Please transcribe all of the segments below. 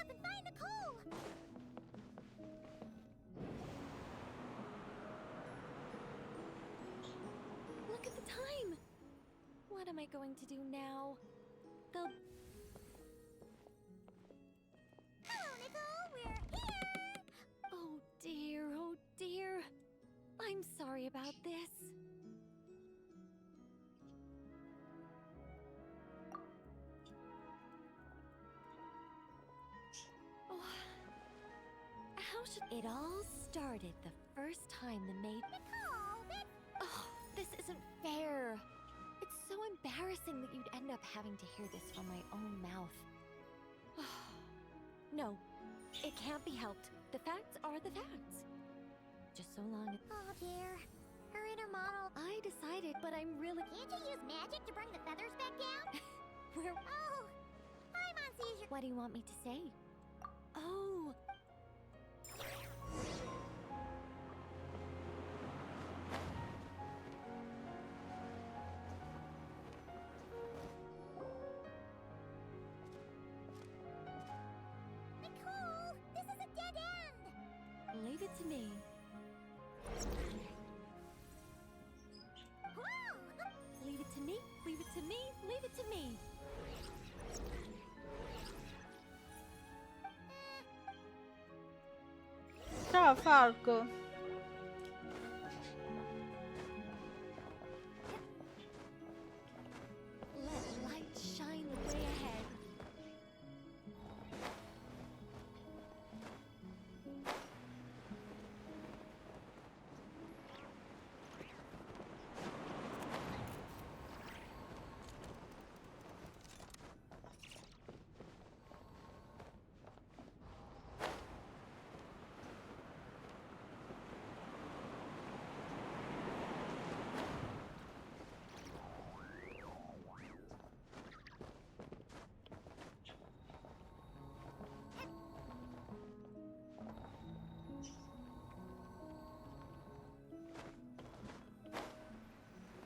up and find Nicole! Look at the time! What am I going to do now? Go. Hello, Nicole! We're here! Oh dear, oh dear. I'm sorry about this. Oh. How should... It all started the first time the maid... Nicole, Oh, this isn't fair. It's so embarrassing that you'd end up having to hear this from my own mouth. No, it can't be helped. The facts are the facts. Just so long as... Oh dear. Her inner model. I decided, but I'm really... Can't you use magic to bring the feathers back down? Where... Oh, I'm on seizure. What do you want me to say? Oh... Nicole, this is a dead end. Leave it to me. Whoa! Leave it to me, leave it to me, leave it to me. Ciao Falco. Let light shine the way ahead.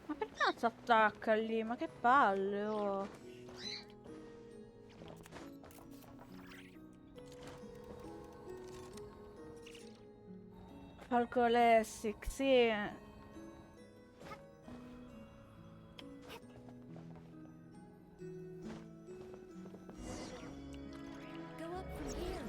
Ma per cazzo attacca lì? Ma che palle, oh. Falco Lessic, sì. Go up from here.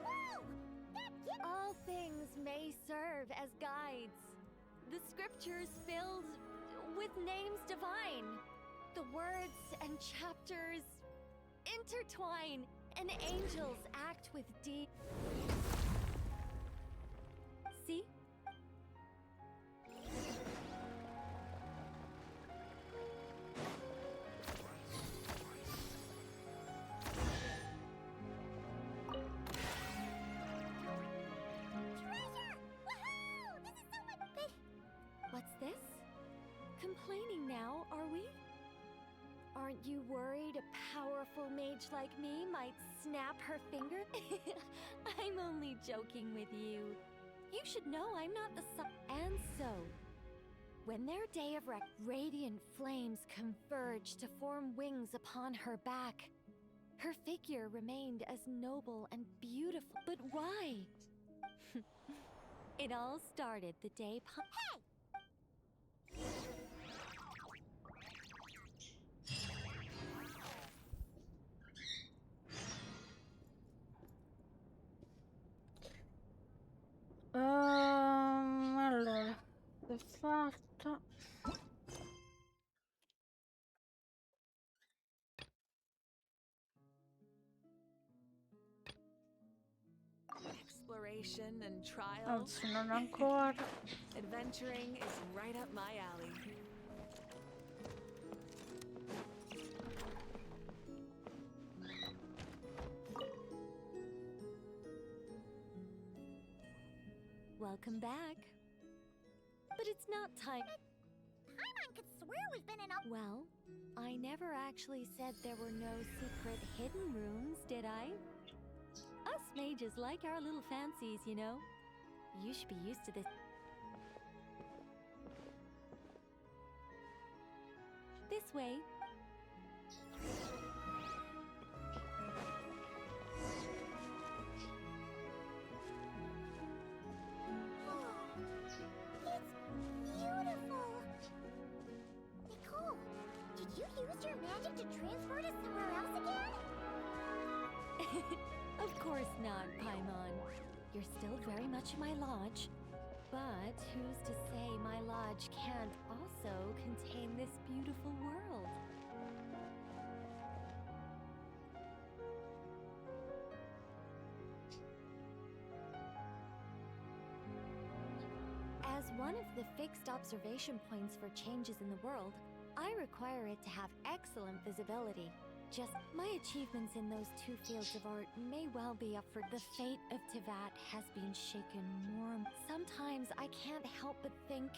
Whoa! That kid. All things may serve as guides. The scriptures filled with names divine. The words and chapters intertwine, and angels act with deep. See? Treasure! Woohoo! This is so much big. What's this? Complaining now, are we? Aren't you worried a powerful mage like me might snap her finger? I'm only joking with you. You should know I'm not the sun. And so, when their day of radiant flames converged to form wings upon her back, her figure remained as noble and beautiful. But why? It all started the day. Hey! Allora, l'ho fatto. Exploration and trial. Anzi, non ancora. Adventuring is right up my alley. Welcome back. But it's not time. Paimon could swear we've been in a... Well, I never actually said there were no secret hidden rooms, did I? Us mages like our little fancies, you know. You should be used to this. This way. Beautiful! Nicole, did you use your magic to transport us somewhere else again? Of course not, Paimon. You're still very much in my lodge. But who's to say my lodge can't also contain this beautiful world? As one of the fixed observation points for changes in the world, I require it to have excellent visibility. Just my achievements in those two fields of art may well be up for the fate of Tivat has been shaken more. Sometimes I can't help but think,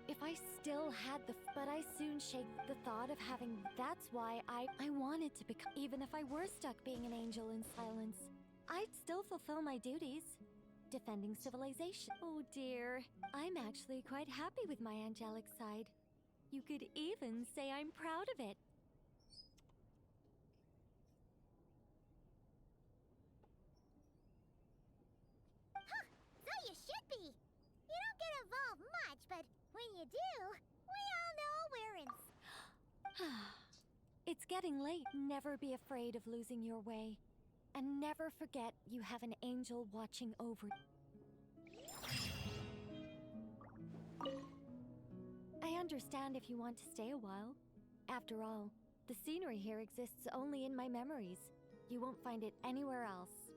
if I still had but I soon shake the thought of having. That's why I wanted to become. Even if I were stuck being an angel in silence, I'd still fulfill my duties. Defending civilization. Oh dear, I'm actually quite happy with my angelic side. You could even say I'm proud of it. So you should be. You don't get involved much, but when you do, we all know we're in... It's getting late. Never be afraid of losing your way. And never forget you have an angel watching over you. I understand if you want to stay a while. After all, the scenery here exists only in my memories. You won't find it anywhere else.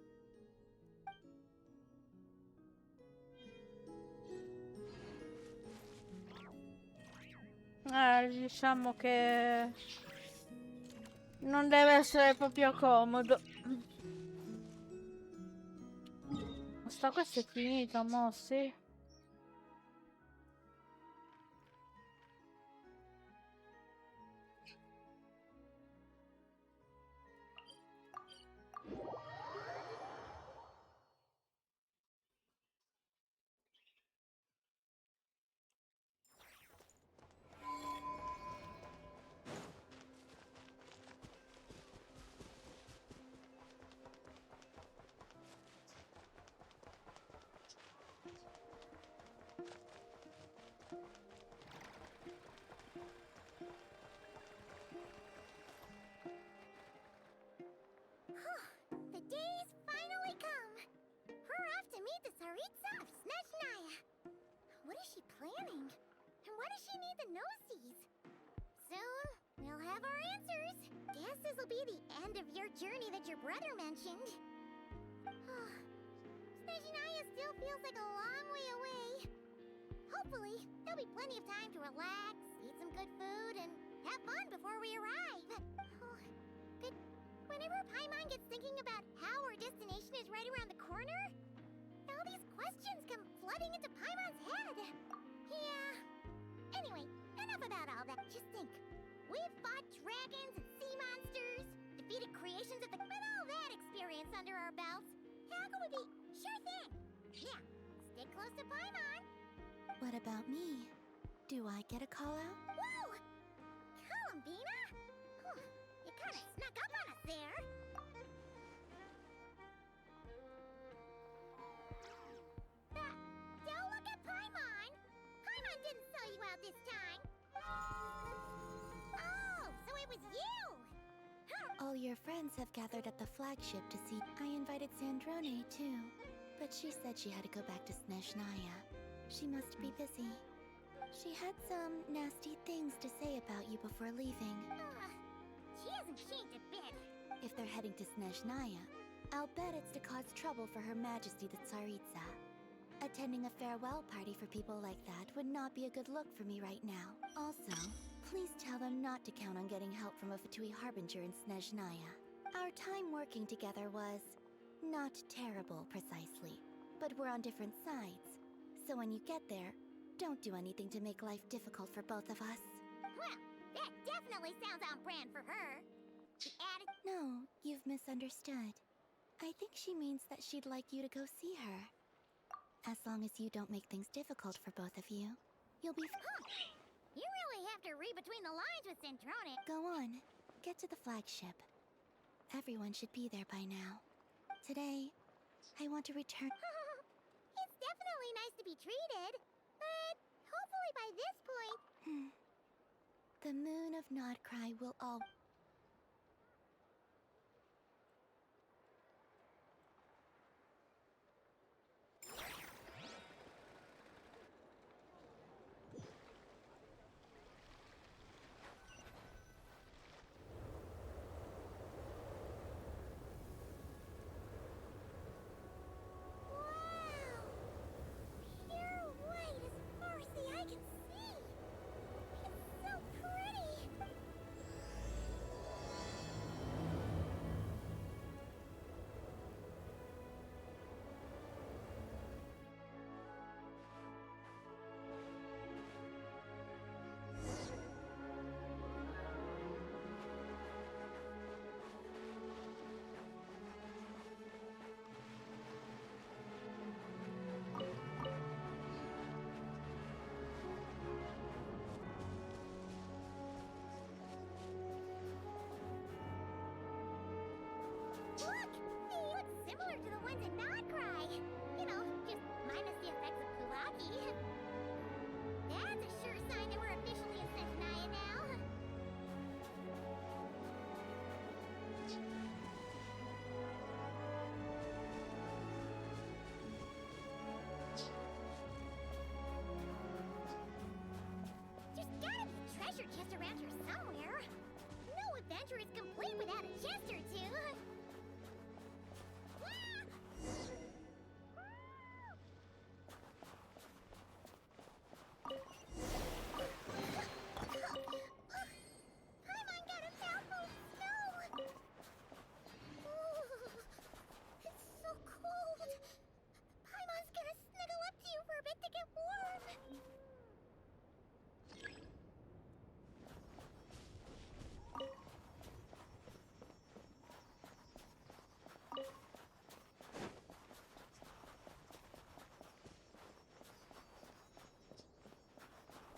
Diciamo che non deve essere proprio comodo. Questa è finita, mo sì. The day's finally come. We're off to meet the Tsaritsa of Snezhnaya. What is she planning? And why does she need the nosies? Soon, we'll have our answers. Guess this'll be the end of your journey that your brother mentioned. Snezhnaya still feels like a long way away. Hopefully, there'll be plenty of time to relax, eat some good food, and have fun before we arrive. Whenever Paimon gets thinking about how our destination is right around the corner, all these questions come flooding into Paimon's head. Yeah. Anyway, enough about all that. Just think. We've fought dragons and sea monsters, defeated creations of the... With all that experience under our belts, how can we be... Sure thing. Yeah. Stick close to Paimon. What about me? Do I get a call out? Whoa! Columbina? You kinda snuck up on us there. Don't look at Paimon! Paimon didn't sell you out this time! Oh, so it was you! All your friends have gathered at the flagship to see. I invited Sandrone too, but she said she had to go back to Snezhnaya. She must be busy. She had some nasty things to say about you before leaving. She hasn't changed a bit. If they're heading to Snezhnaya, I'll bet it's to cause trouble for Her Majesty the Tsaritsa. Attending a farewell party for people like that would not be a good look for me right now. Also, please tell them not to count on getting help from a Fatui Harbinger in Snezhnaya. Our time working together was... not terrible, precisely. But we're on different sides. So when you get there, don't do anything to make life difficult for both of us. Well, that definitely sounds on brand for her. The attitude. No, you've misunderstood. I think she means that she'd like you to go see her. As long as you don't make things difficult for both of you, you'll be You really have to read between the lines with Centronic. Go on. Get to the flagship. Everyone should be there by now. Today, I want to return. It's definitely nice to be treated, but hopefully by this point. The moon of Nodcry will all. Wow! Pure white as far as the eye can see. It's so pretty. Look! They look similar to the ones in Nodcry. You know, just minus the effects of Kulaki. That's a sure sign that we're officially in Snezhnaya now. There's gotta be a treasure chest around here somewhere. No adventure is complete without a chest or two. Paimon got a mouthful of snow! Ooh, it's so cold! Paimon's gonna snuggle up to you for a bit to get warm!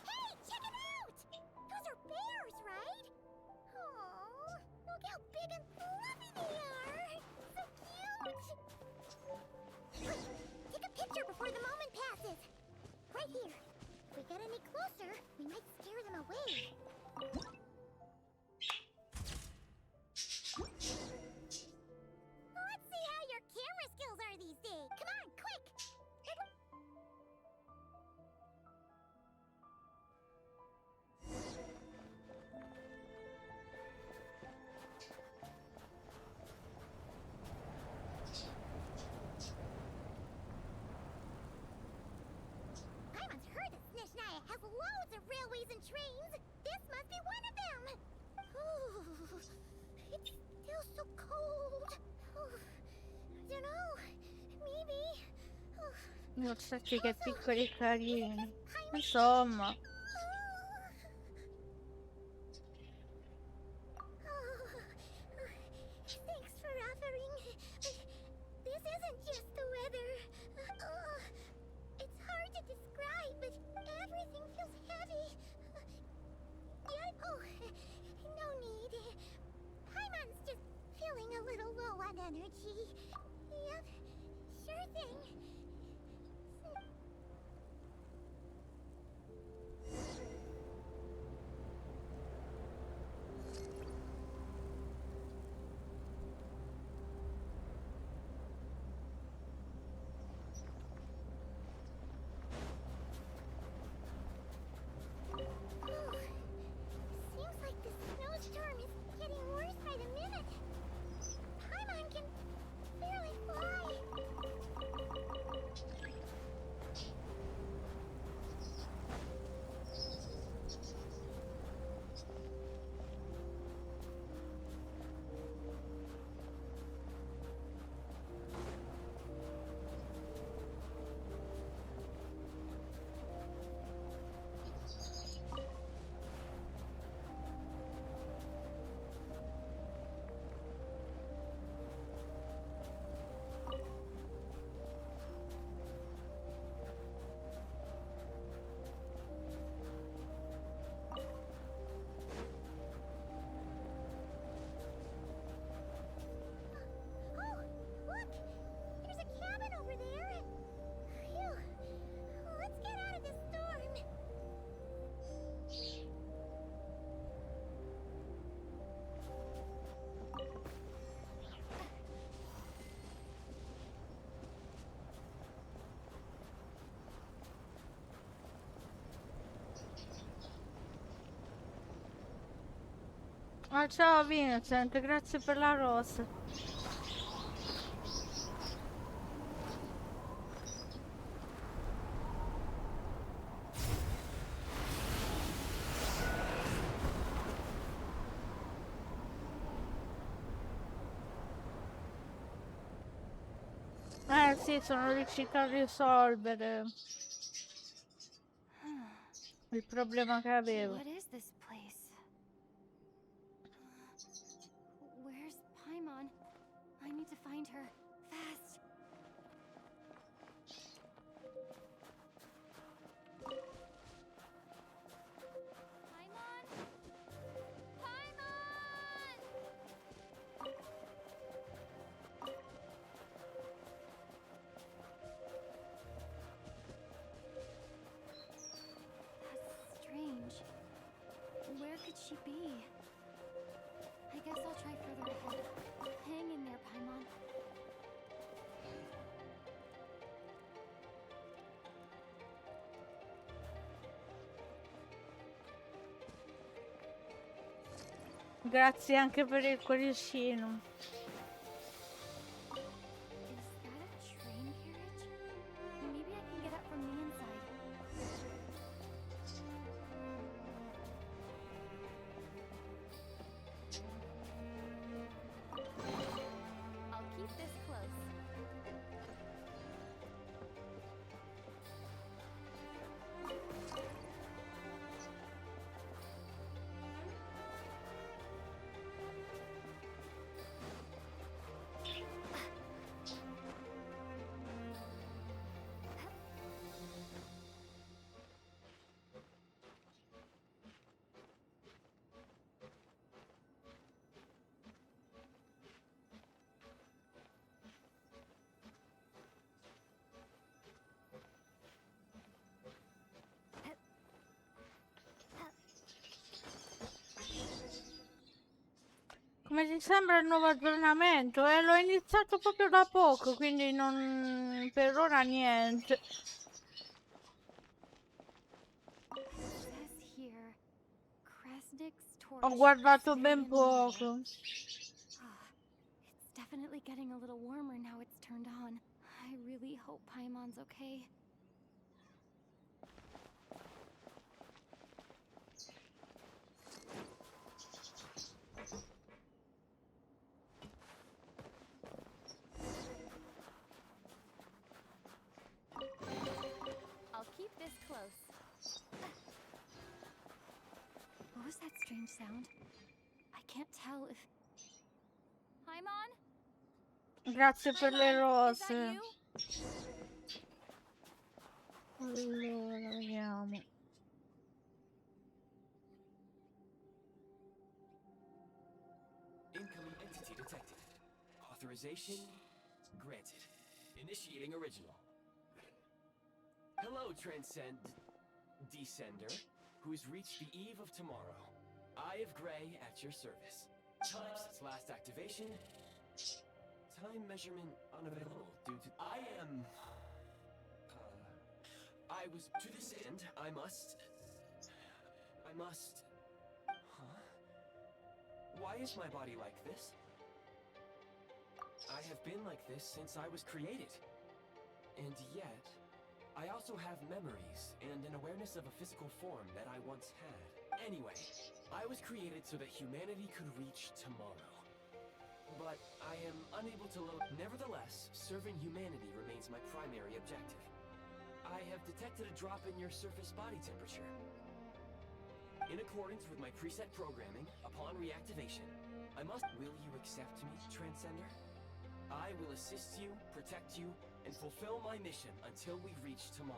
Hey, check it out! Those are bears, right? Aww, look how big and fluffy they are! So cute! Quick, take a picture before the moment passes! Right here. If we get any closer, we might scare them away. Let's see how your camera skills are these days. Come on, quick! Paimon's heard that Snezhnaya has loads of railways and trains. This must be one of them. Ooh, it's still so cold. Ooh, I don't know. Maybe. Io senti che piccoli carini. Insomma. Thanks for offering. This isn't just the weather. It's hard to describe, but everything feels heavy. No need. Paimon's just feeling a little low on energy. Yep, sure thing. Seems like the snowstorm is getting worse by the minute. Paimon can barely fly. Ah, ciao Vincent, grazie per la rosa. Sì, sono riuscita a risolvere il problema che avevo. What is this place? Where's Paimon? I need to find her. Fast! Paimon! Paimon! That's strange. Where could she be? I guess I'll try further ahead. Hang in there, Paimon. Grazie anche per il cuoricino. Is that a train carriage? Maybe I can get up from the inside. I'll keep this close. Come ti sembra il nuovo aggiornamento? L'ho iniziato proprio da poco, quindi non... per ora niente. Says here, Krasnik's torch. Ho guardato set ben in the wall. poco. It's definitely getting a little warmer now it's turned on. I really hope Paimon's okay. I'll keep this close. What was that strange sound? I can't tell if... Paimon? Grazie per le Paimon, is that rose. you? Allora, vediamo. Incoming entity detected. Authorization granted. Initiating original. Hello, Descender, who's reached the eve of tomorrow. Eye of Grey at your service. Time since last activation. Time measurement unavailable due to... I was... To this end, I must... Huh? Why is my body like this? I have been like this since I was created. And yet, I also have memories and an awareness of a physical form that I once had. Anyway, I was created so that humanity could reach tomorrow. But I am unable to load. Nevertheless, serving humanity remains my primary objective. I have detected a drop in your surface body temperature. In accordance with my preset programming, upon reactivation, I must... Will you accept me, Transcender? I will assist you, protect you, and fulfill my mission until we reach tomorrow.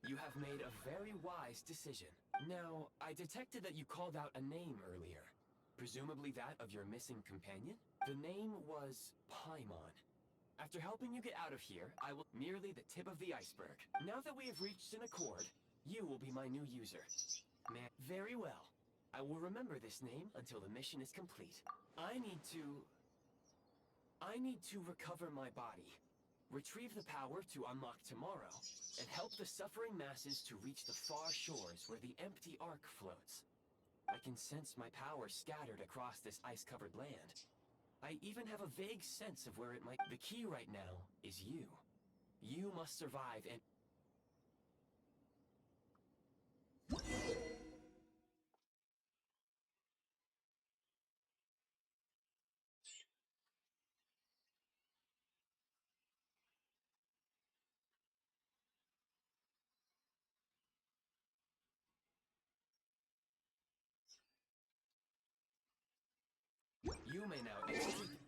You have made a very wise decision. Now, I detected that you called out a name earlier. Presumably that of your missing companion? The name was Paimon. After helping you get out of here, I will... Merely the tip of the iceberg. Now that we have reached an accord, You will be my new user. Very well. I will remember this name until the mission is complete. I need to recover my body, retrieve the power to unlock tomorrow, and help the suffering masses to reach the far shores where the empty ark floats. I can sense my power scattered across this ice-covered land. I even have a vague sense of where it might... The key right now is you. You must survive and... You may now execute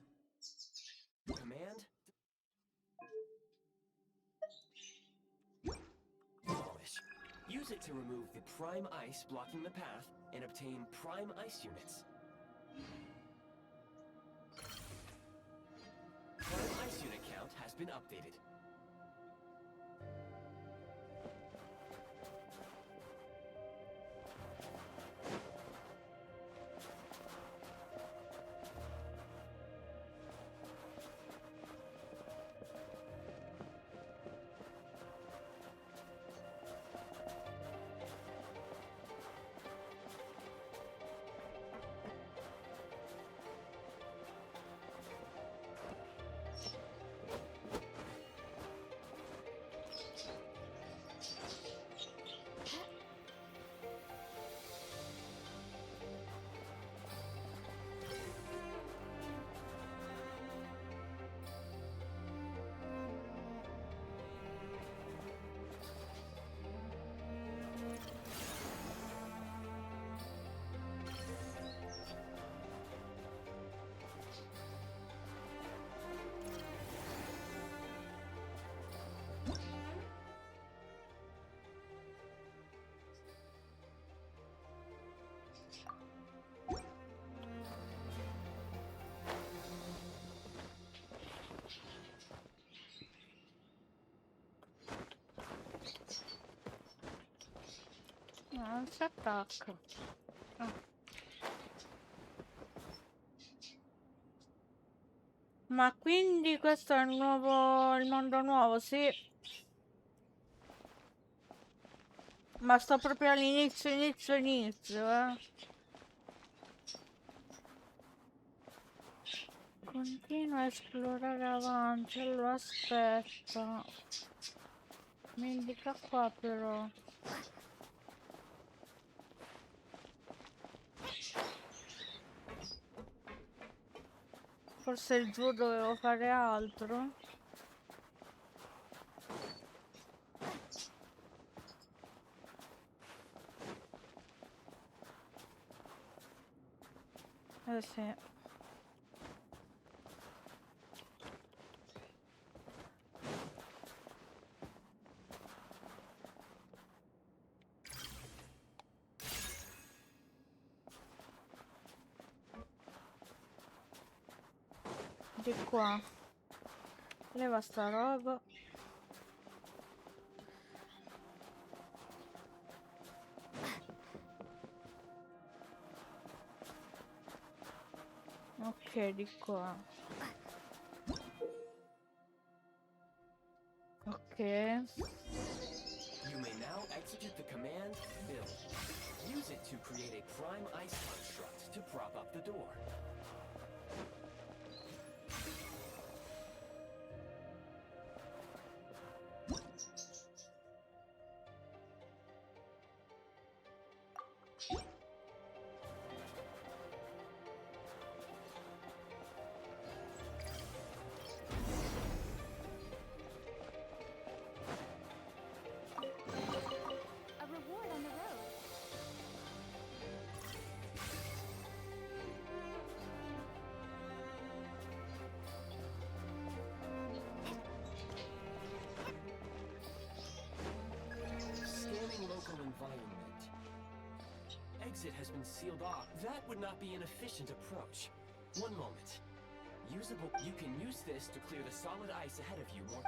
the command. Polish. Use it to remove the prime ice blocking the path and obtain prime ice units. Prime ice unit count has been updated. No, non si attacca. Ah. Ma quindi questo è il mondo nuovo, sì. Ma sto proprio all'inizio, eh. Continua a esplorare avanti, allora aspetta. Mi indica qua però. Forse giù dovevo fare altro. Sì. Di qua. Leva sta roba. Ok, di qua. Ok. You may now execute the command build. Use it to create a prime ice construct to prop up the door. A reward on the road. Scanning local environment. Exit has been sealed off. That would not be an efficient approach. One moment. Usable. You can use this to clear the solid ice ahead of you more.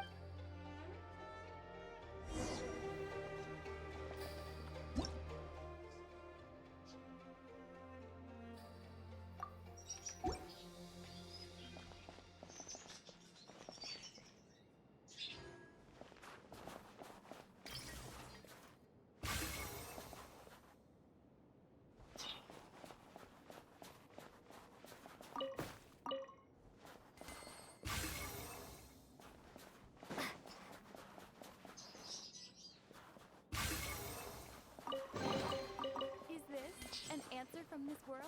from this world?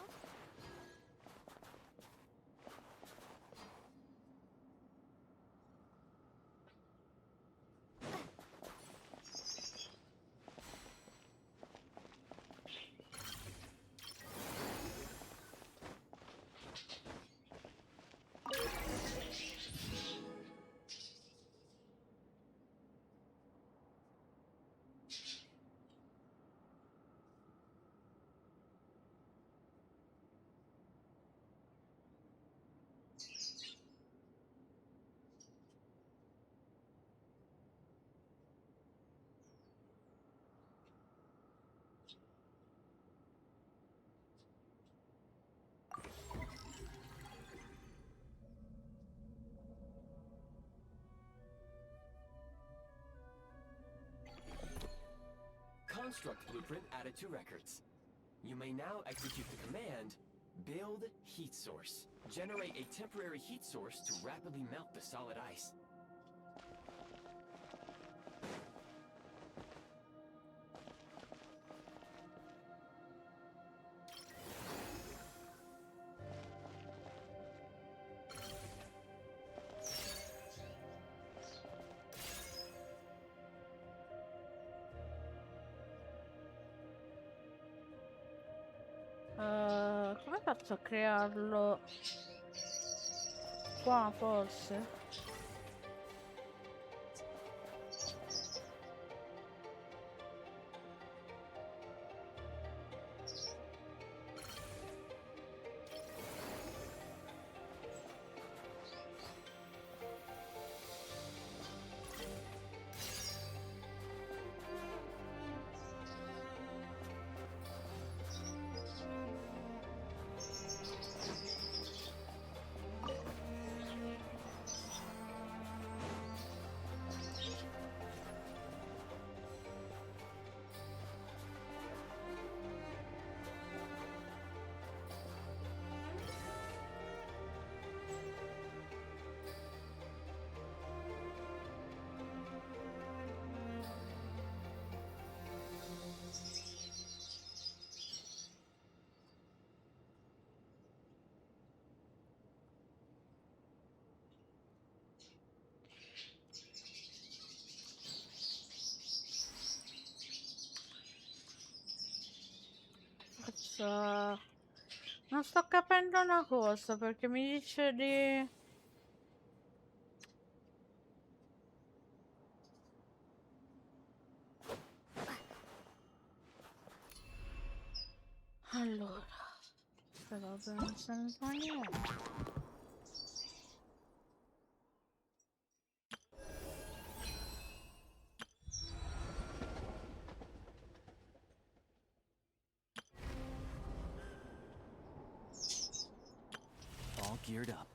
Construct blueprint added to records. You may now execute the command, build heat source. Generate a temporary heat source to rapidly melt the solid ice. Come faccio a crearlo? Qua forse? Non sto capendo una cosa perché mi dice di... Allora, però non se ne fa niente. All geared up.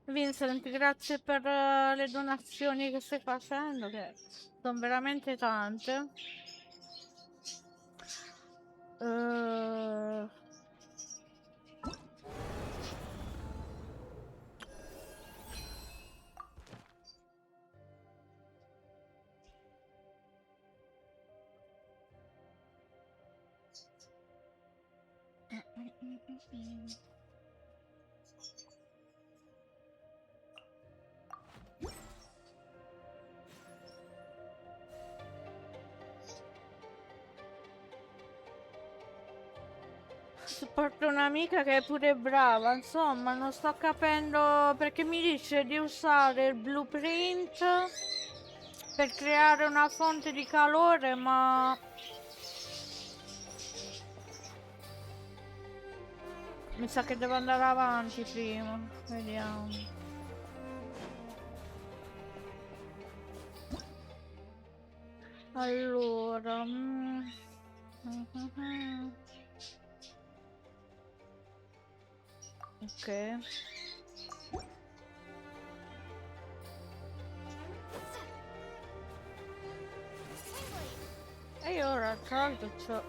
Vincent, grazie per le donazioni che stai facendo, che sono veramente tante. Supporto un'amica che è pure brava, insomma, non sto capendo perché mi dice di usare il blueprint per creare una fonte di calore, ma mi sa che devo andare avanti prima. Vediamo. Allora, ok. allora, tra l'altro c'ho...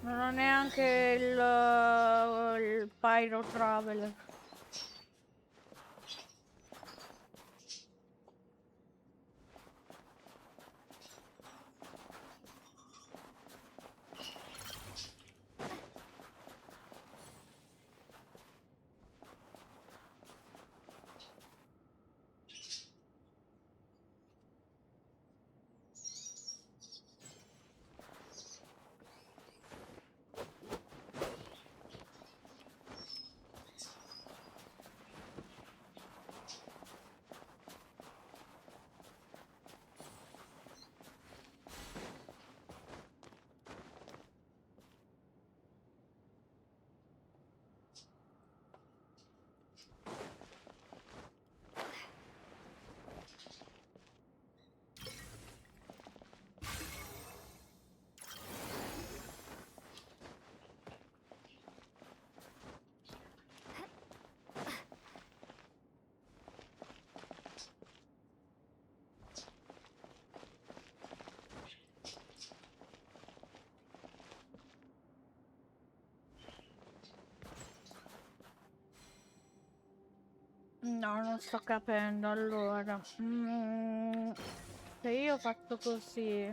Non ho neanche il Pyro Traveler. No, non sto capendo. Allora, se io faccio così,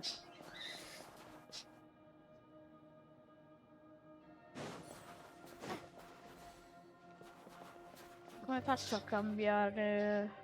come faccio a cambiare?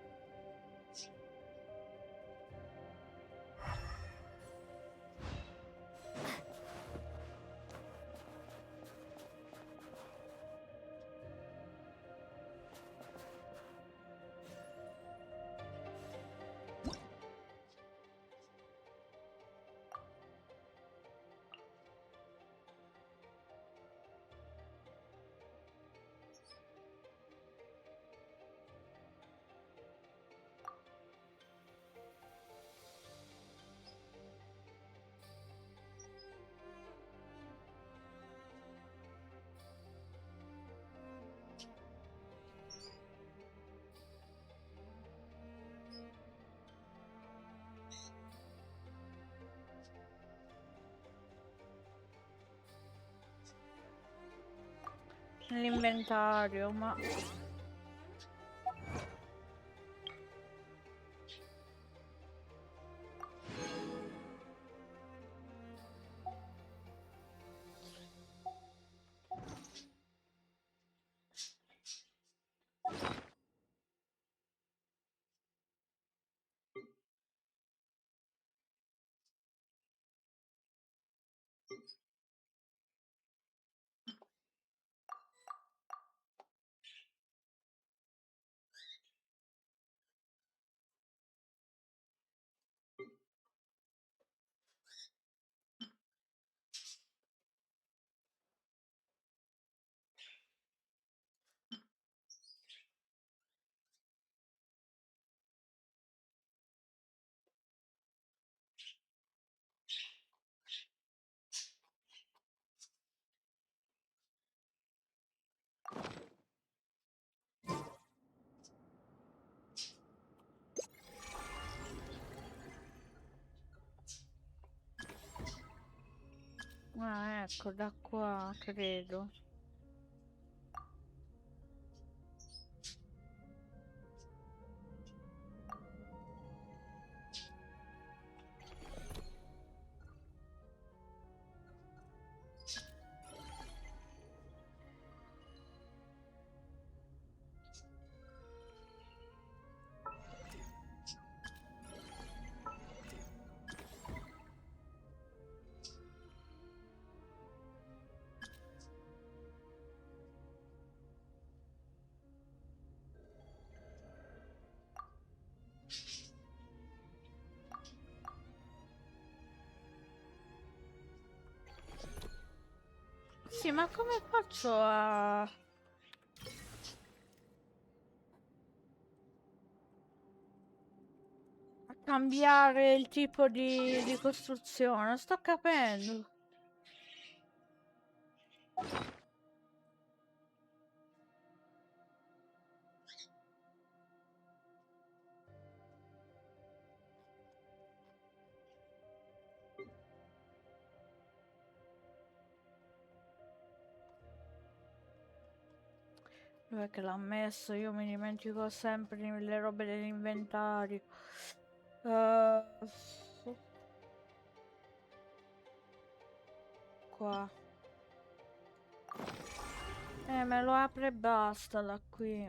L'inventario, ma... Ah, ecco, da qua, credo. Sì, ma come faccio a cambiare il tipo di costruzione? Non sto capendo. Dov'è che l'ha messo? Io mi dimentico sempre le robe dell'inventario. Qua. Me lo apre e basta da qui.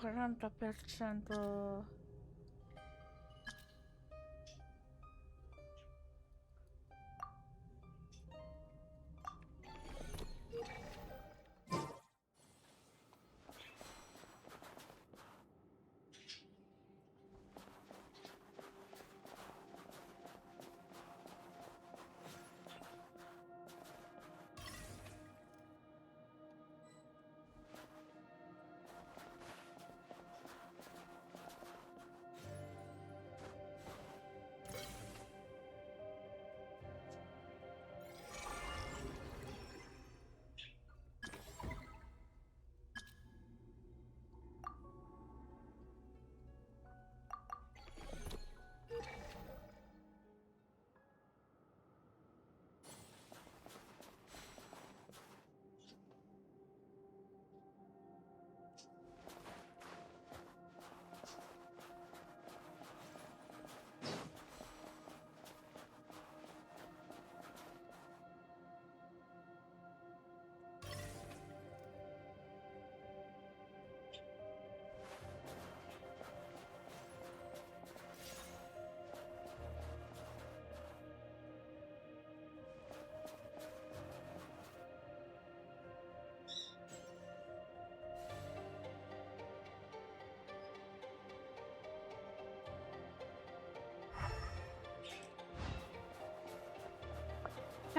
%.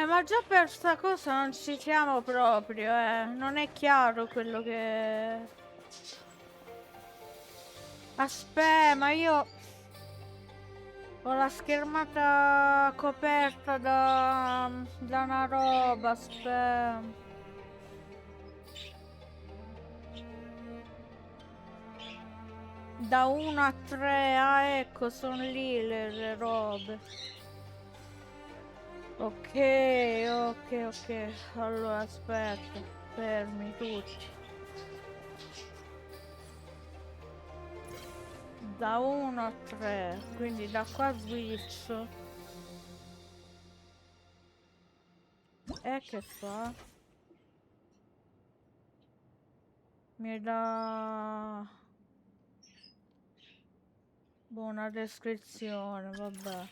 Ma già per sta cosa non ci siamo proprio, non è chiaro quello che... Aspetta, ma io ho la schermata coperta da una roba, aspetta. Da 1 a 3, ah ecco, sono lì le robe. Ok, allora aspetta, fermi tutti. Da 1 a 3, quindi da qua switch. E che fa? Mi dà... Buona descrizione, vabbè.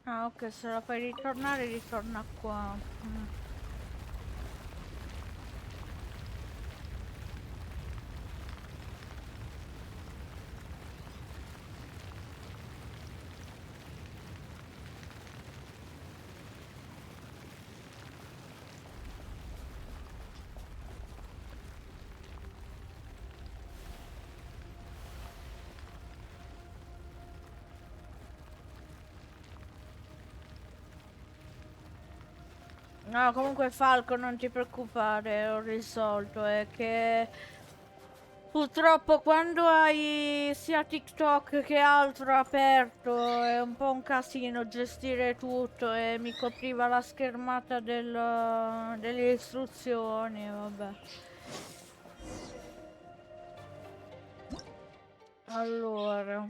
Ah, ok, se la fai ritornare, ritorna qua. No, comunque Falco, non ti preoccupare, ho risolto, è che purtroppo quando hai sia TikTok che altro aperto è un po' un casino gestire tutto e mi copriva la schermata delle istruzioni, vabbè. Allora...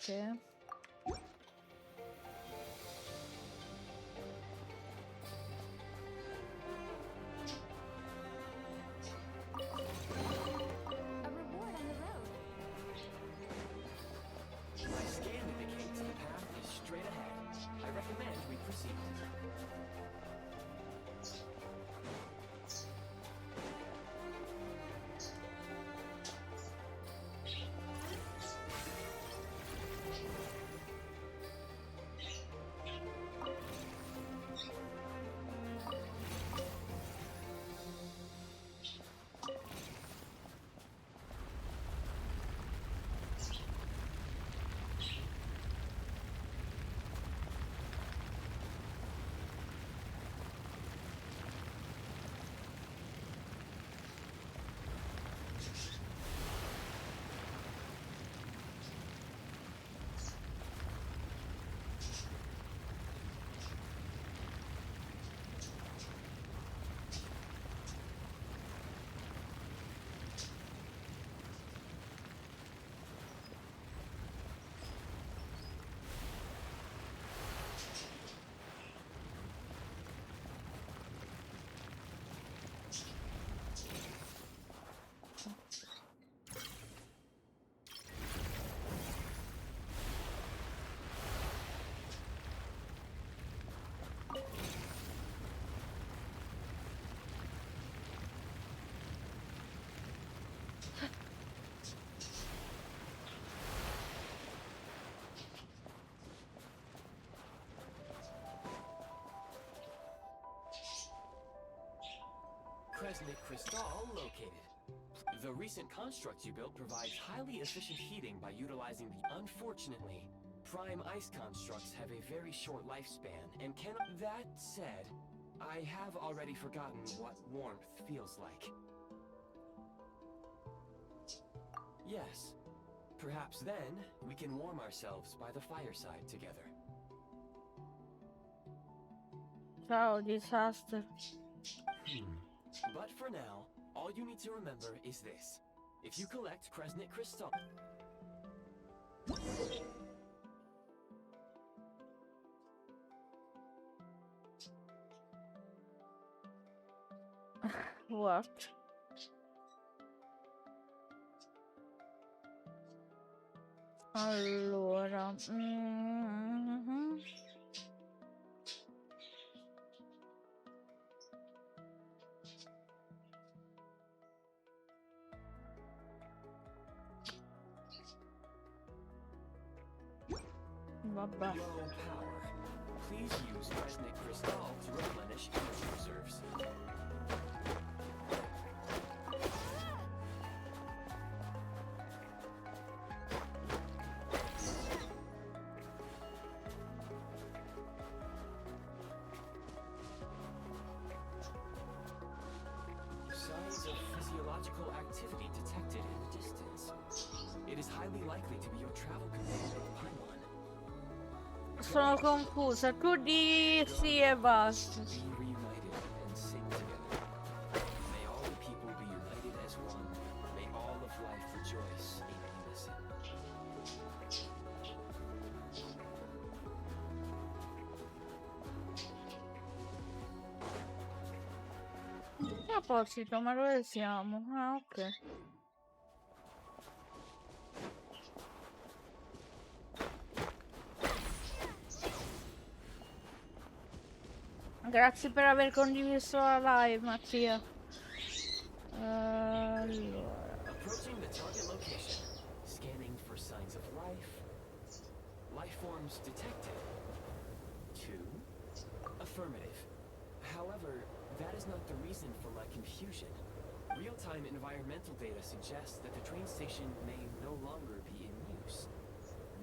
Ok. Kresnik Crystal located. The recent construct you built provides highly efficient heating by utilizing the unfortunately, prime ice constructs have a very short lifespan and cannot. That said, I have already forgotten what warmth feels like. Yes, perhaps then we can warm ourselves by the fireside together. Ciao, disaster. But for now, all you need to remember is this. If you collect Kresnik Crystal... What? Allora, vabbè. Low power. Please use Kresnik Crystal to replenish energy reserves. Signs of physiological activity detected in the distance. It is highly likely to be your travel companion, Paimon. Sono confusa. Tu di sì e basta. Be reunited and sing together. May all the people be united as one. May all of life rejoice in unison. A proposito, ma dove siamo? Ah, ok. Grazie per aver condiviso la live, Mattia. Allora. Approaching the target location. Scanning for signs of life. Life forms detected. 2. Affirmative. However, that is not the reason for my confusion. Real-time environmental data suggests that the train station may no longer be in use.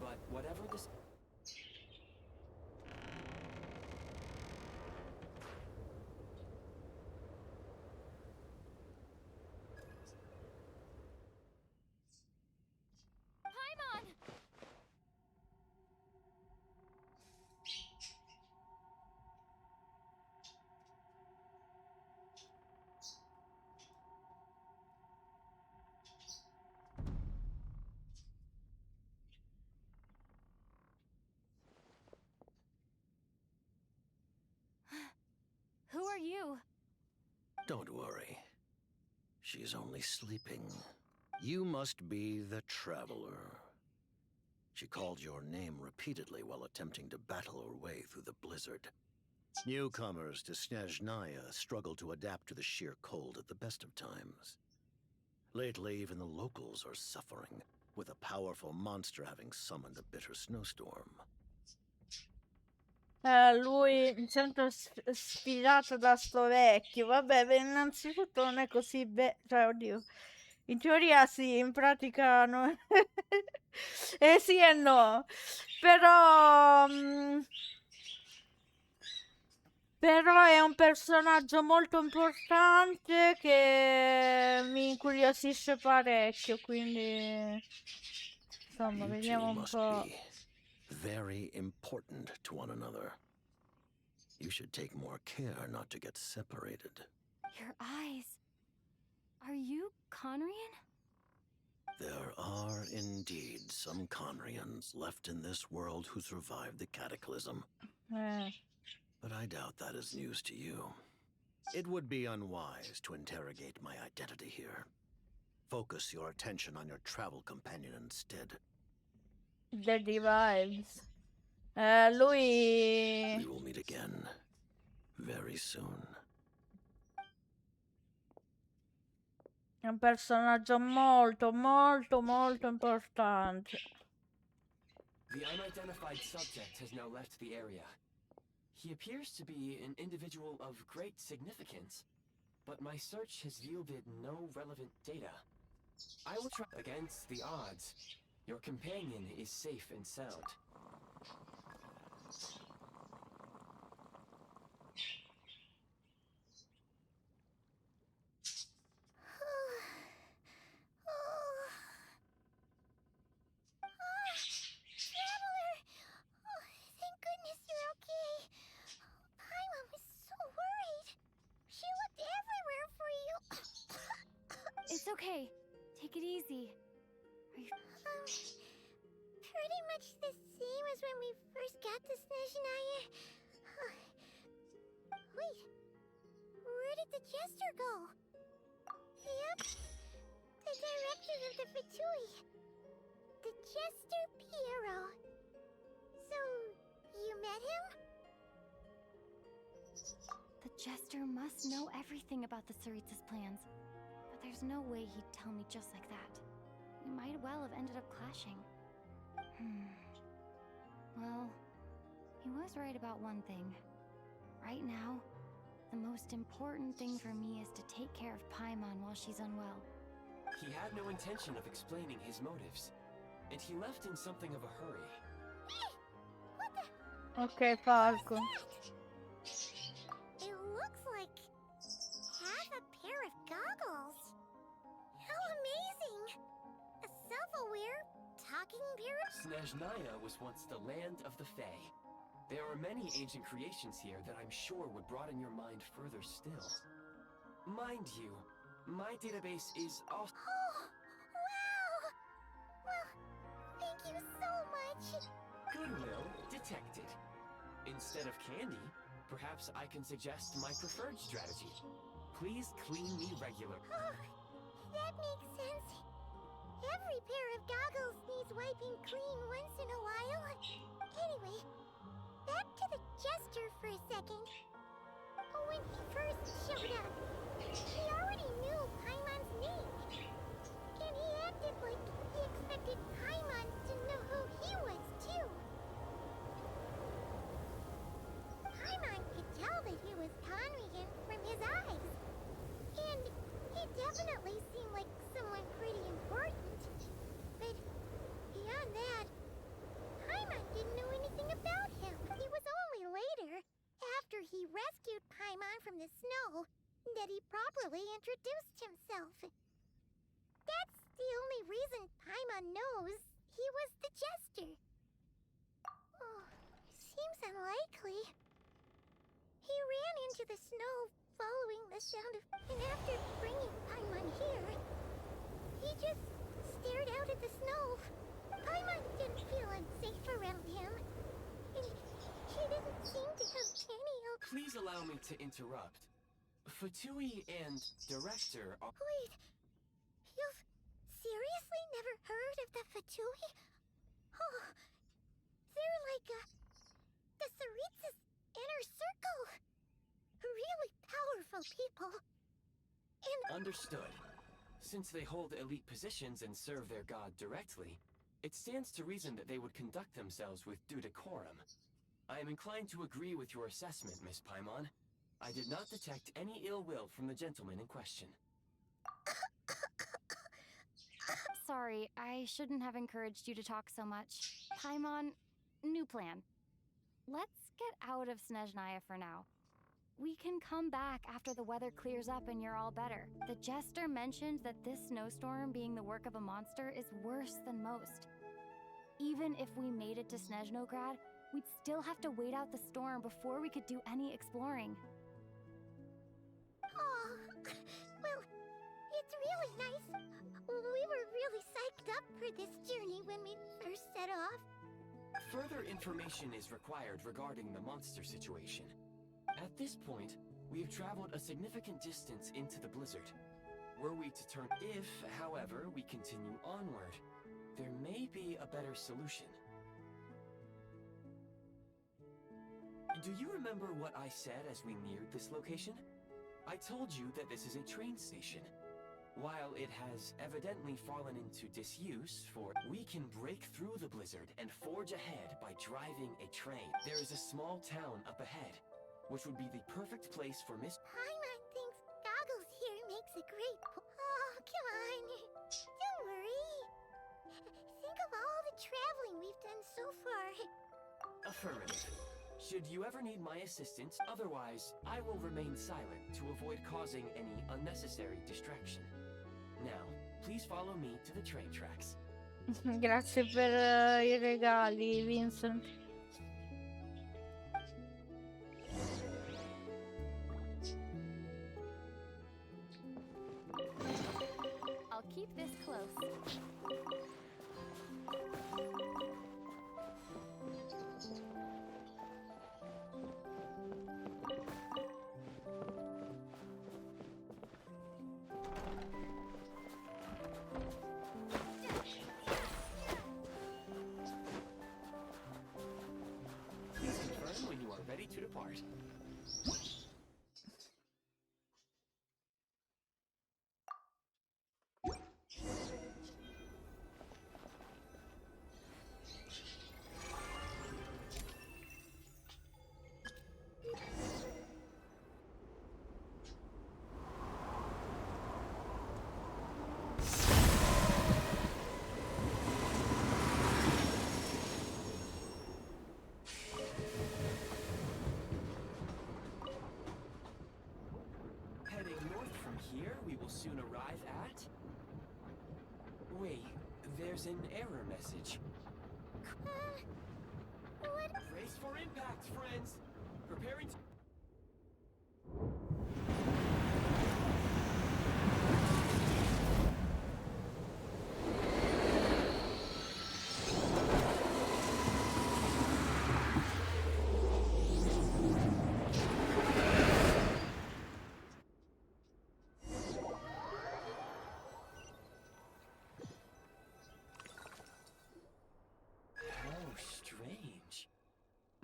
But whatever this... Paimon! Who are you? Don't worry. She's only sleeping. You must be the Traveler. She called your name repeatedly while attempting to battle her way through the blizzard. Newcomers to Snezhnaya struggle to adapt to the sheer cold at the best of times. Lately, even the locals are suffering, with a powerful monster having summoned a bitter snowstorm. Lui mi sento sfidato da sto vecchio. Vabbè, beh, innanzitutto non è così cioè, oddio. In teoria sì, in pratica no. Sì e no. Però però è un personaggio molto importante che mi incuriosisce parecchio, quindi insomma, You vediamo two un must po'. be very important to one another. You should take more care not to get separated. Your eyes. Are you Conrian? There are indeed some Conrians left in this world who survived the cataclysm, but I doubt that is news to you. It would be unwise to interrogate my identity here. Focus your attention on your travel companion instead. Dirty vibes. Lui We will meet again very soon. è un personaggio molto, molto, molto importante. The unidentified subject has now left the area. He appears to be an individual of great significance, but my search has yielded no relevant data. I will try against the odds. Your companion is safe and sound. Traveler! Oh, thank goodness you're okay. Paimon was so worried. She looked everywhere for you. It's okay. Take it easy. Are you... Pretty much the same as when we first got to Snezhnaya. Wait, where did the jester go? Yep, the director of the Fatui. The Jester Piero. So, you met him? The Jester must know everything about the Tsaritsa's plans. But there's no way he'd tell me just like that. We might well have ended up clashing. Well, he was right about one thing. Right now, the most important thing for me is to take care of Paimon while she's unwell. He had no intention of explaining his motives, and he left in something of a hurry. What the? Ok, Falco. It looks like half a pair of goggles. How amazing! A self-aware, talking pair of... Snezhnaya was once the land of the Fae. There are many ancient creations here that I'm sure would broaden your mind further still. Mind you, my database is off. Oh, wow! Well, thank you so much. Goodwill detected. Instead of candy, perhaps I can suggest my preferred strategy. Please clean me regular. Oh, that makes sense. Every pair of goggles needs wiping clean once in a while. Anyway, back to the Jester for a second. When he first showed up, he already knew Paimon's name. And he acted like he expected Paimon to know who he was, too. Paimon could tell that he was Conregent from his eyes. And he definitely seemed like someone pretty important. But beyond that, Paimon didn't know anything about him. It was only later, after he rescued Paimon from the snow, that he properly introduced himself. That's the only reason Paimon knows he was the Jester. Oh, seems unlikely. He ran into the snow following the sound of... And after bringing Paimon here, he just stared out at the snow. Paimon didn't feel unsafe around him. And he didn't seem to have any help. Please allow me to interrupt. Fatui and Director are... Wait, you've seriously never heard of the Fatui? Oh, they're like the Tsaritsa's inner circle. Really powerful people. And Understood. Since they hold elite positions and serve their god directly, it stands to reason that they would conduct themselves with due decorum. I am inclined to agree with your assessment, Miss Paimon. I did not detect any ill will from the gentleman in question. Sorry, I shouldn't have encouraged you to talk so much. Paimon, new plan. Let's get out of Snezhnaya for now. We can come back after the weather clears up and you're all better. The Jester mentioned that this snowstorm being the work of a monster is worse than most. Even if we made it to Snezhnograd, we'd still have to wait out the storm before we could do any exploring. oh, well, it's really nice. We were really psyched up for this journey when we first set off. Further information is required regarding the monster situation. At this point, we have traveled a significant distance into the blizzard. Were we to turn... If, however, we continue onward, there may be a better solution. Do you remember what I said as we neared this location? I told you that this is a train station. While it has evidently fallen into disuse for... We can break through the blizzard and forge ahead by driving a train. There is a small town up ahead, which would be the perfect place for Miss... Paimon thinks goggles a great Oh, come on. Don't worry. Think of all the traveling we've done so far. Affirmative. Should you ever need my assistance, otherwise, I will remain silent to avoid causing any unnecessary distraction. Now, please follow me to the train tracks. Grazie per i regali, Vincent. I'll keep this close. Please confirm when you are ready to depart. Heading north from here, we will soon arrive at... Wait, there's an error message. What? Brace for impact, friends! Preparing to... Oh, strange.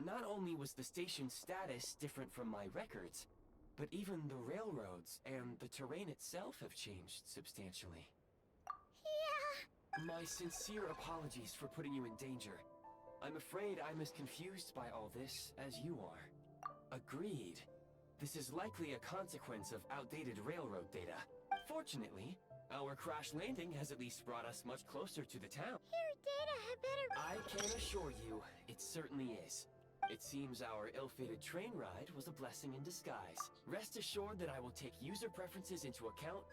Not only was the station's status different from my records, but even the railroads and the terrain itself have changed substantially. Yeah. My sincere apologies for putting you in danger. I'm afraid I'm as confused by all this as you are. Agreed. This is likely a consequence of outdated railroad data. Fortunately, our crash landing has at least brought us much closer to the town. Your data had better... I can assure you, it certainly is. It seems our ill-fated train ride was a blessing in disguise. Rest assured that I will take user preferences into account.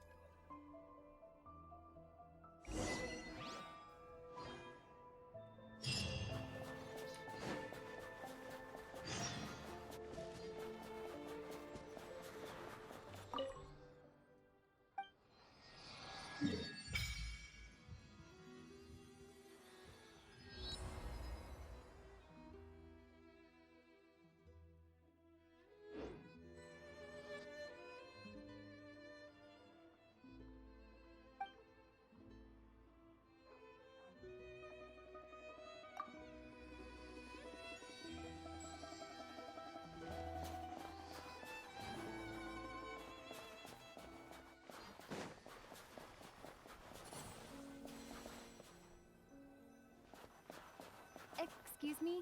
Excuse me?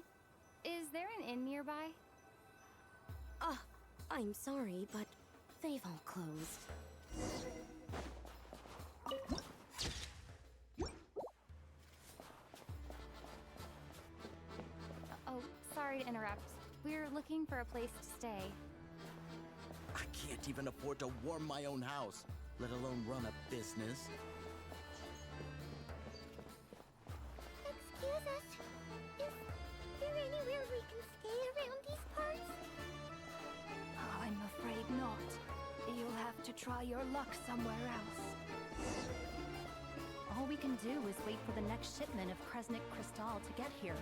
Is there an inn nearby? I'm sorry, but they've all closed. Oh, sorry to interrupt. We're looking for a place to stay. I can't even afford to warm my own house, let alone run a business. Excuse us. Is there anywhere we can stay around these parts? I'm afraid not. You'll have to try your luck somewhere else. All we can do is wait for the next shipment of Kresnik Crystal to get here.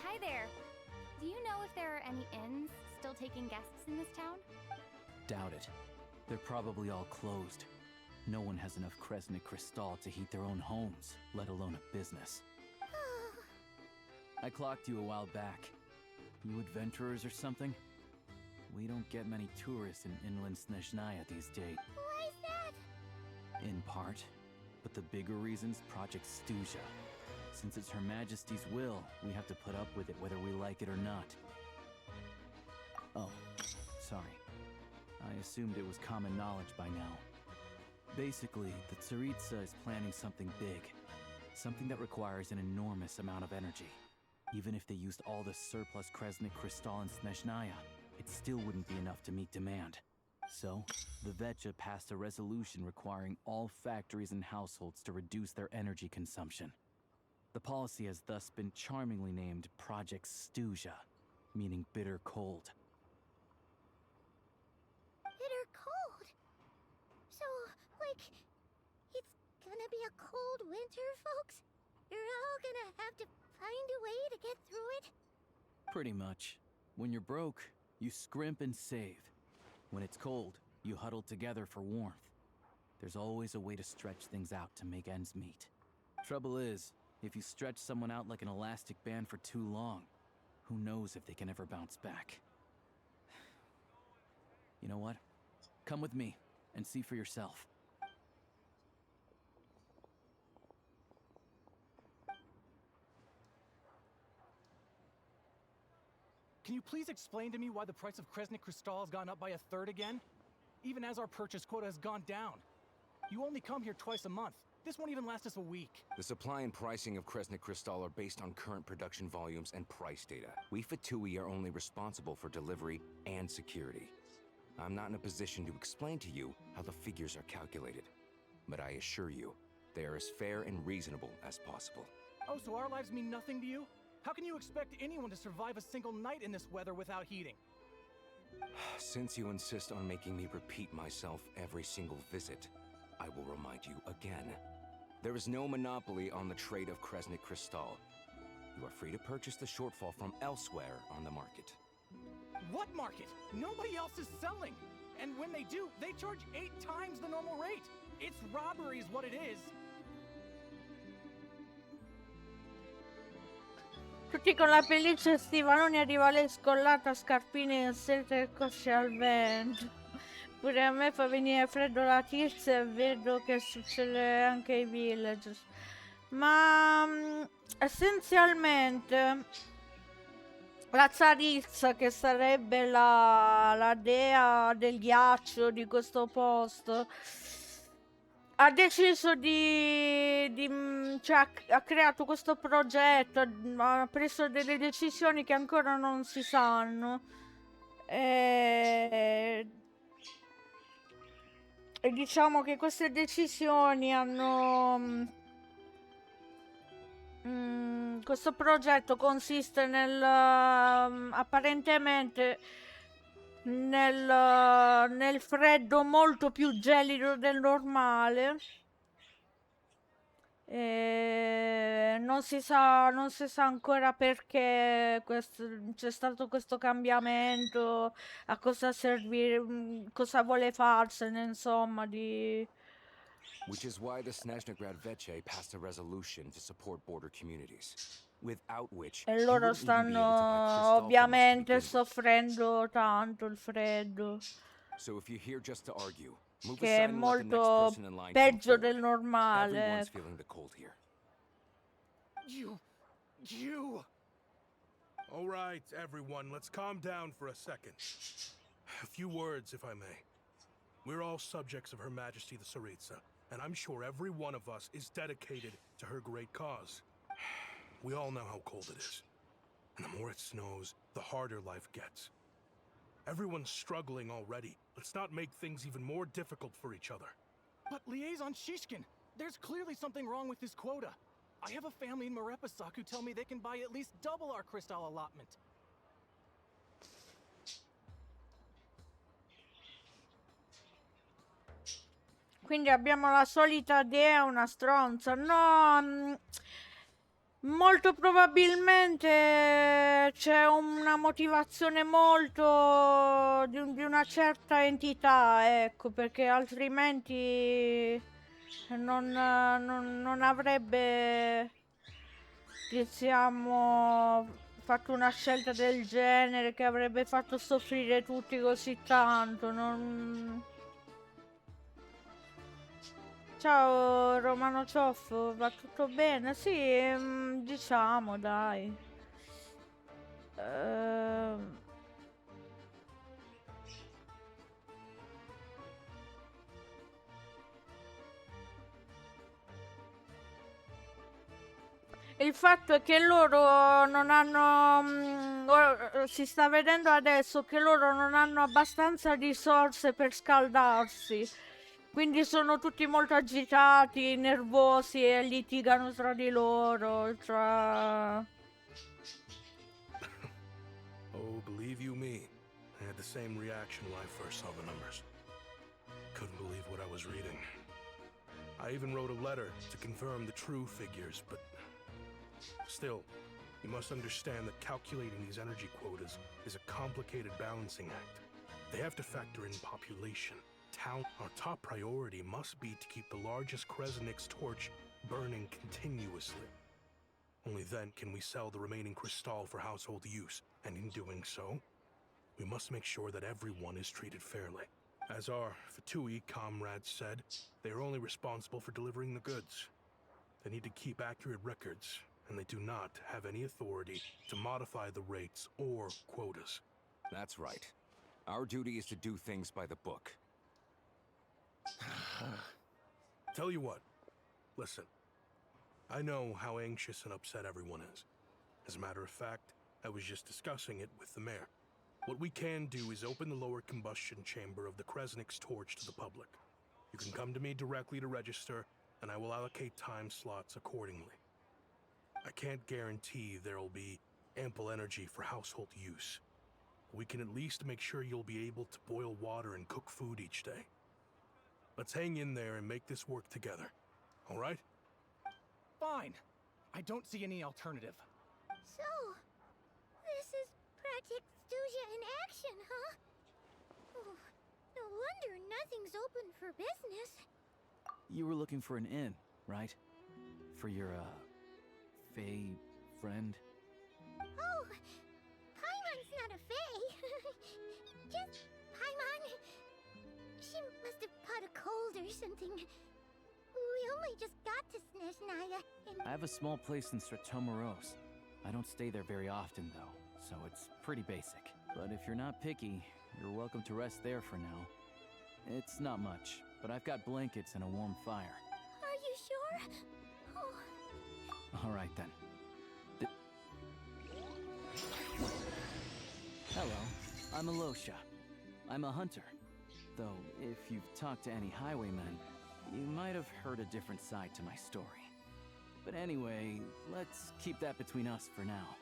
Hi there. Do you know if there are any inns still taking guests in this town? Doubt it. They're probably all closed. No one has enough Kresnik Crystal to heat their own homes, let alone a business. I clocked you a while back. You adventurers or something? We don't get many tourists in inland Snezhnaya these days. Why is that? In part. But the bigger reason's Project Stuzha. Since it's Her Majesty's will, we have to put up with it whether we like it or not. Oh, sorry. I assumed it was common knowledge by now. Basically, the Tsaritsa is planning something big. Something that requires an enormous amount of energy. Even if they used all the surplus Kresnik Crystal in Snezhnaya, it still wouldn't be enough to meet demand. So, the Vetja passed a resolution requiring all factories and households to reduce their energy consumption. The policy has thus been charmingly named Project Stuzha, meaning bitter cold. Bitter cold? So, like, it's gonna be a cold winter, folks? You're all gonna have to find a way to get through it? Pretty much. When you're broke, you scrimp and save. When it's cold, you huddle together for warmth. There's always a way to stretch things out to make ends meet. Trouble is, if you stretch someone out like an elastic band for too long, who knows if they can ever bounce back. You know what? Come with me and see for yourself. Can you please explain to me why the price of Kresnik Crystal has gone up by 1/3 again? Even as our purchase quota has gone down. You only come here twice a month. This won't even last us a week. The supply and pricing of Kresnik Crystal are based on current production volumes and price data. We Fatui are only responsible for delivery and security. I'm not in a position to explain to you how the figures are calculated, but I assure you, they are as fair and reasonable as possible. Oh, so our lives mean nothing to you? How can you expect anyone to survive a single night in this weather without heating? Since you insist on making me repeat myself every single visit, I will remind you again. There is no monopoly on the trade of Kresnik Crystal. You are free to purchase the shortfall from elsewhere on the market. What market? Nobody else is selling. And when they do, they charge 8 times the normal rate. It's robbery is what it is. Tutti con la pelliccia e stivaloni arriva lei scollata, scarpine in seta e cosce al vento. Pure a me fa venire freddo la tizia e vedo che succede anche ai villagers. Ma essenzialmente la Tsaritsa, che sarebbe la dea del ghiaccio di questo posto, ha deciso cioè ha creato questo progetto, ha preso delle decisioni che ancora non si sanno. E diciamo che queste decisioni hanno... questo progetto consiste apparentemente nel freddo molto più gelido del normale. Non si sa ancora perché c'è stato questo cambiamento, a cosa servire, cosa vuole farsene, insomma, di... Which is why the Snezhnaya Vetche passed a resolution to support border communities, without which E you loro wouldn't even be able to buy stanno crystal from us to ovviamente begin with. soffrendo tanto il freddo, So if you're here just to argue, move che aside è and let the next molto person in line come peggio del forward. normale. Everyone's Ecco. feeling the cold here. You... All right, everyone, let's calm down for a second. A few words, if I may. We're all subjects of Her Majesty the Tsaritsa, and I'm sure every one of us is dedicated to her great cause. We all know how cold it is. And the more it snows, the harder life gets. Everyone's struggling already. Let's not make things even more difficult for each other. But Liaison Shishkin, there's clearly something wrong with this quota. I have a family in Marepasak who tell me they can buy at least double our crystal allotment. Quindi abbiamo la solita dea, una stronza. No, molto probabilmente c'è una motivazione molto di una certa entità, ecco, perché altrimenti non avrebbe, diciamo, fatto una scelta del genere che avrebbe fatto soffrire tutti così tanto. Ciao Romano Cioff, va tutto bene? Sì, diciamo, dai. Il fatto è che loro non hanno, si sta vedendo adesso che loro non hanno abbastanza risorse per scaldarsi, quindi sono tutti molto agitati, nervosi e litigano tra di loro, Oh, believe you me, I had the same reaction when I first saw the numbers. Couldn't believe what I was reading. I even wrote a letter to confirm the true figures, but still, you must understand that calculating these energy quotas is a complicated balancing act. They have to factor in population, town. Our top priority must be to keep the largest Kresnik's torch burning continuously. Only then can we sell the remaining crystal for household use, and in doing so, we must make sure that everyone is treated fairly. As our Fatui comrades said, they are only responsible for delivering the goods. They need to keep accurate records, and they do not have any authority to modify the rates or quotas. That's right. Our duty is to do things by the book. Tell you what, listen. I know how anxious and upset everyone is. As a matter of fact, I was just discussing it with the mayor. What we can do is open the lower combustion chamber of the Kresnik's torch to the public. You can come to me directly to register, and I will allocate time slots accordingly. I can't guarantee there'll be ample energy for household use. We can at least make sure you'll be able to boil water and cook food each day. Let's hang in there and make this work together, all right? Fine. I don't see any alternative. So, this is Project Stuja in action, huh? Oh, no wonder nothing's open for business. You were looking for an inn, right? For your, Fae friend? Oh, Paimon's not a Fae. Just Paimon. She must have caught a cold or something. We only just got to Snezhnaya, and I have a small place in Stratomoros. I don't stay there very often, though, so it's pretty basic. But if you're not picky, you're welcome to rest there for now. It's not much, but I've got blankets and a warm fire. Are you sure? Oh. All right, then. Hello, I'm Alosha. I'm a hunter. Though, if you've talked to any highwaymen, you might have heard a different side to my story. But anyway, let's keep that between us for now.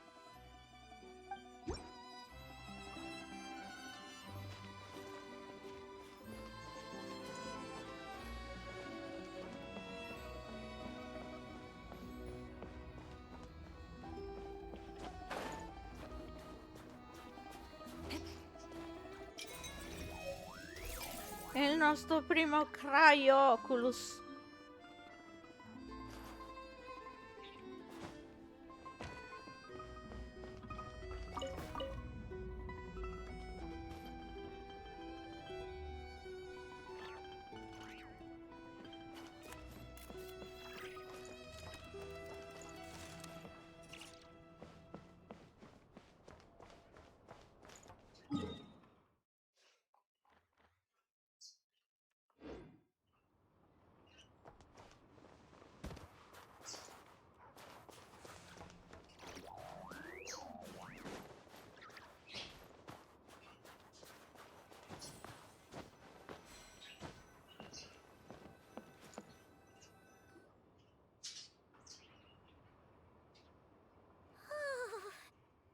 È il nostro primo Cryoculus.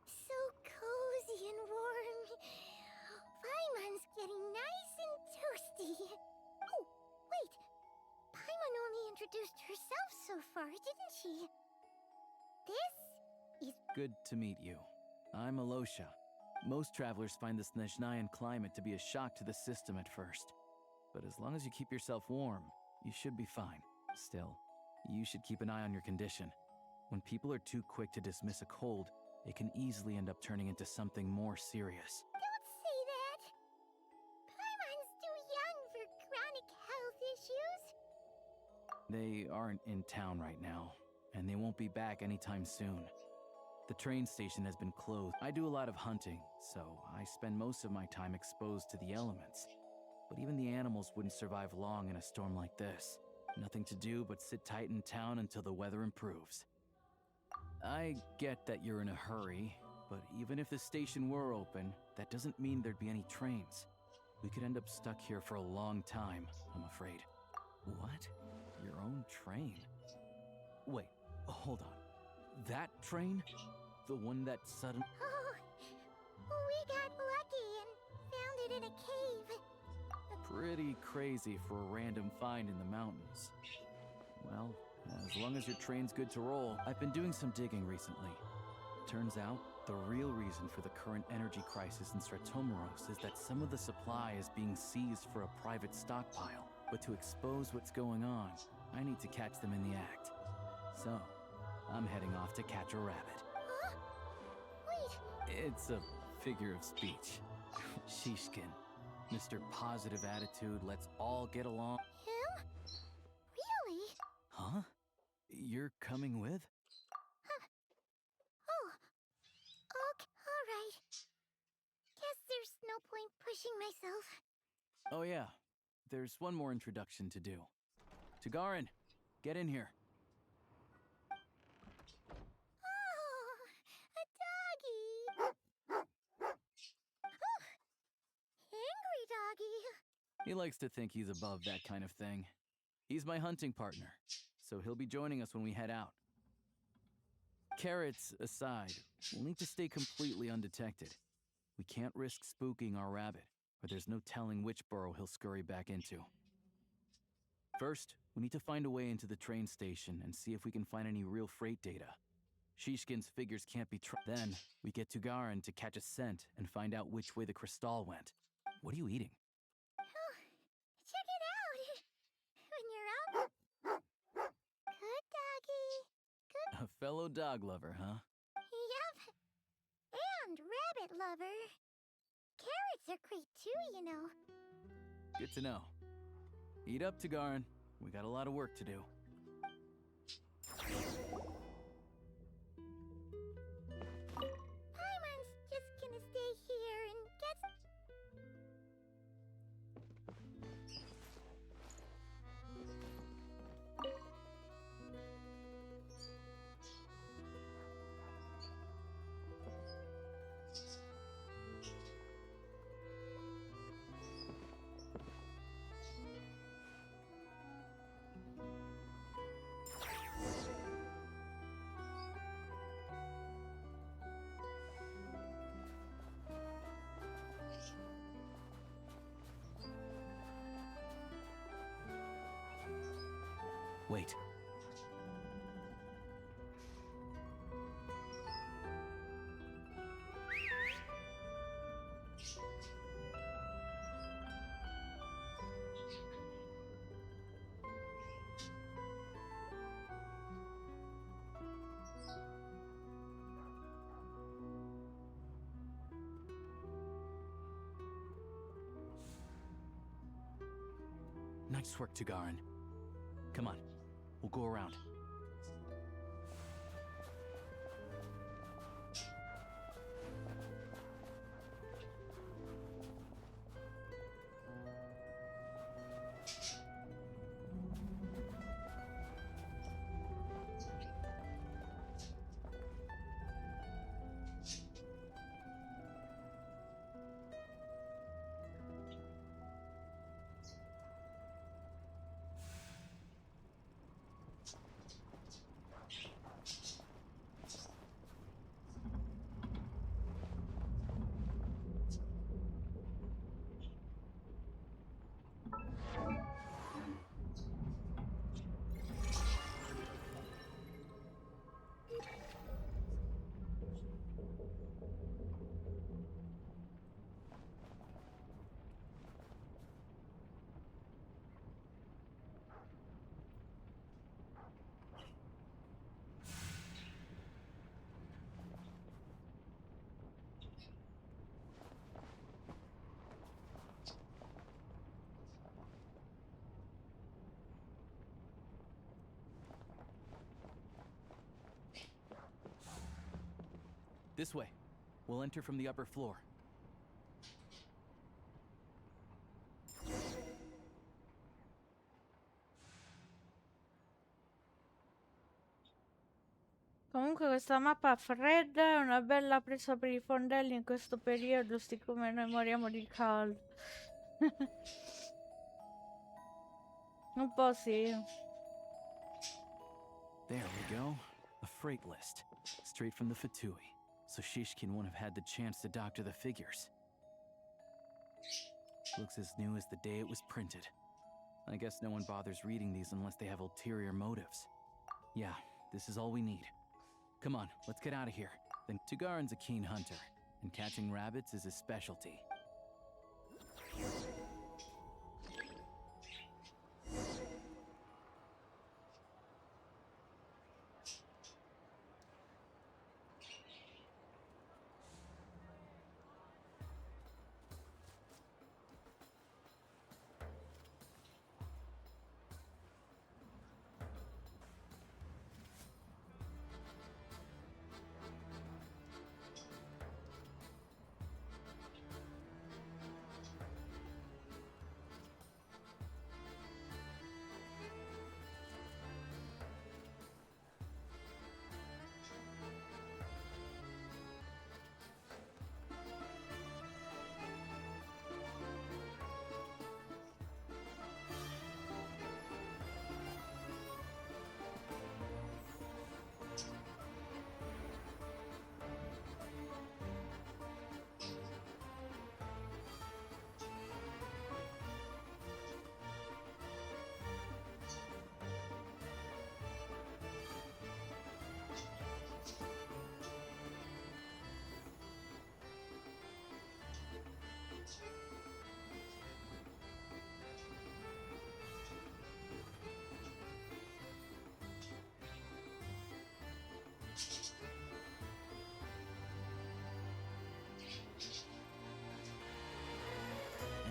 So cozy and warm. Paimon's getting nice and toasty. Oh, wait. Paimon only introduced herself so far, didn't she? This is... Good to meet you. I'm Alosha. Most travelers find the Snezhnayan climate to be a shock to the system at first. But as long as you keep yourself warm, you should be fine. Still, you should keep an eye on your condition. When people are too quick to dismiss a cold, it can easily end up turning into something more serious. Don't say that. Paimon's too young for chronic health issues. They aren't in town right now, and they won't be back anytime soon. The train station has been closed. I do a lot of hunting, so I spend most of my time exposed to the elements. But even the animals wouldn't survive long in a storm like this. Nothing to do but sit tight in town until the weather improves. I get that you're in a hurry, but even if the station were open, that doesn't mean there'd be any trains. We could end up stuck here for a long time, I'm afraid. What? Your own train? Wait, hold on. That train? The one that suddenly... Oh, we got lucky and found it in a cave. Pretty crazy for a random find in the mountains. Well, as long as your train's good to roll. I've been doing some digging recently. Turns out, the real reason for the current energy crisis in Stratomeros is that some of the supply is being seized for a private stockpile. But to expose what's going on, I need to catch them in the act. So, I'm heading off to catch a rabbit. Huh? Wait. It's a figure of speech. Shishkin. Mr. Positive Attitude, let's all get along. Him? Really? Huh? You're coming with? Huh. Oh. Okay, alright. Guess there's no point pushing myself. Oh yeah, there's one more introduction to do. Tagarin, get in here. Oh, a doggy. Oh, angry doggy. He likes to think he's above that kind of thing. He's my hunting partner, so he'll be joining us when we head out. Carrots aside, we'll need to stay completely undetected. We can't risk spooking our rabbit, or there's no telling which burrow he'll scurry back into. First, we need to find a way into the train station and see if we can find any real freight data. Shishkin's figures can't be Then, we get Tugarin to catch a scent and find out which way the crystal went. What are you eating? Oh, check it out. When you're out. Good doggy. Good. A fellow dog lover, huh? Yep. And rabbit lover. Carrots are great too, you know. Good to know. Eat up, Tugarin. We got a lot of work to do. Paimon's just gonna stay here and get... Wait. Nice work, Tugarin. Come on, we'll go around. This way. We'll enter from the upper floor. Comunque questa mappa fredda è una bella presa per i fondelli in questo periodo, siccome noi moriamo di caldo. Un po' sì. There we go. A freight list. Straight from the Fatui. So Shishkin won't have had the chance to doctor the figures. Looks as new as the day it was printed. I guess no one bothers reading these unless they have ulterior motives. Yeah, this is all we need. Come on, let's get out of here. Then Tugarin's a keen hunter, and catching rabbits is his specialty.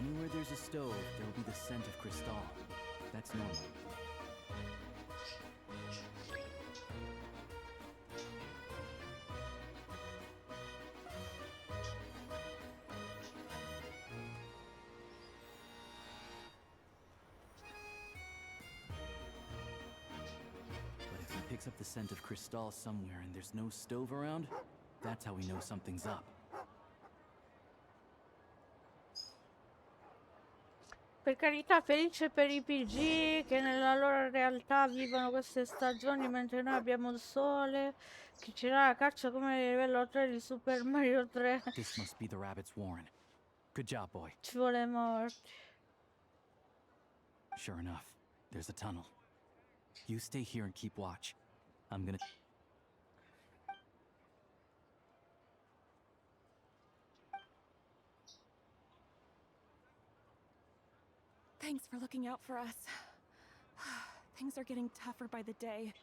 Anywhere there's a stove, there will be the scent of Cristal. That's normal. But if he picks up the scent of Cristal somewhere and there's no stove around, that's how we know something's up. Per carità, felice per i PG che nella loro realtà vivono queste stagioni mentre noi abbiamo il sole, che ci dà la caccia come il livello 3 di Super Mario 3. This must be the rabbit's warren. Good job, boy. Ci vuole morti. Sure enough, there's a tunnel. You stay here and keep watch. I'm gonna... Thanks for looking out for us. Things are getting tougher by the day.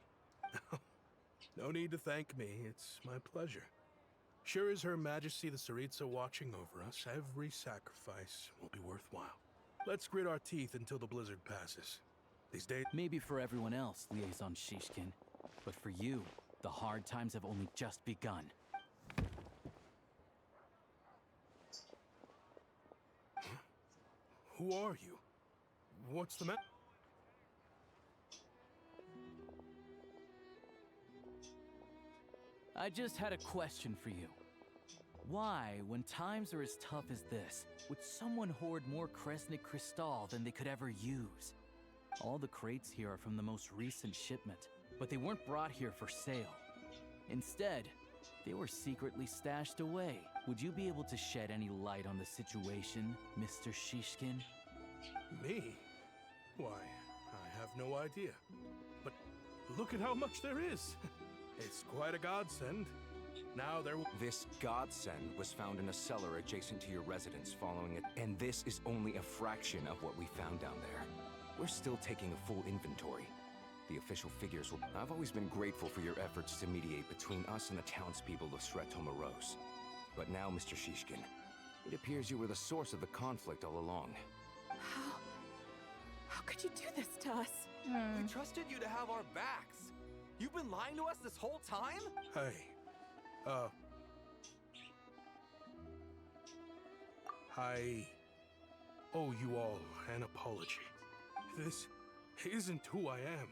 No need to thank me. It's my pleasure. Sure as Her Majesty the Tsaritsa watching over us, every sacrifice will be worthwhile. Let's grit our teeth until the blizzard passes. These days... Maybe for everyone else, Liaison Shishkin. But for you, the hard times have only just begun. Who are you? What's the matter? I just had a question for you. Why, when times are as tough as this, would someone hoard more Kresnik Crystal than they could ever use? All the crates here are from the most recent shipment, but they weren't brought here for sale. Instead, they were secretly stashed away. Would you be able to shed any light on the situation, Mr. Shishkin? Me? Why, I have no idea. But look at how much there is. It's quite a godsend. Now there... This godsend was found in a cellar adjacent to your residence following it, and this is only a fraction of what we found down there. We're still taking a full inventory. The official figures will... I've always been grateful for your efforts to mediate between us and the townspeople of Sretomaros. But now, Mr. Shishkin, it appears you were the source of the conflict all along. How could you do this to us? We trusted you to have our backs. You've been lying to us this whole time? Hey, I owe you all an apology. This isn't who I am.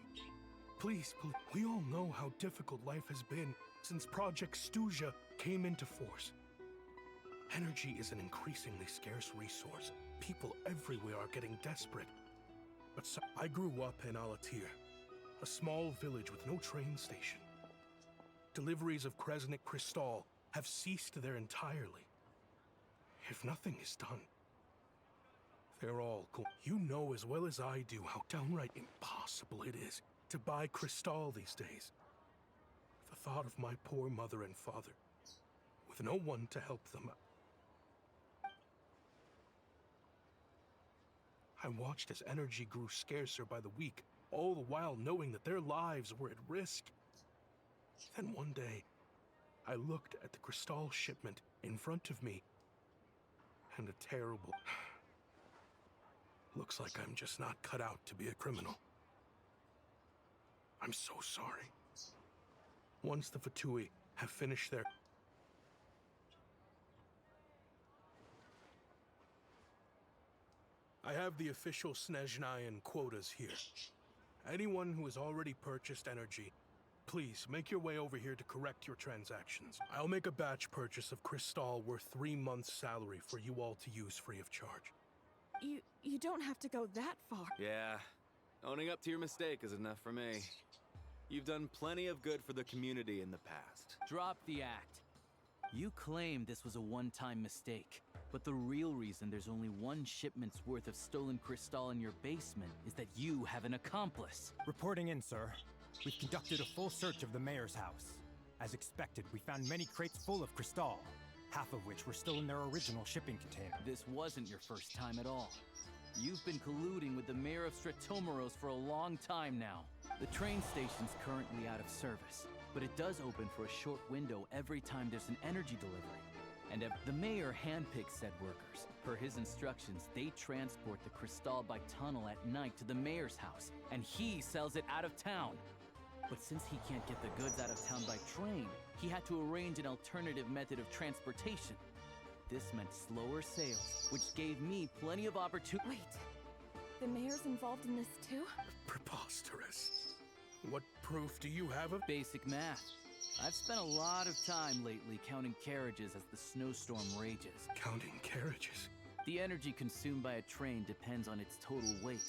Please, we all know how difficult life has been since Project Stuja came into force. Energy is an increasingly scarce resource. People everywhere are getting desperate. But I grew up in Alatir, a small village with no train station. Deliveries of Kresnik Crystal have ceased there entirely. If nothing is done, they're all going. You know as well as I do how downright impossible it is to buy Crystal these days. The thought of my poor mother and father, with no one to help them. I watched as energy grew scarcer by the week, all the while knowing that their lives were at risk. Then one day, I looked at the Crystal shipment in front of me, and a terrible... Looks like I'm just not cut out to be a criminal. I'm so sorry. Once the Fatui have finished their... I have the official Snezhnayan quotas here. Anyone who has already purchased energy, please make your way over here to correct your transactions. I'll make a batch purchase of Crystal worth 3 months' salary for you all to use free of charge. You don't have to go that far. Yeah, owning up to your mistake is enough for me. You've done plenty of good for the community in the past. Drop the act. You claim this was a one-time mistake, but the real reason there's only 1 shipment's worth of stolen Crystal in your basement is that you have an accomplice. Reporting in, sir. We've conducted a full search of the mayor's house. As expected, we found many crates full of Crystal, half of which were still in their original shipping container. This wasn't your first time at all. You've been colluding with the mayor of Stratomeros for a long time now. The train station's currently out of service, but it does open for a short window every time there's an energy delivery. And the mayor handpicks said workers. Per his instructions, they transport the Crystal by tunnel at night to the mayor's house, and he sells it out of town. But since he can't get the goods out of town by train, he had to arrange an alternative method of transportation. This meant slower sales, which gave me plenty of opportunity. Wait, the mayor's involved in this too? Preposterous. What proof do you have of... Basic math. I've spent a lot of time lately counting carriages as the snowstorm rages. Counting carriages? The energy consumed by a train depends on its total weight.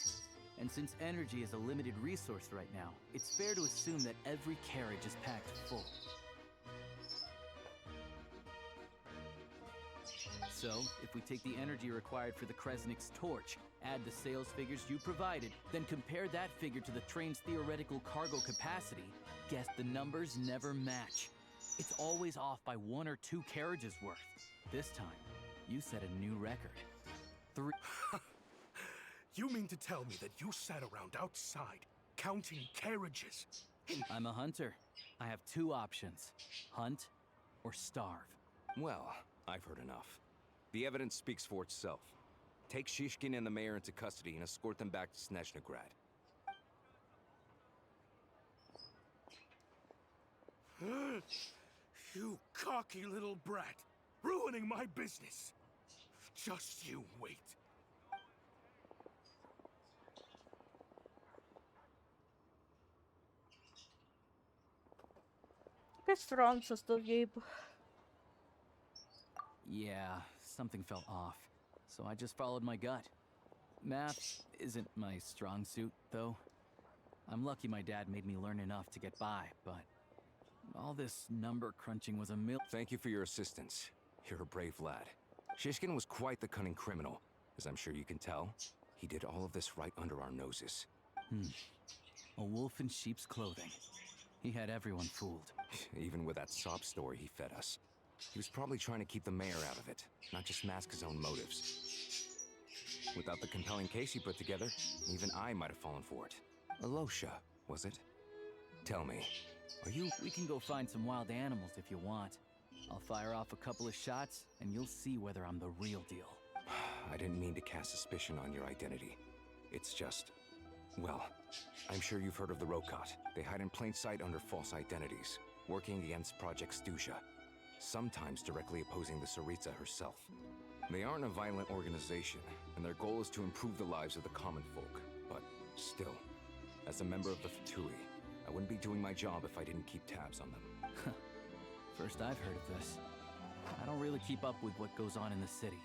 And since energy is a limited resource right now, it's fair to assume that every carriage is packed full. So, if we take the energy required for the Kresnik's torch, add the sales figures you provided, then compare that figure to the train's theoretical cargo capacity, guess the numbers never match. It's always off by 1 or 2 carriages worth. This time, you set a new record. 3... You mean to tell me that you sat around outside, counting carriages? I'm a hunter. I have 2 options. Hunt or starve. Well, I've heard enough. The evidence speaks for itself. Take Shishkin and the mayor into custody and escort them back to Snezhnagrad. You cocky little brat, ruining my business. Just you wait. Che stronzo sto tipo. Yeah, something felt off, so I just followed my gut. Math isn't my strong suit, though. I'm lucky my dad made me learn enough to get by, but all this number crunching was a Thank you for your assistance. You're a brave lad. Shishkin was quite the cunning criminal, as I'm sure you can tell. He did all of this right under our noses. A wolf in sheep's clothing. He had everyone fooled. Even with that sob story he fed us. He was probably trying to keep the mayor out of it, not just mask his own motives. Without the compelling case he put together, even I might have fallen for it. Alosha, was it? Tell me, are you... We can go find some wild animals if you want. I'll fire off a couple of shots, and you'll see whether I'm the real deal. I didn't mean to cast suspicion on your identity. It's just... Well, I'm sure you've heard of the Rokat. They hide in plain sight under false identities, working against Project Stuja, sometimes directly opposing the Tsaritsa herself. They aren't a violent organization, and their goal is to improve the lives of the common folk. But still, as a member of the Fatui, I wouldn't be doing my job if I didn't keep tabs on them. First I've heard of this. I don't really keep up with what goes on in the city.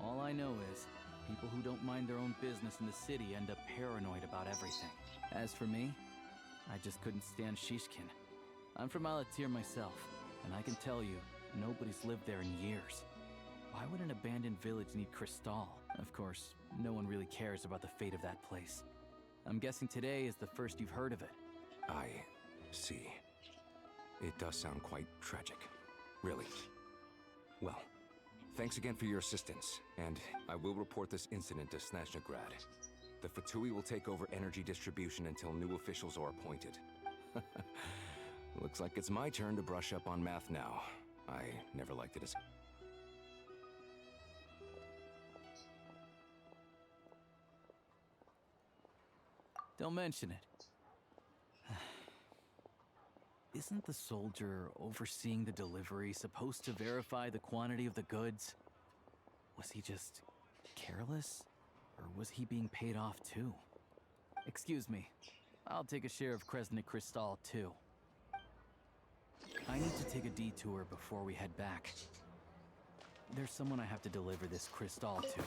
All I know is, people who don't mind their own business in the city end up paranoid about everything. As for me, I just couldn't stand Shishkin. I'm from Alatir myself, and I can tell you, nobody's lived there in years. Why would an abandoned village need Crystal? Of course, no one really cares about the fate of that place. I'm guessing today is the first you've heard of it. I see. It does sound quite tragic. Really. Well, thanks again for your assistance, and I will report this incident to Snezhnaya. The Fatui will take over energy distribution until new officials are appointed. Looks like it's my turn to brush up on math now. I never liked it as... Don't mention it. Isn't the soldier overseeing the delivery supposed to verify the quantity of the goods? Was he just careless? Or was he being paid off too? Excuse me. I'll take a share of Kresnik Crystal too. I need to take a detour before we head back. There's someone I have to deliver this crystal to.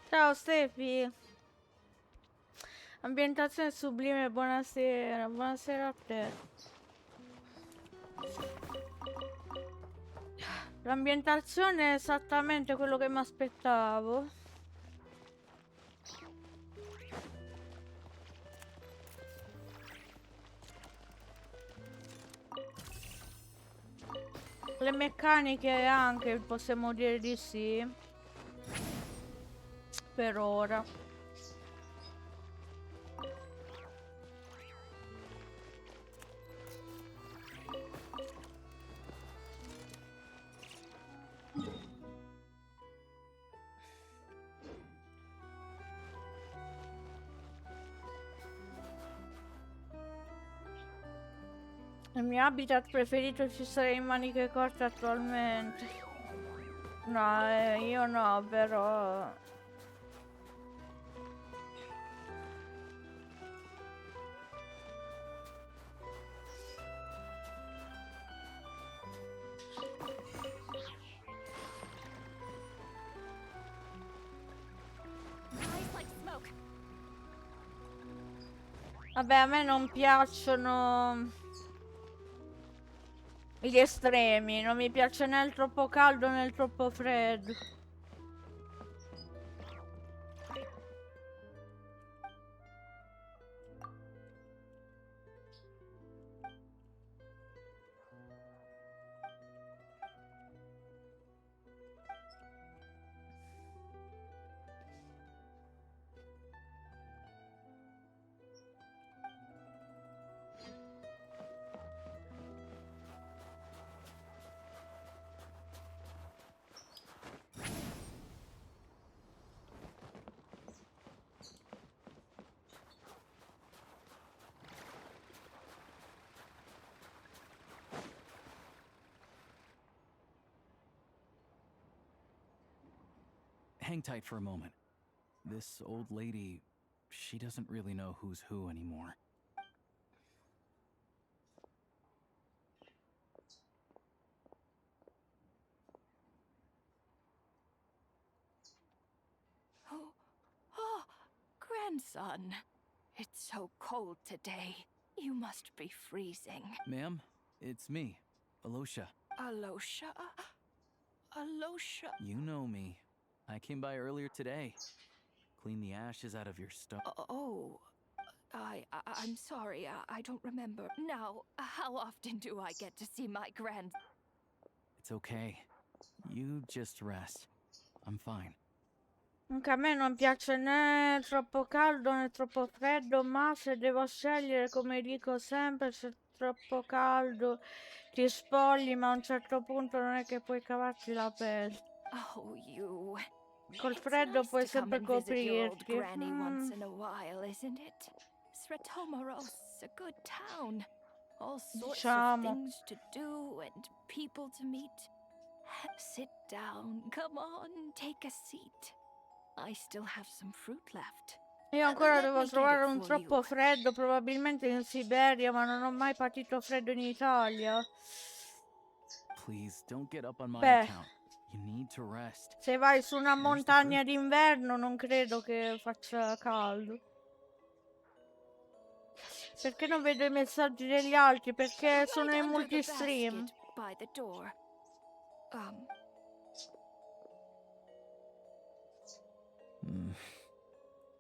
Ciao Stefi. Ambientazione sublime, buonasera. Buonasera a te. L'ambientazione è esattamente quello che mi aspettavo. Le meccaniche anche, possiamo dire di sì. Per ora. Il mio habitat preferito ci sarei in maniche corte attualmente. No, io no, però... Vabbè, a me non piacciono gli estremi. Non mi piace né il troppo caldo né il troppo freddo. Hang tight for a moment. This old lady, she doesn't really know who's who anymore. Oh, grandson. It's so cold today. You must be freezing. Ma'am, it's me, Alosha. Alosha? Alosha? You know me. I came by earlier today. Clean the ashes out of your stove. Oh, I'm sorry. I don't remember. Now, how often do I get to see my grand... It's okay. You just rest. I'm fine. Anche a me non piace né troppo caldo né troppo freddo, ma se devo scegliere, come dico sempre, se è troppo caldo ti spogli, ma a un certo punto non è che puoi cavarti la pelle. Oh, you... Col It's freddo nice puoi to come sempre and visit your old coprirti. granny once in a while, isn't it? Sretomaros, a good town. All sorts of things to do and people to meet. Sit down. Come on, take a seat. I still have some fruit left. Io ancora devo trovare un troppo freddo, probabilmente in Siberia, ma non ho mai patito freddo in Italia. Please, don't get up on my Beh, account. You need to rest. se vai su una montagna d'inverno non credo che faccia caldo. Perché non vedo i messaggi degli altri? Perché sono in multistream. By the door.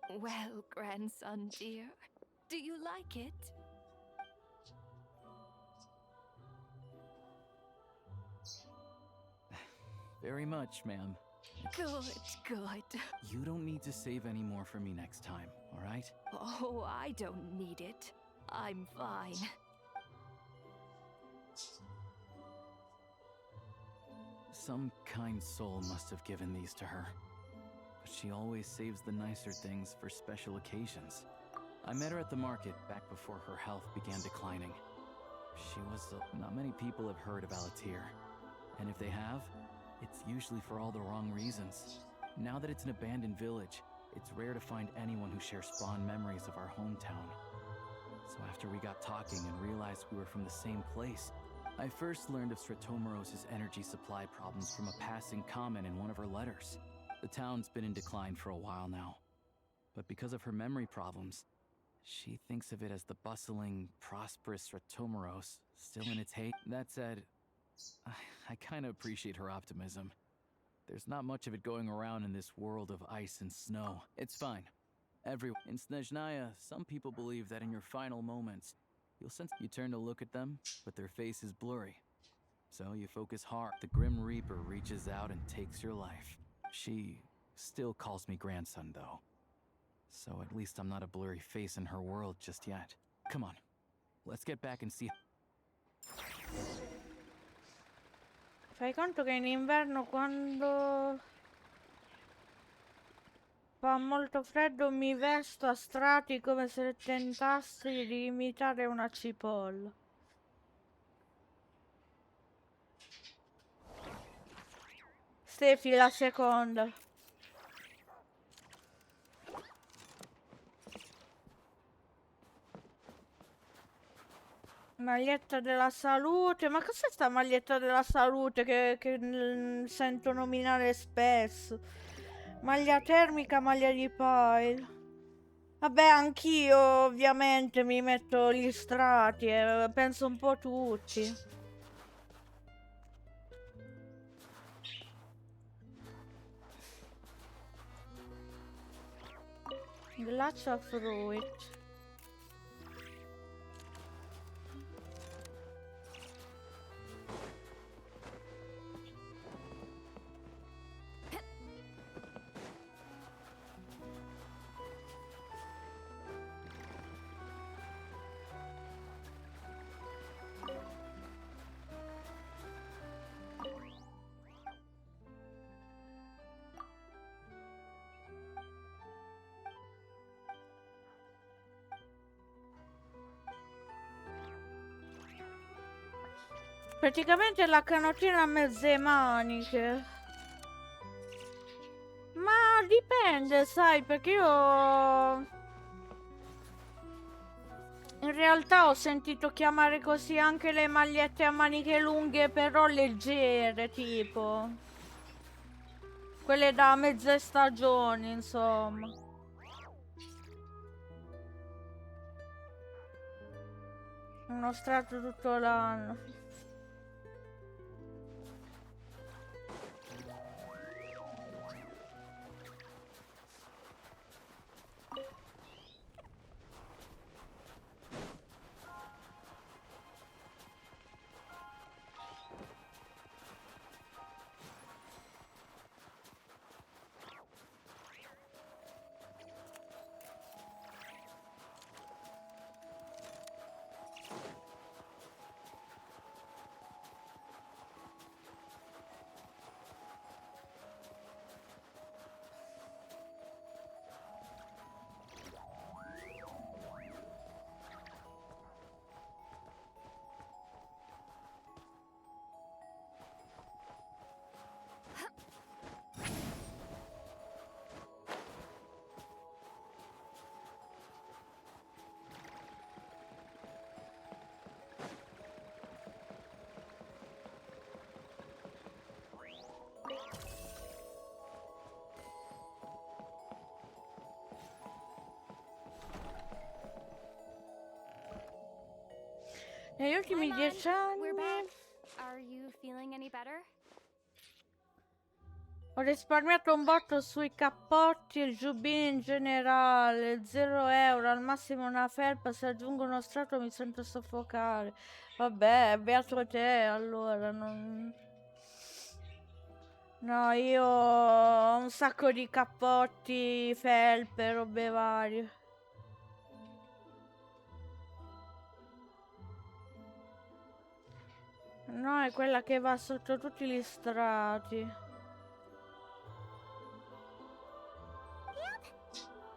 Well, grandson dear, do you like it? Very much, ma'am. Good, good. You don't need to save any more for me next time, all right? Oh, I don't need it. I'm fine. Some kind soul must have given these to her. But she always saves the nicer things for special occasions. I met her at the market back before her health began declining. She was... not many people have heard of Alatir. And if they have, it's usually for all the wrong reasons. Now that it's an abandoned village, it's rare to find anyone who shares fond memories of our hometown. So after we got talking and realized we were from the same place, I first learned of Sretomaros' energy supply problems from a passing comment in one of her letters. The town's been in decline for a while now. But because of her memory problems, she thinks of it as the bustling, prosperous Sretomaros, still in its heyday. That said, I kind of appreciate her optimism. There's not much of it going around in this world of ice and snow. It's fine. In Snezhnaya, some people believe that in your final moments, you'll sense you turn to look at them, but their face is blurry. So you focus hard. The Grim Reaper reaches out and takes your life. She still calls me grandson, though. So at least I'm not a blurry face in her world just yet. Come on, let's get back and see. Fai conto che in inverno quando fa molto freddo mi vesto a strati come se tentassi di imitare una cipolla. Stefi la seconda. Maglietta della salute, ma cos'è sta maglietta della salute che sento nominare spesso? Maglia termica, maglia di pile. Vabbè, anch'io ovviamente mi metto gli strati, penso un po' tutti. Glacia fruit. Praticamente la canotina a mezze maniche. Ma dipende, sai, perché io in realtà ho sentito chiamare così anche le magliette a maniche lunghe però leggere, tipo quelle da mezze stagioni, insomma. Uno strato tutto l'anno. Negli ultimi 10 We're anni back. Are you feeling any better? ho risparmiato un botto sui cappotti e giubbini in generale. 0 euro, al massimo una felpa, se aggiungo uno strato mi sento soffocare. Vabbè, beato te, allora, non... No, io ho un sacco di cappotti, felpe, robe varie. No, è quella che va sotto tutti gli strati. Yep.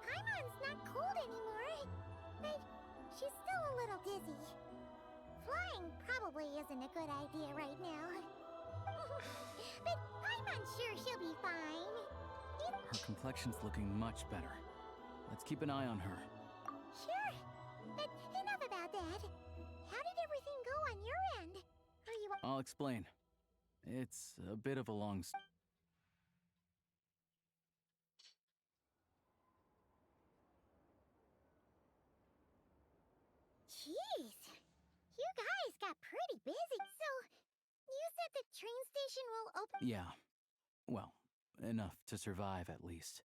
Paimon's not cold anymore, but she's still a little dizzy. Flying probably isn't a good idea right now. But Paimon's sure she'll be fine. Her complexion's looking much better. Let's keep an eye on her. Sure, but enough about that. How did everything go on your end? Are you... I'll explain. It's a bit of a long story. Jeez, you guys got pretty busy. So, you said the train station will open... Yeah. Well, enough to survive at least.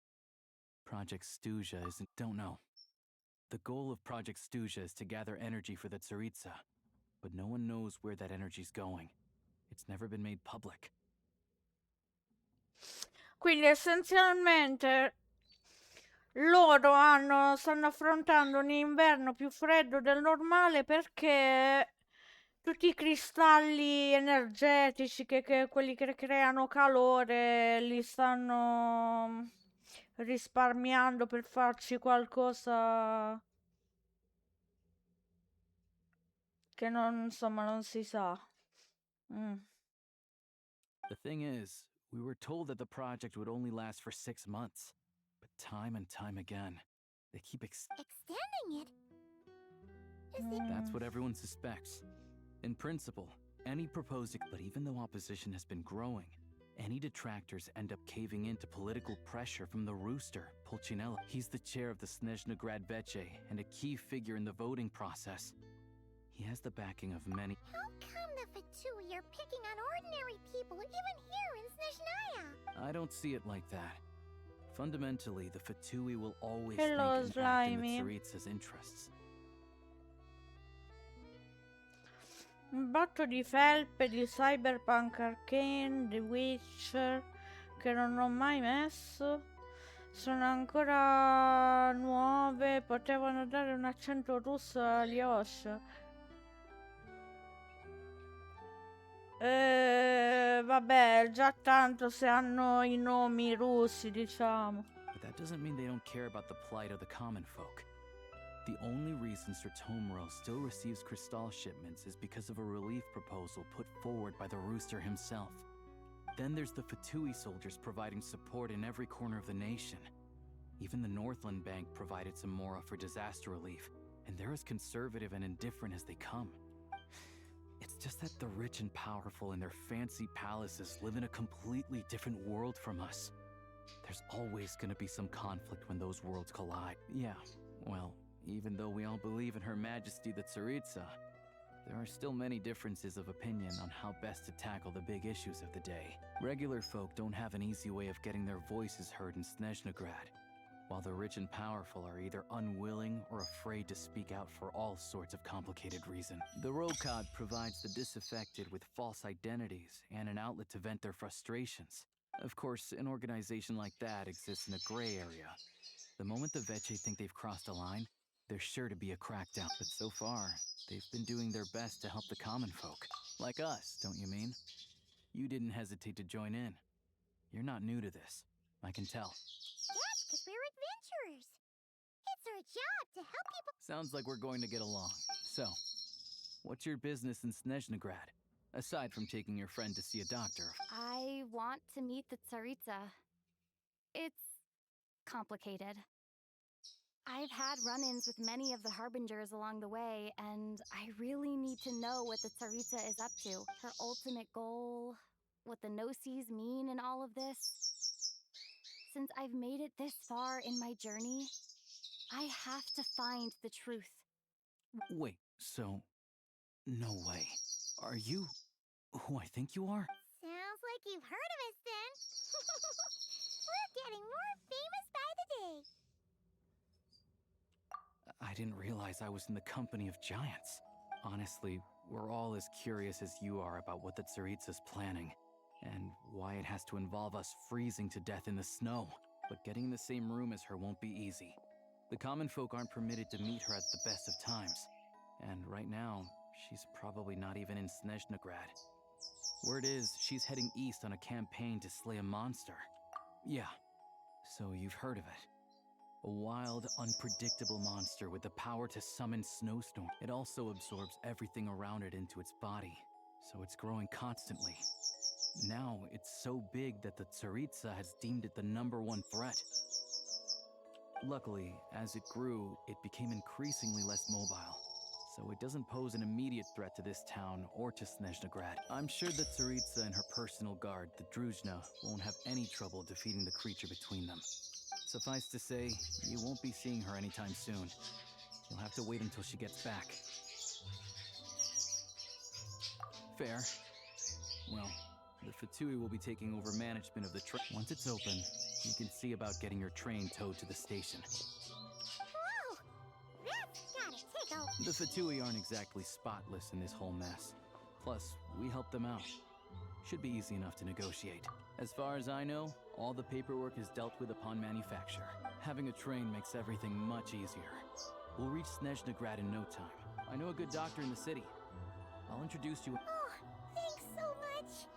Project Stuzha isn't... Don't know. The goal of Project Stuzha is to gather energy for the Tsaritsa, but no one knows where that energy's going. It's never been made public. Quindi essenzialmente loro stanno affrontando un inverno più freddo del normale perché tutti i cristalli energetici, quelli che creano calore, li stanno risparmiando per farci qualcosa che non, insomma, non si sa. The thing is, we were told that the project would only last for 6 months. But time and time again, they keep extending it? Is it... That's what everyone suspects. In principle, any proposed... But even though opposition has been growing, any detractors end up caving in to political pressure from the Rooster, Pulcinella. He's the chair of the Snezhnaya Veche and a key figure in the voting process. He has the backing of many... How come the Fatui are picking on ordinary people even here in Snezhnaya? I don't see it like that. Fundamentally, the Fatui will always Hello, think and act in the Slimy. Tsaritsa's interests. Un botto di felpe di Cyberpunk Arcane, The Witcher, che non ho mai messo. Sono ancora nuove, potevano dare un accento russo a Alyosha. Vabbè, già tanto se hanno i nomi russi, diciamo. But that doesn't mean they don't care about the plight of the common folk. The only reason Sir Tomro still receives Crystal shipments is because of a relief proposal put forward by the Rooster himself. Then there's the Fatui soldiers providing support in every corner of the nation. Even the Northland Bank provided some mora for disaster relief, and they're as conservative and indifferent as they come. It's just that the rich and powerful in their fancy palaces live in a completely different world from us. There's always gonna be some conflict when those worlds collide. Yeah, well, even though we all believe in Her Majesty the Tsaritsa, there are still many differences of opinion on how best to tackle the big issues of the day. Regular folk don't have an easy way of getting their voices heard in Snezhnagrad, while the rich and powerful are either unwilling or afraid to speak out for all sorts of complicated reasons. The Rokad provides the disaffected with false identities and an outlet to vent their frustrations. Of course, an organization like that exists in a gray area. The moment the Veche think they've crossed a line, there's sure to be a crackdown. But so far, they've been doing their best to help the common folk. Like us, don't you mean? You didn't hesitate to join in. You're not new to this. I can tell. That's because we're adventurers. It's our job to help people. Sounds like we're going to get along. So, what's your business in Snezhnagrad? Aside from taking your friend to see a doctor. I want to meet the Tsaritsa. It's complicated. I've had run-ins with many of the Harbingers along the way, and I really need to know what the Tsaritsa is up to. Her ultimate goal, what the Gnosis mean in all of this. Since I've made it this far in my journey, I have to find the truth. Wait, so... No way. Are you who I think you are? Sounds like you've heard of us then. We're getting more famous by the day. I didn't realize I was in the company of giants. Honestly, we're all as curious as you are about what the Tsaritsa's planning, and why it has to involve us freezing to death in the snow. But getting in the same room as her won't be easy. The common folk aren't permitted to meet her at the best of times. And right now, she's probably not even in Snezhnagrad. Word is, she's heading east on a campaign to slay a monster. Yeah, so you've heard of it. A wild, unpredictable monster with the power to summon snowstorms. It also absorbs everything around it into its body, so it's growing constantly. Now, it's so big that the Tsaritsa has deemed it the #1 threat. Luckily, as it grew, it became increasingly less mobile, so it doesn't pose an immediate threat to this town or to Snezhnagrad. I'm sure the Tsaritsa and her personal guard, the Druzhna, won't have any trouble defeating the creature between them. Suffice to say, you won't be seeing her anytime soon. You'll have to wait until she gets back. Fair. Well, the Fatui will be taking over management of the train. Once it's open, you can see about getting your train towed to the station. Whoa! That's gotta tickle. The Fatui aren't exactly spotless in this whole mess. Plus, we help them out. Should be easy enough to negotiate. As far as I know, all the paperwork is dealt with upon manufacture. Having a train makes everything much easier. We'll reach Snezhnagrad in no time. I know a good doctor in the city. I'll introduce you. Oh, thanks so much.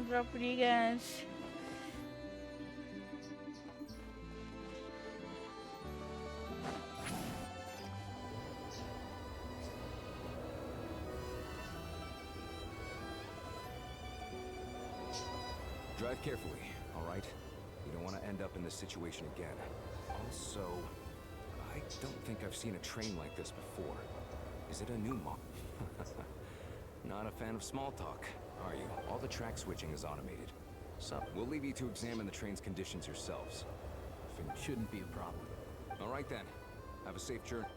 troppi di Genshin. Drive carefully, all right? You don't want to end up in this situation again. Also, I don't think I've seen a train like this before. Is it a new model? Not a fan of small talk, are you? All the track switching is automated. So, we'll leave you to examine the train's conditions yourselves. It shouldn't be a problem. All right then. Have a safe journey.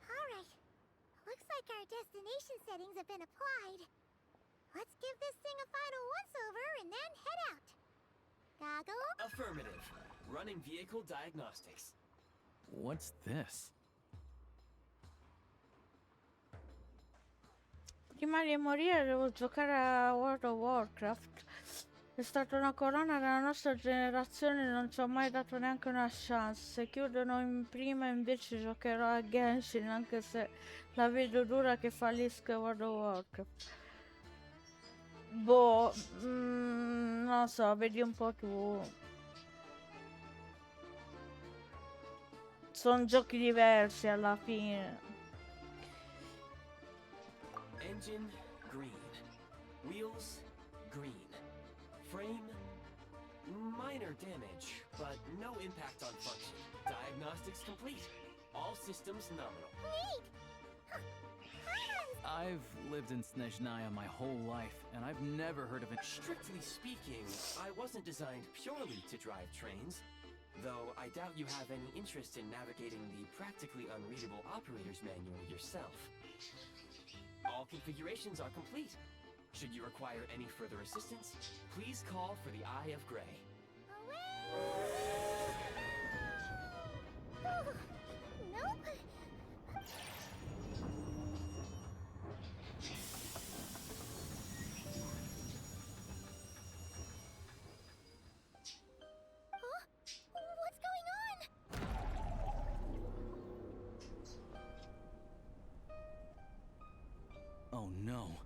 Alright. Looks like our destination settings have been applied. Let's give this thing a final once-over and then head out. Goggle? Affirmative. Running vehicle diagnostics. What's this? Prima di morire devo giocare a World of Warcraft. È stata una colonna della nostra generazione e non ci ho mai dato neanche una chance. Se chiudono in prima invece giocherò a Genshin, anche se la vedo dura che fallisca World of Warcraft. Boh, non so, vedi un po' tu. Sono giochi diversi alla fine. Engine, green. Wheels, green. Frame, minor damage, but no impact on function. Diagnostics complete. All systems nominal. Neat! I've lived in Snezhnaya my whole life, and I've never heard of it. Strictly speaking, I wasn't designed purely to drive trains, though I doubt you have any interest in navigating the practically unreadable operator's manual yourself. All configurations are complete. Should you require any further assistance, please call for the Eye of Grey. Nope. Huh? What's going on? Oh no.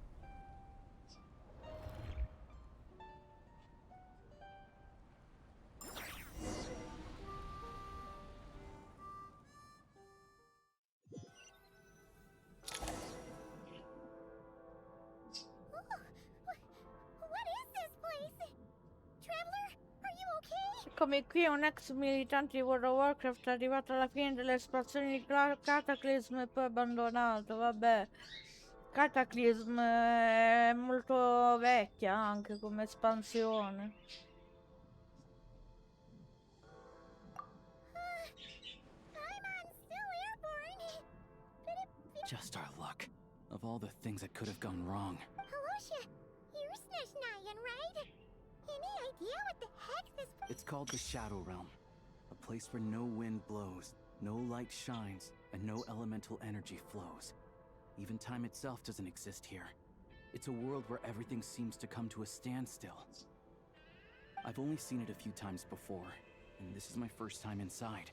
What is this place? Traveler, are you okay? Come qui un ex militante di World of Warcraft è arrivato alla fine delle espansioni di Cataclysm e poi abbandonato. Vabbè, Cataclysm è molto vecchia anche come espansione. I'm still airborne. But Just our luck. Of all the things that could have gone wrong. Halosha, you're Snezhnayan, right? Any idea what the heck this... It's called the Shadow Realm. A place where no wind blows, no light shines, and no elemental energy flows. Even time itself doesn't exist here. It's a world where everything seems to come to a standstill. I've only seen it a few times before, and this is my first time inside.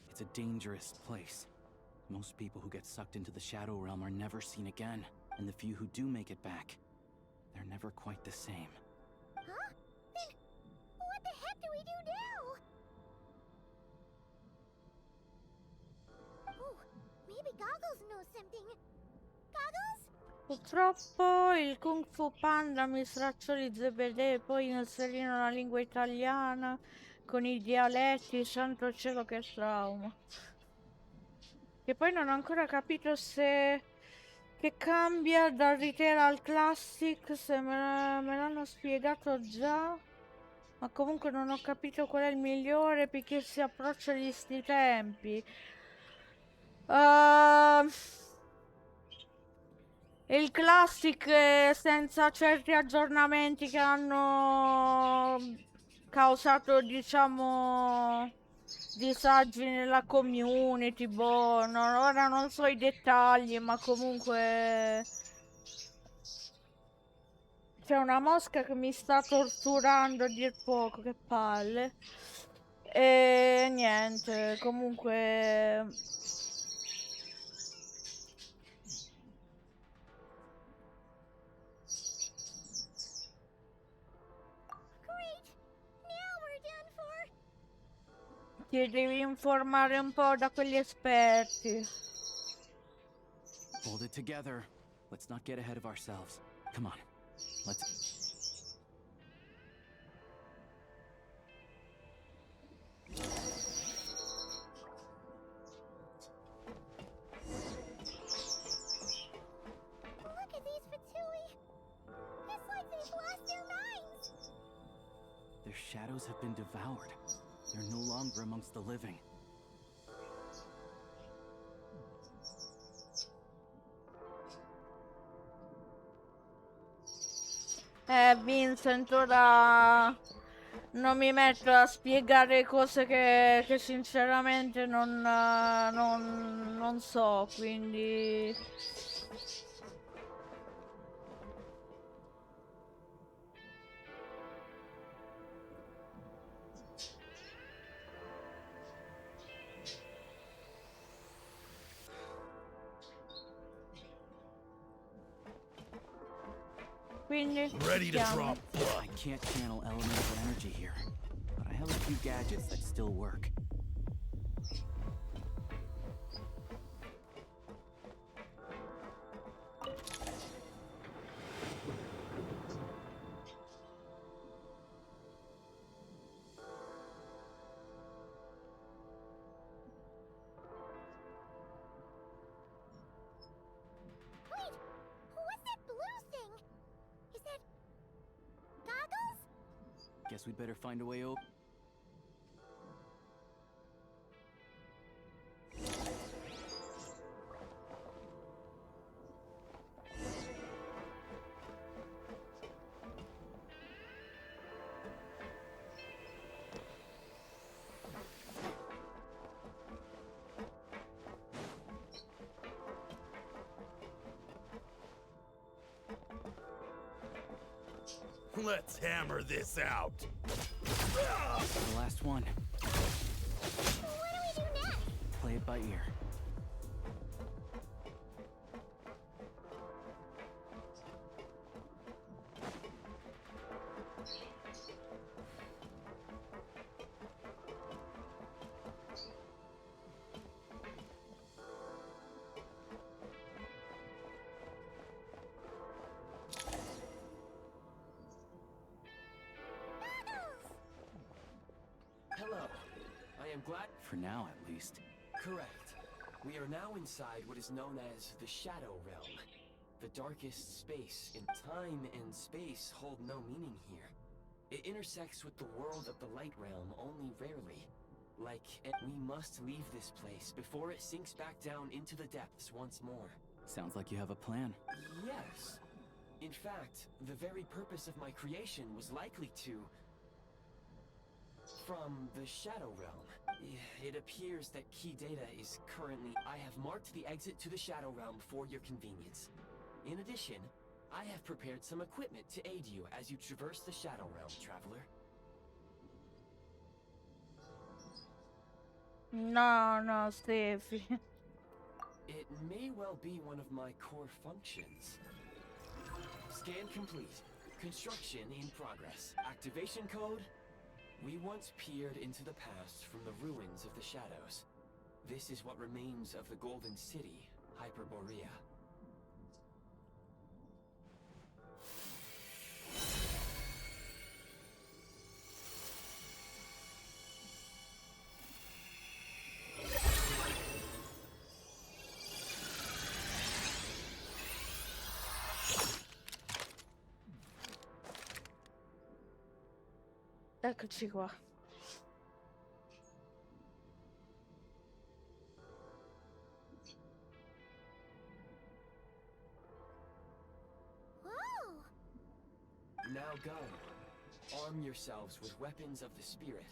It's a dangerous place. Most people who get sucked into the Shadow Realm are never seen again, and the few who do make it back, they're never quite the same. Huh? Then what the heck do we do now? Oh, maybe Goggles knows something. Goggles? Purtroppo il Kung Fu Panda mi stracciò di zebedè, poi inserino la lingua italiana con i dialetti, santo cielo che trauma. Che poi non ho ancora capito se... che cambia dal retail al classic, se me l'hanno spiegato già. Ma comunque non ho capito qual è il migliore perché si approccia agli sti tempi. Il classic senza certi aggiornamenti che hanno causato, diciamo, disagi nella community, boh, ora non so i dettagli, ma comunque c'è una mosca che mi sta torturando a dir poco, che palle. E niente, comunque... Ti devi informare un po' da quegli esperti. Hold it together. Let's not get ahead of ourselves. Come on. Let's... Look at these Fatui. It's like they've lost their minds. Their shadows have been devoured. They're no longer amongst the living. Vincent, ora non mi metto a spiegare cose che sinceramente non so, quindi... Ready to drop. I can't channel elemental energy here, but I have a few gadgets that still work. Wait, what's that blue thing? Is that Goggles? Guess we'd better find a way over. Let's hammer this out. The last one. What do we do next? Play it by ear. Hello. I am glad... For now, at least. Correct. We are now inside what is known as the Shadow Realm. The darkest space in time and space hold no meaning here. It intersects with the world of the Light Realm only rarely. We must leave this place before it sinks back down into the depths once more. Sounds like you have a plan. Yes. In fact, the very purpose of my creation was likely to... From the Shadow Realm. It appears that key data is currently... I have marked the exit to the Shadow Realm for your convenience. In addition, I have prepared some equipment to aid you as you traverse the Shadow Realm, traveler. No, Steffi. It may well be one of my core functions. Scan complete. Construction in progress. Activation code? We once peered into the past from the ruins of the shadows. This is what remains of the Golden City, Hyperborea. Eccoci qua. Whoa! Now go. Arm yourselves with weapons of the spirit.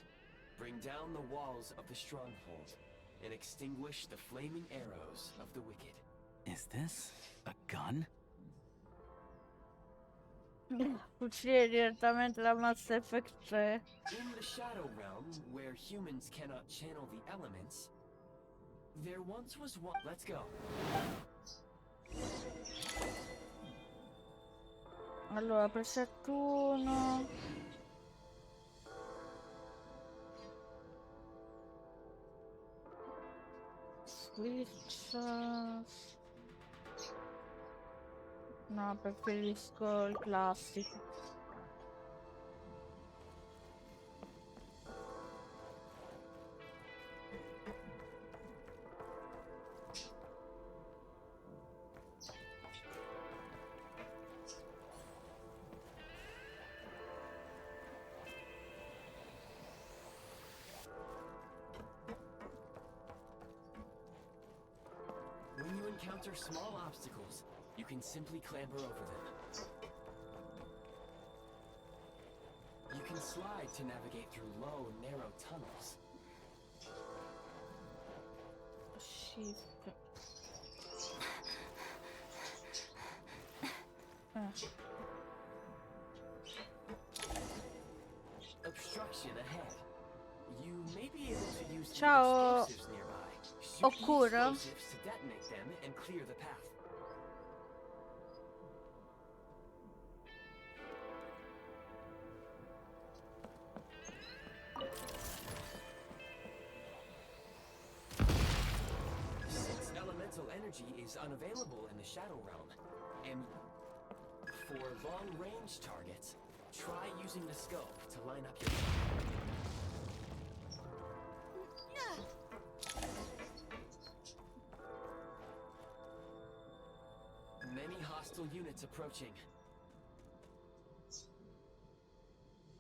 Bring down the walls of the stronghold and extinguish the flaming arrows of the wicked. Is this a gun? Uccide direttamente da Mass Effect 3. In the Shadow Realm, where humans cannot channel the elements, there once was one. Let's go. Allora, preset 1. Switch. No, preferisco il classico. When you encounter small obstacles, you can simply clamber over them. You can slide to navigate through low, narrow tunnels. Shift. Obstruction ahead. You may be able to use the Ciao. explosives nearby. Shoot the Okura. explosives to detonate them and clear the path. Since elemental energy is unavailable in the Shadow Realm, and for long-range targets, try using the scope to line up your Many hostile units approaching.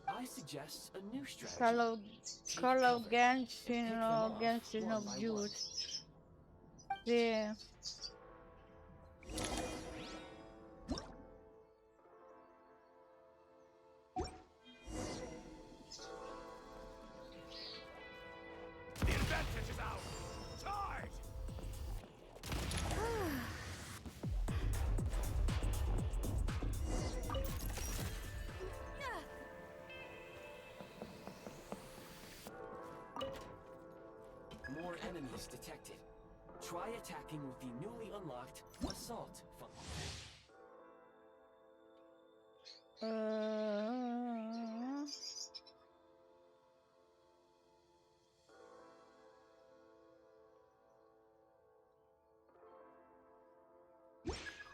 I suggest a new strategy. Call of Genshin o Genshin of Youth. Sì. The advantage is out! Charge! More enemies detected. Try attacking with the newly unlocked assault function.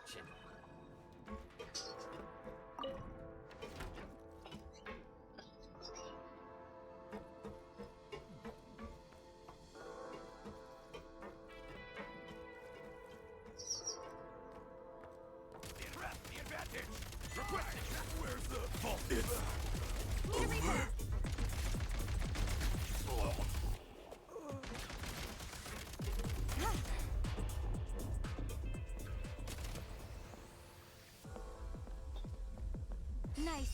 Chin. The advantage! Requesting! Where's the vault? It's over! Nice.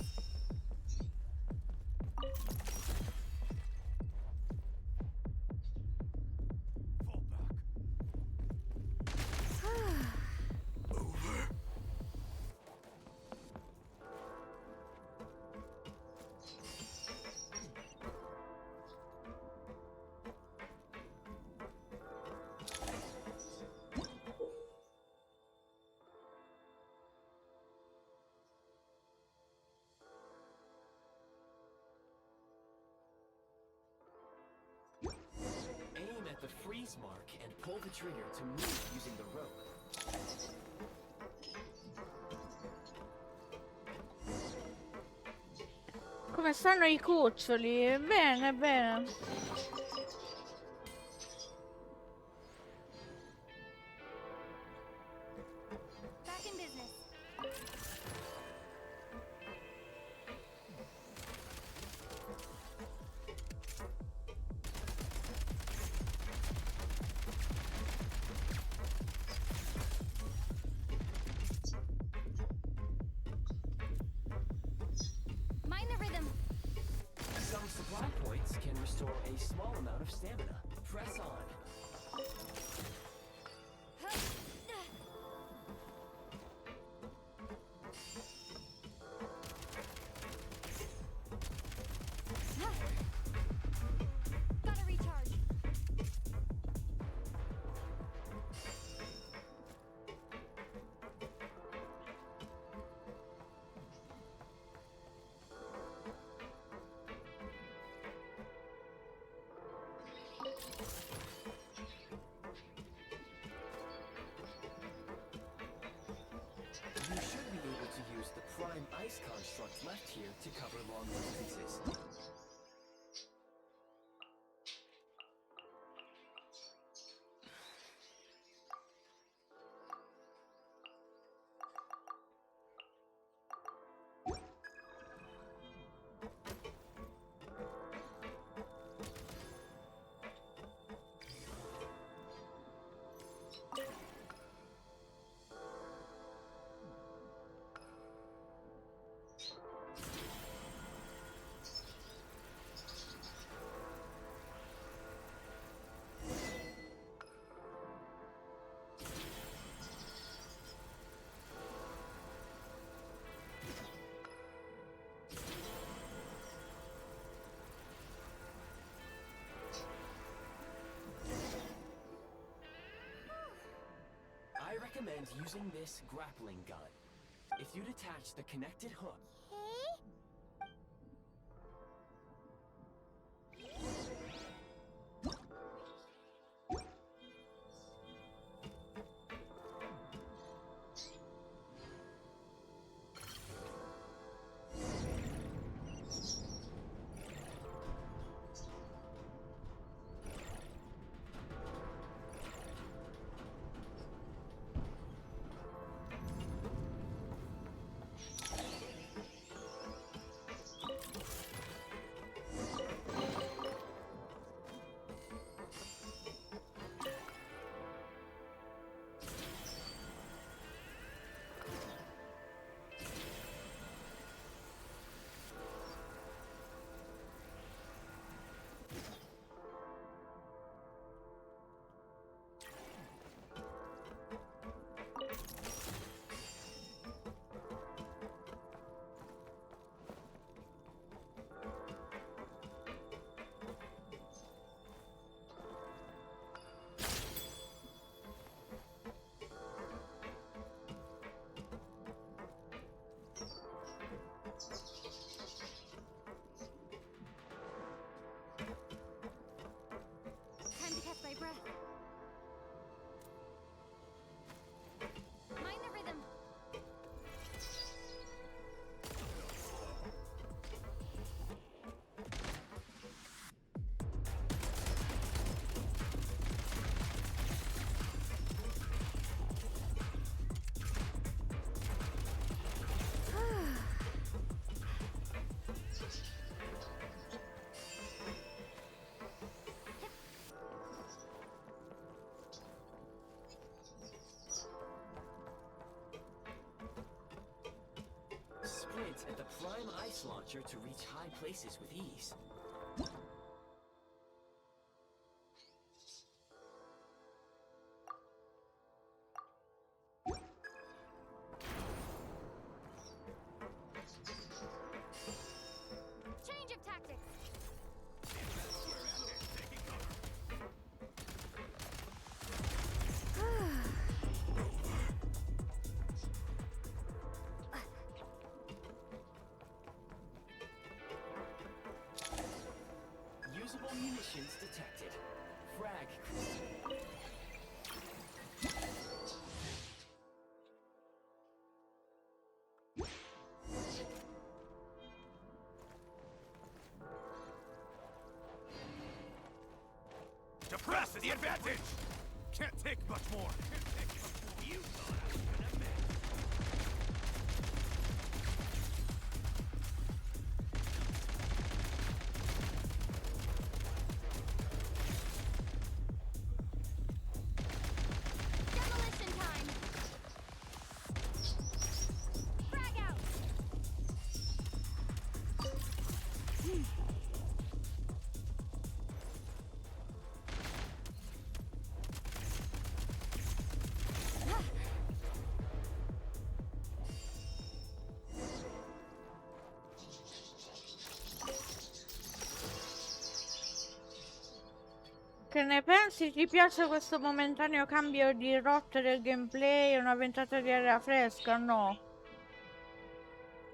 the freeze mark and pull the trigger to move using the rope. Come stanno i cuccioli? Bene, bene. Back in business. Mind the rhythm. Some supply points can restore a small amount of stamina. Press on. Gotta recharge. You should be able to use the prime ice construct left here to cover long distances. I recommend using this grappling gun. If you detach the connected hook, Time to catch my breath. Mind the rhythm. sprint at the prime ice launcher to reach high places with ease. Change of tactics. To press to the advantage! Can't take much more. You thought I was gonna miss. Demolition time! Frag out! Che ne pensi? Ti piace questo momentaneo cambio di rotta del gameplay? Una ventata di aria fresca? No.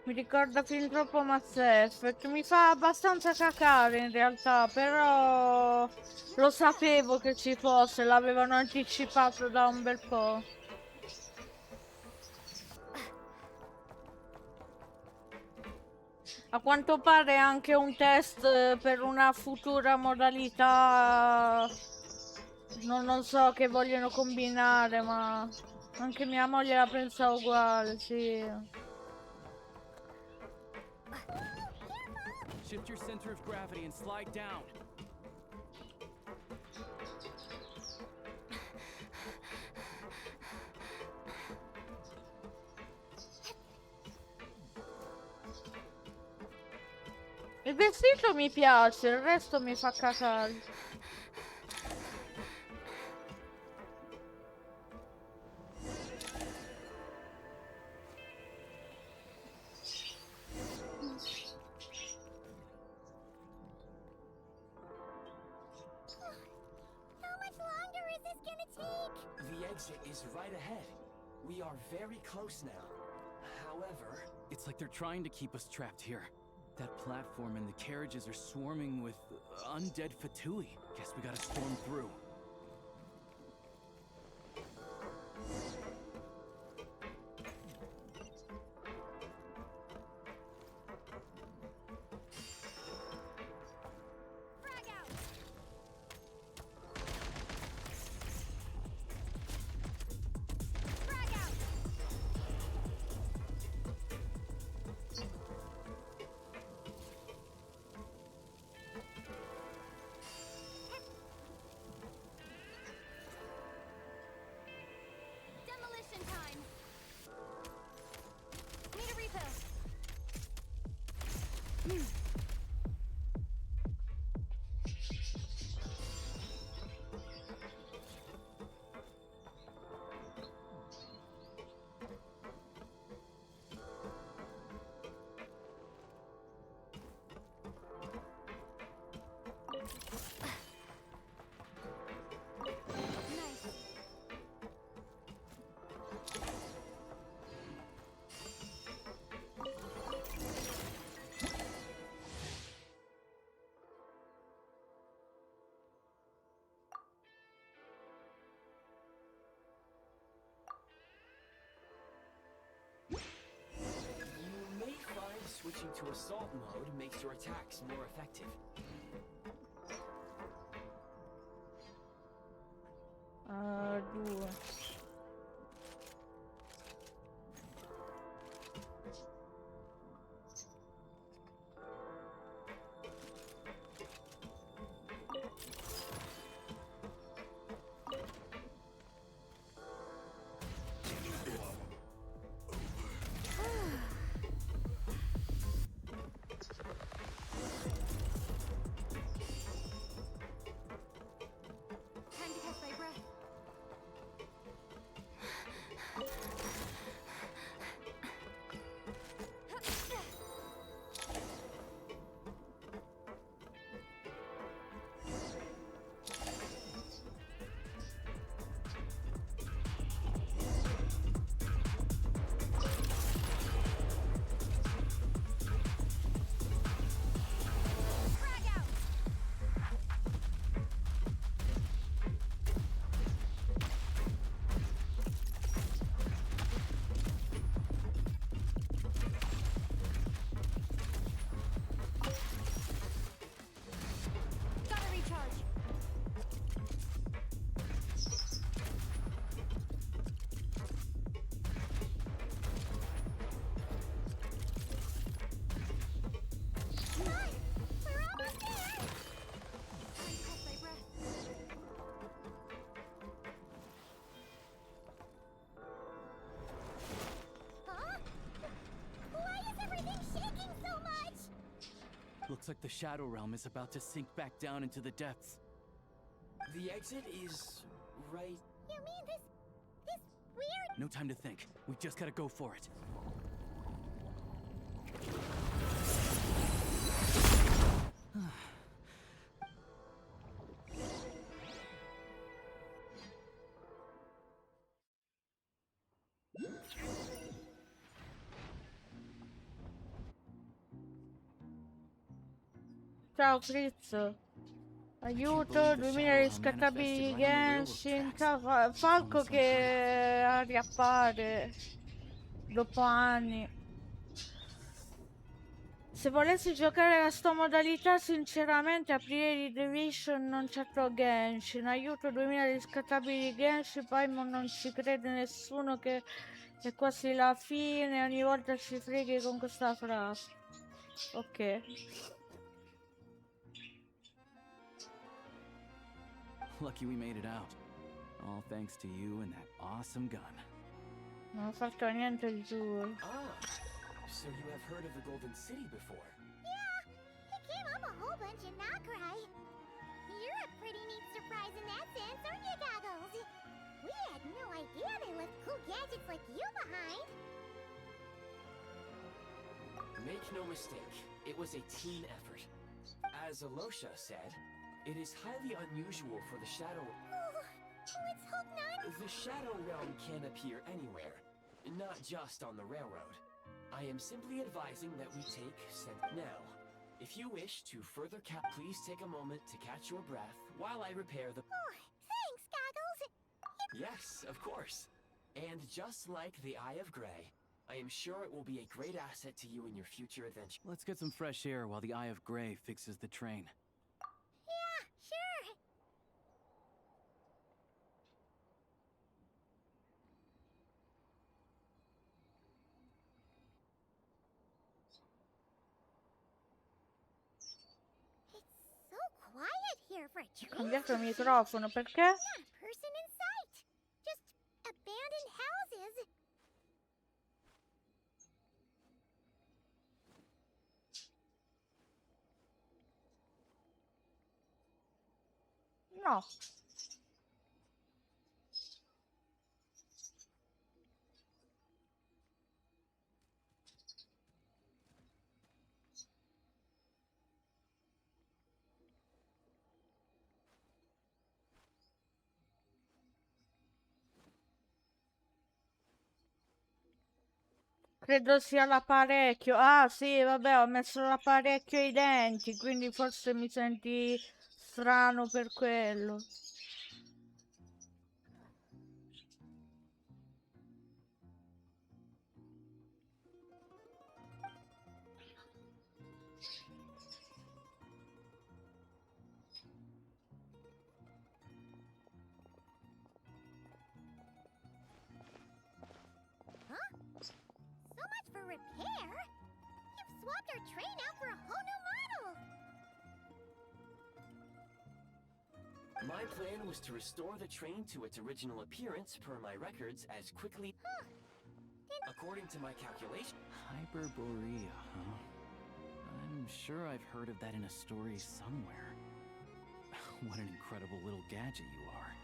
Mi ricorda fin troppo Mass Effect. Mi fa abbastanza cacare in realtà, però lo sapevo che ci fosse, l'avevano anticipato da un bel po'. A quanto pare anche un test per una futura modalità, non so che vogliono combinare, ma anche mia moglie la pensa uguale, sì. Shift your center of gravity and slide down. Il vestito mi piace, il resto mi fa cacare. How much longer is this gonna take? The exit is right ahead. We are very close now. However... It's like they're trying to keep us trapped here. That platform and the carriages are swarming with undead Fatui. Guess we gotta storm through. Demolition time! Need a refill. You may find switching to assault mode makes your attacks more effective. 2. Looks like the Shadow Realm is about to sink back down into the depths. The exit is right. You mean this weird... No time to think. We just gotta go for it. Ciao Fritz. Aiuto, 2000 riscattabili di Genshin. Ciao Falco che riappare dopo anni. Se volessi giocare a sta modalità, sinceramente aprirei The Division, non certo Genshin. Aiuto, 2000 riscattabili di Genshin. Paimon non ci crede nessuno che è quasi la fine. Ogni volta ci freghi con questa frase. Ok. Lucky we made it out. All thanks to you and that awesome gun. Non ho fatto niente di giuro. Ah, so you have heard of the Golden City before? Yeah, it came up a whole bunch in Nokrai. You're a pretty neat surprise in that sense, aren't you, Goggles? We had no idea they left cool gadgets like you behind. Make no mistake, it was a team effort. As Alosha said, it is highly unusual for the Shadow... Let's hope not. The Shadow Realm can appear anywhere, not just on the railroad. I am simply advising that we take now. If you wish to further please take a moment to catch your breath while I repair the... Oh, thanks, Goggles. Yes, of course. And just like the Eye of Grey, I am sure it will be a great asset to you in your future adventure. Let's get some fresh air while the Eye of Grey fixes the train. Yeah, sure. It's so quiet here for a Ho train cambiato il station. microfono, perché? Not a person in sight. Just abandoned houses. No. Credo sia l'apparecchio. Ah, sì, vabbè, ho messo l'apparecchio ai denti, quindi forse mi senti strano per quello. Huh? So much for repair. You've swapped our train out for a whole new model. My plan was to restore the train to its original appearance per my records as quickly... Huh. According to my calculation... Hyperborea, huh? I'm sure I've heard of that in a story somewhere. What an incredible little gadget you are.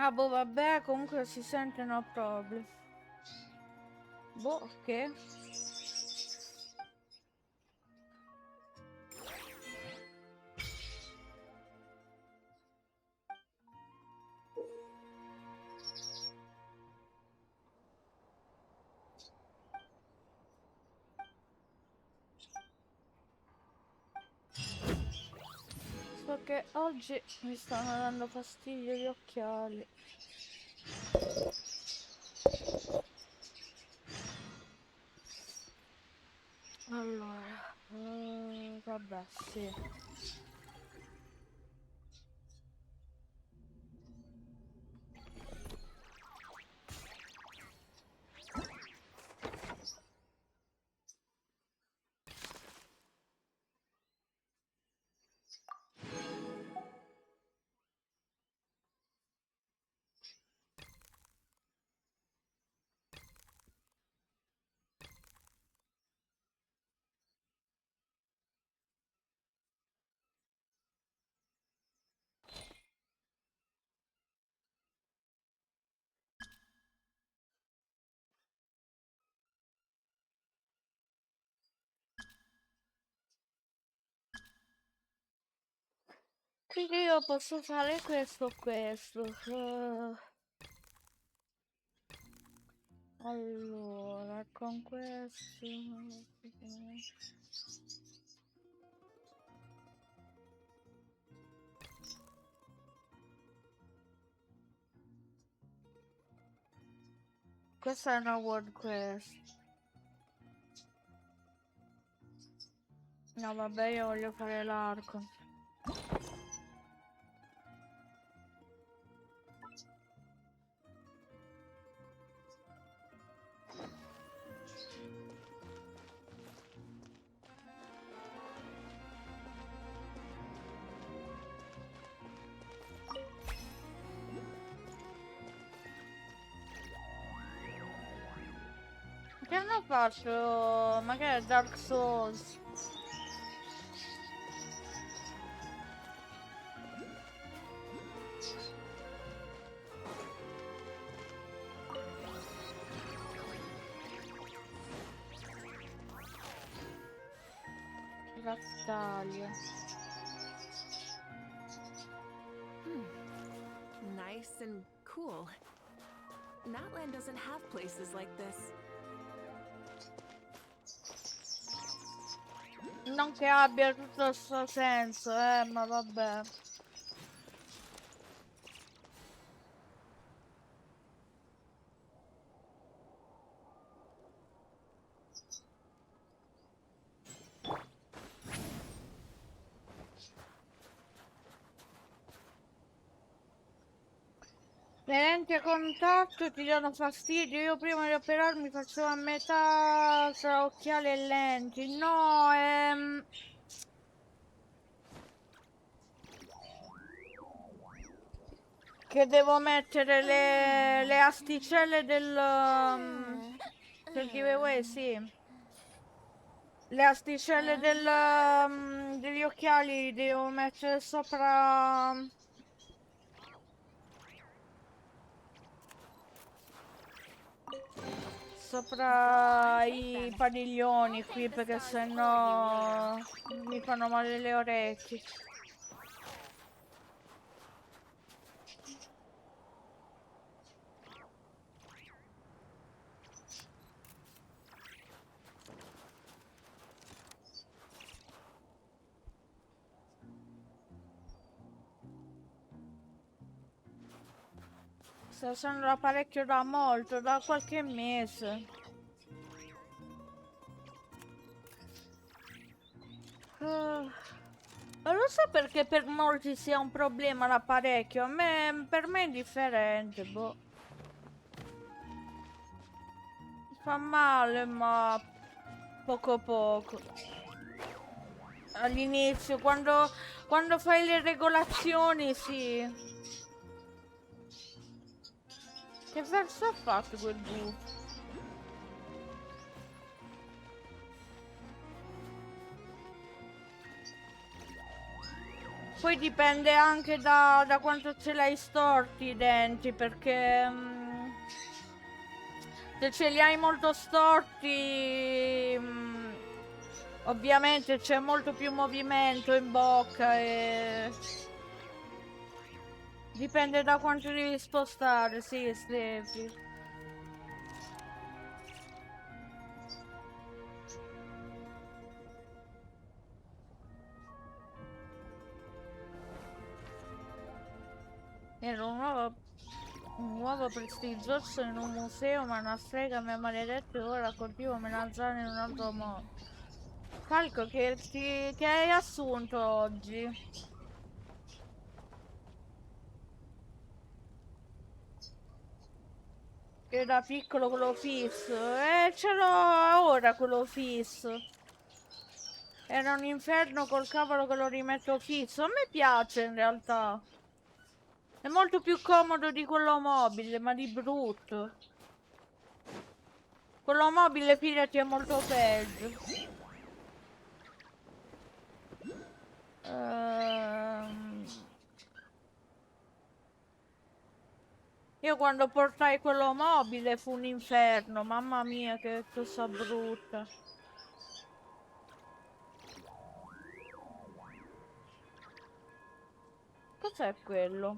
Ah, boh, vabbè, comunque si sente no problem. Boh, ok. So che oggi mi stanno dando fastidio gli occhiali. Allora, vabbè, sì. Quindi io posso fare questo o questo. Allora, con questo... Questa è una world quest. No, vabbè, io voglio fare l'arco. Che hanno fatto? Magari Dark Souls. Battaglia. Nice and cool. Natland doesn't have places like this. Non che abbia tutto questo senso, ma vabbè. Le lenti a contatto ti danno fastidio. Io prima di operarmi facevo a metà tra occhiali e lenti. No, che devo mettere le asticelle del giveaway, sì. Le asticelle degli occhiali devo mettere sopra... Sopra i padiglioni qui, perché sennò mi fanno male le orecchie. Sto usando l'apparecchio da molto, da qualche mese. Non lo so perché per molti sia un problema l'apparecchio, per me è indifferente, boh. Fa male, ma poco poco. All'inizio, quando fai le regolazioni, sì. Che verso ha fatto quel blu? Poi dipende anche da quanto ce l'hai storti i denti, perché se ce li hai molto storti, ovviamente c'è molto più movimento in bocca e... Dipende da quanto devi spostare, sì, Stefi. Era un uovo prestigioso in un museo, ma una strega mi ha maledetto e ora coltivo melanzane in un altro modo. Falco, che hai assunto oggi? Era piccolo quello fisso. Ce l'ho ora quello fisso. Era un inferno col cavolo che lo rimetto fisso. A me piace in realtà. È molto più comodo di quello mobile, ma di brutto. Quello mobile, fidati, è molto peggio. Io quando portai quello mobile fu un inferno, mamma mia che cosa brutta. Cos'è quello?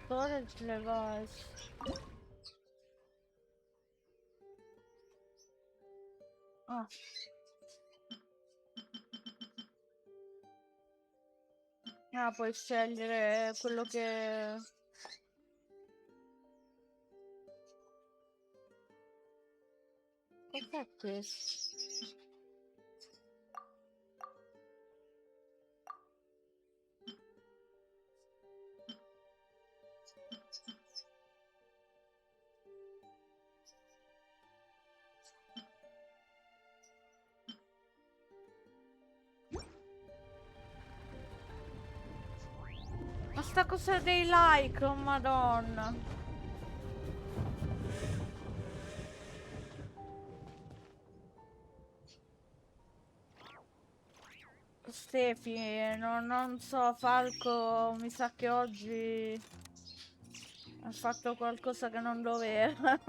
Storage device. Ah. Ah, puoi scegliere quello che... Cos'è questo? Ma sta cosa dei like, oh madonna. Stefi, non so, Falco mi sa che oggi ha fatto qualcosa che non doveva.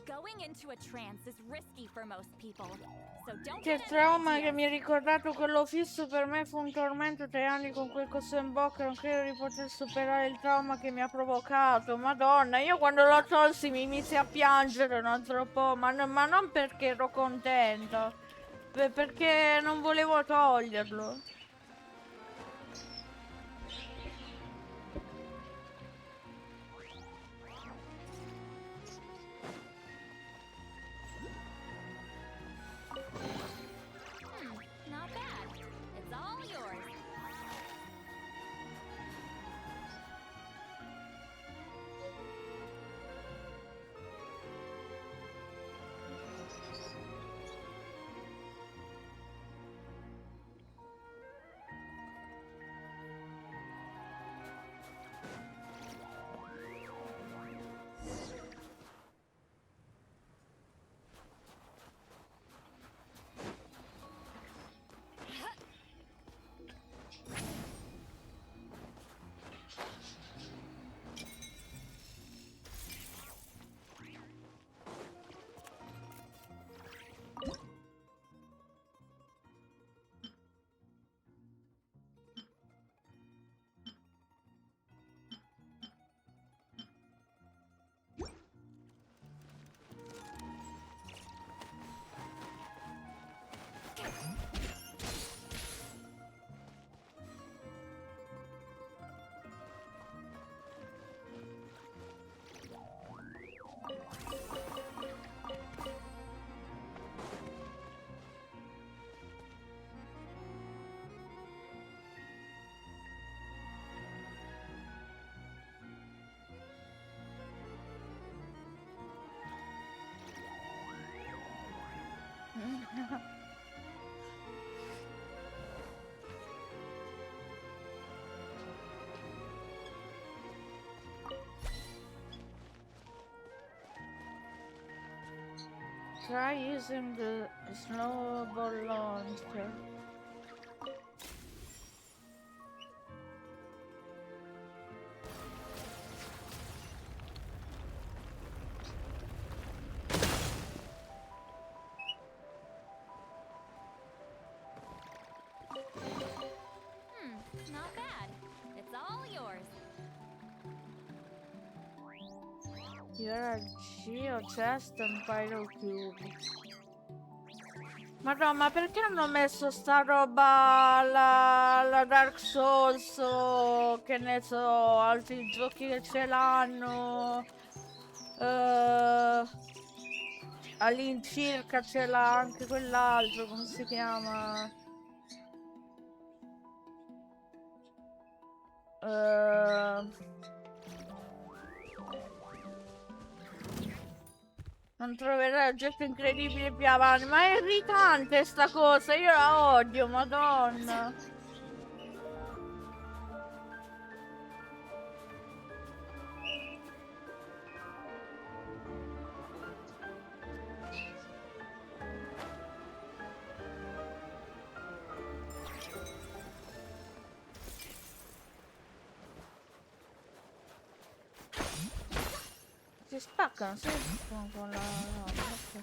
Going into a trance is risky for most people, so don't Che get any trauma che ideas. mi ha ricordato quello fisso, per me fu un tormento 3 anni con quel coso in bocca, non credo di poter superare il trauma che mi ha provocato. Madonna, io quando lo tolsi mi misi a piangere un altro po', ma non perché ero contenta, perché non volevo toglierlo. Not bad. It's all yours. Try using the snowball launcher. Not bad. It's all yours. Tira Geo, chest and pyro cube. Madonna, ma perché non ho messo sta roba alla Dark Souls o che ne so, altri giochi che ce l'hanno? All'incirca ce l'ha anche quell'altro, come si chiama? Non troverai oggetto incredibile più avanti. Ma è irritante sta cosa, io la odio, madonna. si spaccano, sì, con la roba, ok.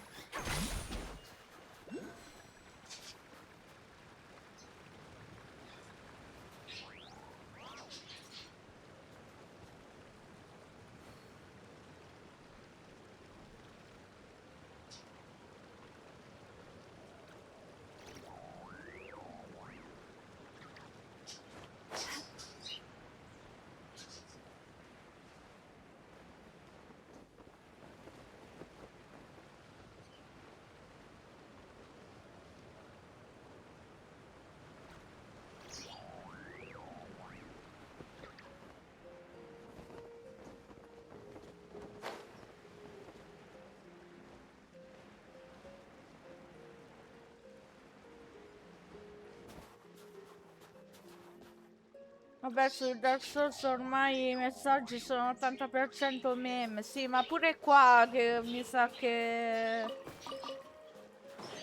Vabbè, su Dark Souls ormai i messaggi sono 80% meme. Sì, ma pure qua che mi sa che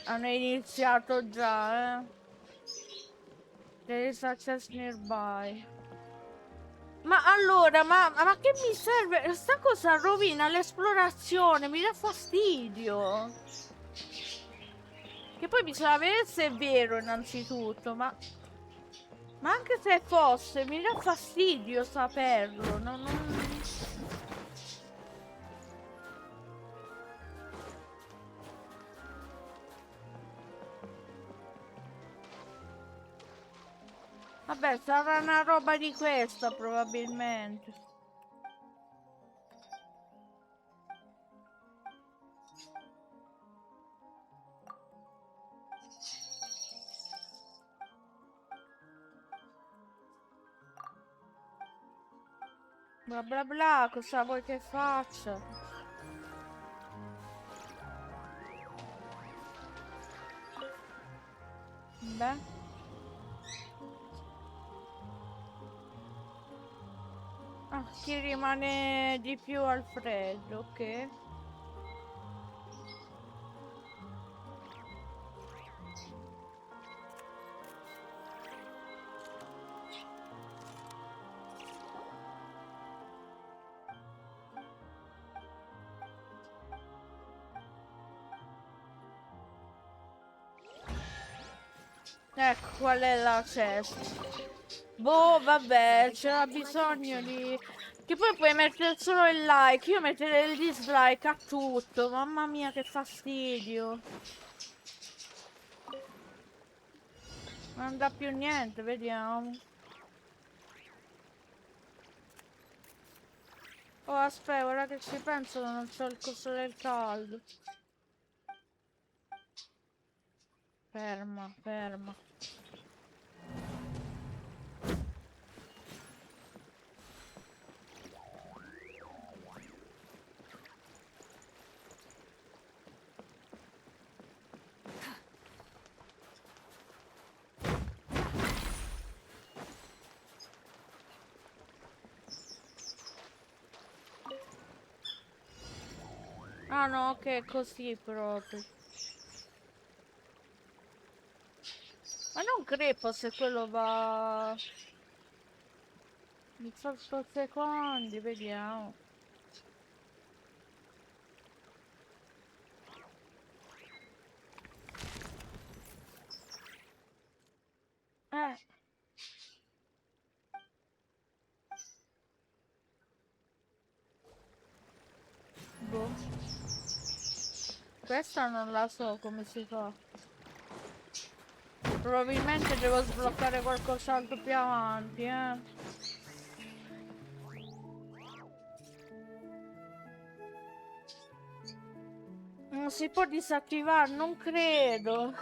hanno iniziato già, eh. There is access nearby. Ma allora, ma che mi serve? Sta cosa rovina l'esplorazione, mi dà fastidio. Che poi bisogna vedere se è vero innanzitutto, ma anche se fosse, mi dà fastidio saperlo, Vabbè, sarà una roba di questa probabilmente. Bla bla bla, cosa vuoi che faccia? Beh. Ah, chi rimane di più al freddo, ok. Ecco qual è la cesta. Boh, vabbè, c'era bisogno di... Che poi puoi mettere solo il like, io metterei il dislike a tutto. Mamma mia, che fastidio. Non dà più niente, vediamo. Oh, aspetta, ora che ci penso non c'ho il coso del caldo. Ferma, ferma. Ah no, ok, così proprio. Ma non crepo se quello va... 18 secondi, vediamo. Boh. Questa non la so come si fa. Probabilmente devo sbloccare qualcos'altro più avanti, Non si può disattivare, non credo.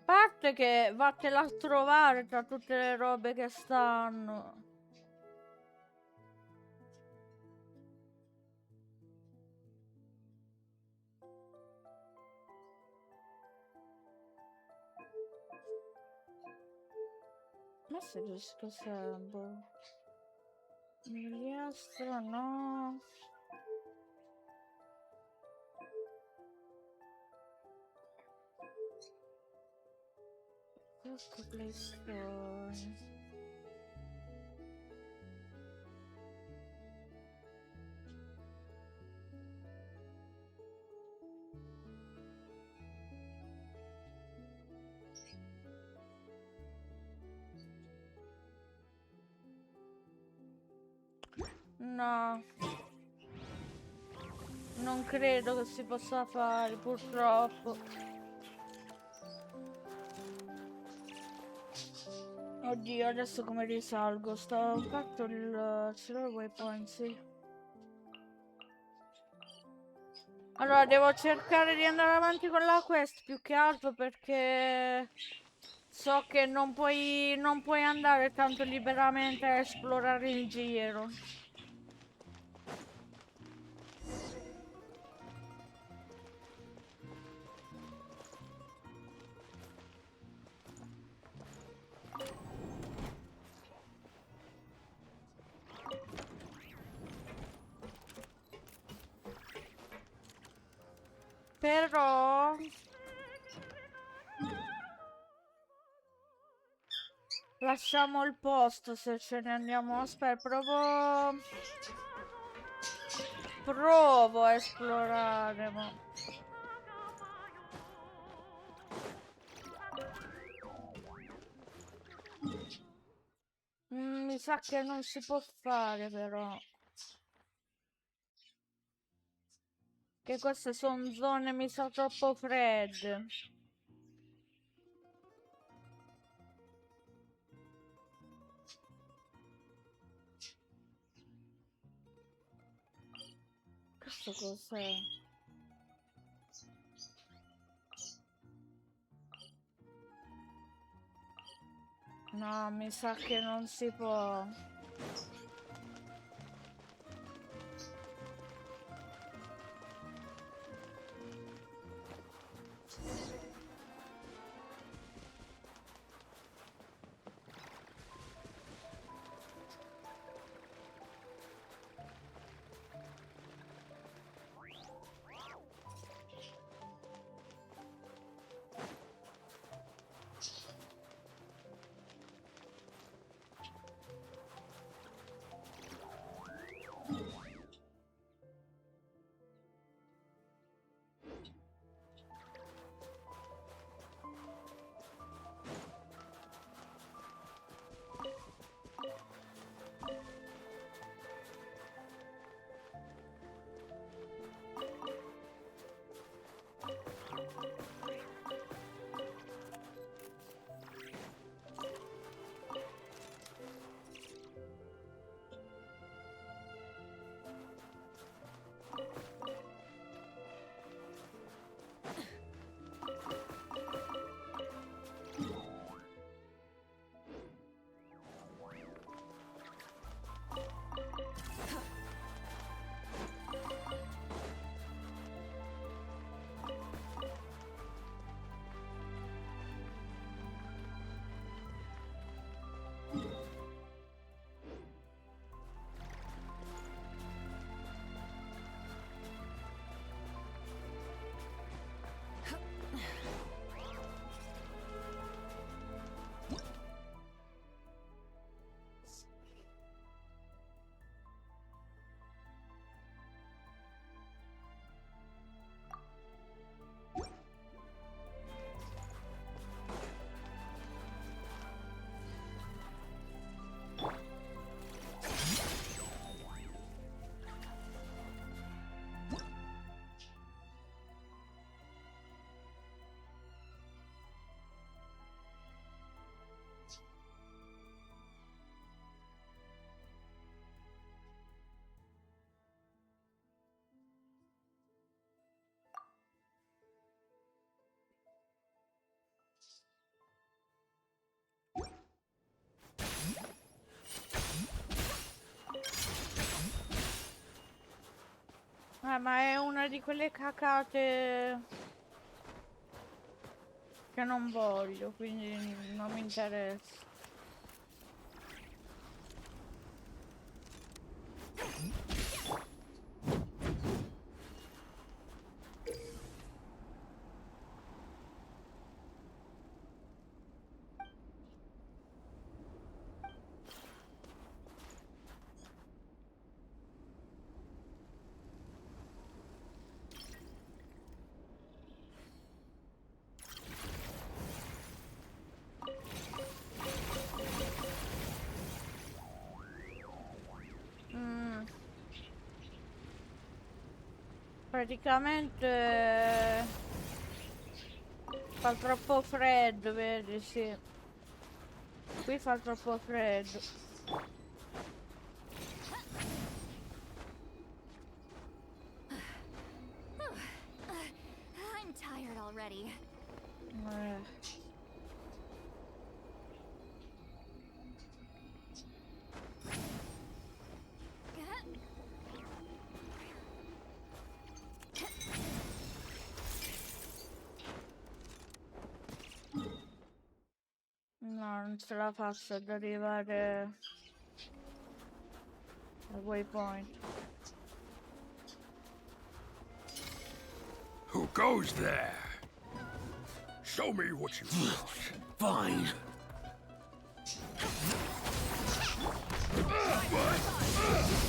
Parte che vattela a trovare tra tutte le robe che stanno. Ma se cos'è? Boh. Miliastro no. Questo Play Store. No, non credo che si possa fare, purtroppo. Oddio, adesso come risalgo? Ho fatto il zero waypoint, sì. Allora, devo cercare di andare avanti con la quest più che altro perché so che non puoi andare tanto liberamente a esplorare in giro. Però lasciamo il posto se ce ne andiamo. Aspetta, provo a esplorare, ma mi sa che non si può fare però. Che queste sono zone mi sa troppo fredde. Questo cos'è? No, mi sa che non si può. Ma è una di quelle cacate che non voglio, quindi non mi interessa. Praticamente fa troppo freddo, vedi, sì. Qui fa troppo freddo. I'm tired already. No, non ce la faccio ad arrivare al waypoint. Who goes there? Show me what you got. Fine.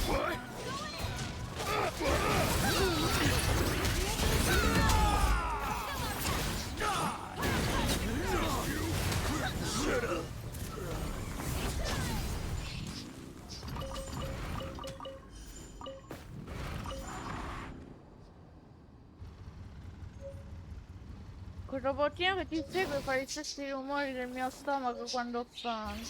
What? Shut up. Quel robottino che ti segue fa gli stessi rumori del mio stomaco quando ho fame.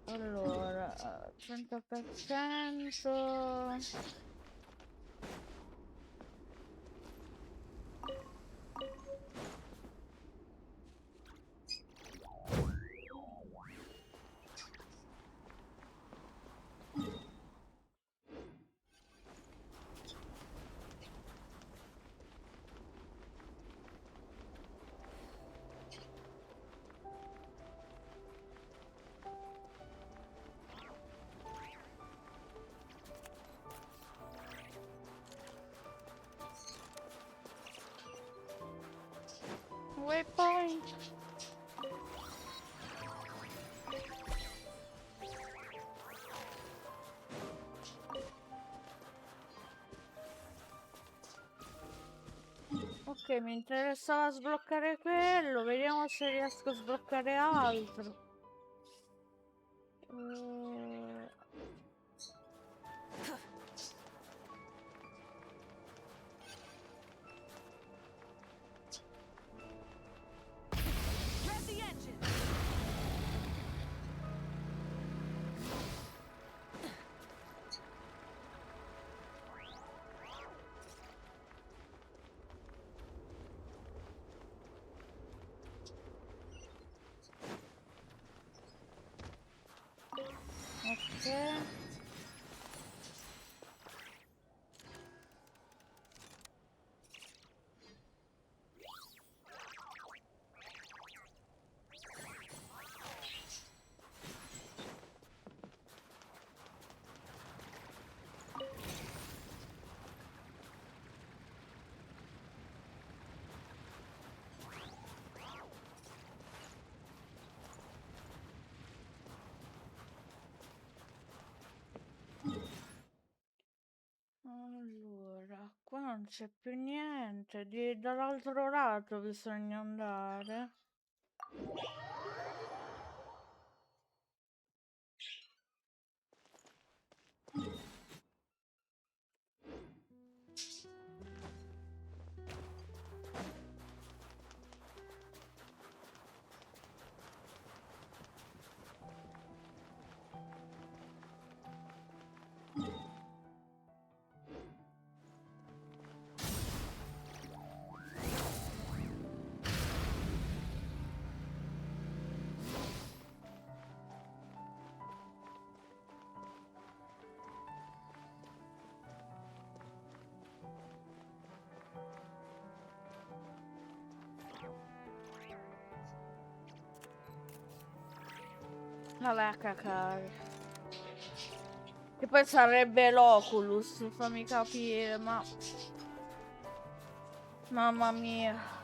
Allora, 100%. Waypoint. Ok, mi interessava sbloccare quello, vediamo se riesco a sbloccare altro. Ok. Allora, qua non c'è più niente, dall'altro lato bisogna andare. Vabbè a cacare. Che poi sarebbe l'Oculus, fammi capire, ma... Mamma mia.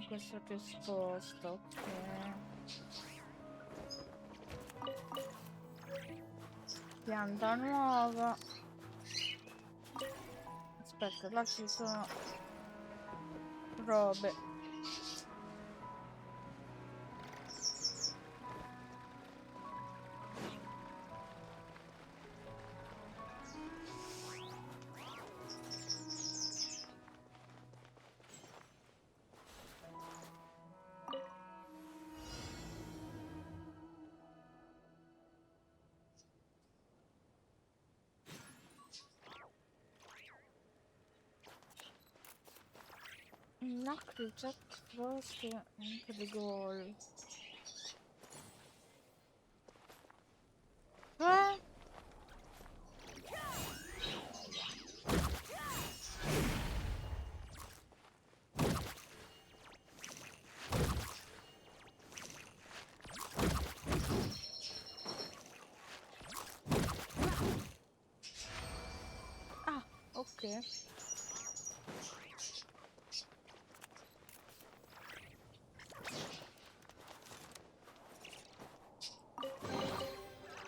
Questo che sposto, ok. Pianta nuova. Aspetta, là ci sono robe. Knuckle, Jack Frost e anche di gol. Ah, ok.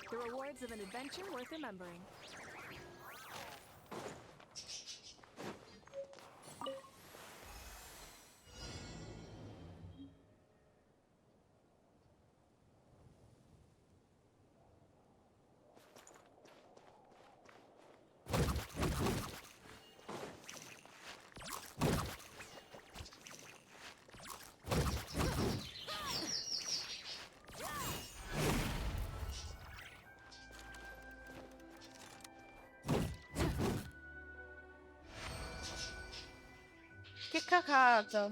The rewards of an adventure worth remembering. Che cacata.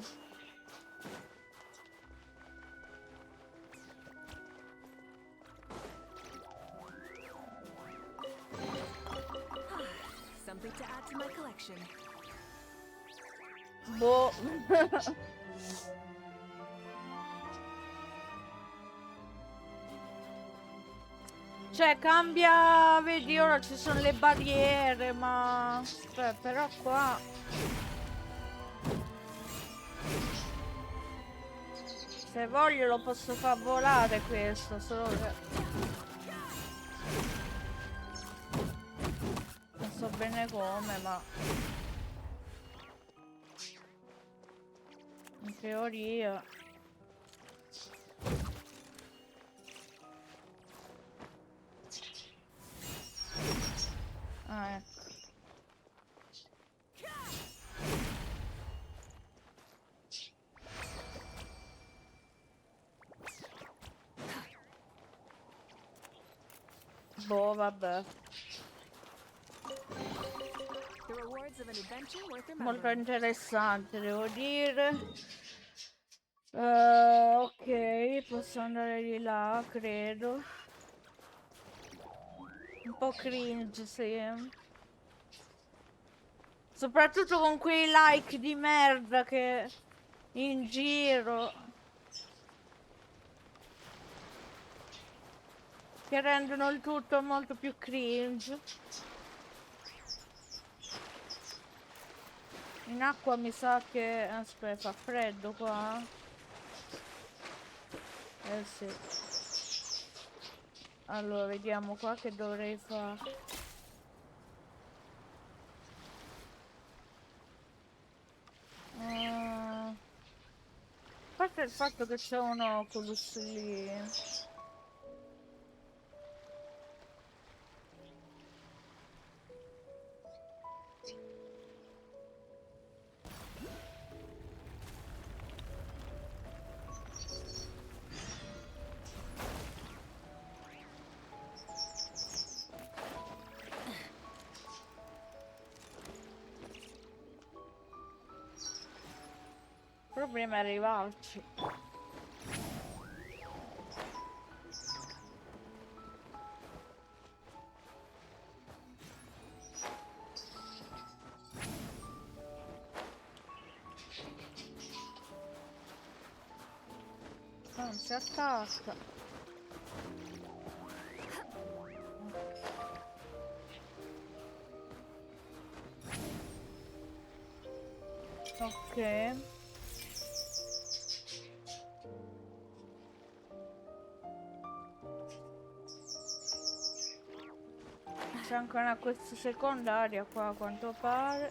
Something to add to my collection. Boh. Cioè cambia, vedi ora ci sono le barriere, ma però qua se voglio lo posso far volare questo, solo che non so bene come, ma in teoria ecco. Boh, vabbè. The rewards of an adventure worth Molto remembering. interessante, devo dire. Ok, posso andare di là, credo. Un po' cringe, sì. Soprattutto con quei like di merda che in giro, che rendono il tutto molto più cringe. In acqua mi sa che... Aspetta, fa freddo qua. Eh sì. Allora, vediamo qua che dovrei fare. A parte il fatto che c'è un Oculus lì. problema è arrivarci. Non si attacca. Ok. C'è anche una quest secondaria qua a quanto pare.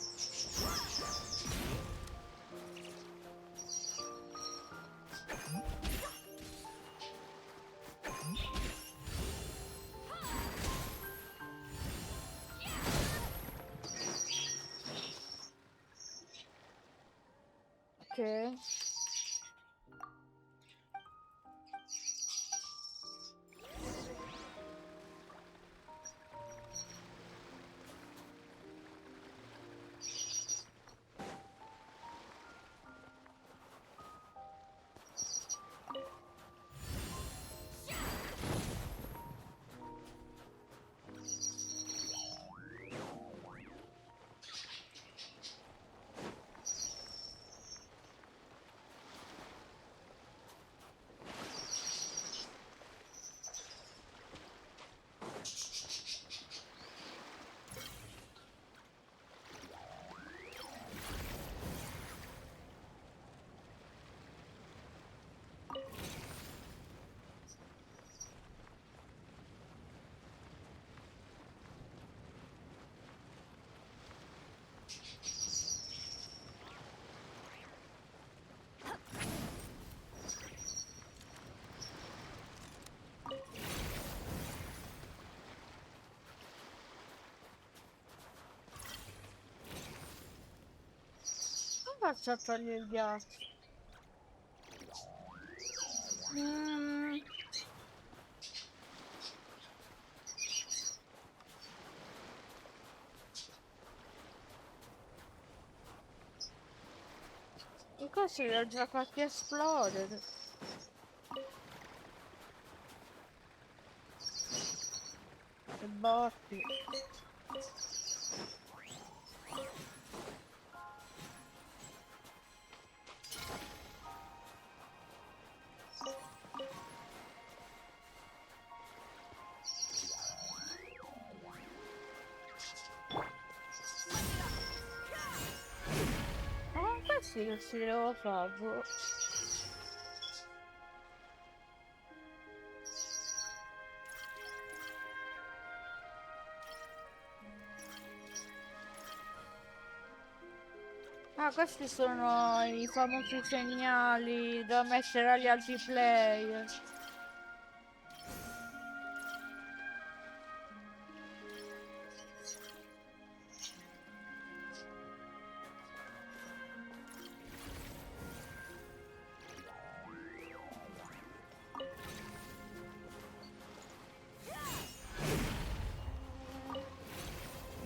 Ok. Faccio a togliere il ghiaccio. E questi li ho già fatti esplodere. Che botti. Sì, che si devo fare. Ah, questi sono i famosi segnali da mettere agli altri player.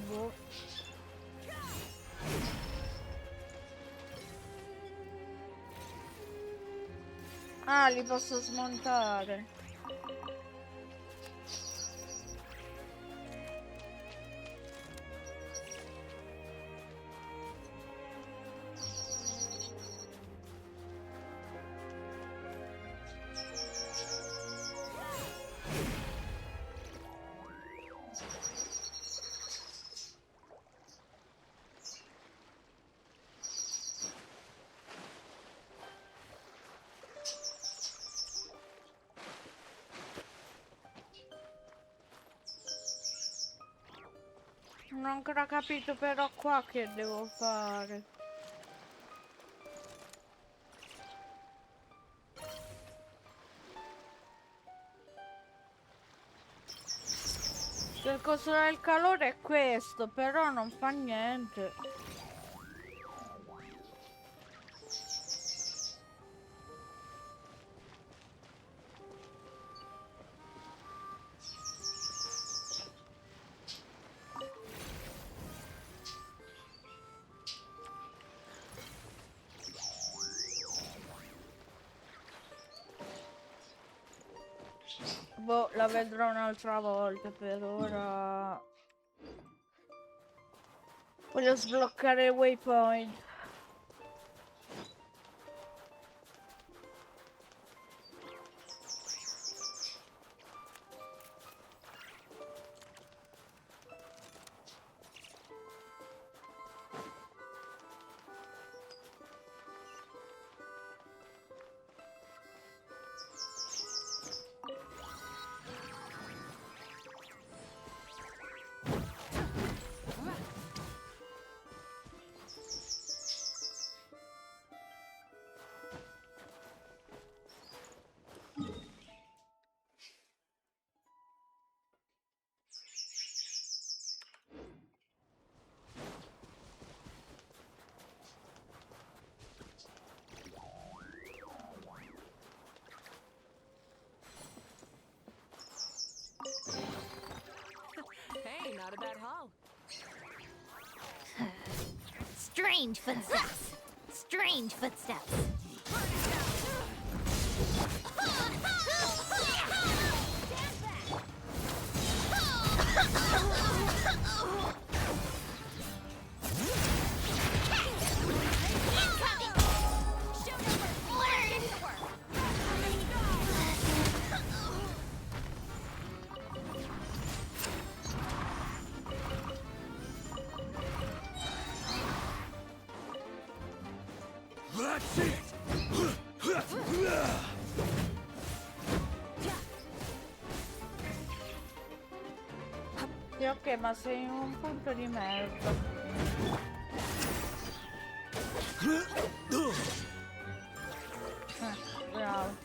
Boh. Ah, li posso smontare. Non ho ancora capito però qua che devo fare. Il coso del calore è questo, però non fa niente. Boh, la vedrò un'altra volta, per ora voglio sbloccare il waypoint. Hey, not a bad haul. Strange footsteps. Strange footsteps. That's it! Sì, ok, ma sei un punto di merda. Bravo.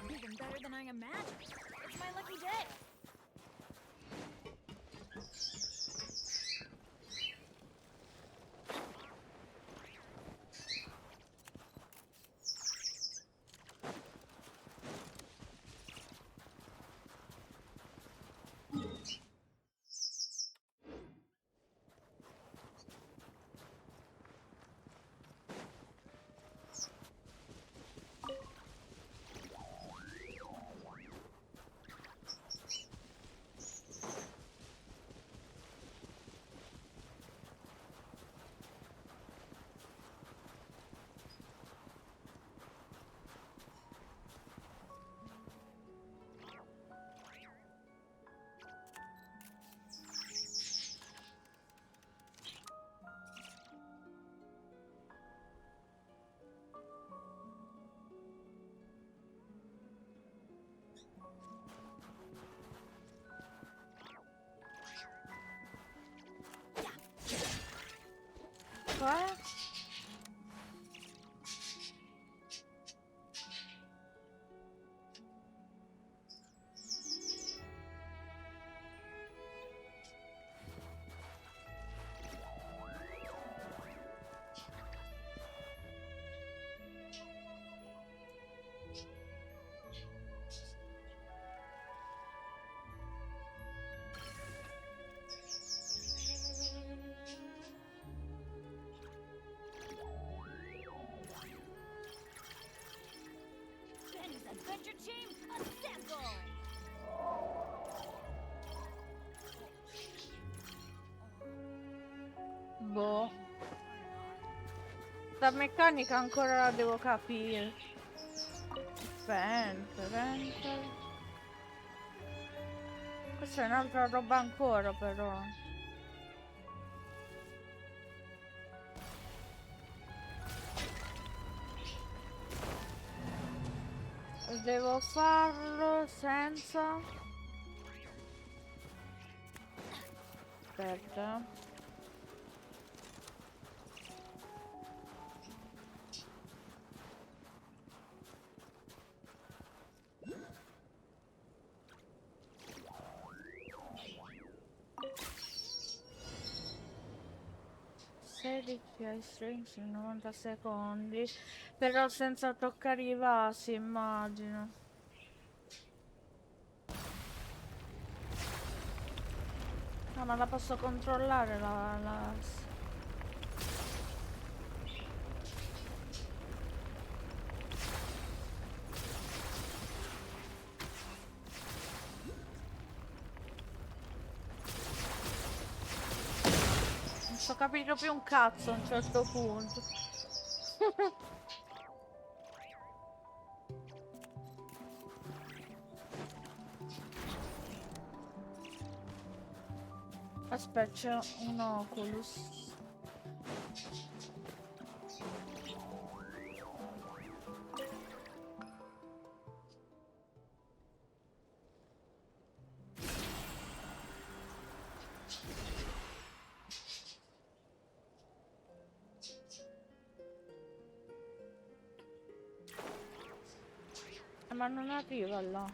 Even better than I imagined. It's my lucky day. What? Benny's Adventure Team, assemble! Boh. La meccanica ancora la devo capire. Vente. Questa è un'altra roba ancora, però. Devo farlo senza... Aspetta. Ai strings in 90 secondi, però senza toccare i vasi, immagino. No, ma la posso controllare la... posso capire più un cazzo a un certo punto. Aspetta, c'è un Oculus. Ma non arriva là.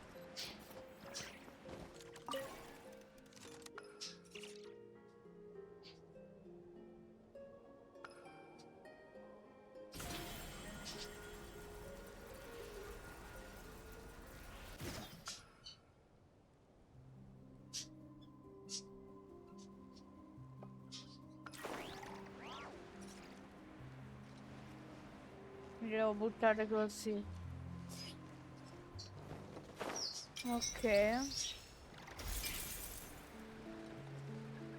Mi devo buttare così. Ok.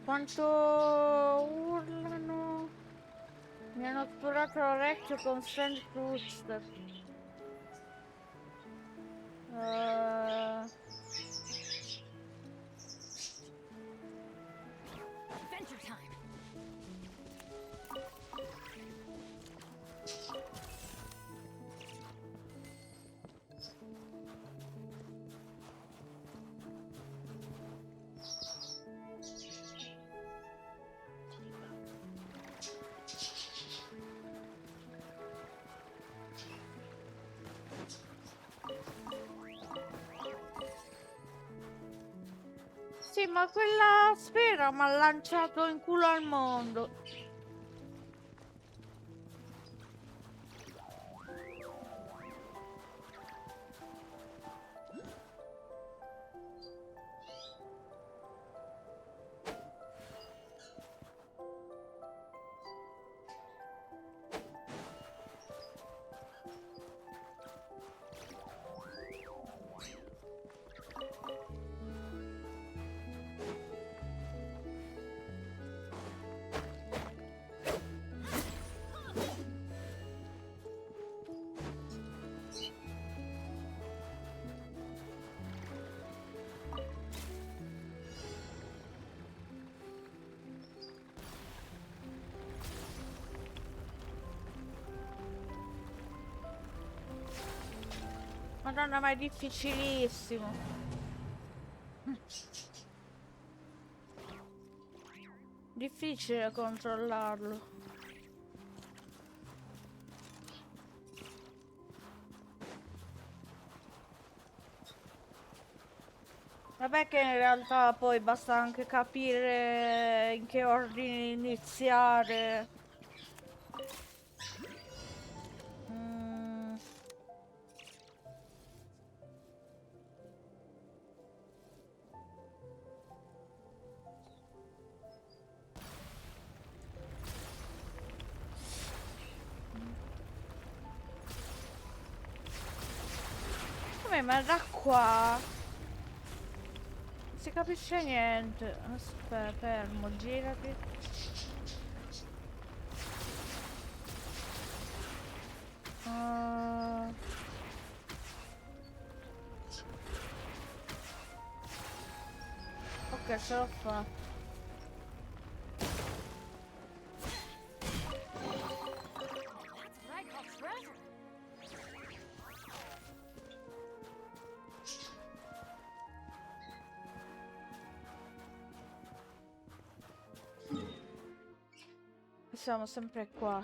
Quanto urlano? Mi hanno spurato l'orecchio con Sand Footstep. Adventure time. Sì, ma quella sfera mi ha lanciato in culo al mondo. Madonna, ma è difficilissimo. Difficile controllarlo. Vabbè che in realtà poi basta anche capire in che ordine iniziare. Ma da qua non si capisce niente. Aspetta, fermo, girati. Ok, ce l'ho fatta. Siamo sempre qua.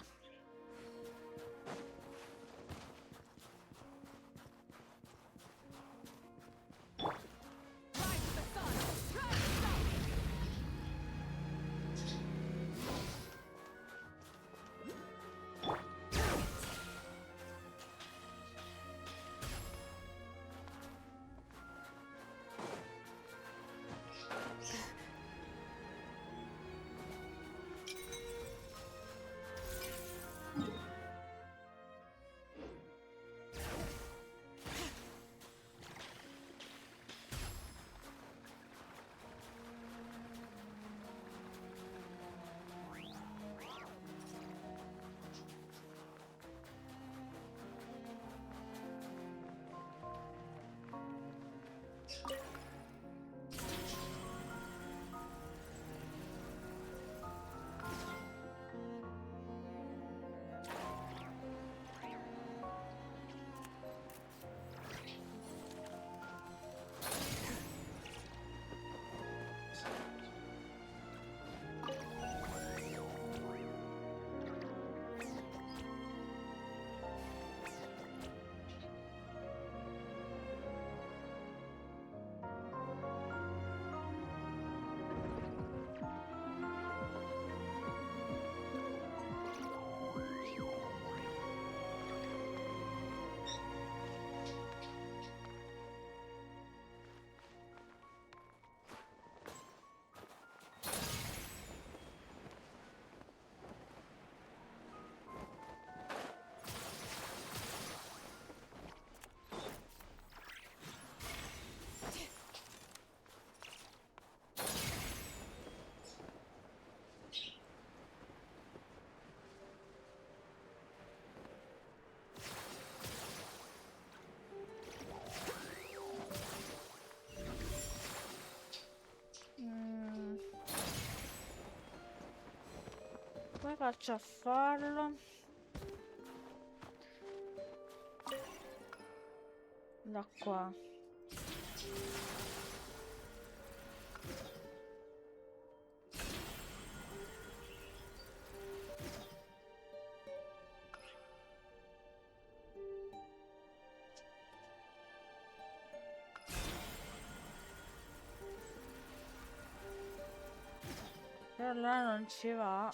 Come faccio a farlo? Da qua. Però là non ci va.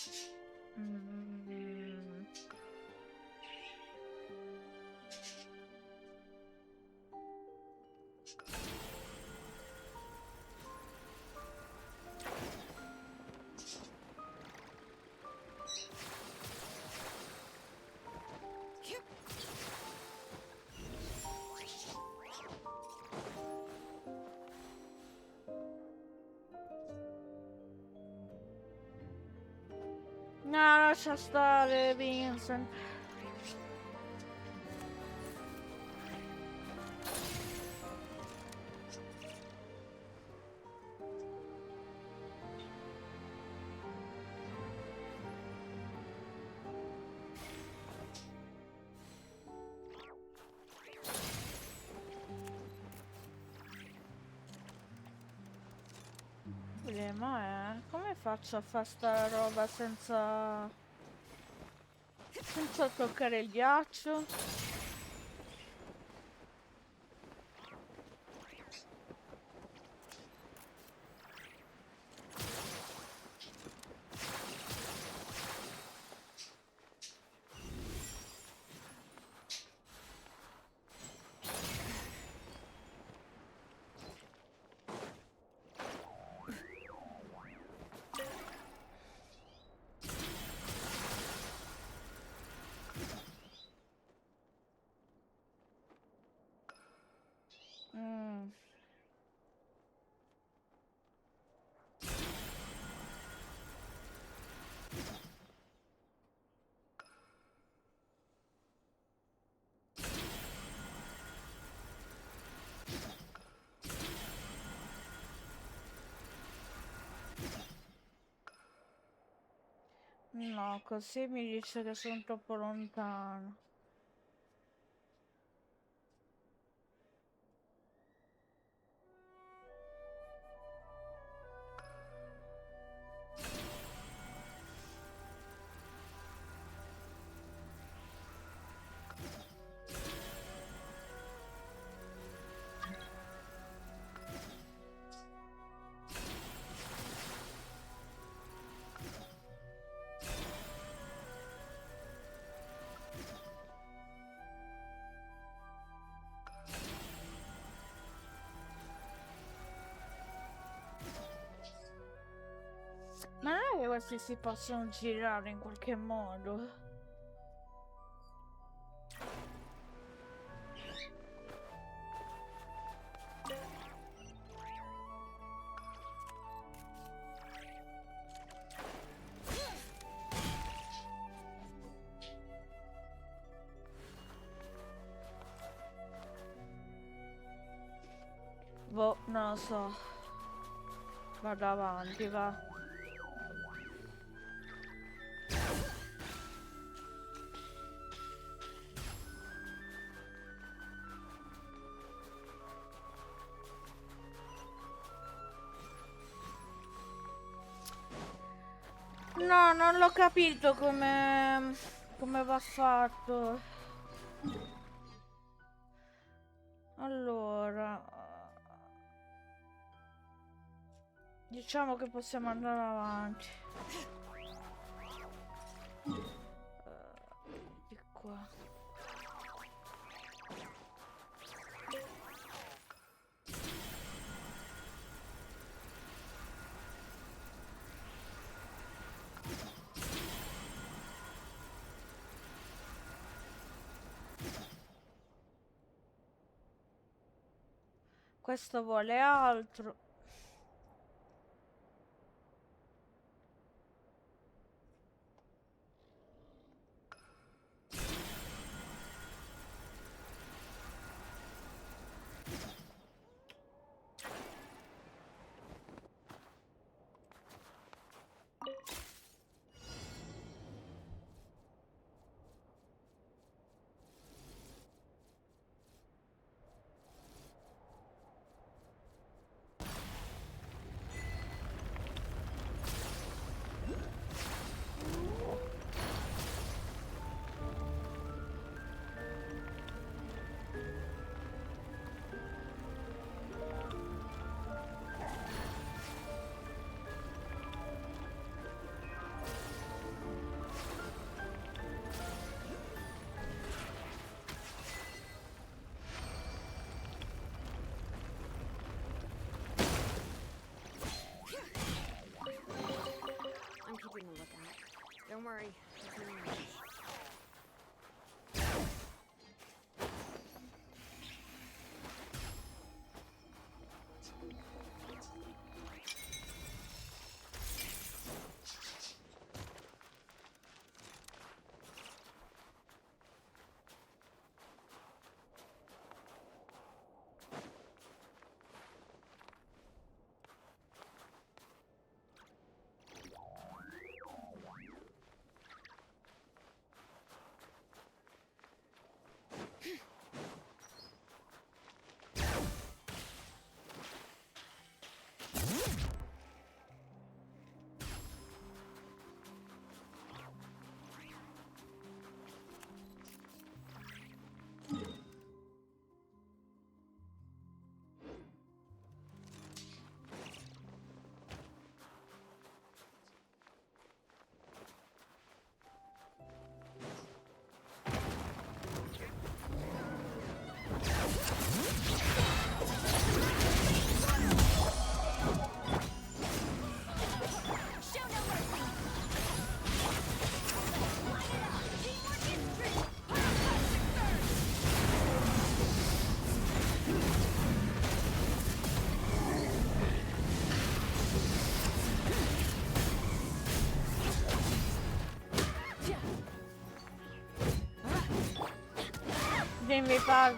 No, lascia stare, Vincent. Il problema è come faccio a fare sta roba senza toccare il ghiaccio? No, così mi dice che sono troppo lontano. Ma non è che questi si possono girare in qualche modo? Boh, non lo so. Vado avanti, va. No, non l'ho capito come va fatto. Allora, diciamo che possiamo andare avanti. Di qua. Questo vuole altro. I'm keeping a lookout. Don't worry. It's in range. Dimmi, Pal.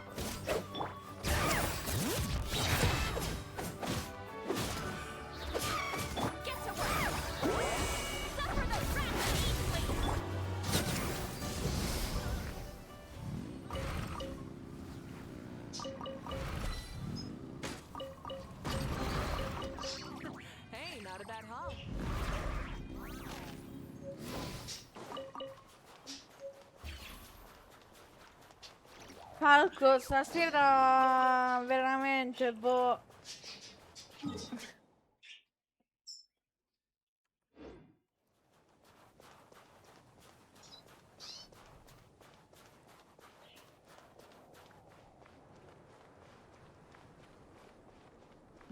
Hey, not a bad haul. Falco, stasera veramente, boh.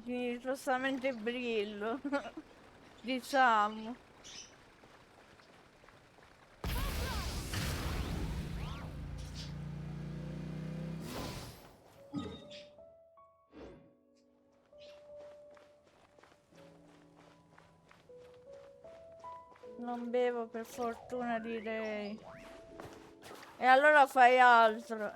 Giustamente brillo. Diciamo. Non bevo per fortuna, direi. E allora fai altro,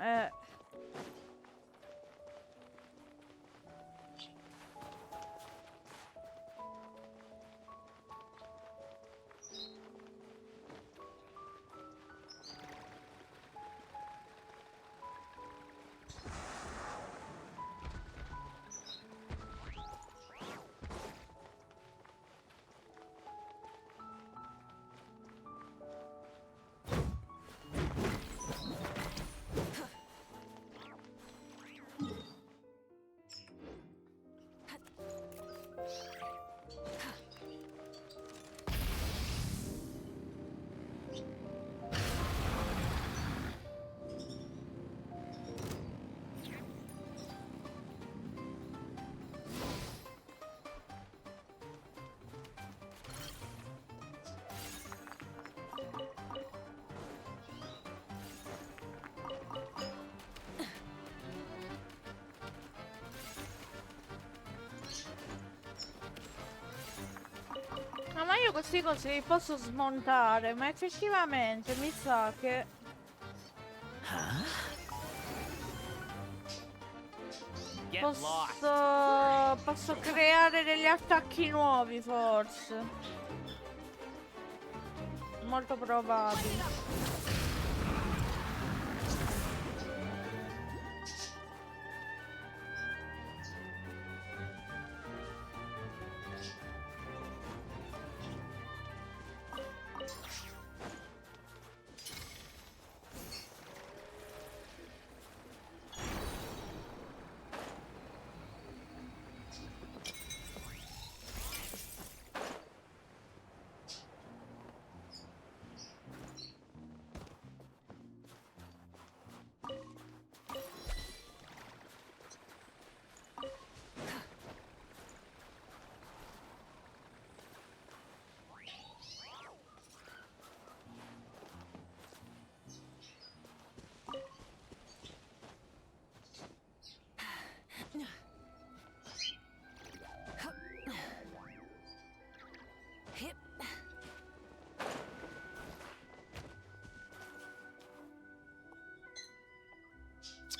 questi cosi li posso smontare, ma effettivamente mi sa che posso creare degli attacchi nuovi, forse. Molto probabile.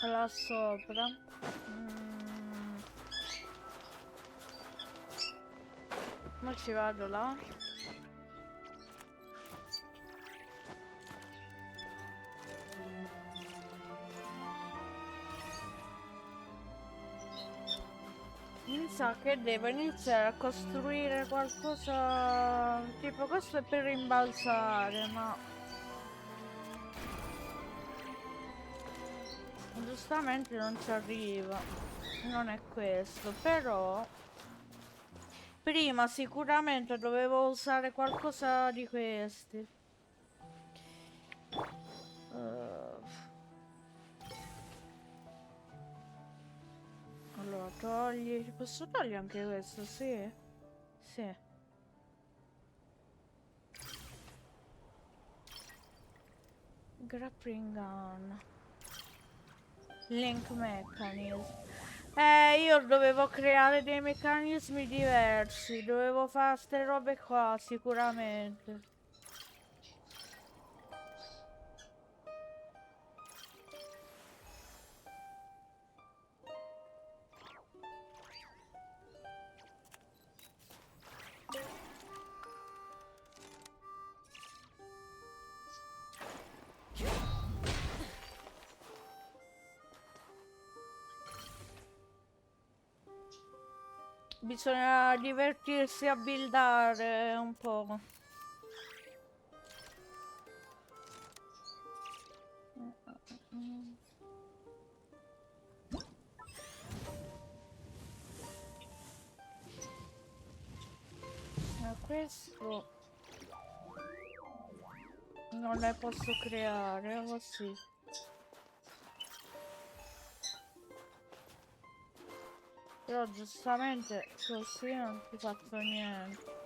Là sopra. Ma ci vado là. Mi sa che devo iniziare a costruire qualcosa tipo questo è per rimbalzare, ma giustamente non ci arriva. Non è questo, però prima sicuramente dovevo usare qualcosa di questi. Allora togli, posso togliere anche questo? Sì, sì. Grappling gun, link mechanism. Io dovevo creare dei meccanismi diversi, dovevo fare ste robe qua sicuramente. Bisogna divertirsi a buildare un po'. Ma questo non ne posso creare così. Però giustamente così non ti faccio niente.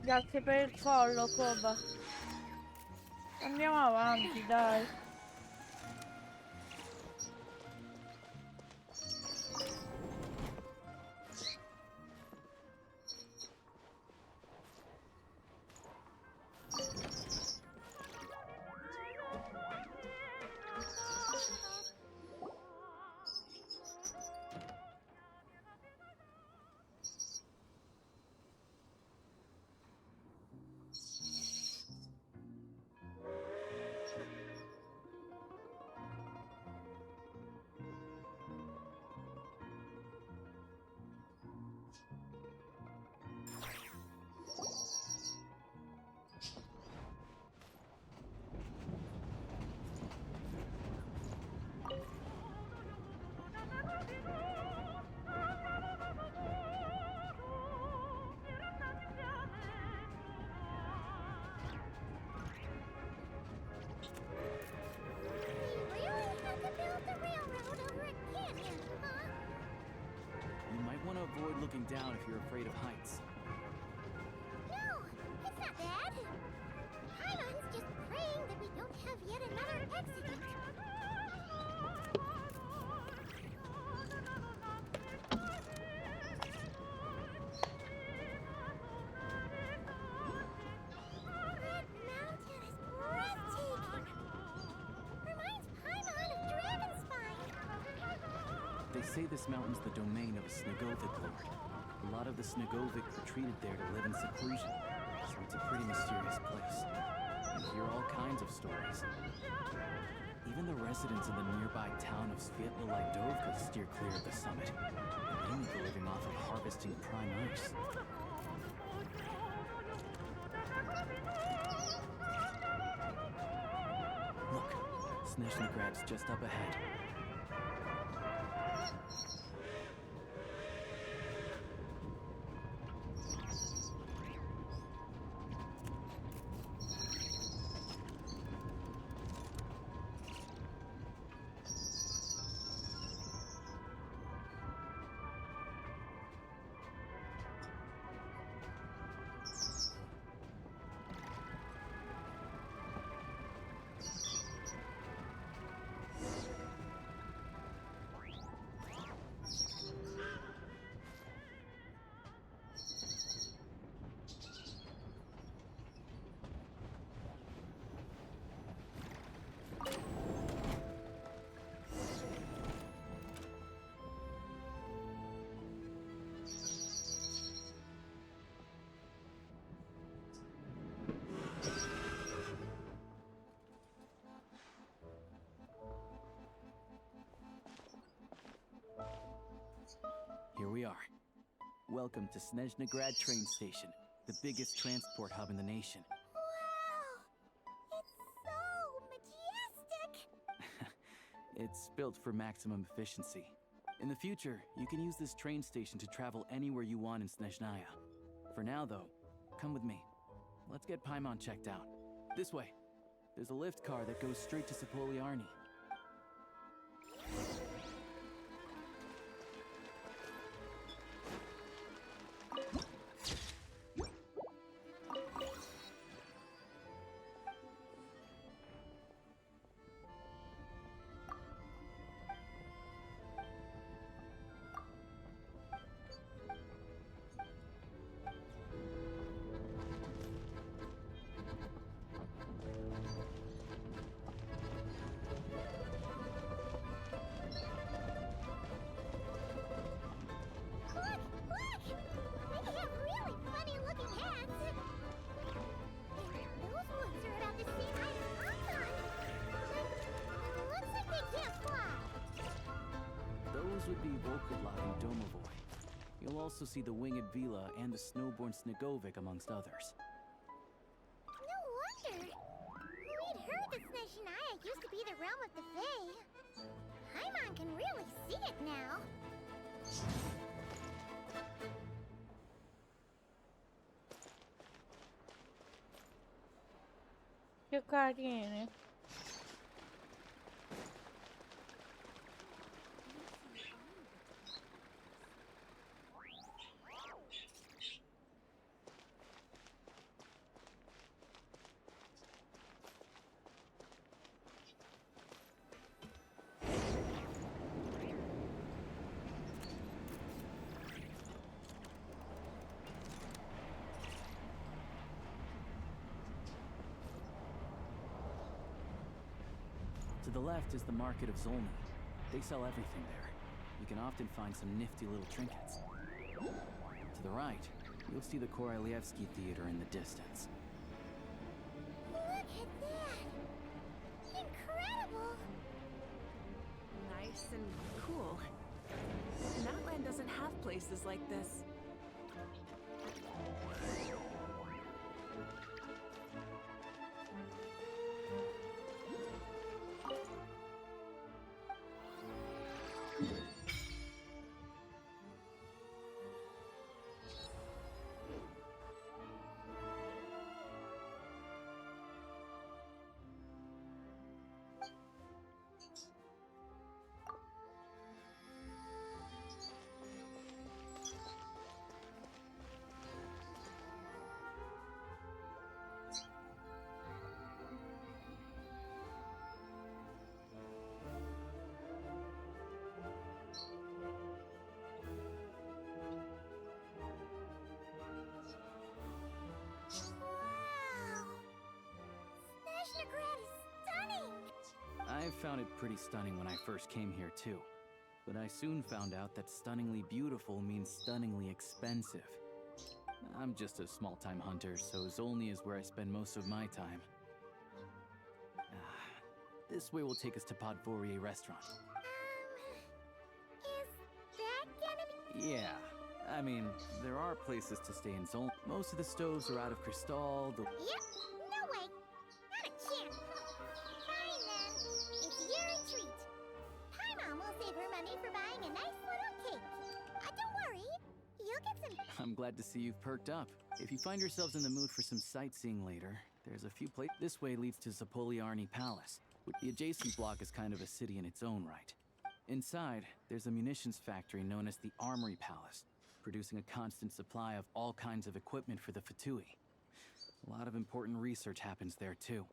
Grazie per il follow, Koba. Andiamo avanti, dai. down if you're afraid of heights. No, it's not that. Paimon's just praying that we don't have yet another accident. That mountain is breathtaking. Reminds Paimon of Dragonspine. They say this mountain's the domain of a Snegovic lord. A lot of the Snegovic retreated there to live in seclusion, so it's a pretty mysterious place. You hear all kinds of stories. Even the residents in the nearby town of Svietlo-Lidovka steer clear of the summit, mainly for living off of harvesting prime ice. Look, Snezhnagrad's just up ahead. Here we are. Welcome to Snezhnagrad train station, the biggest transport hub in the nation. Wow! It's so majestic! It's built for maximum efficiency. In the future, you can use this train station to travel anywhere you want in Snezhnaya. For now, though, come with me. Let's get Paimon checked out. This way. There's a lift car that goes straight to Sapoliarny. Would be Volkodlak and Domovoy. You'll also see the Winged Vila and the Snowborn Snegovic, amongst others. No wonder! We'd heard that Snezhnaya used to be the realm of the Fae. Paimon can really see it now. Che carini. To the left is the Market of Zolny. They sell everything there. You can often find some nifty little trinkets. To the right, you'll see the Korolyevsky Theater in the distance. Look at that! Incredible! Nice and cool. Natland doesn't have places like this. found it pretty stunning when I first came here too. But I soon found out that stunningly beautiful means stunningly expensive. I'm just a small-time hunter, so Zolny is where I spend most of my time. This way will take us to Podvorier restaurant. Is that gonna be... Yeah, I mean, there are places to stay in Zolny. Most of the stoves are out of Crystal. Yep, no way. Not a chance. Fine then. It's your treat. Paimon will save her money for buying a nice little cake. Don't worry. You'll get some... I'm glad to see you've perked up. If you find yourselves in the mood for some sightseeing later, there's a few places. This way leads to Zapoliarny Palace. The adjacent block is kind of a city in its own right. Inside, there's a munitions factory known as the Armory Palace, producing a constant supply of all kinds of equipment for the Fatui. A lot of important research happens there too.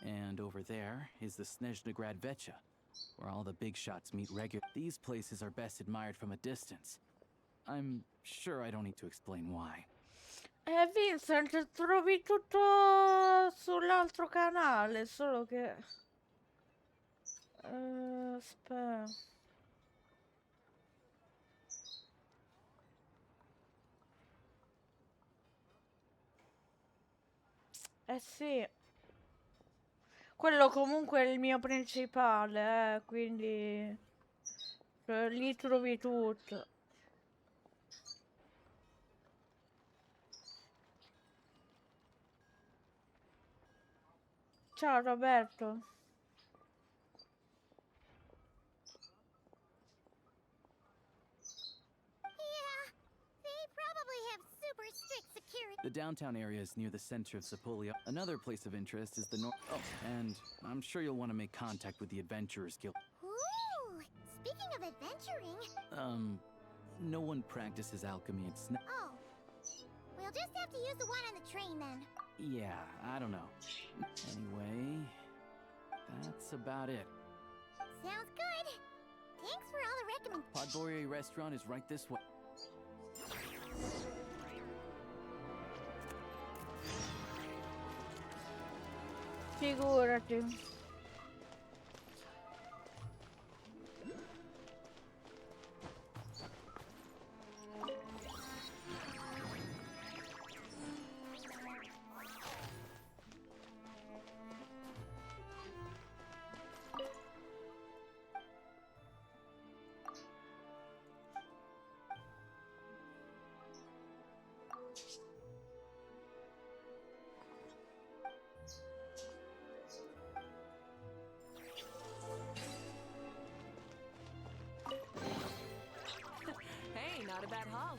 And over there is the Snezhnaya Vecha, where all the big shots meet regularly. These places are best admired from a distance. I'm sure I don't need to explain why. Vincent, trovi tutto sull'altro canale, solo che... aspetta. Sì. Quello comunque è il mio principale, quindi... lì trovi tutto. Ciao Roberto. The downtown area is near the center of Zapolia. Another place of interest is the north. Oh, and I'm sure you'll want to make contact with the Adventurers Guild. Ooh! Speaking of adventuring... No one practices alchemy at Snezhnaya. Oh. We'll just have to use the one on the train then. Yeah, I don't know. Anyway, that's about it. Sounds good. Thanks for all the recommendations. Podvorier restaurant is right this way. Figurati. Hey, not a bad haul.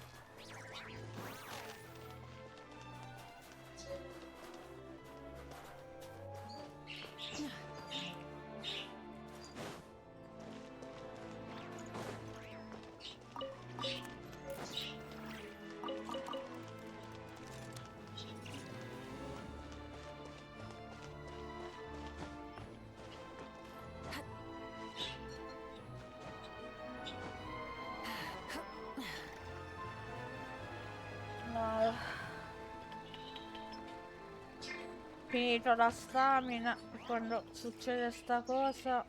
Finito la stamina, quando succede sta cosa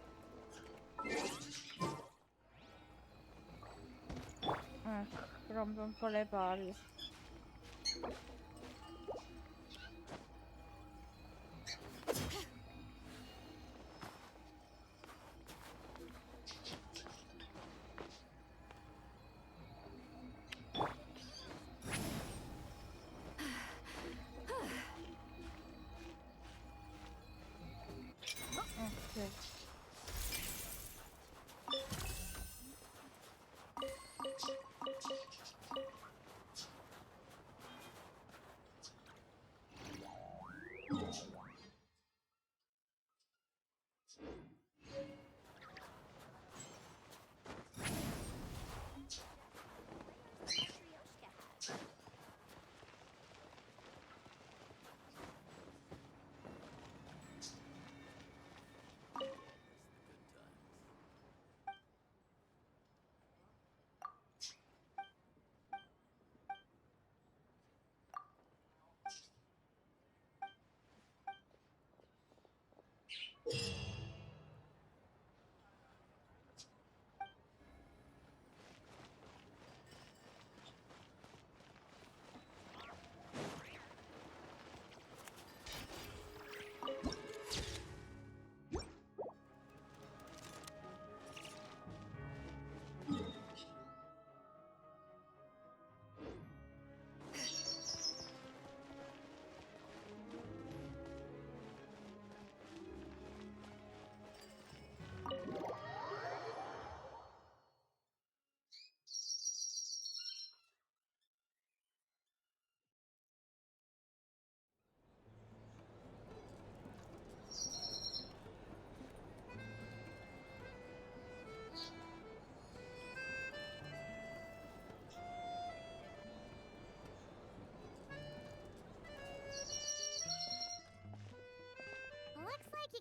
ecco, rompe un po' le palle.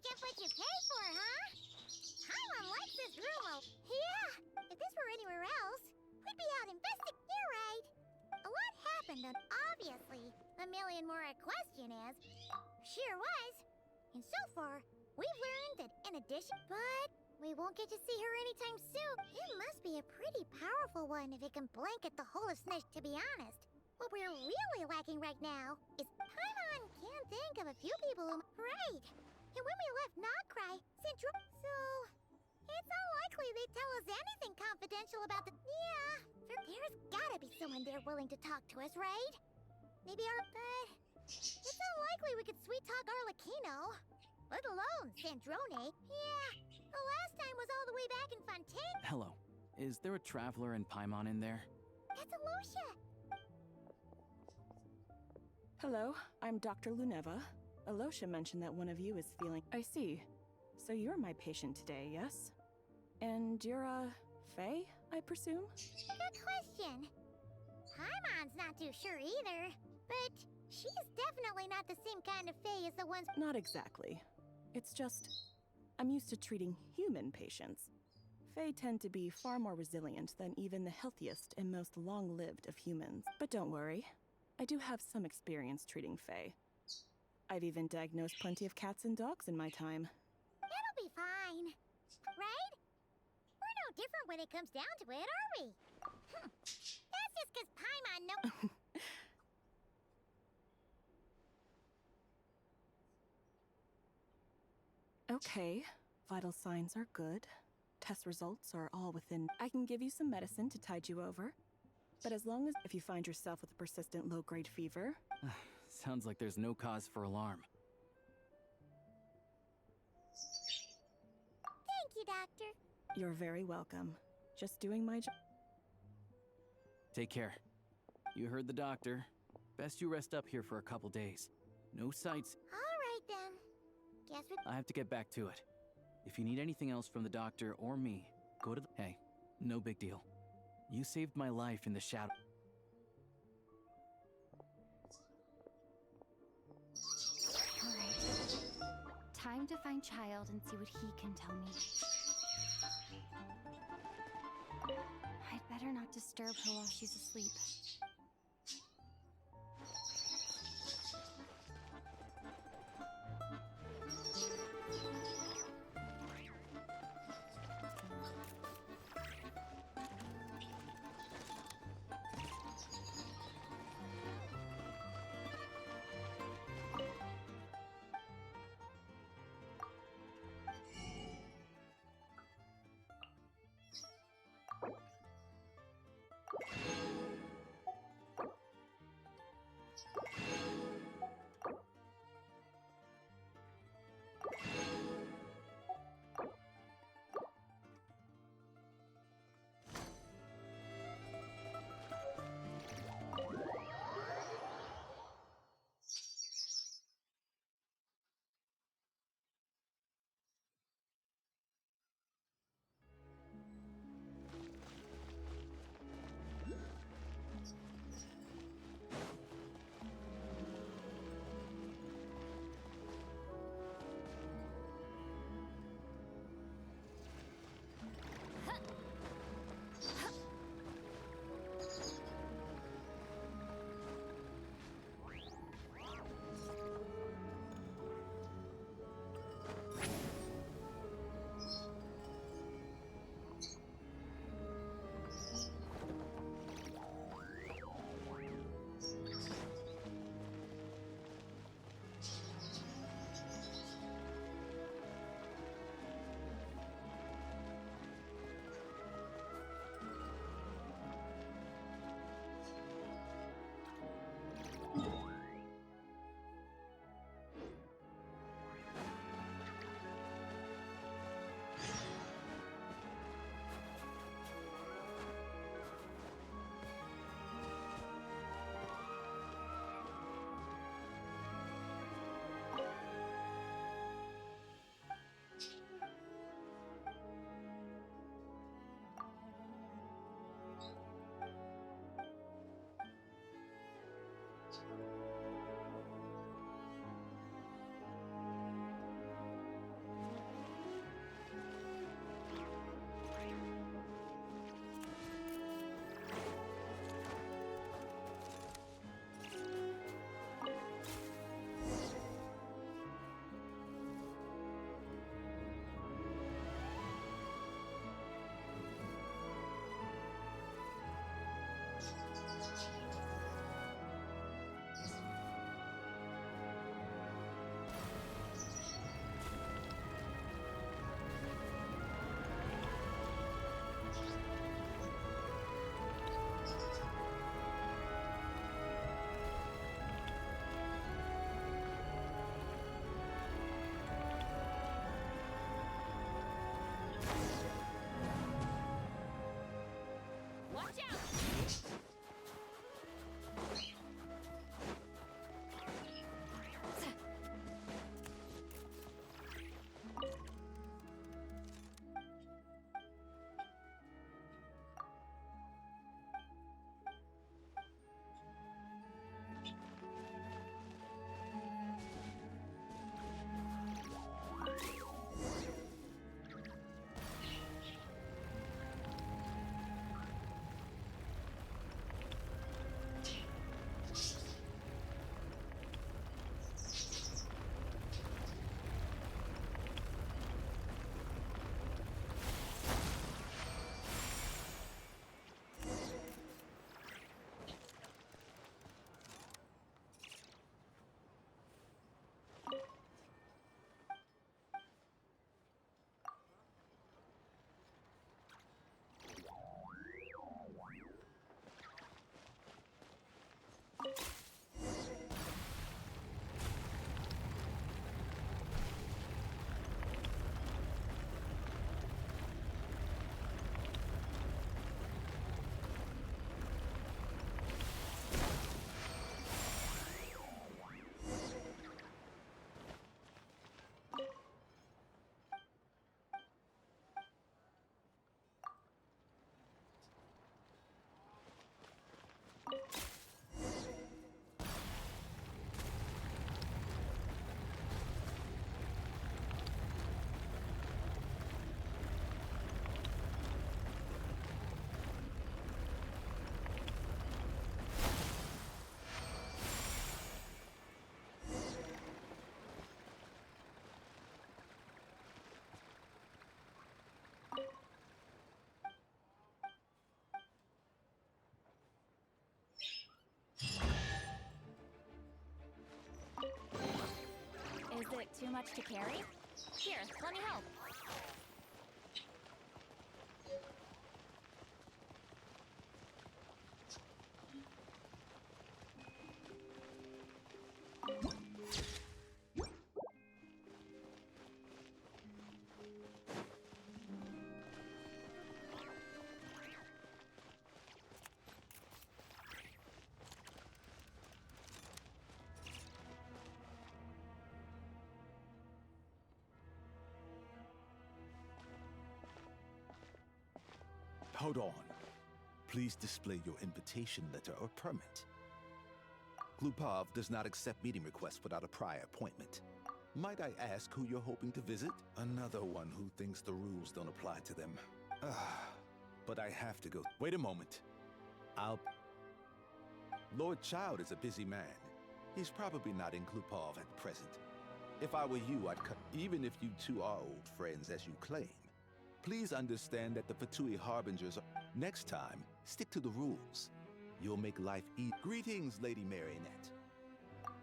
get what you pay for, huh? Paimon likes this room. Yeah, if this were anywhere else, we'd be out investing. You're right. A lot happened, and obviously, a million more a question is. Sure was. And so far, we've learned that in addition, but we won't get to see her anytime soon. It must be a pretty powerful one if it can blanket the whole of Snezh. To be honest, what we're really lacking right now is Paimon can't think of a few people who. Right. And when we left Nogcry, Central. So it's unlikely they'd tell us anything confidential about the. Yeah, there's gotta be someone there willing to talk to us, right? Maybe our. But it's unlikely we could sweet talk Arlecchino, let alone Sandrone. Yeah, the last time was all the way back in Fontaine. Hello. Is there a traveler and Paimon in there? That's Alosha. Hello, I'm Dr. Luneva. Alosha mentioned that one of you is feeling. I see. So you're my patient today, yes? And you're Faye, I presume? Good question. Paimon's not too sure either, but she's definitely not the same kind of Fae as the ones. Not exactly. It's just, I'm used to treating human patients. Fae tend to be far more resilient than even the healthiest and most long-lived of humans. But don't worry, I do have some experience treating Fae. I've even diagnosed plenty of cats and dogs in my time. That'll be fine, right? We're no different when it comes down to it, are we? That's just because Paimon knows. Okay, vital signs are good. Test results are all within. I can give you some medicine to tide you over. But as long as if you find yourself with a persistent low-grade fever... Sounds like there's no cause for alarm. Thank you, Doctor. You're very welcome. Just doing my job. Take care. You heard the doctor. Best you rest up here for a couple days. No sights. All right, then. Guess we... I have to get back to it. If you need anything else from the doctor or me, go to the... Hey, no big deal. You saved my life in the shadow. Alright. Time to find Child and see what he can tell me. I'd better not disturb her while she's asleep. much to carry? Here, let me help. Hold on. Please display your invitation letter or permit. Glupov does not accept meeting requests without a prior appointment. Might I ask who you're hoping to visit? Another one who thinks the rules don't apply to them. But I have to go. Wait a moment. Lord Child is a busy man. He's probably not in Glupov at present. If I were you, I'd cut. Even if you two are old friends as you claim. Please understand that the Fatui Harbingers are... Next time, stick to the rules. You'll make life easy. Greetings, Lady Marionette.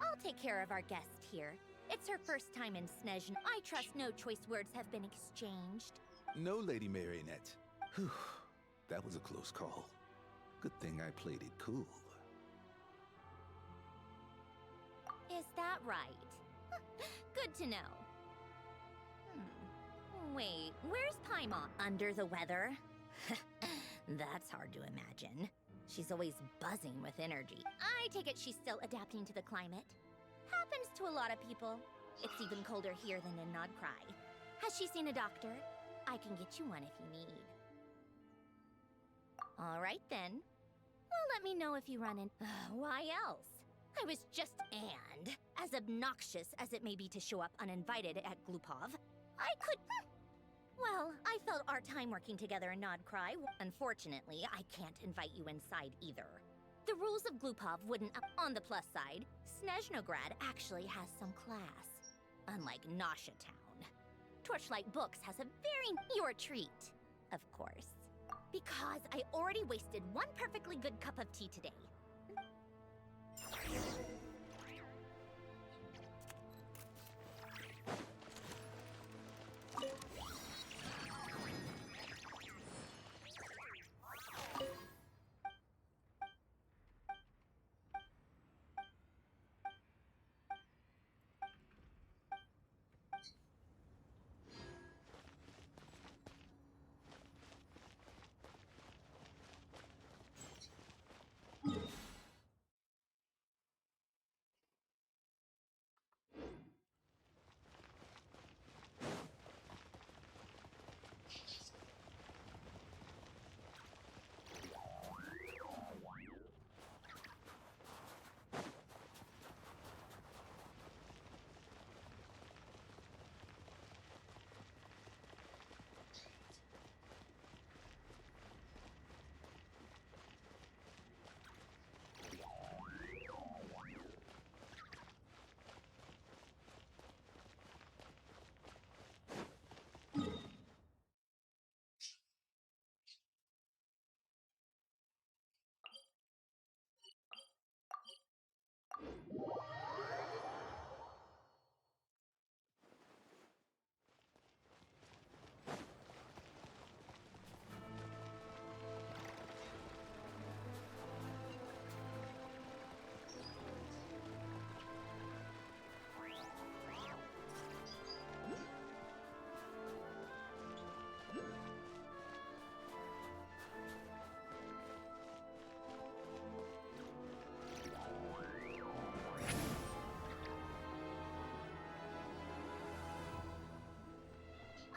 I'll take care of our guest here. It's her first time in Snezhnaya. I trust no choice words have been exchanged. No, Lady Marionette. Whew, that was a close call. Good thing I played it cool. Is that right? Good to know. Wait, where's Paimon? Under the weather? That's hard to imagine. She's always buzzing with energy. I take it she's still adapting to the climate. Happens to a lot of people. It's even colder here than in Nodcry. Has she seen a doctor? I can get you one if you need. All right then. Well, let me know if you run in. Why else? I was just and, as obnoxious as it may be to show up uninvited at Glupov, I could... Well, I felt our time working together in Nodcry. Unfortunately, I can't invite you inside either. The rules of Glupov wouldn't... On the plus side, Snezhnograd actually has some class. Unlike Nasha Town. Torchlight Books has a very... Your treat, of course. Because I already wasted one perfectly good cup of tea today.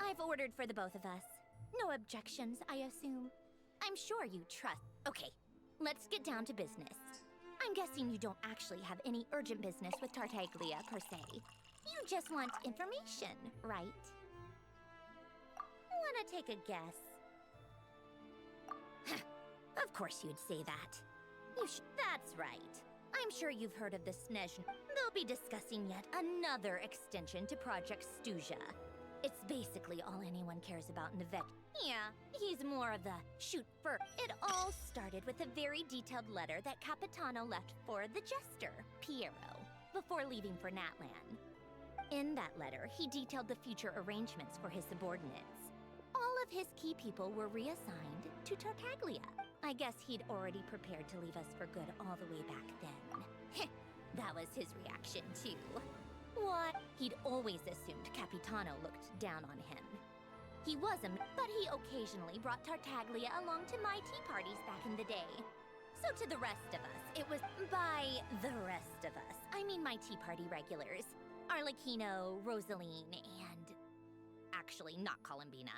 I've ordered for the both of us. No objections, I assume. I'm sure you trust. Okay, let's get down to business. I'm guessing you don't actually have any urgent business with Tartaglia, per se. You just want information, right? Wanna take a guess? Of course you'd say that. That's right. I'm sure you've heard of the Snezhnaya. They'll be discussing yet another extension to Project Stuzha. It's basically all anyone cares about in the vet. Yeah, he's more of the shoot first. It all started with a very detailed letter that Capitano left for the Jester, Piero, before leaving for Natlan. In that letter, he detailed the future arrangements for his subordinates. All of his key people were reassigned to Tartaglia. I guess he'd already prepared to leave us for good all the way back then. That was his reaction, too. What? He'd always assumed Capitano looked down on him. He wasn't, but he occasionally brought Tartaglia along to my tea parties back in the day. So to the rest of us, it was, by the rest of us, I mean my tea party regulars. Arlecchino, Rosaline, and... actually, not Columbina.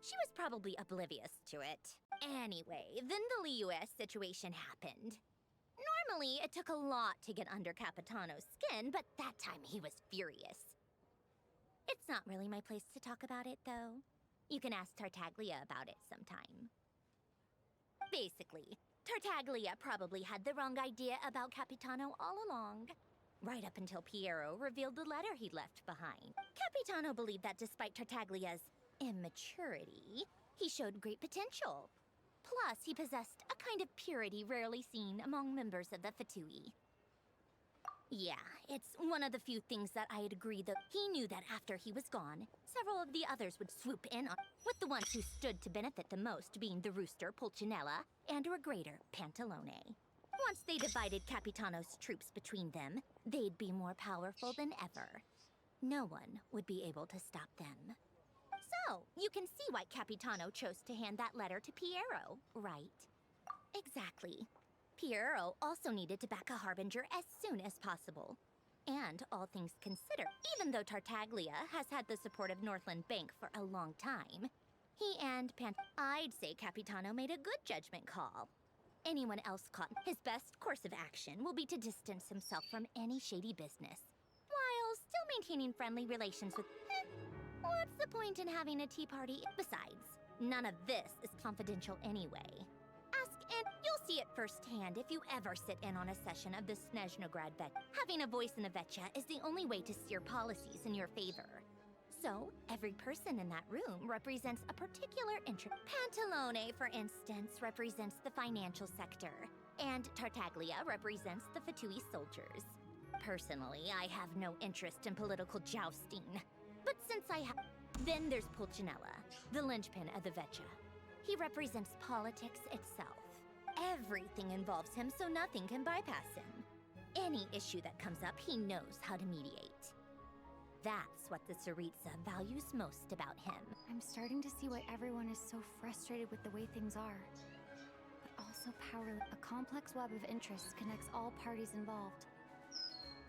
She was probably oblivious to it. Anyway, then the Liu-S situation happened. Normally, it took a lot to get under Capitano's skin, but that time he was furious. It's not really my place to talk about it, though. You can ask Tartaglia about it sometime. Basically, Tartaglia probably had the wrong idea about Capitano all along. Right up until Piero revealed the letter he'd left behind. Capitano believed that despite Tartaglia's immaturity, he showed great potential. Plus, he possessed a kind of purity rarely seen among members of the Fatui. Yeah, it's one of the few things that I'd agree that he knew that after he was gone, several of the others would swoop in on, with the ones who stood to benefit the most being the rooster Pulcinella and Regrator Pantalone. Once they divided Capitano's troops between them, they'd be more powerful than ever. No one would be able to stop them. So, you can see why Capitano chose to hand that letter to Piero, right? Exactly. Piero also needed to back a harbinger as soon as possible. And all things considered, even though Tartaglia has had the support of Northland Bank for a long time, he and I'd say Capitano made a good judgment call. Anyone else caught, his best course of action will be to distance himself from any shady business, while still maintaining friendly relations with... What's the point in having a tea party? Besides, none of this is confidential anyway. Ask and you'll see it firsthand if you ever sit in on a session of the Snezhnaya Vet. Having a voice in a Vetcha is the only way to steer policies in your favor. So, every person in that room represents a particular interest. Pantalone, for instance, represents the financial sector, and Tartaglia represents the Fatui soldiers. Personally, I have no interest in political jousting. But since I have... Then there's Pulcinella, the linchpin of the Vetcha. He represents politics itself. Everything involves him, so nothing can bypass him. Any issue that comes up, he knows how to mediate. That's what the Tsaritsa values most about him. I'm starting to see why everyone is so frustrated with the way things are. But also powerless. A complex web of interests connects all parties involved.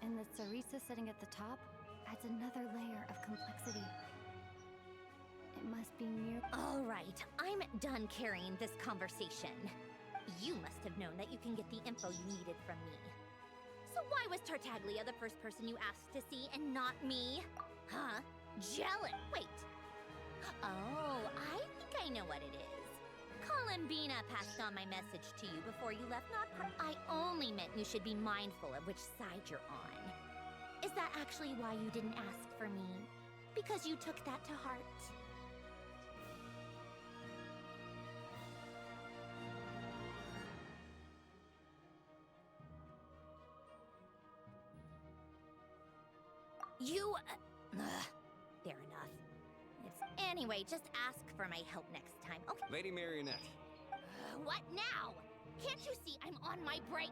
And the Tsaritsa sitting at the top adds another layer of complexity. It must be near... All right, I'm done carrying this conversation. You must have known that you can get the info you needed from me. So why was Tartaglia the first person you asked to see and not me? Huh? Jealous. Wait. Oh, I think I know what it is. Columbina passed on my message to you before you left, not I only meant you should be mindful of which side you're on. Is that actually why you didn't ask for me? Because you took that to heart? You... fair enough. Anyway, just ask for my help next time, okay? Lady Marionette. What now? Can't you see I'm on my break?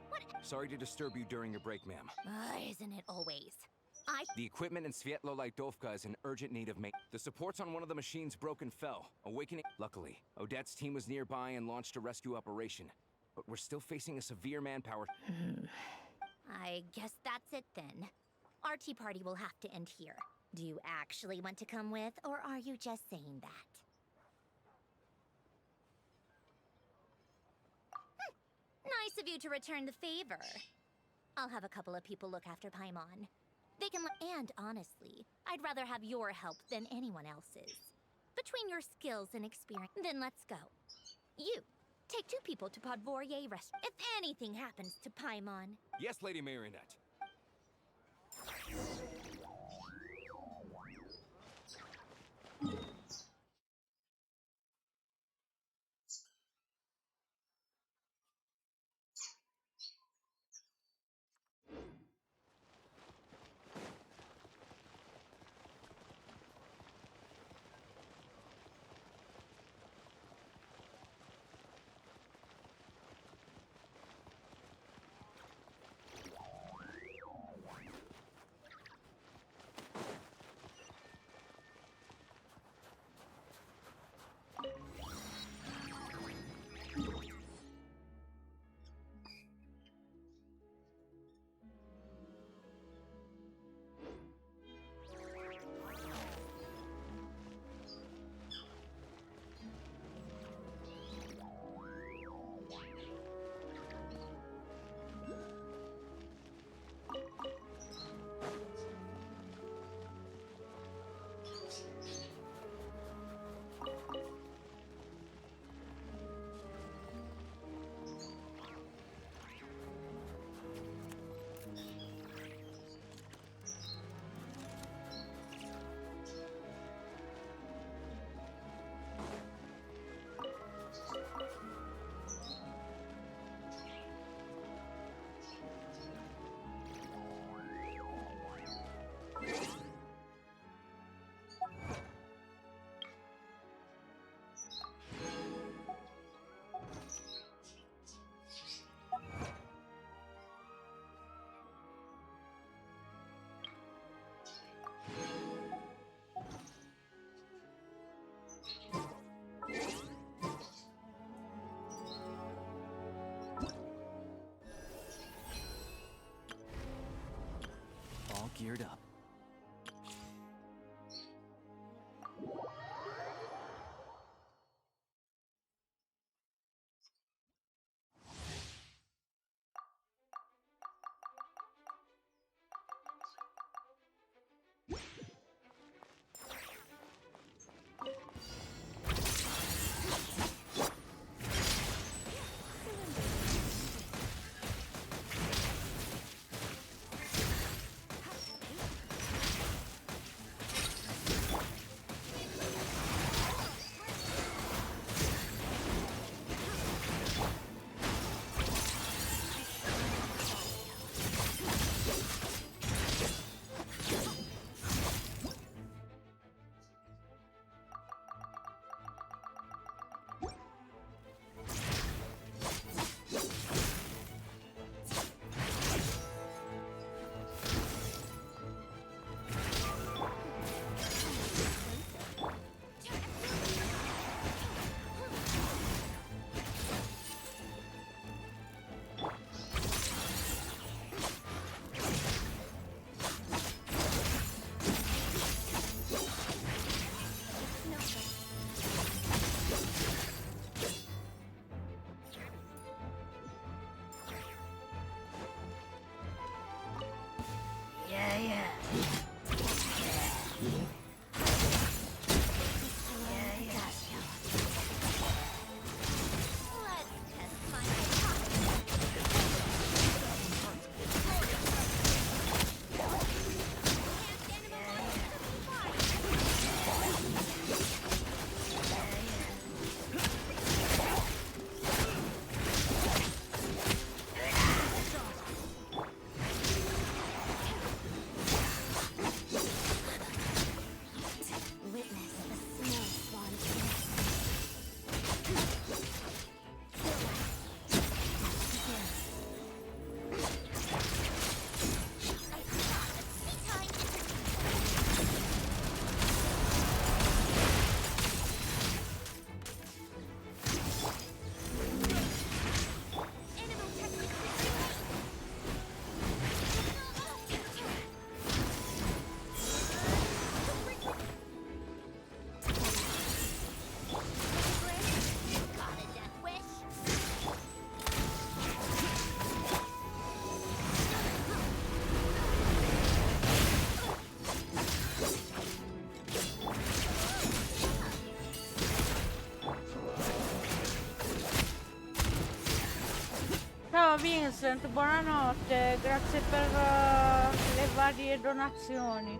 What? Sorry to disturb you during your break, ma'am. Isn't it always? The equipment in Svietlolaitovka is in urgent need of maintenance. The supports on one of the machines broke and fell, awakening... Luckily, Odette's team was nearby and launched a rescue operation. But we're still facing a severe manpower... I guess that's it then. Our tea party will have to end here. Do you actually want to come with, or are you just saying that? Nice of you to return the favor. I'll have a couple of people look after Paimon. They can and honestly, I'd rather have your help than anyone else's. Between your skills and experience, then let's go. You, take 2 people to Podvorye Restaurant. If anything happens to Paimon... Yes, Lady Marionette. geared up. Ciao Vincent, buonanotte, grazie per le varie donazioni.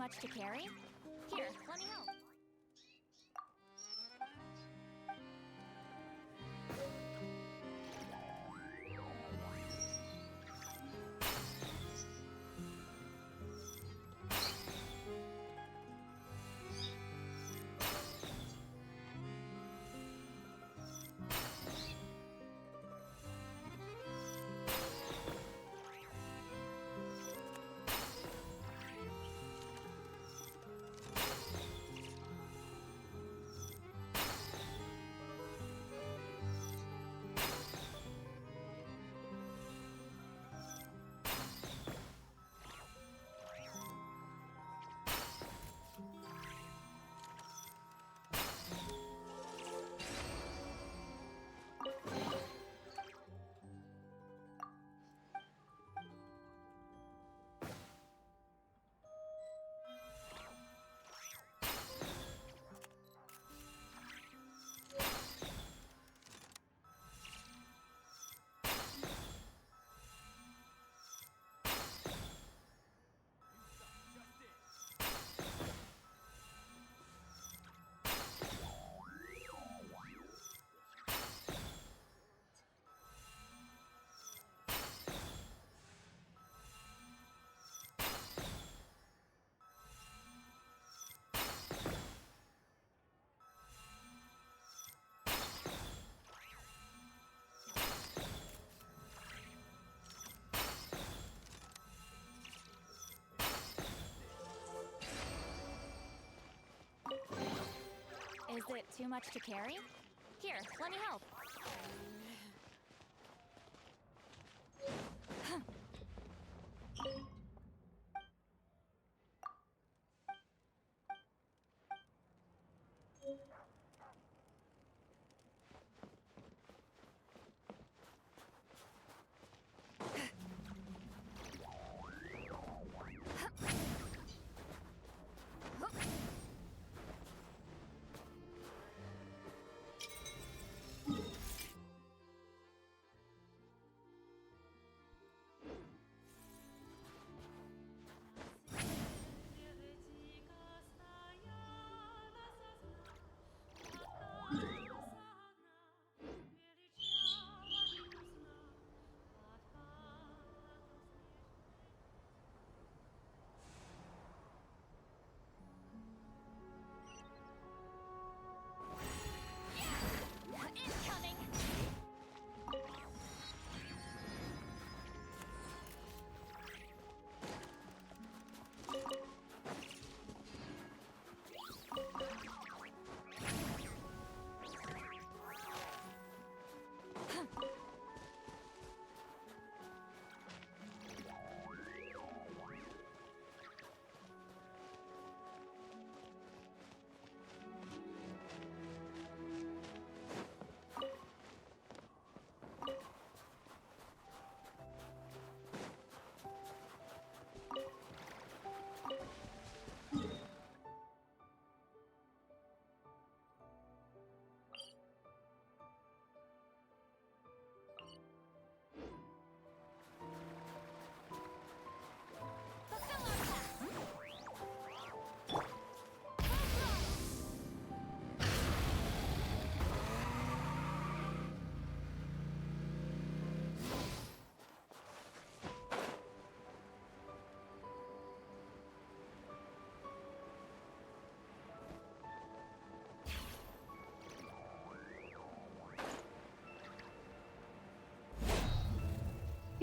much to carry? Here, let me help. Is it too much to carry? Here, let me help.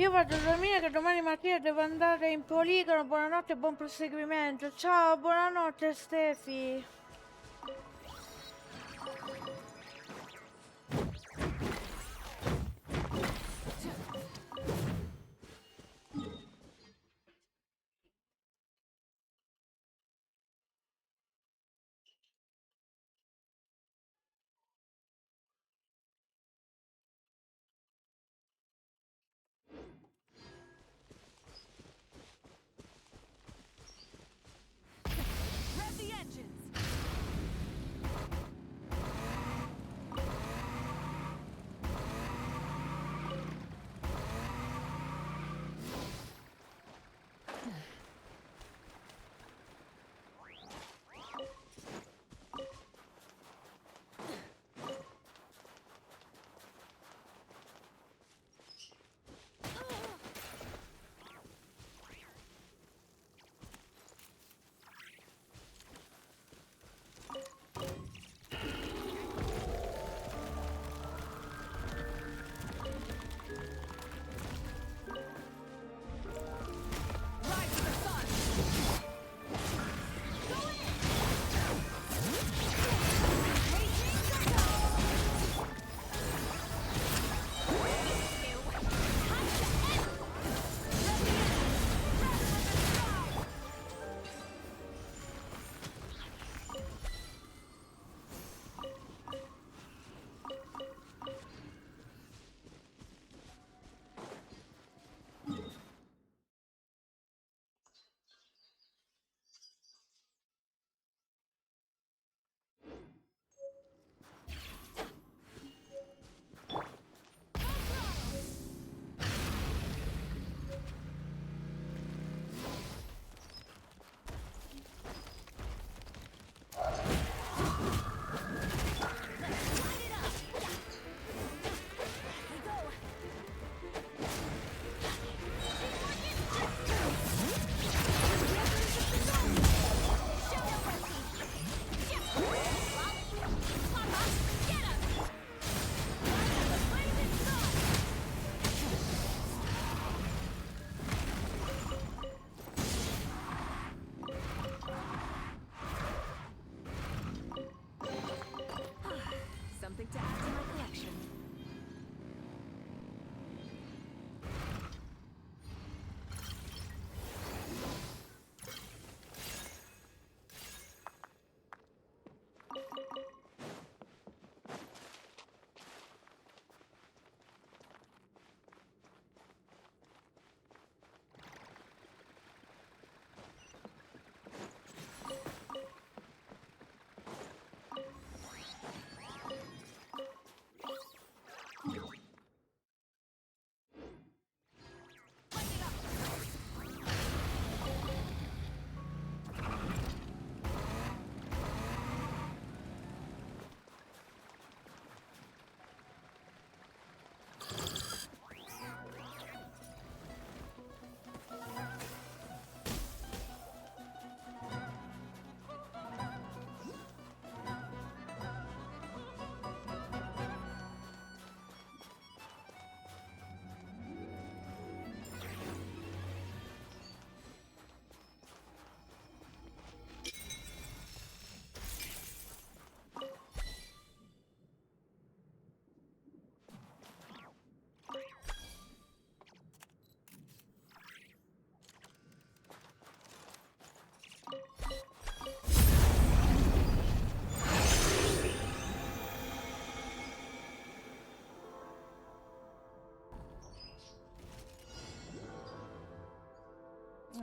Io vado a dormire che domani mattina devo andare in poligono. Buonanotte e buon proseguimento. Ciao, buonanotte Stefi. Rev the engines!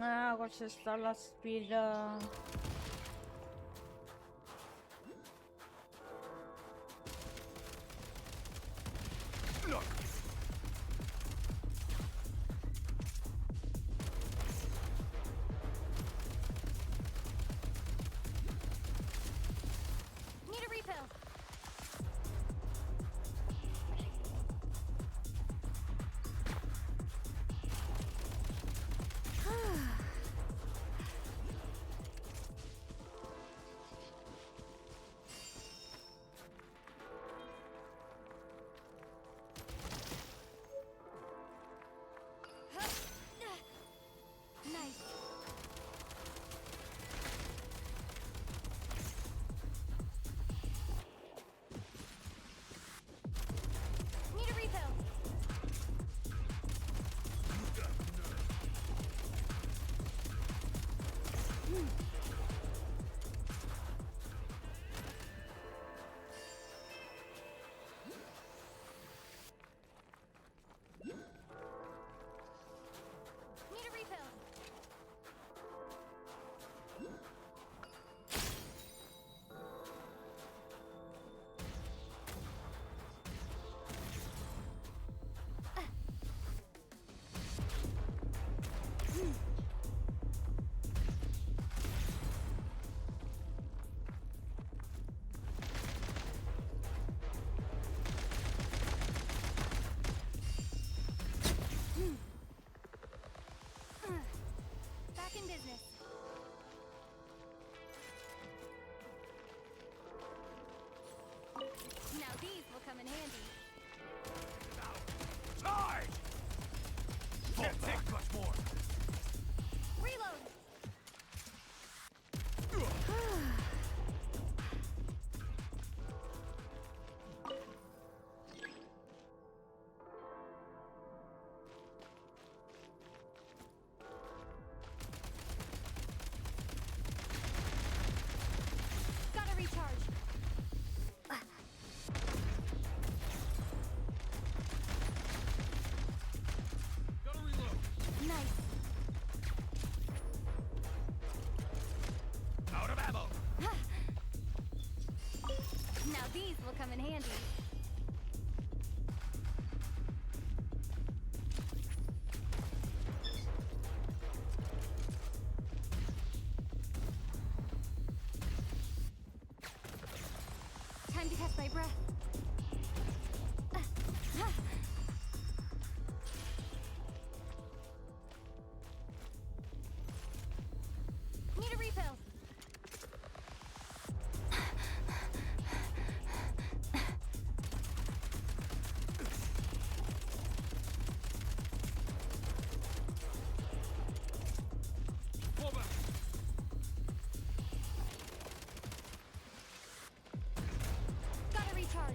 Ah, qua c'è sta la sfida. Need a refill. Nice. Need a refill. Need a refill. Back in business. Now these will come in handy. Charge! Can't take much more. Reload. Gotta recharge. Gotta reload. Nice. Out of ammo. Now these will come in handy. Time to catch my breath. Need a refill. Pull back. Gotta recharge.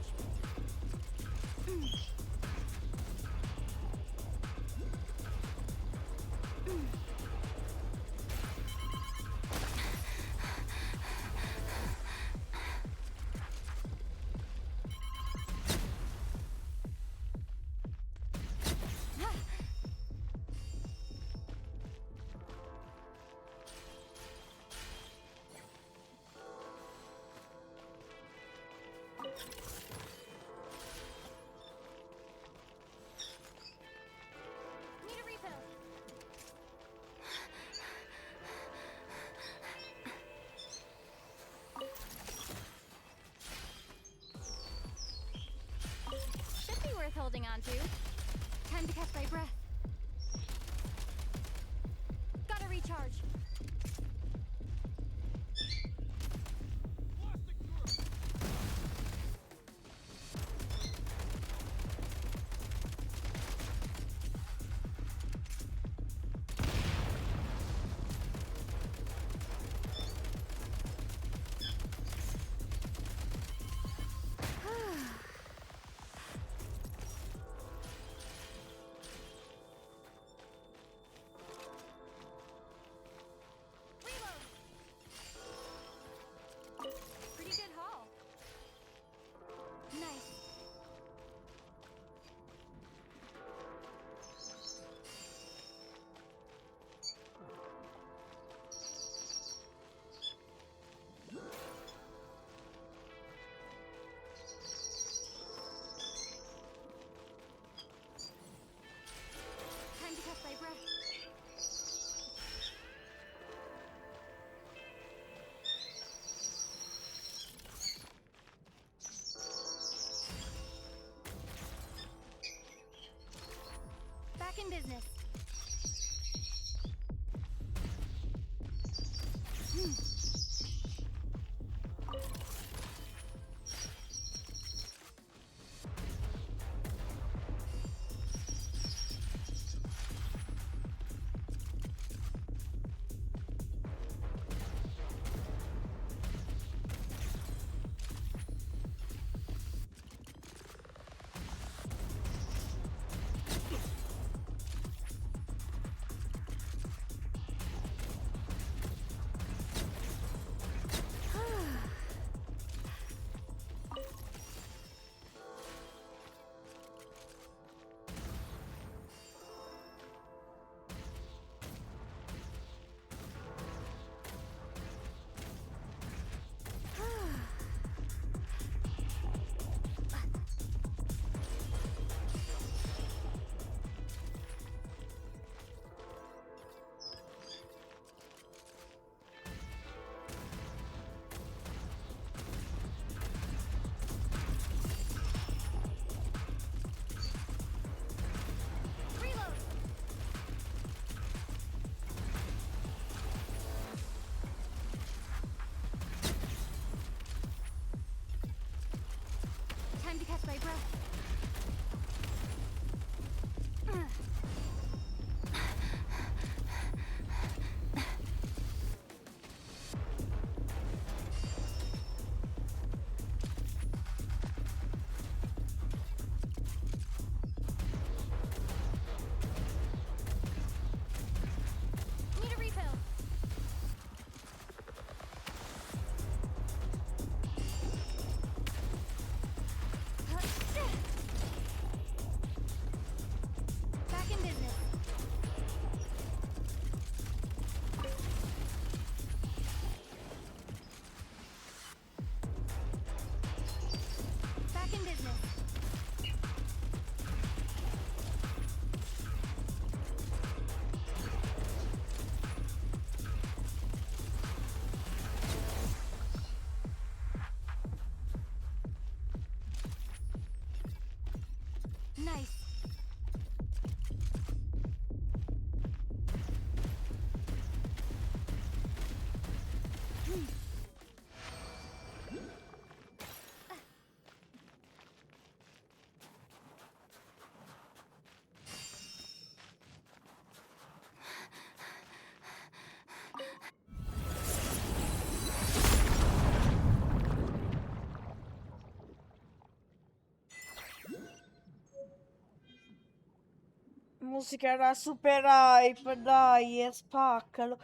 musica era super hype, dai, spaccalo.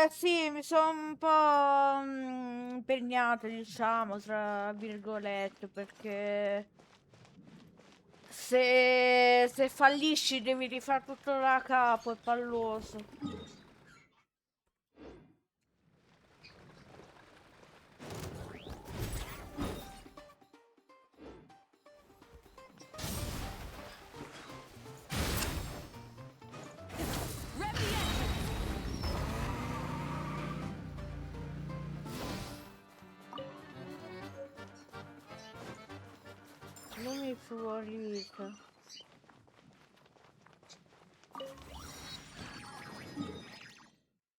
Sì, mi sono un po' impegnata, diciamo, tra virgolette, perché se fallisci devi rifare tutto da capo, è palloso. Lumi fluorita.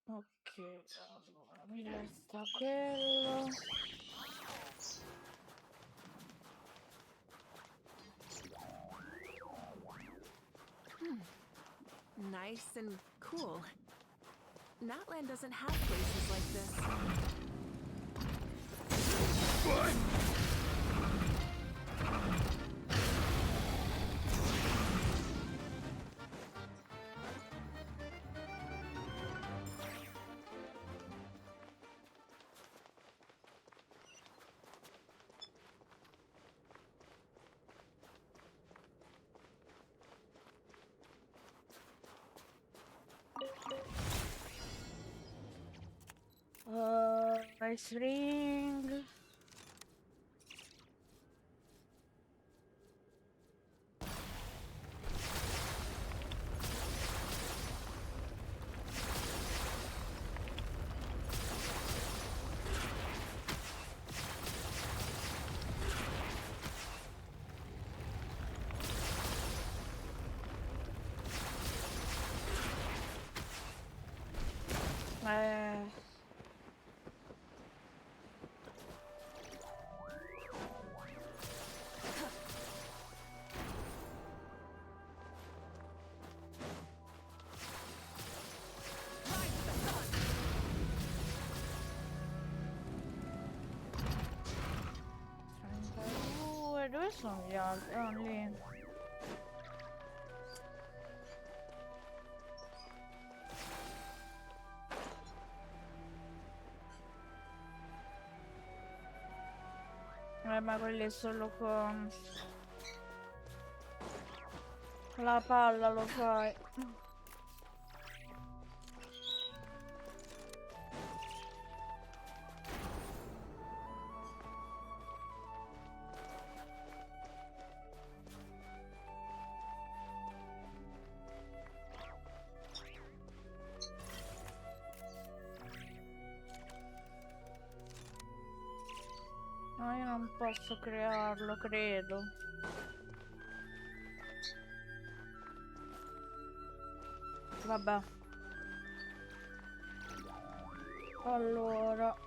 Ok, allora mi resta quello. Nice and cool. Natland doesn't have places like this. What? Ice ring. Dove sono gli altri? Ah, lì. Ma quelli è solo con la palla lo fai. No, io non posso crearlo, credo. Vabbè. Allora.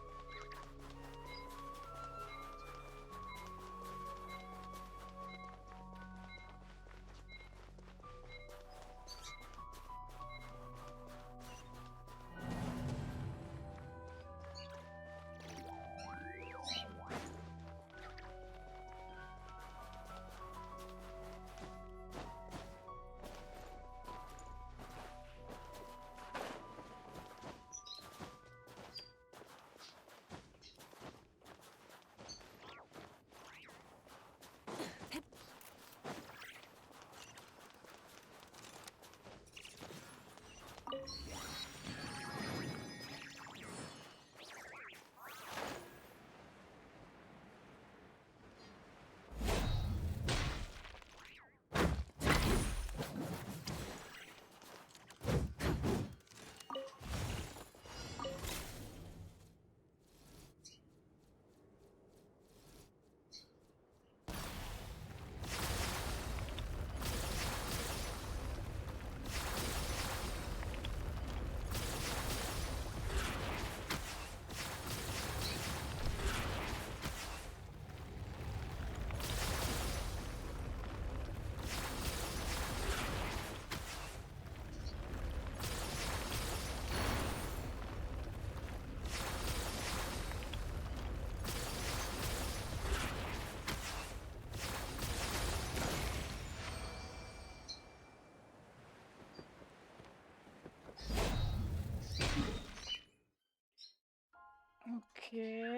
Phew.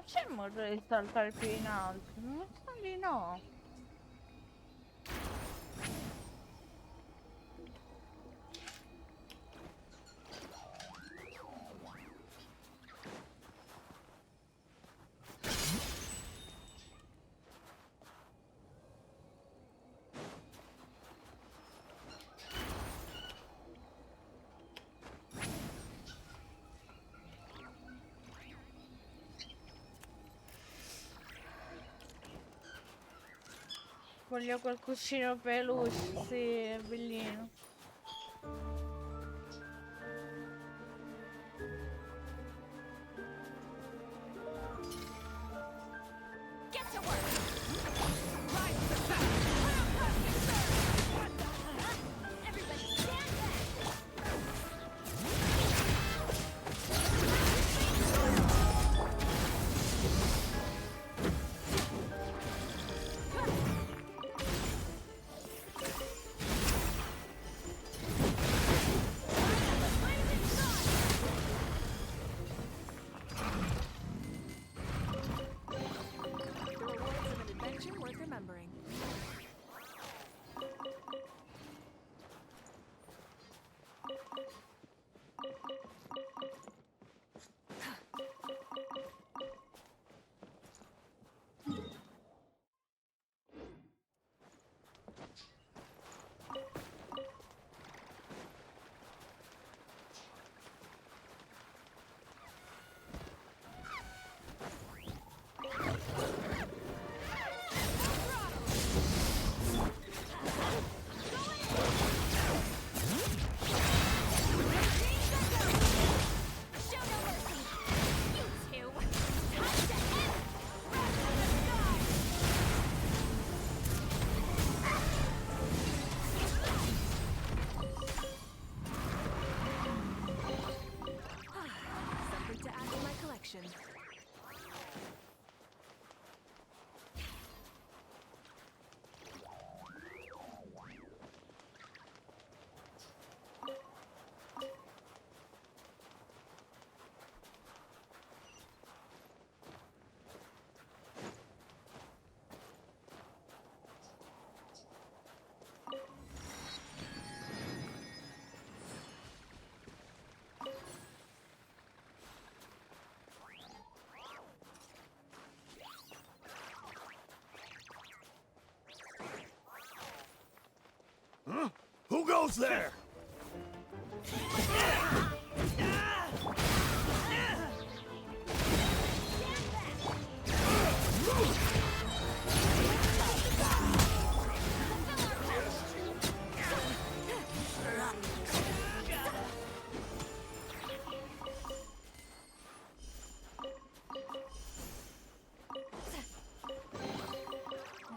C'è il modo di saltare più in alto? Non so di no. Voglio quel cuscino peluche, sì, è bellino. Get to work! Rise to the top! Put up plastic surge! What the huh? Everybody stand back! Worth remembering. Something to add to my collection. goes there?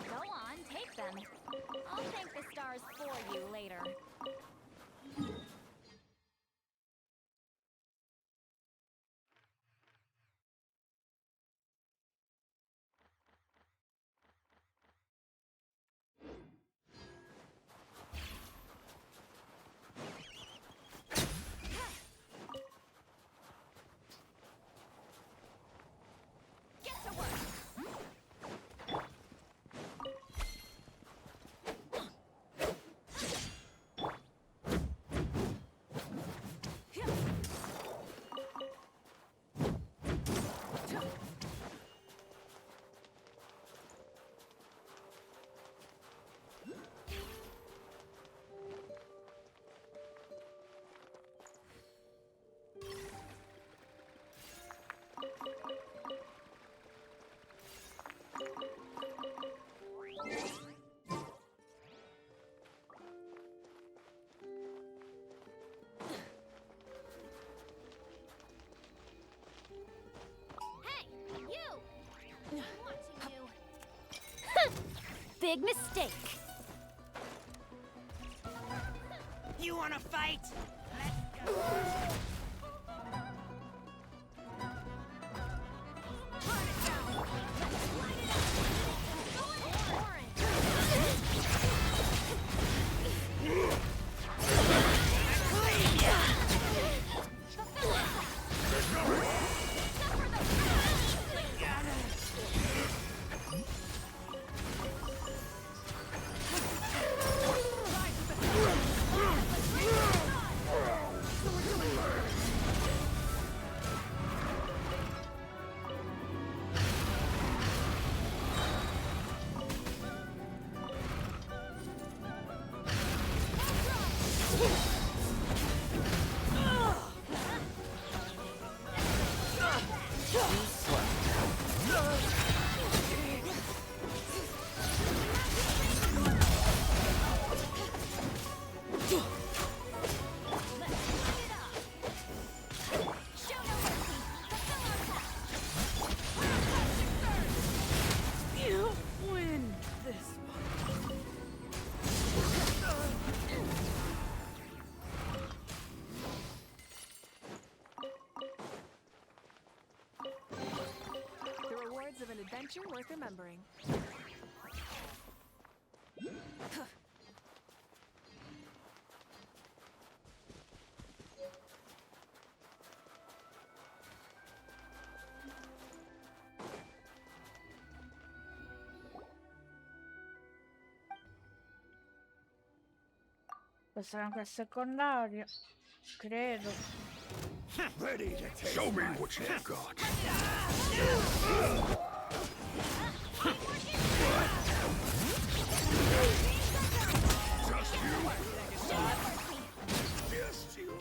Go on, take them. I'll thank the stars for you later. Get to work. Hey, you! I'm watching you. Big mistake. You wanna fight? You win this one. The rewards of an adventure worth remembering. Questa è una quest secondaria. Credo. Ready to take Show me what you've got. Just you. Just you.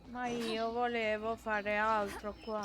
Ma io volevo fare altro qua.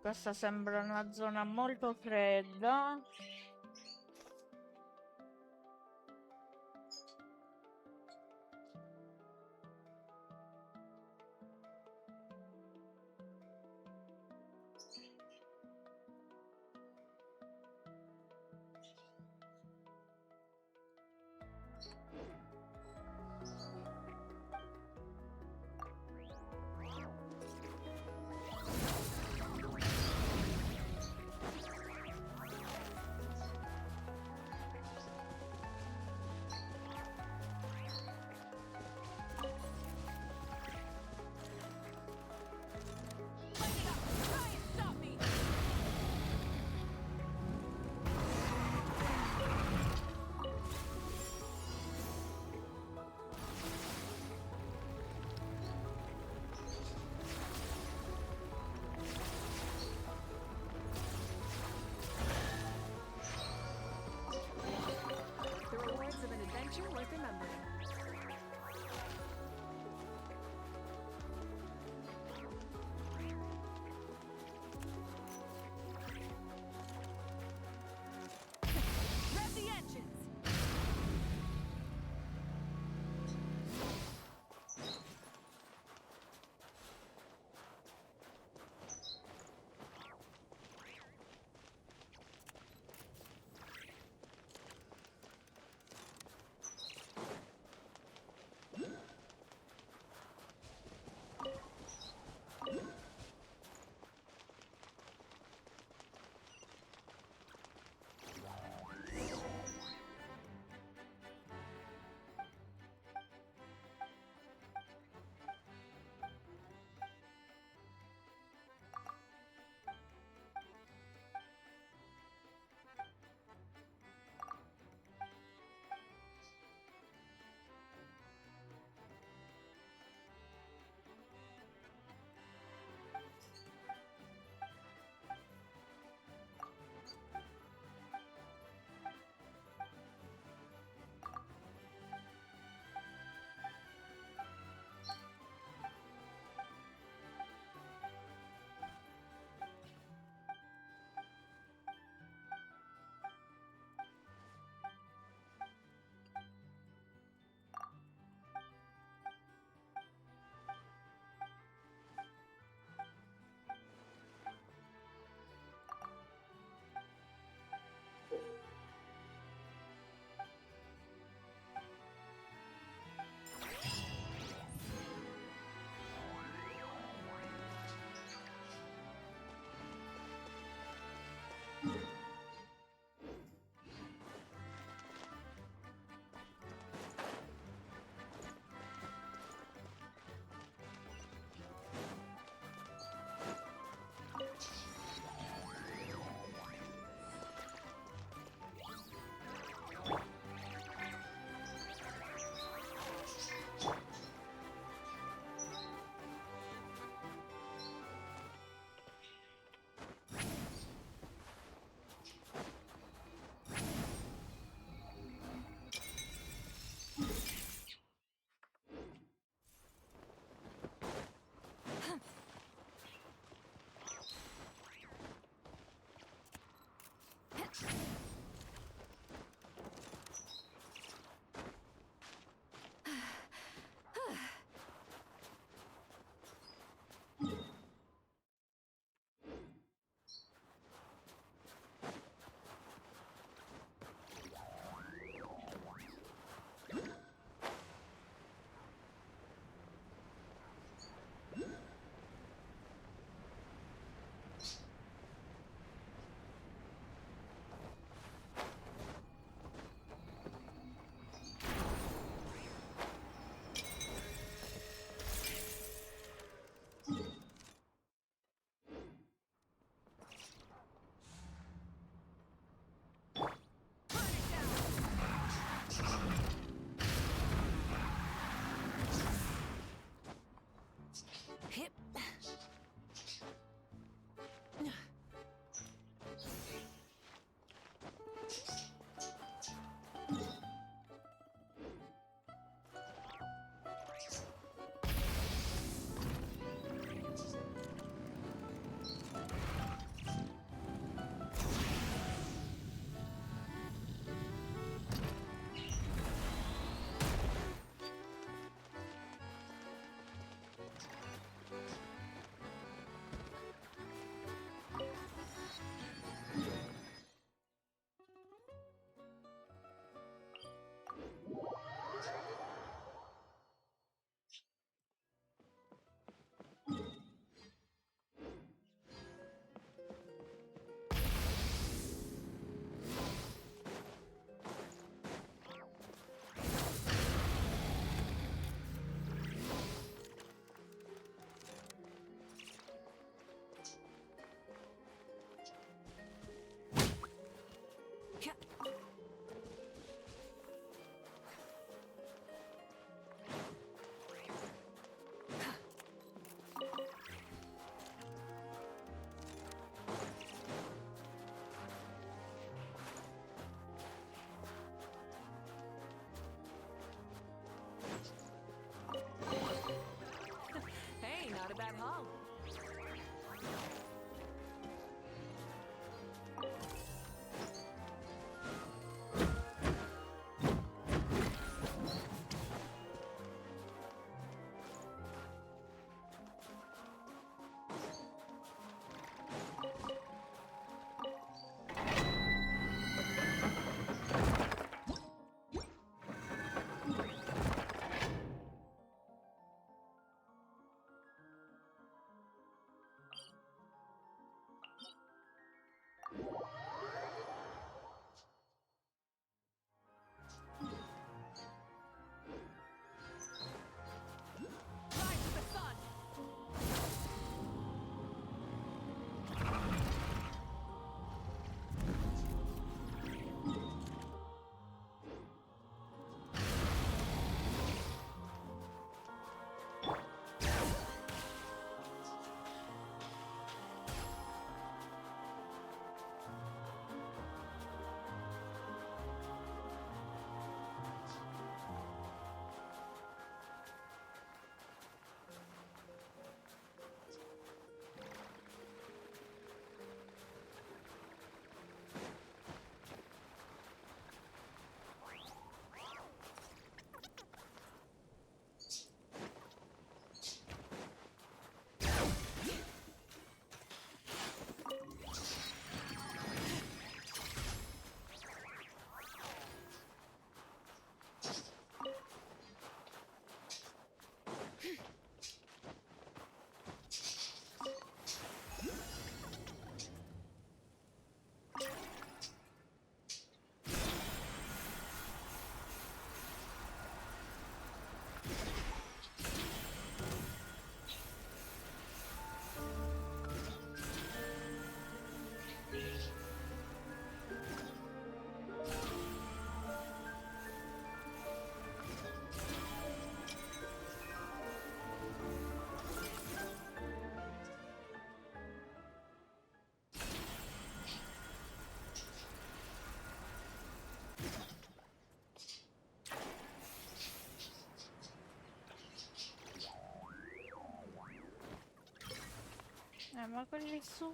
Questa sembra una zona molto fredda. The rewards of an adventure worth remembering. Rev the engines! along. Rise to the sun! Ma quelli su...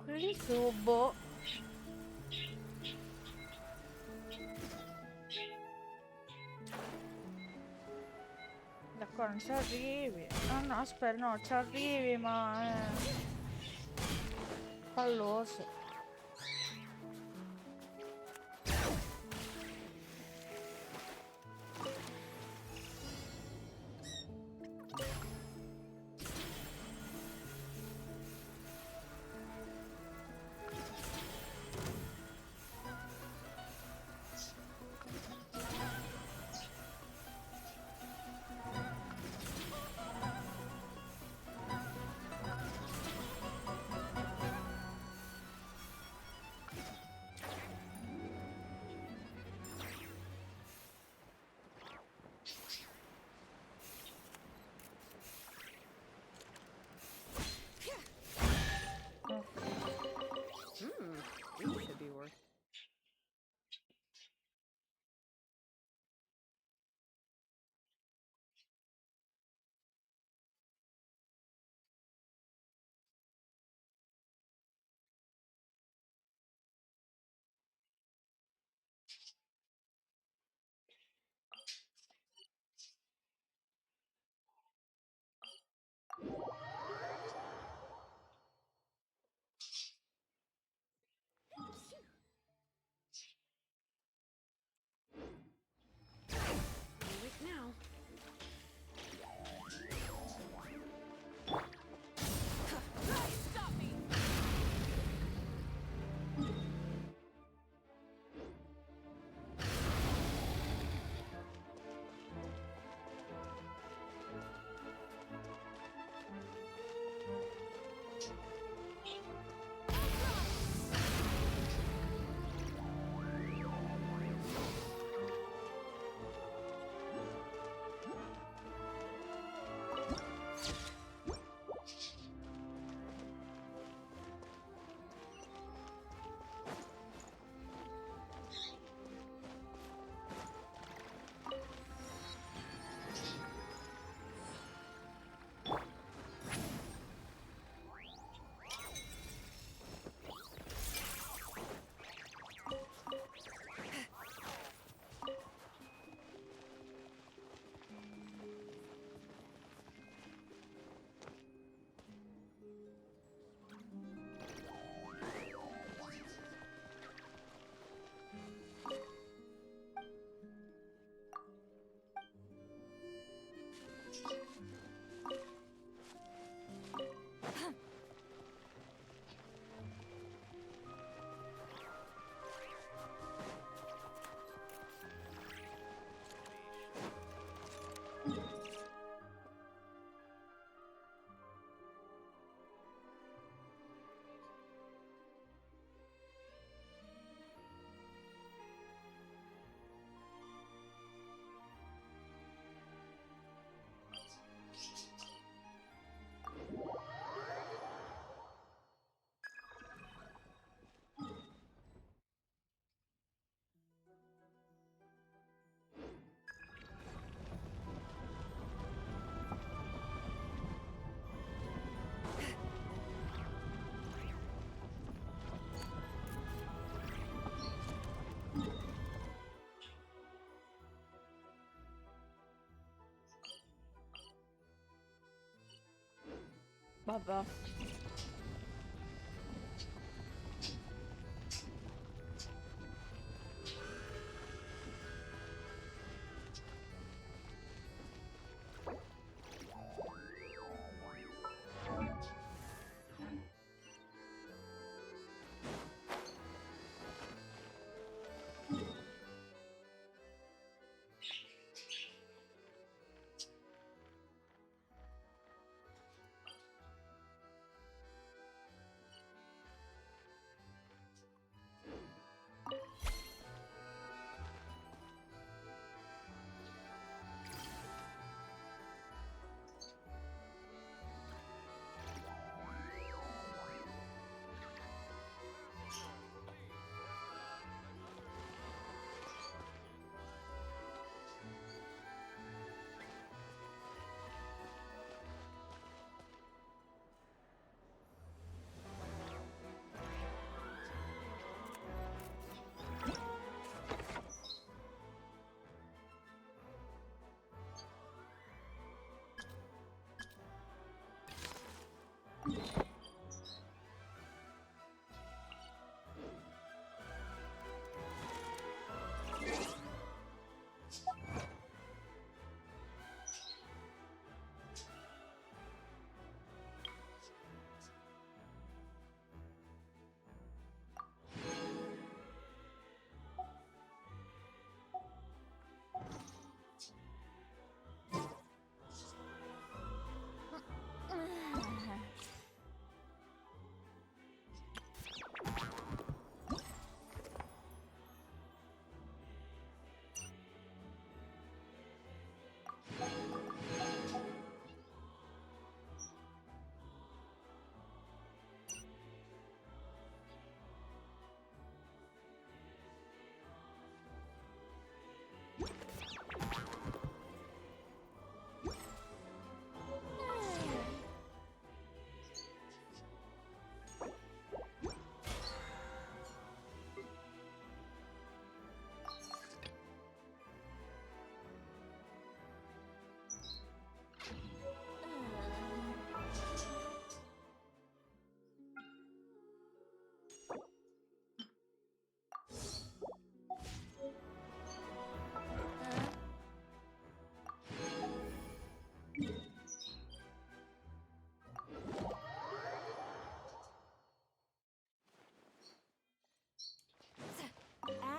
Quelli su, boh. D'accordo, non ci arrivi. Ah no, aspetta, no, ci arrivi, ma è palloso. Vabbè.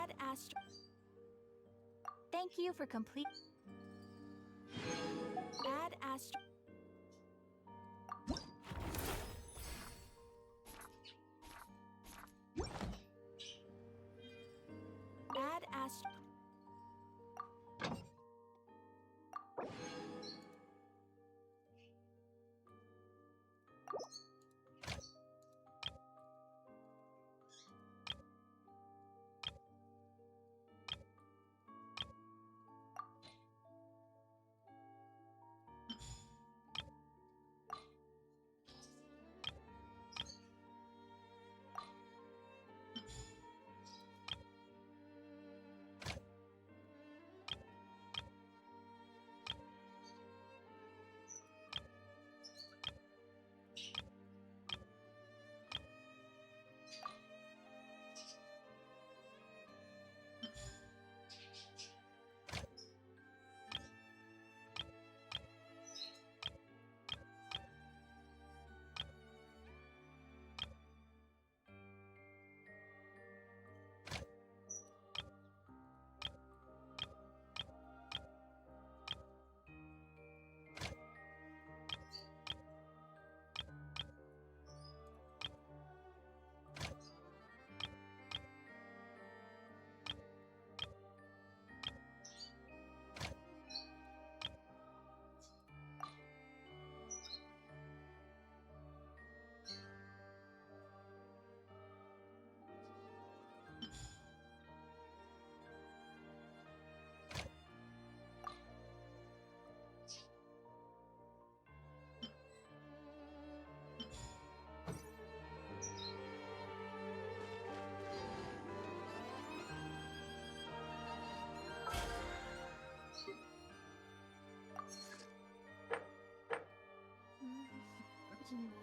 Add astro. Thank you for complete. Add astro. Add astro. questions.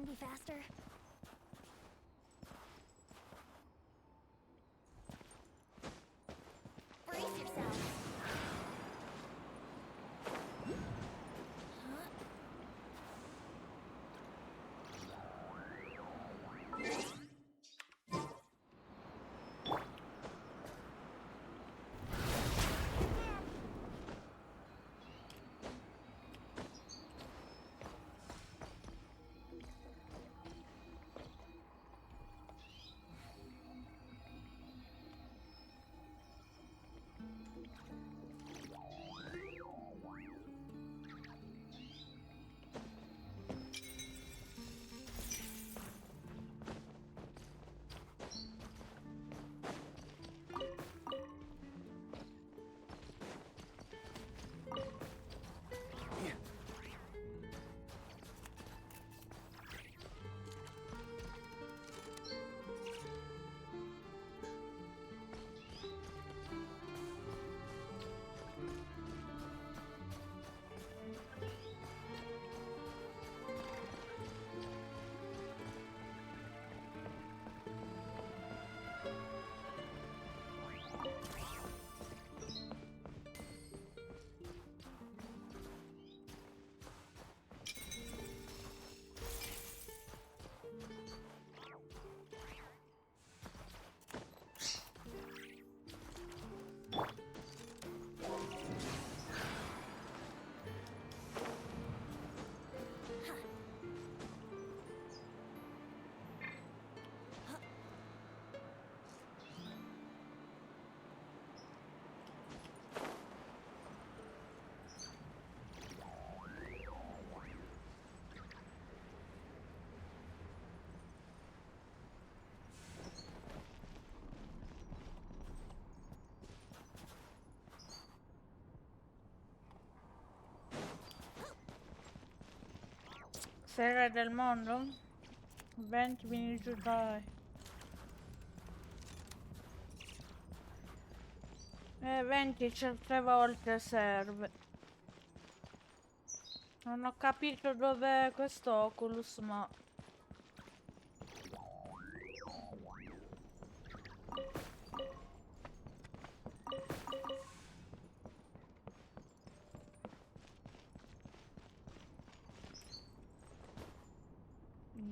gonna be faster. Brace yourself. Sei il re del mondo? 20 minuti dai. 20 certe volte serve. Non ho capito dov'è questo Oculus, ma...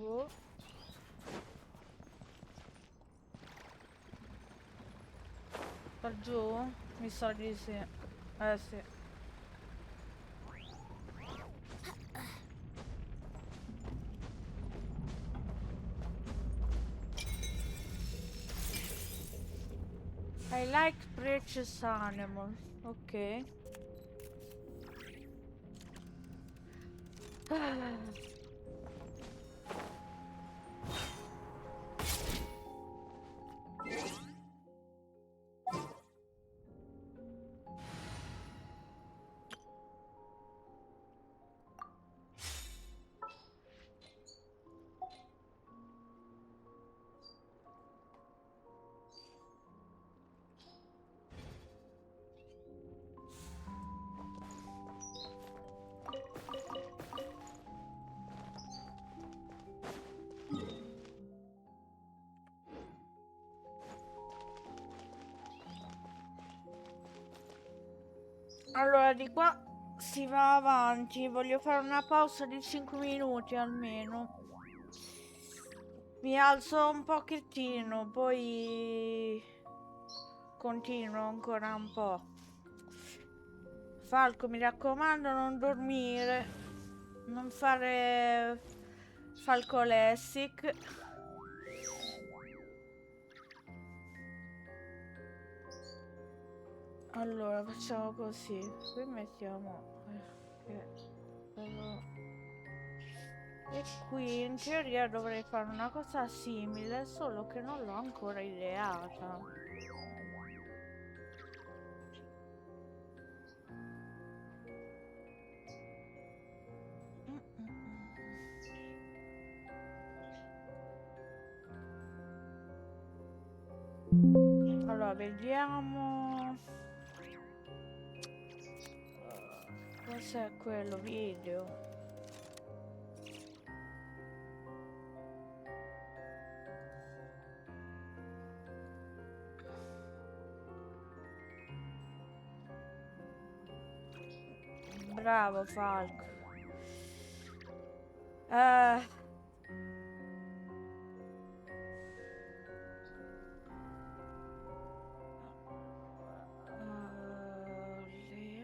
boh. Sta giù? Mi sa di sì. Sì. I like precious animals. Ok. Allora, di qua si va avanti. Voglio fare una pausa di 5 minuti almeno. Mi alzo un pochettino, poi continuo ancora un po'. Falco, mi raccomando, non dormire. Non fare falcolessic. Allora, facciamo così. Qui mettiamo... E qui in teoria dovrei fare una cosa simile, solo che non l'ho ancora ideata. Allora, vediamo... Cos'è quello? Video. Bravo Falco. Le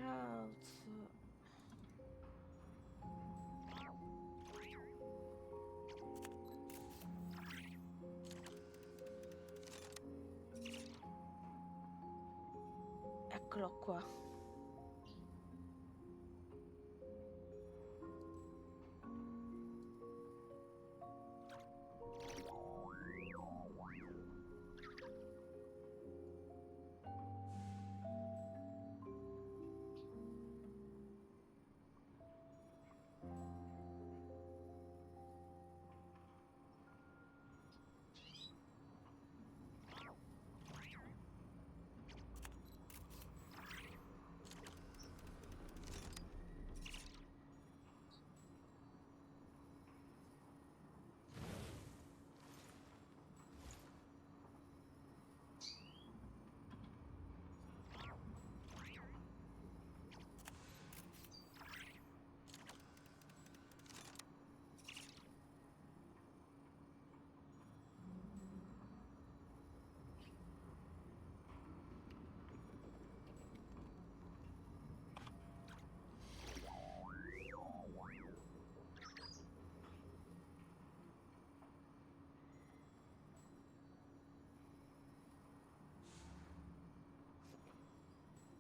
alzo. Eccolo qua.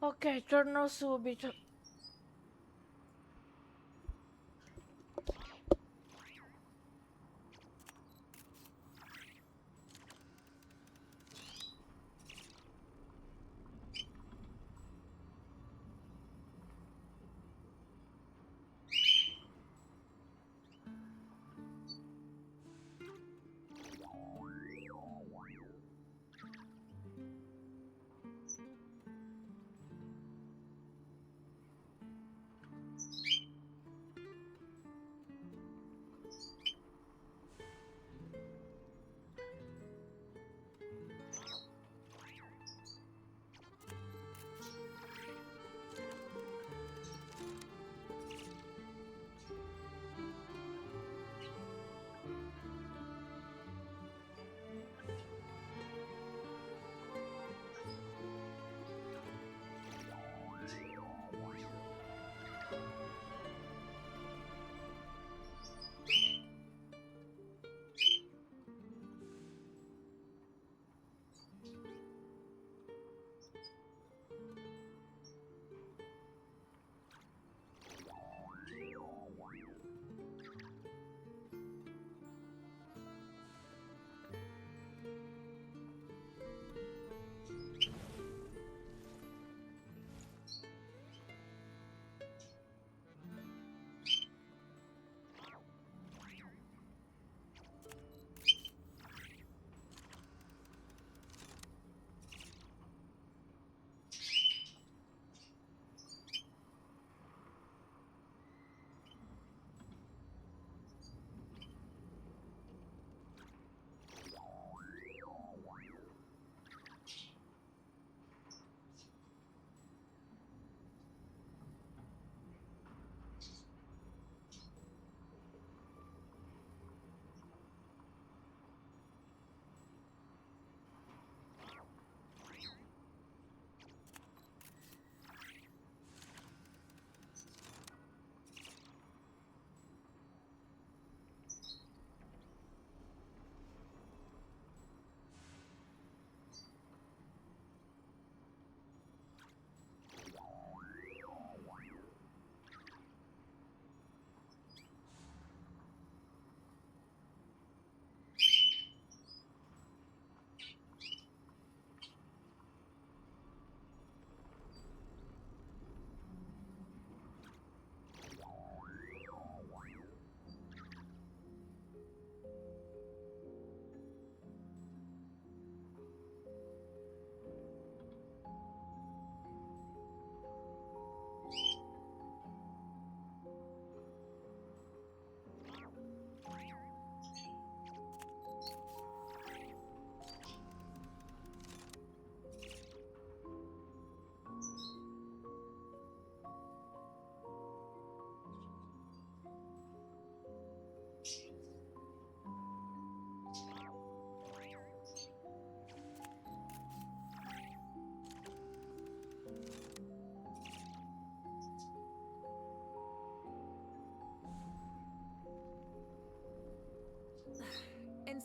Ok, torno subito.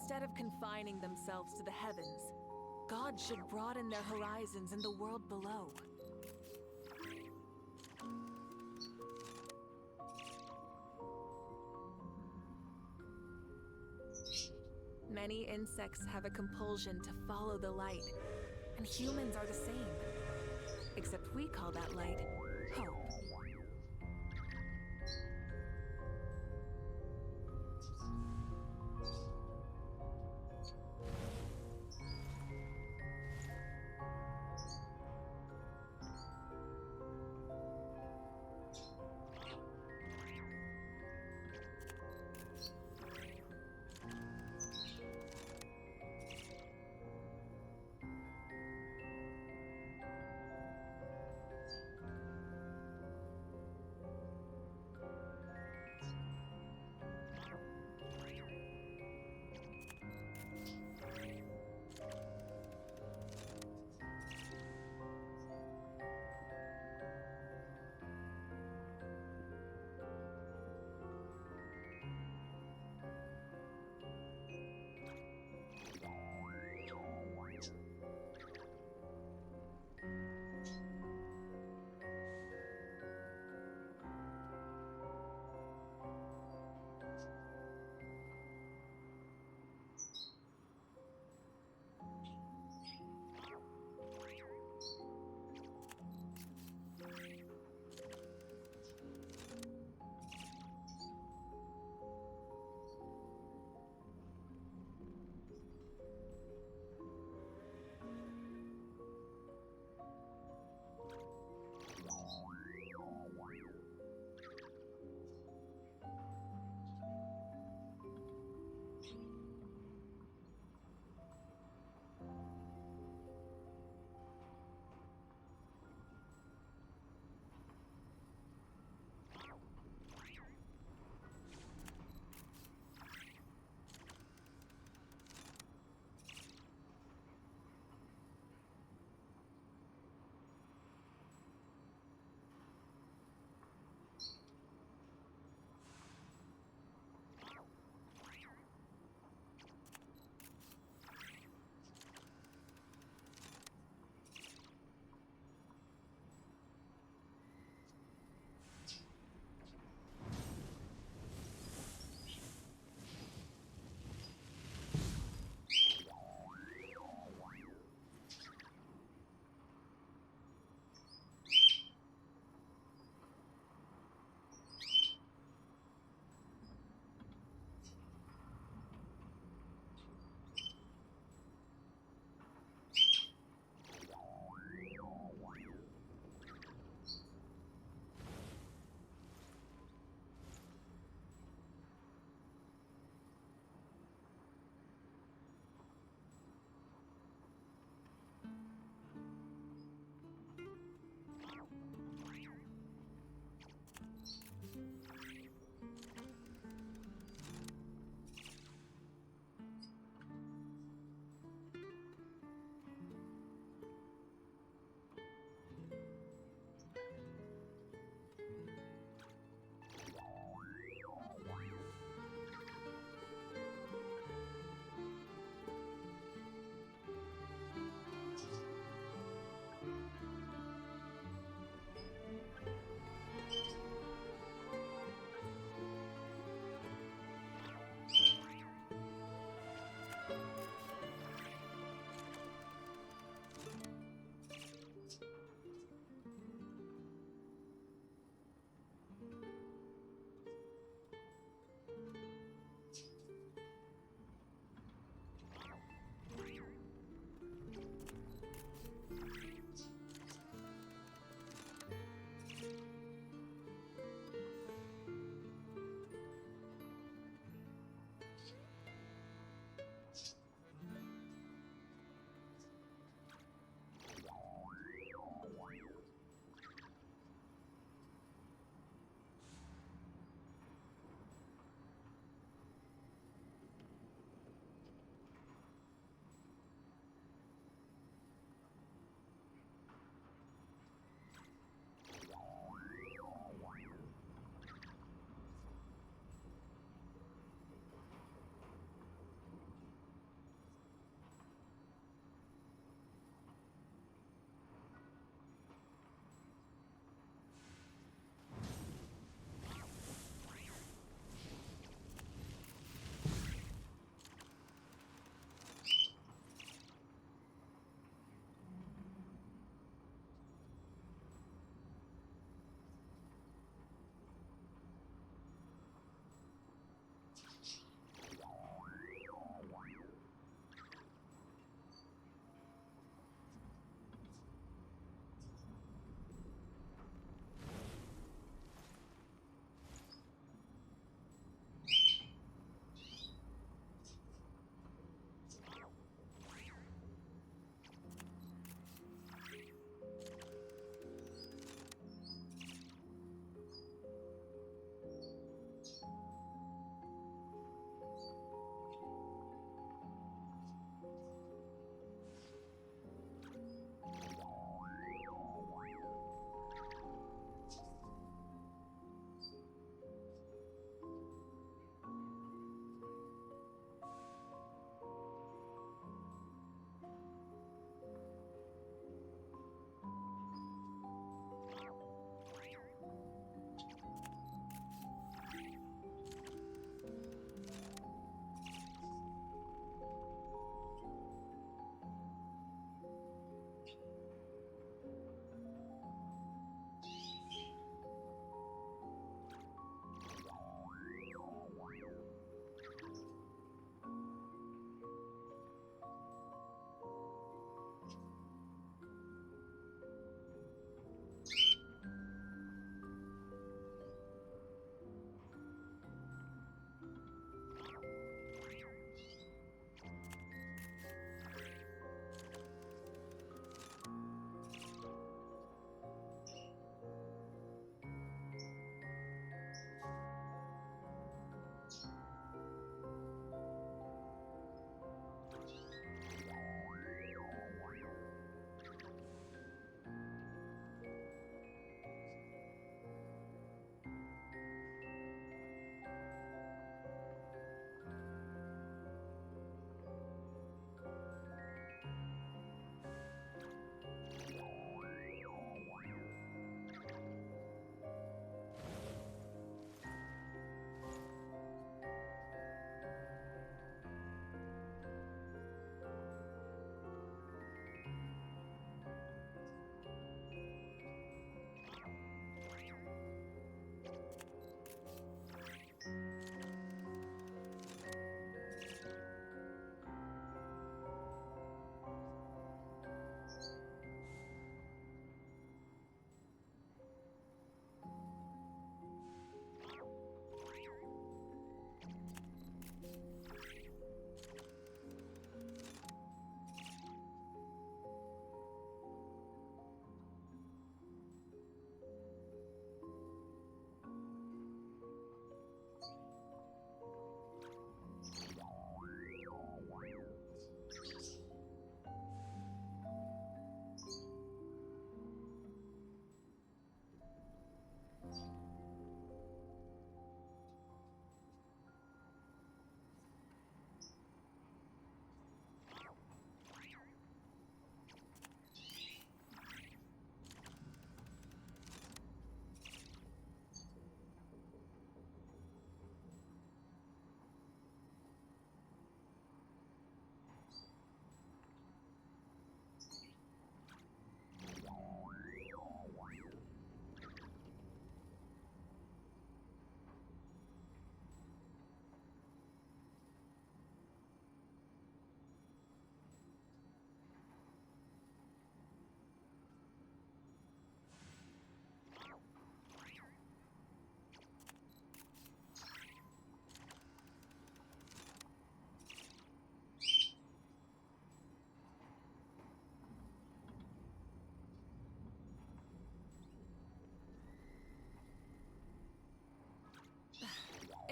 Instead of confining themselves to the heavens, gods should broaden their horizons in the world below. Many insects have a compulsion to follow the light, and humans are the same. Except we call that light hope.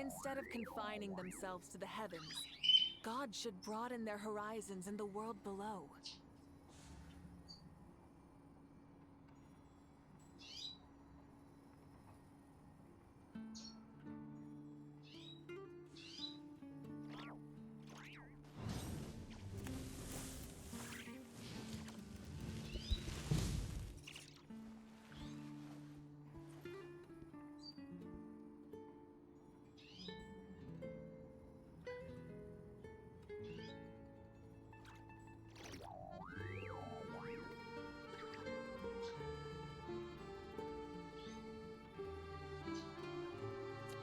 Instead of confining themselves to the heavens, gods should broaden their horizons in the world below.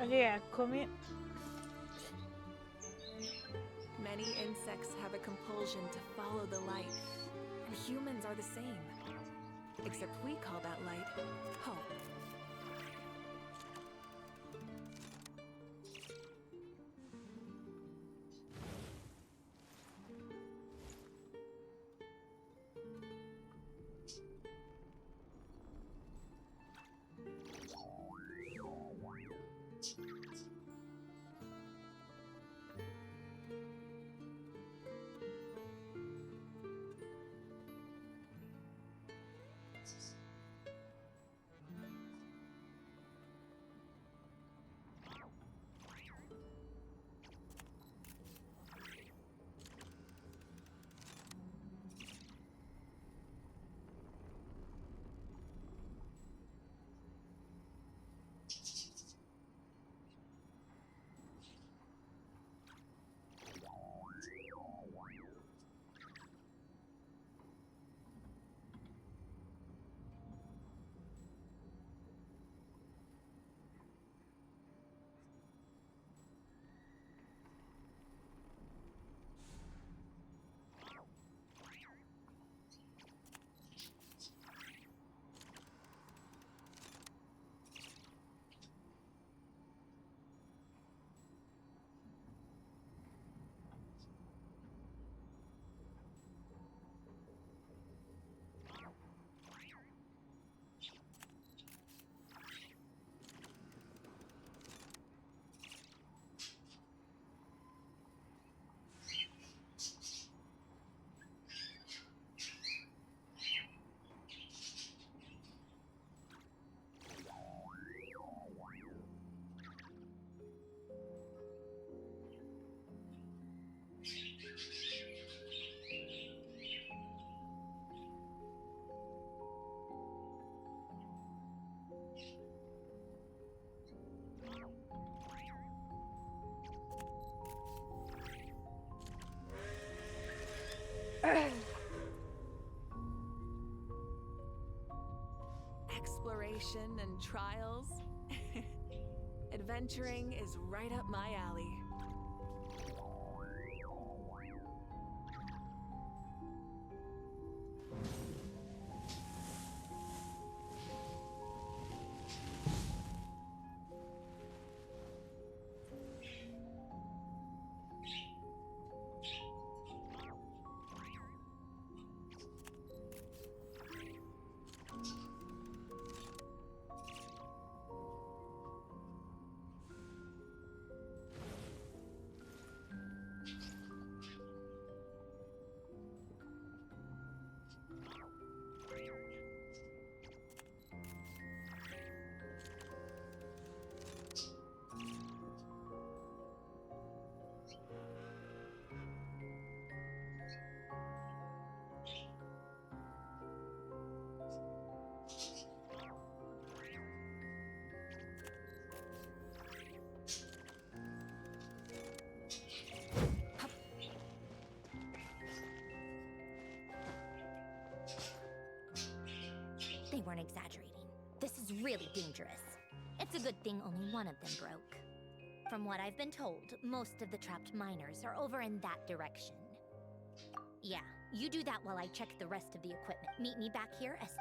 Rieccomi. Many insects have a compulsion to follow the light, and humans are the same. Except we call that light hope. Exploration and trials. Adventuring is right up my alley. They weren't exaggerating. This is really dangerous. It's a good thing only one of them broke. From what I've been told, most of the trapped miners are over in that direction. Yeah, you do that while I check the rest of the equipment. Meet me back here as...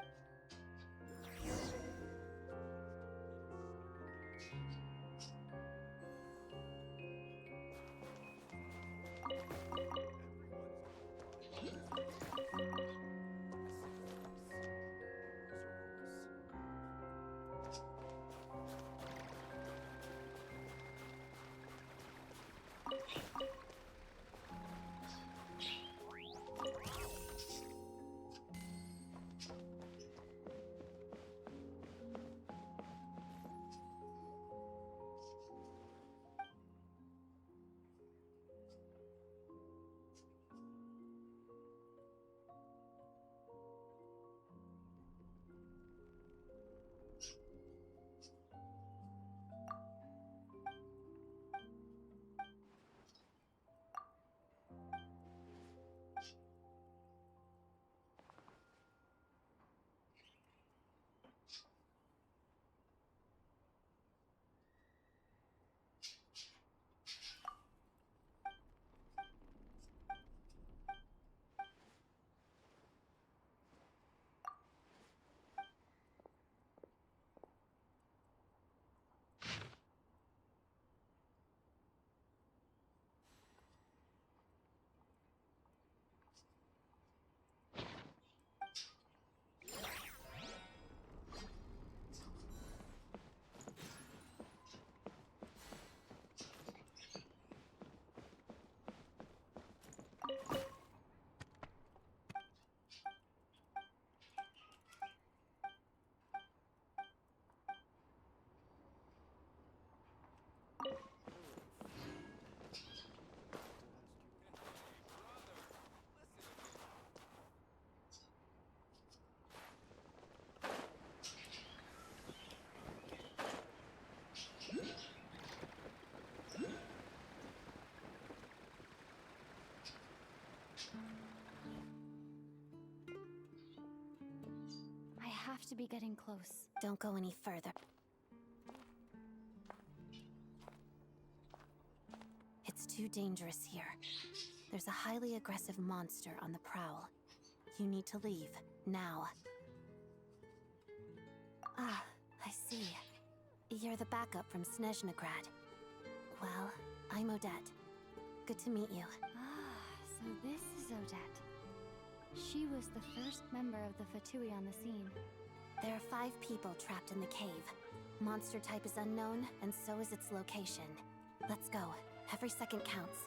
have to be getting close. Don't go any further. It's too dangerous here. There's a highly aggressive monster on the prowl. You need to leave, now. Ah, I see. You're the backup from Snezhnaya. Well, I'm Odette. Good to meet you. Ah, so this is Odette. She was the first member of the Fatui on the scene. There are 5 people trapped in the cave. Monster type is unknown, and so is its location. Let's go. Every second counts.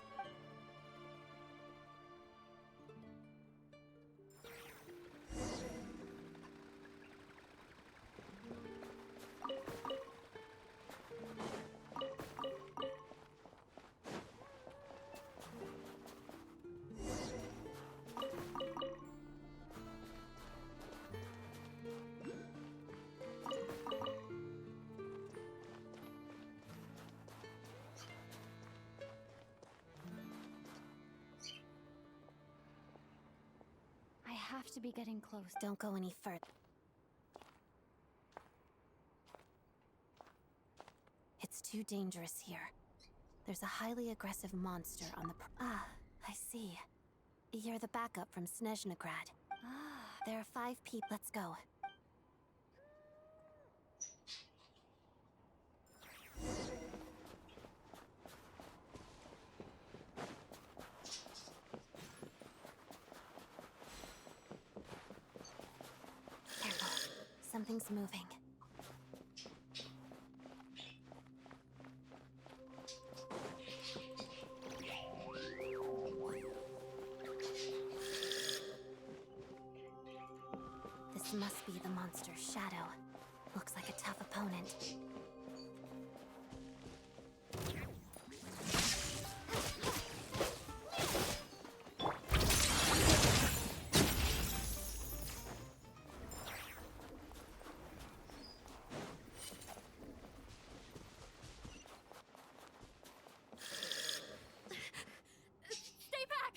I have to be getting close. Don't go any further. It's too dangerous here. There's a highly aggressive monster on the Ah, I see. You're the backup from Snezhnaya. Ah. There are 5 people. Let's go. Careful. Something's moving. This must be the monster's shadow. Looks like a tough opponent. Stay back!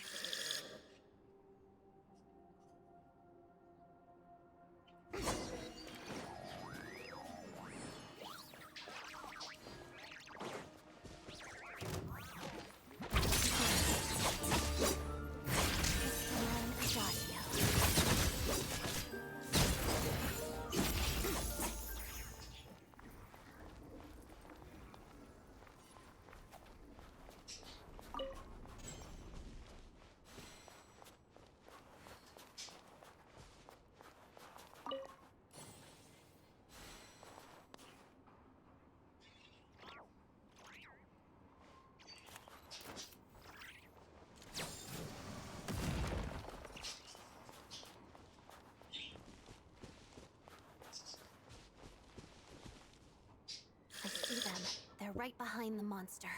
I see them. They're right behind the monster.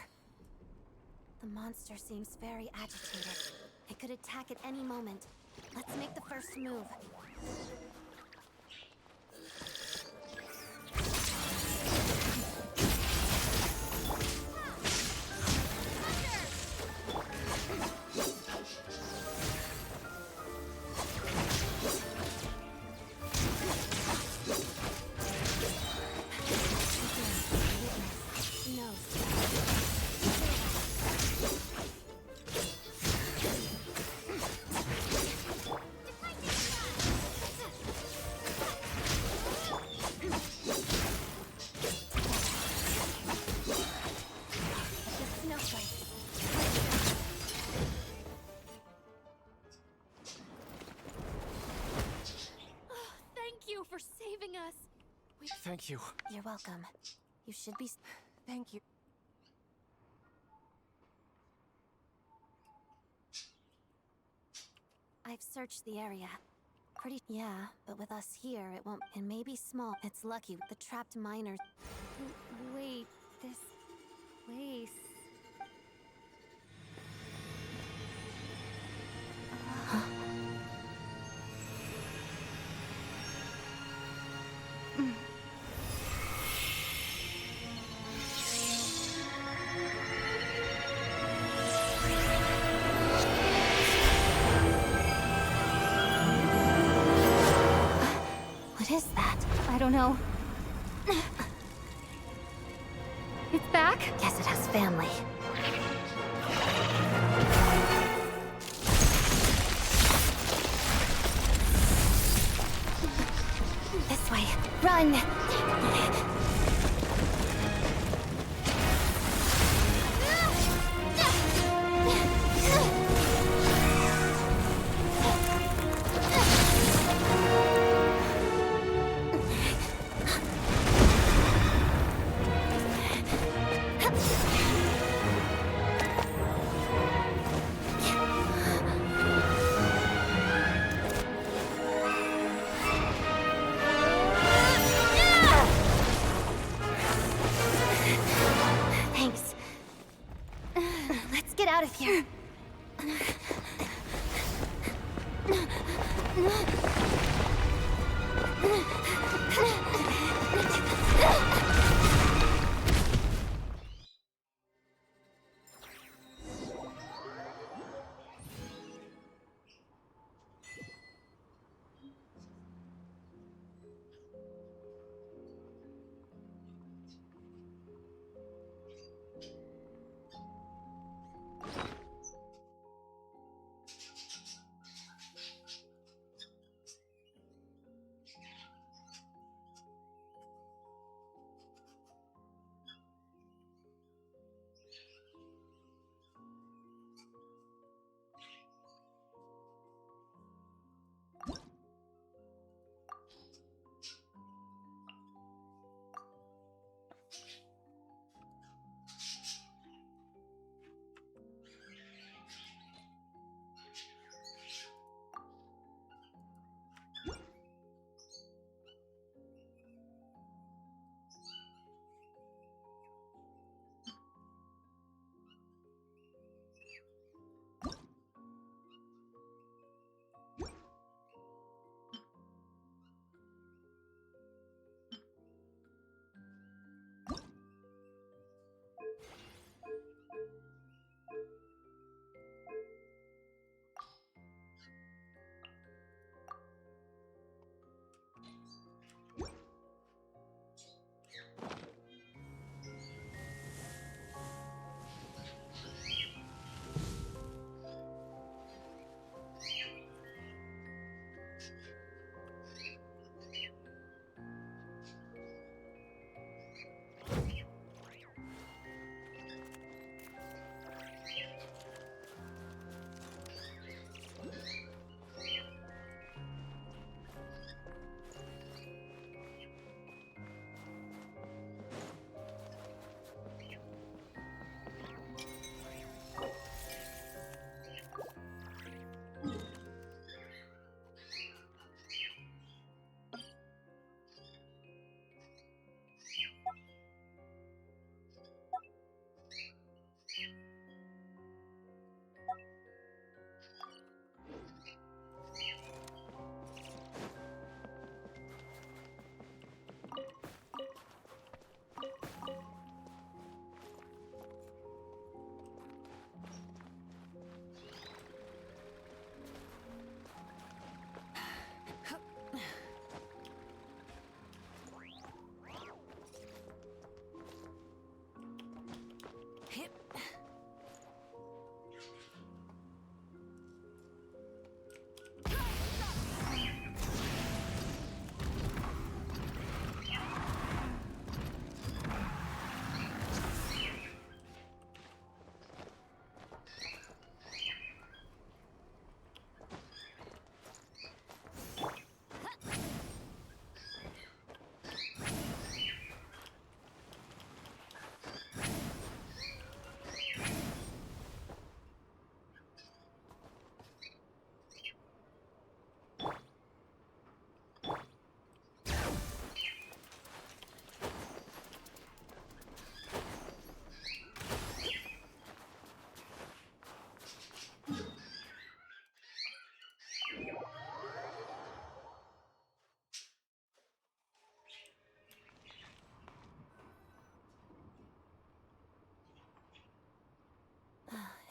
The monster seems very agitated. It could attack at any moment. Let's make the first move. Thank you for saving us. Thank you. You're welcome. You should be... Thank you. I've searched the area. Yeah, but with us here, it won't... It may be small. It's lucky the trapped miners... Wait, this place... What is that? I don't know. It's back? Guess it has family. This way. Run! Thanks. Let's get out of here.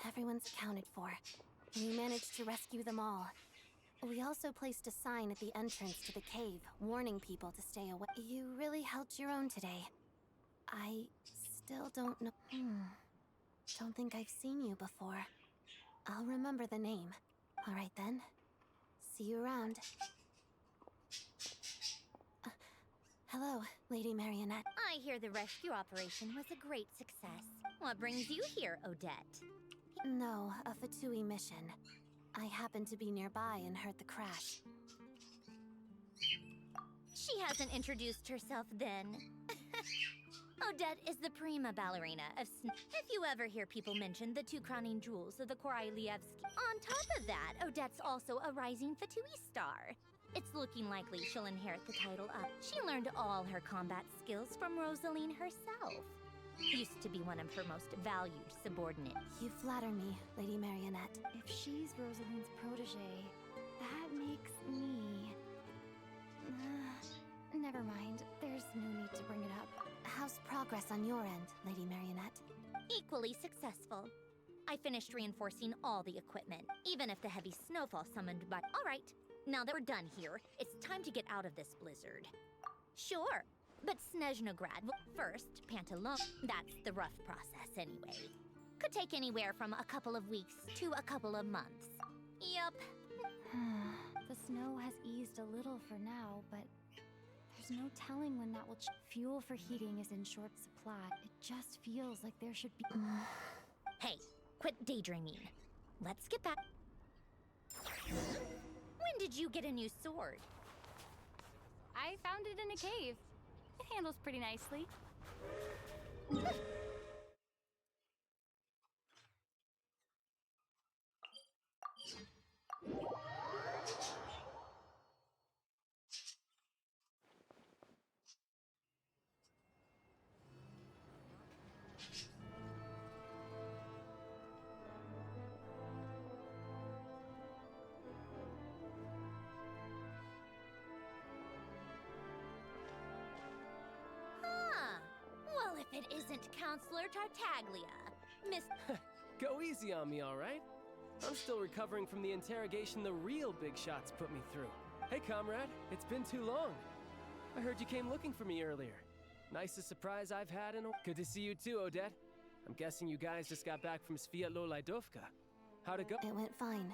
Everyone's accounted for. We managed to rescue them all. We also placed a sign at the entrance to the cave, warning people to stay away. You really held your own today. I still don't know. Don't think I've seen you before. I'll remember the name. All right then. See you around. Hello, Lady Marionette. I hear the rescue operation was a great success. What brings you here, Odette? No, a Fatui mission. I happened to be nearby and heard the crash. She hasn't introduced herself then. Odette is the Prima ballerina of If you ever hear people mention the two crowning jewels of the Korolievsky. On top of that, Odette's also a rising Fatui star. It's looking likely she'll inherit the title up. She learned all her combat skills from Rosaline herself. Used to be one of her most valued subordinates. You flatter me, Lady Marionette. If she's Rosaline's protege, that makes me... never mind. There's no need to bring it up. How's progress on your end, Lady Marionette? Equally successful. I finished reinforcing all the equipment, even if the heavy snowfall summoned by... All right, now that we're done here, it's time to get out of this blizzard. Sure, but Snezhnaya first, Pantalon. That's the rough process anyway. Could take anywhere from a couple of weeks to a couple of months. Yup. The snow has eased a little for now, but there's no telling when that will Fuel for heating is in short supply. It just feels like there should be... Hey, quit daydreaming. Let's get back. When did you get a new sword? I found it in a cave. It handles pretty nicely. It isn't Counselor Tartaglia. Miss... Go easy on me, all right? I'm still recovering from the interrogation the real big shots put me through. Hey, comrade, it's been too long. I heard you came looking for me earlier. Nicest surprise I've had in a... Good to see you too, Odette. I'm guessing you guys just got back from Sviatlo Lajdovka. How'd it go? It went fine.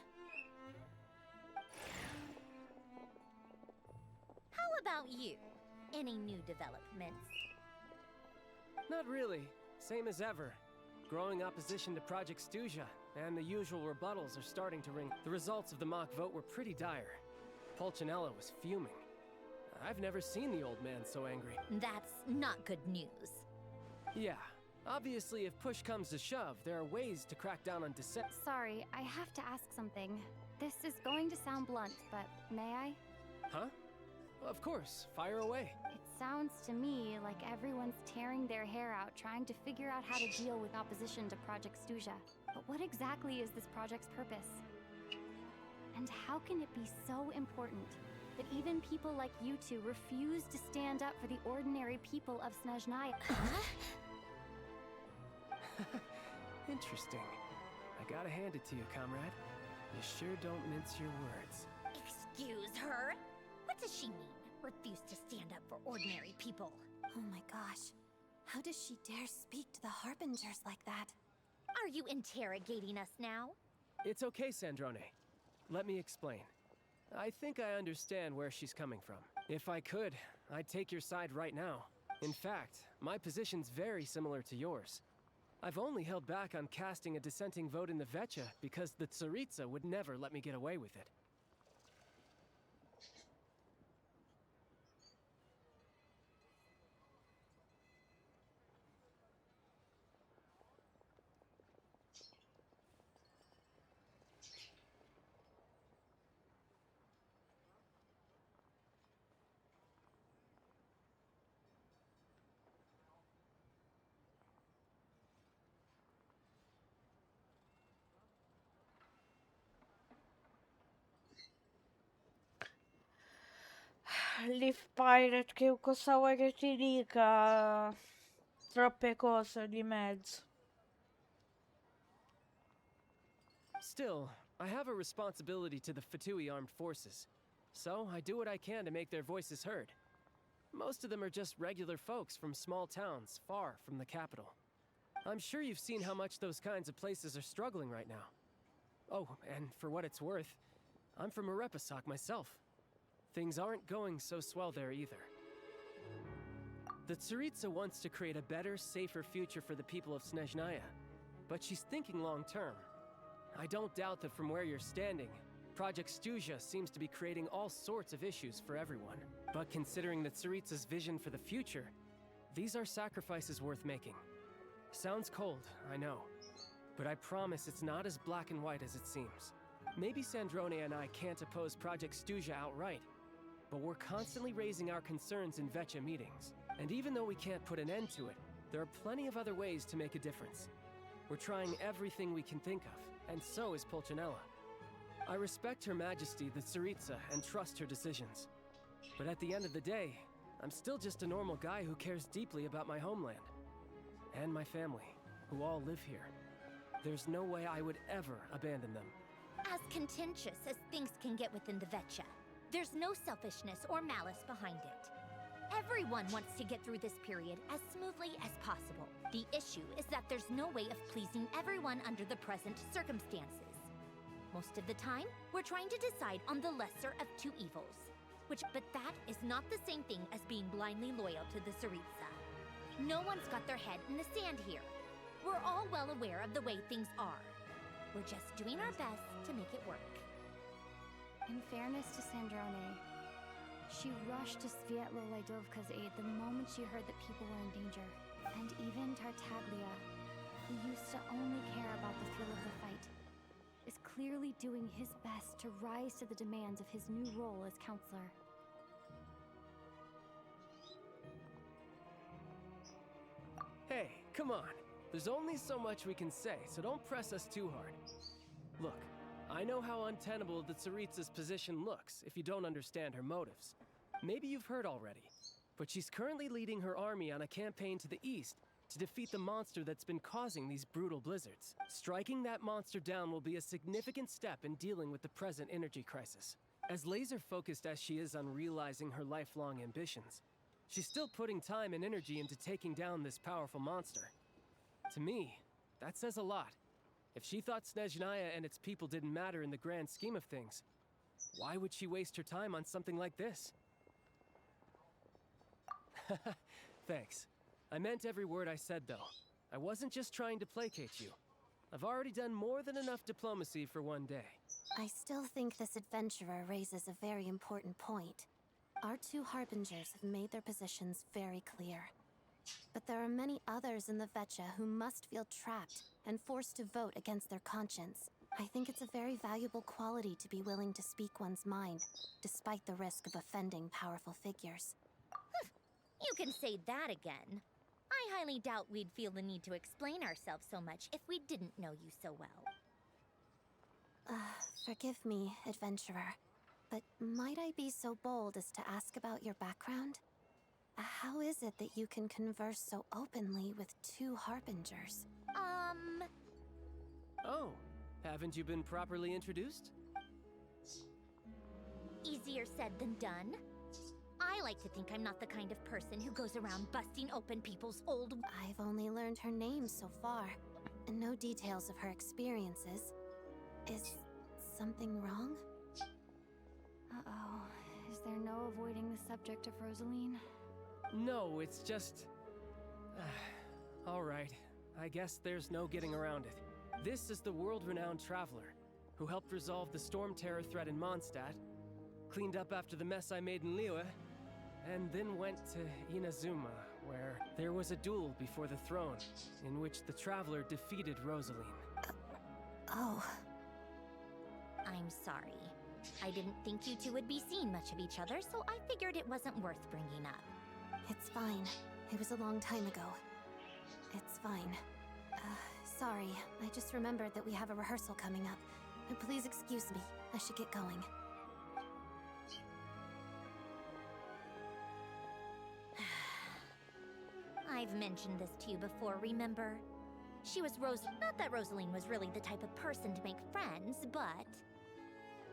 How about you? Any new developments? Not really. Same as ever. Growing opposition to Project Stuzha, and the usual rebuttals are starting to ring. The results of the mock vote were pretty dire. Pulcinella was fuming. I've never seen the old man so angry. That's not good news. Yeah. Obviously, if push comes to shove, there are ways to crack down on dissent. Sorry, I have to ask something. This is going to sound blunt, but may I? Huh? Of course. Fire away. It sounds to me like everyone's tearing their hair out trying to figure out how to deal with opposition to Project Stuzha. But what exactly is this project's purpose? And how can it be so important that even people like you two refuse to stand up for the ordinary people of Snezhnaya? Interesting. I gotta hand it to you, comrade. You sure don't mince your words. Excuse her? What does she mean? Refuse to stand up for ordinary people. Oh my gosh. How does she dare speak to the Harbingers like that? Are you interrogating us now? It's okay, Sandrone. Let me explain. I think I understand where she's coming from. If I could, I'd take your side right now. In fact, my position's very similar to yours. I've only held back on casting a dissenting vote in the Vecha because the Tsaritsa would never let me get away with it. Leaf Pirate, che cosa vuoi che ti dica? Troppe cose di mezzo. Still, I have a responsibility to the Fatui armed forces, so I do what I can to make their voices heard. Most of them are just regular folks from small towns far from the capital. I'm sure you've seen how much those kinds of places are struggling right now. Oh, and for what it's worth, I'm from Arepasak myself. Things aren't going so swell there either. The Tsaritsa wants to create a better, safer future for the people of Snezhnaya, but she's thinking long-term. I don't doubt that from where you're standing, Project Stuzha seems to be creating all sorts of issues for everyone. But considering the Tsaritsa's vision for the future, these are sacrifices worth making. Sounds cold, I know, but I promise it's not as black and white as it seems. Maybe Sandrone and I can't oppose Project Stuzha outright, but we're constantly raising our concerns in Vetcha meetings. And even though we can't put an end to it, there are plenty of other ways to make a difference. We're trying everything we can think of, and so is Pulcinella. I respect Her Majesty, the Tsaritsa, and trust her decisions. But at the end of the day, I'm still just a normal guy who cares deeply about my homeland. And my family, who all live here. There's no way I would ever abandon them. As contentious as things can get within the Vetcha, there's no selfishness or malice behind it. Everyone wants to get through this period as smoothly as possible. The issue is that there's no way of pleasing everyone under the present circumstances. Most of the time, we're trying to decide on the lesser of two evils. But that is not the same thing as being blindly loyal to the Tsaritsa. No one's got their head in the sand here. We're all well aware of the way things are. We're just doing our best to make it work. In fairness to Sandrone, she rushed to Svietlo Lajdovka's aid the moment she heard that people were in danger. And even Tartaglia, who used to only care about the thrill of the fight, is clearly doing his best to rise to the demands of his new role as counselor. Hey, come on. There's only so much we can say, so don't press us too hard. Look, I know how untenable the Tsaritsa's position looks if you don't understand her motives. Maybe you've heard already, but she's currently leading her army on a campaign to the east to defeat the monster that's been causing these brutal blizzards. Striking that monster down will be a significant step in dealing with the present energy crisis. As laser-focused as she is on realizing her lifelong ambitions, she's still putting time and energy into taking down this powerful monster. To me, that says a lot. If she thought Snezhnaya and its people didn't matter in the grand scheme of things, why would she waste her time on something like this? Thanks. I meant every word I said, though. I wasn't just trying to placate you. I've already done more than enough diplomacy for one day. I still think this adventurer raises a very important point. Our two harbingers have made their positions very clear. But there are many others in the Vetcha who must feel trapped and forced to vote against their conscience. I think it's a very valuable quality to be willing to speak one's mind, despite the risk of offending powerful figures. You can say that again. I highly doubt we'd feel the need to explain ourselves so much if we didn't know you so well. Forgive me, adventurer, but might I be so bold as to ask about your background? How is it that you can converse so openly with two harbingers? Oh, haven't you been properly introduced? Easier said than done. I like to think I'm not the kind of person who goes around busting open people's old... I've only learned her name so far, and no details of her experiences. Is something wrong? Uh-oh. Is there no avoiding the subject of Rosaline? No, it's just... all right. I guess there's no getting around it. This is the world-renowned traveler, who helped resolve the storm terror threat in Mondstadt, cleaned up after the mess I made in Liyue, and then went to Inazuma, where there was a duel before the throne, in which the traveler defeated Rosaline. Oh. I'm sorry. I didn't think you two would be seeing much of each other, so I figured it wasn't worth bringing up. It's fine. It was a long time ago. It's fine. Sorry, I just remembered that we have a rehearsal coming up. Please excuse me. I should get going. I've mentioned this to you before, remember? She was not that Rosaline was really the type of person to make friends, but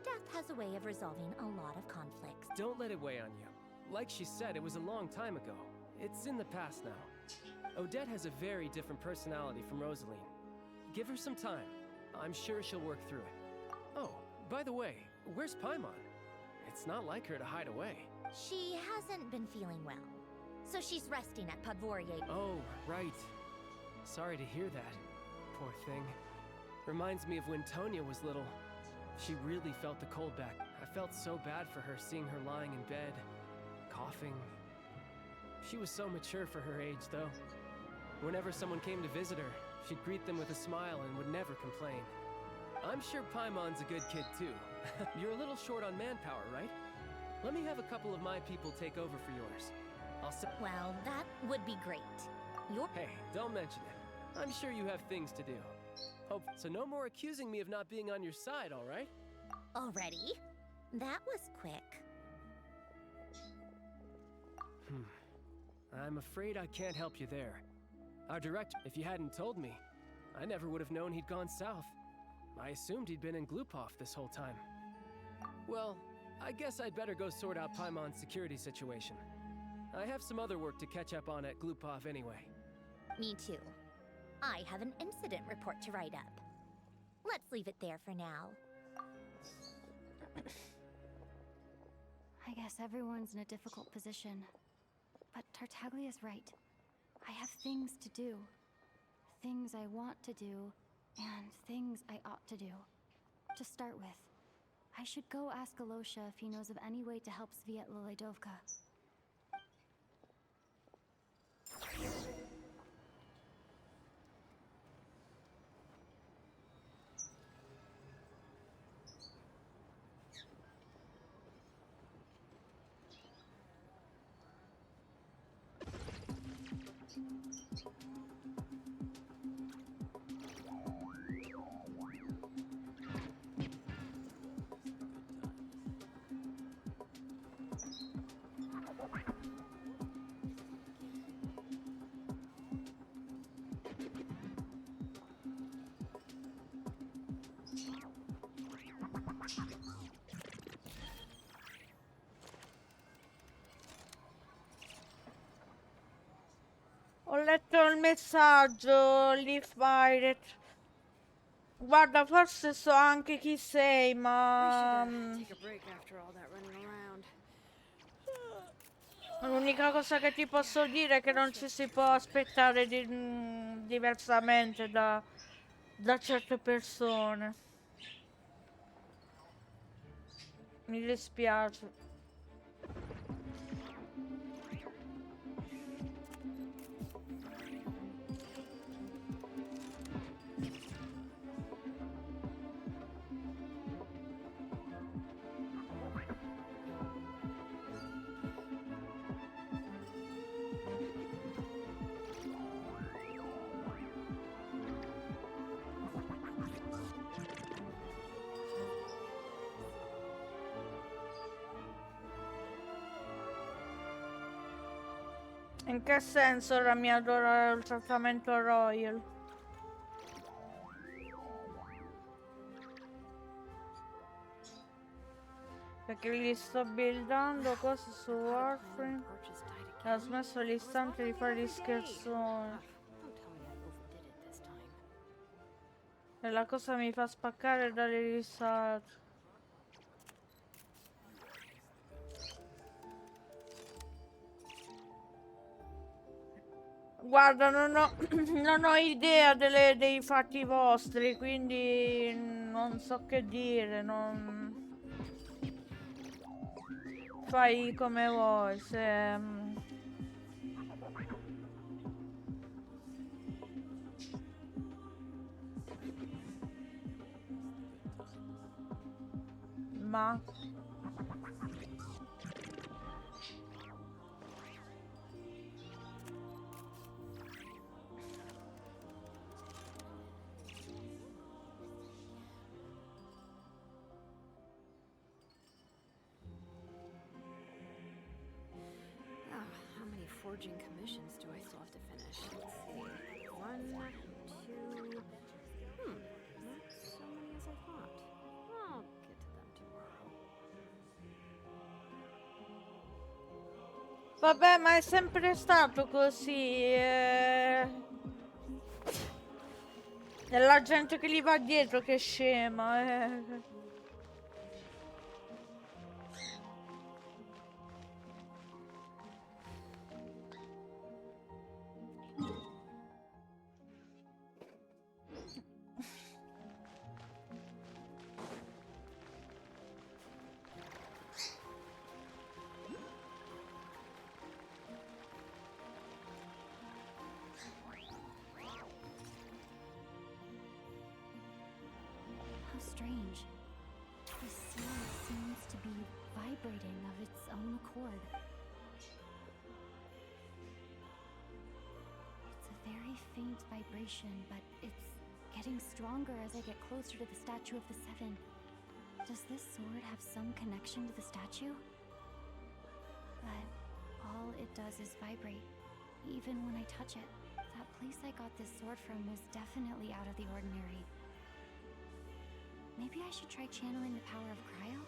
death has a way of resolving a lot of conflicts. Don't let it weigh on you. Like she said, it was a long time ago. It's in the past now. Odette has a very different personality from Rosaline. Give her some time. I'm sure she'll work through it. Oh, by the way, where's Paimon? It's not like her to hide away. She hasn't been feeling well, so she's resting at Podvorier. Oh, right. Sorry to hear that. Poor thing. Reminds me of when Tonya was little. She really felt the cold back. I felt so bad for her seeing her lying in bed, coughing. She was so mature for her age, though. Whenever someone came to visit her, she'd greet them with a smile and would never complain. I'm sure Paimon's a good kid, too. You're a little short on manpower, right? Let me have a couple of my people take over for yours. Well, that would be great. Hey, don't mention it. I'm sure you have things to do. Oh, so no more accusing me of not being on your side, all right? Already? That was quick. I'm afraid I can't help you there. Our director, if you hadn't told me, I never would have known he'd gone south. I assumed he'd been in Glupov this whole time. Well, I guess I'd better go sort out Paimon's security situation. I have some other work to catch up on at Glupov anyway. Me too. I have an incident report to write up. Let's leave it there for now. I guess everyone's in a difficult position. But Tartaglia's right. I have things to do. Things I want to do, and things I ought to do. To start with, I should go ask Alosha if he knows of any way to help Svietla Ledovka. Ho letto il messaggio, Leaf Pirate. Guarda, forse so anche chi sei, ma Take a break after all that running around. l'unica cosa che ti posso dire è che non ci si può aspettare diversamente da certe persone. Mi dispiace. In che senso ora mi adora il trattamento Royal? Perché gli sto buildando cose su Warframe e ho smesso l'istante di fare gli scherzoni. E la cosa mi fa spaccare dalle risate. Guarda, non ho idea dei fatti vostri, quindi non so che dire, non... Fai come vuoi, se... Ma... How many forging commissions do I still have to finish? Let's see. 1, 2, Vabbè, ma è sempre stato così. È la gente che gli va dietro che è scema. How strange. The sword seems to be vibrating of its own accord. It's a very faint vibration, but it's getting stronger as I get closer to the statue of the Seven. Does this sword have some connection to the statue? But all it does is vibrate, even when I touch it. That place I got this sword from was definitely out of the ordinary. Maybe I should try channeling the power of cryo?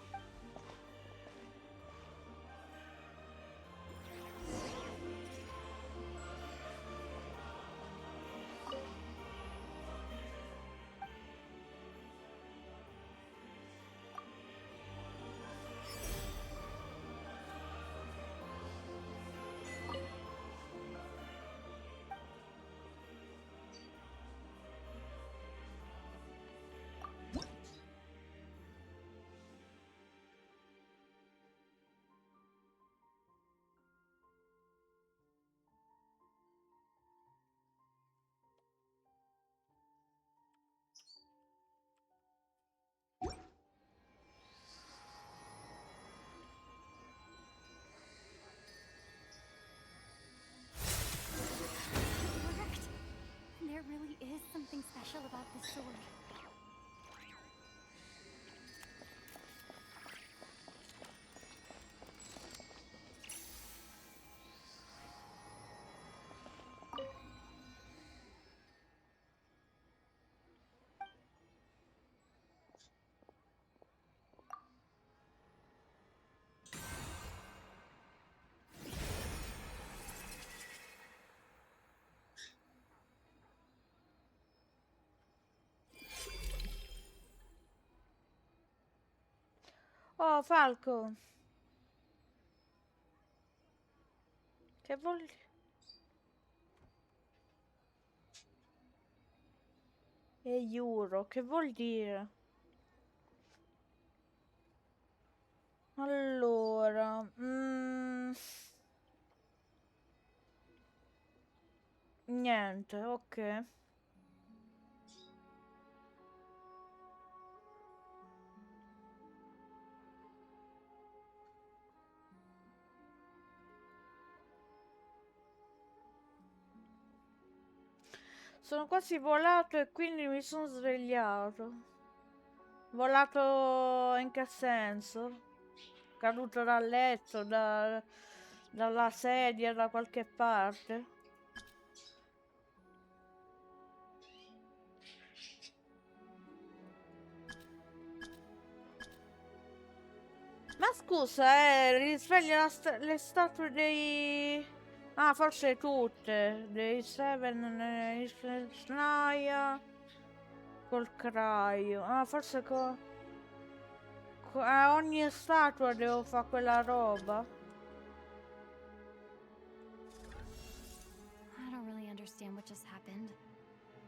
There really is something special about this sword. Oh, Falco. Che vuol dire? Euro, che vuol dire? Allora, niente, ok. Sono quasi volato e quindi mi sono svegliato. Volato in che senso? Caduto dal letto, dalla sedia, da qualche parte. Ma scusa, risvegli le statue dei... Ah, forse tutte. Dei Seven, Snezhnaya, col craio. Ah, forse a ogni statua devo fare quella roba. I don't really understand what just happened,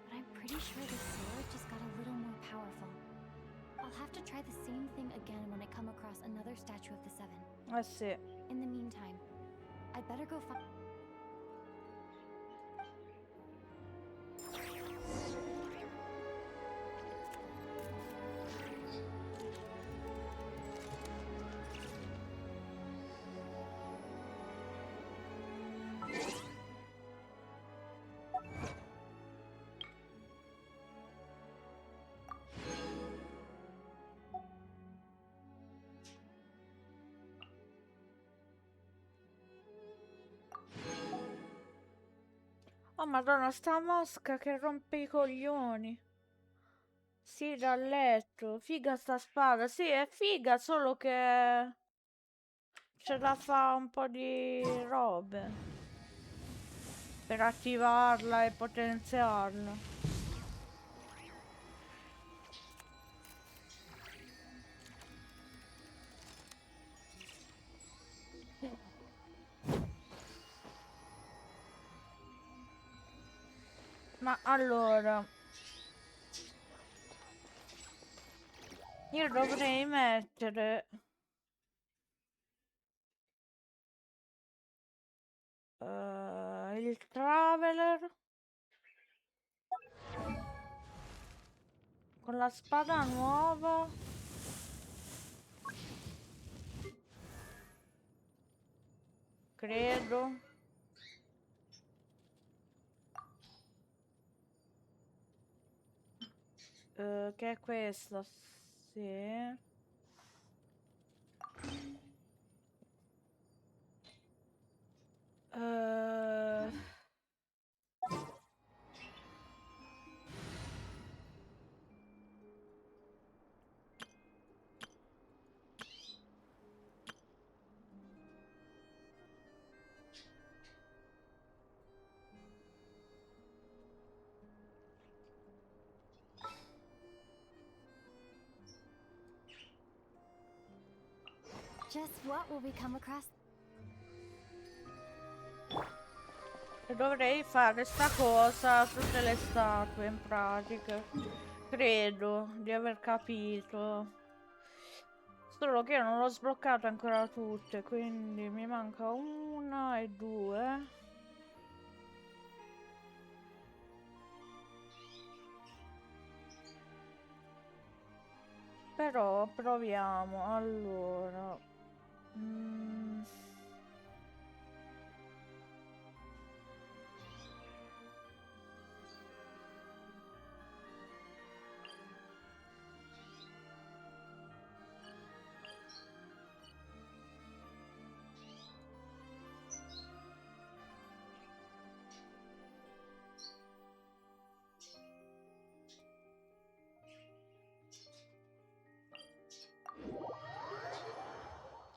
but I'm pretty sure this sword just got a little more powerful. I'll have to try the same thing again when I come across another statue of the Seven. Sì. In the meantime, I'd better go find... Oh madonna, sta mosca che rompe i coglioni. Sì, dal letto. Figa sta spada. Sì, è figa, solo che... c'è da fare un po' di robe per attivarla e potenziarla. Ma allora, io dovrei mettere il Traveler con la spada nuova. Credo. Che è questa? Sì. Just what will we come across? E dovrei fare sta cosa a tutte le statue in pratica. Credo di aver capito. Solo che io non l'ho sbloccata ancora tutte, quindi mi manca una e due. Però proviamo. Allora.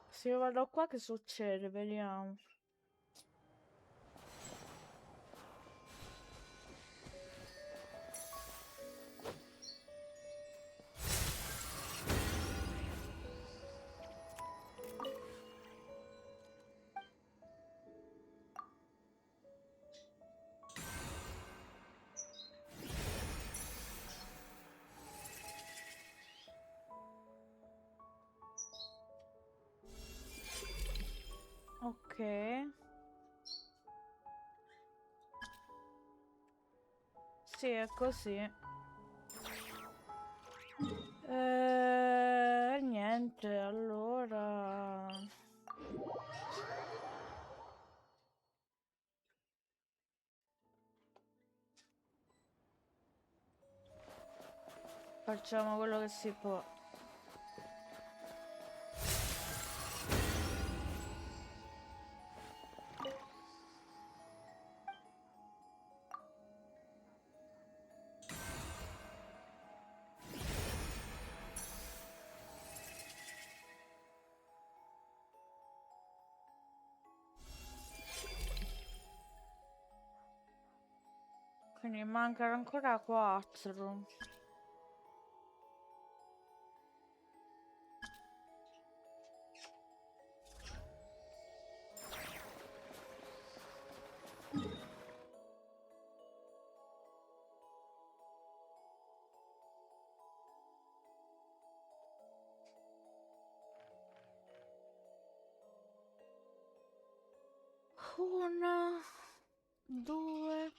Se io vado qua che succede? Vediamo. Ok. Sì, è così. Niente, allora... Facciamo quello che si può. Quindi mancano ancora 4. Una, due.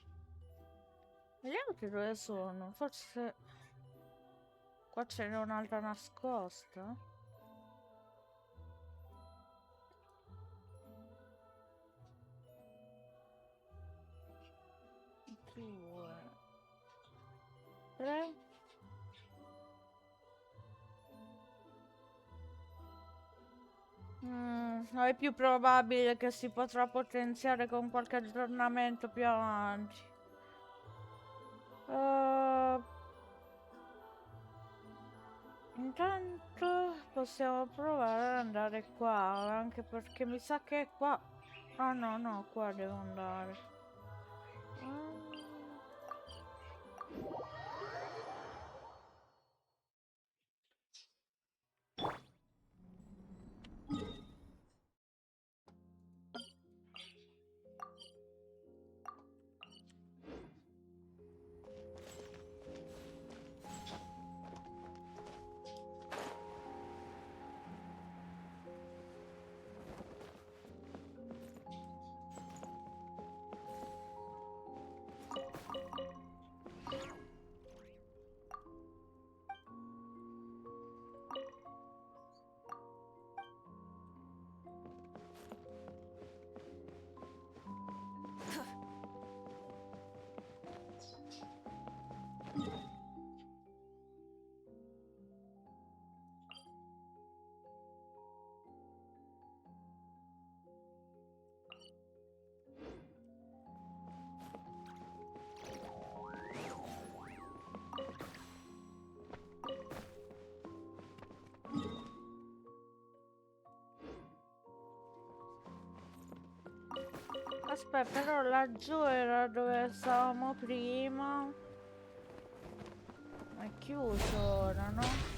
E gli altri dove sono? Forse qua ce n'è un'altra nascosta. Due, tre. No, è più probabile che si potrà potenziare con qualche aggiornamento più avanti. Intanto possiamo provare ad andare qua, anche perché mi sa che è qua. Ah no, no, qua devo andare. Aspetta, però laggiù era dove stavamo prima. È chiuso ora, no?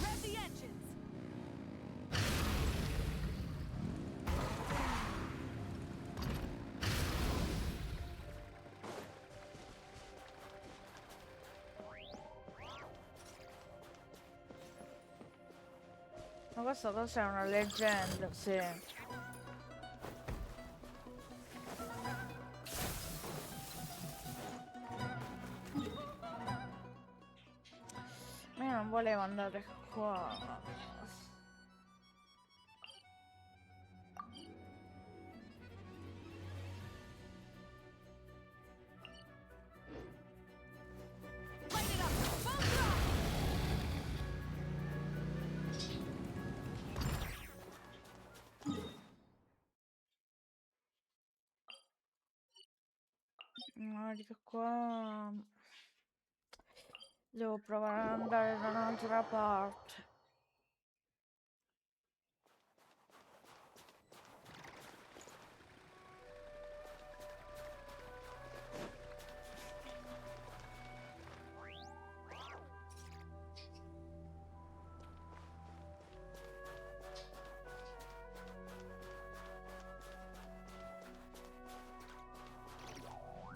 Rev the engines! Ma questa cosa è una leggenda, sì. Ma io non volevo andare qua. Light it up! Full throttle! Guarda qua. Devo provare ad andare da un'altra parte.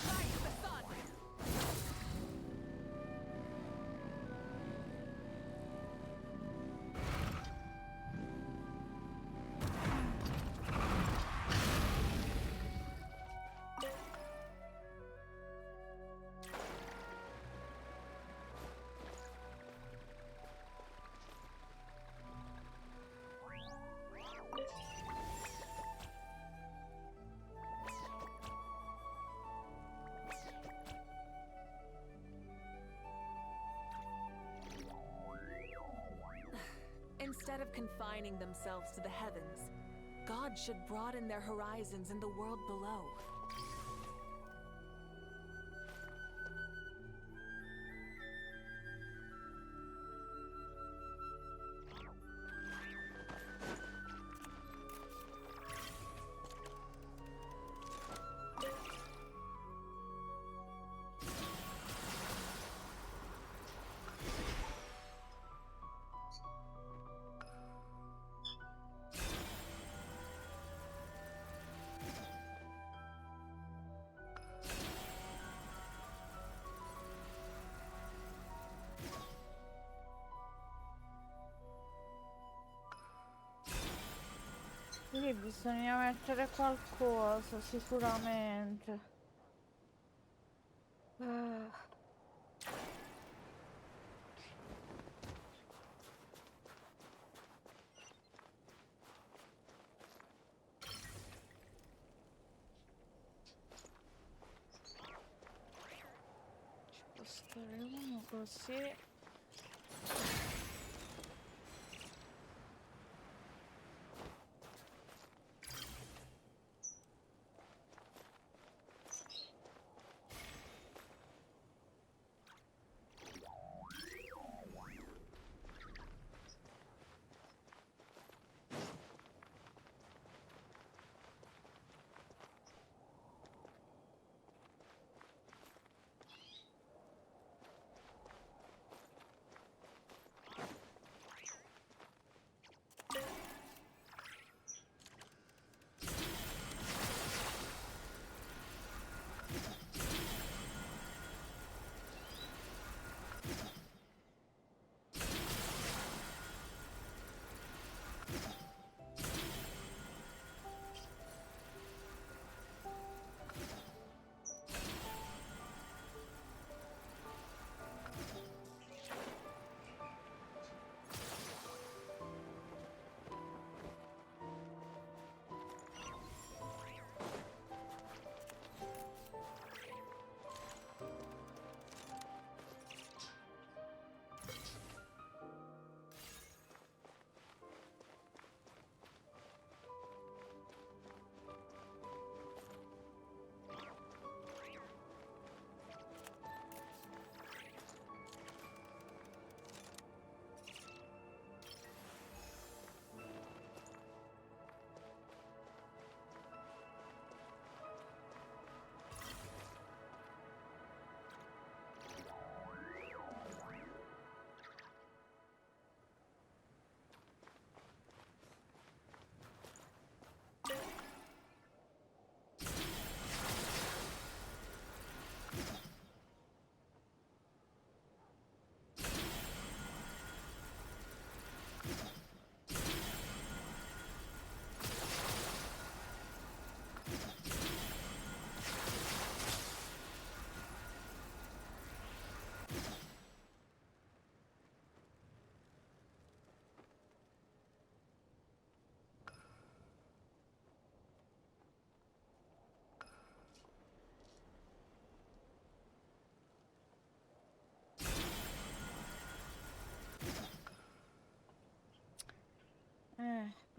Light the sun! Instead of confining themselves to the heavens, God should broaden their horizons in the world below. Lì bisogna mettere qualcosa, sicuramente. Ci può stare uno così.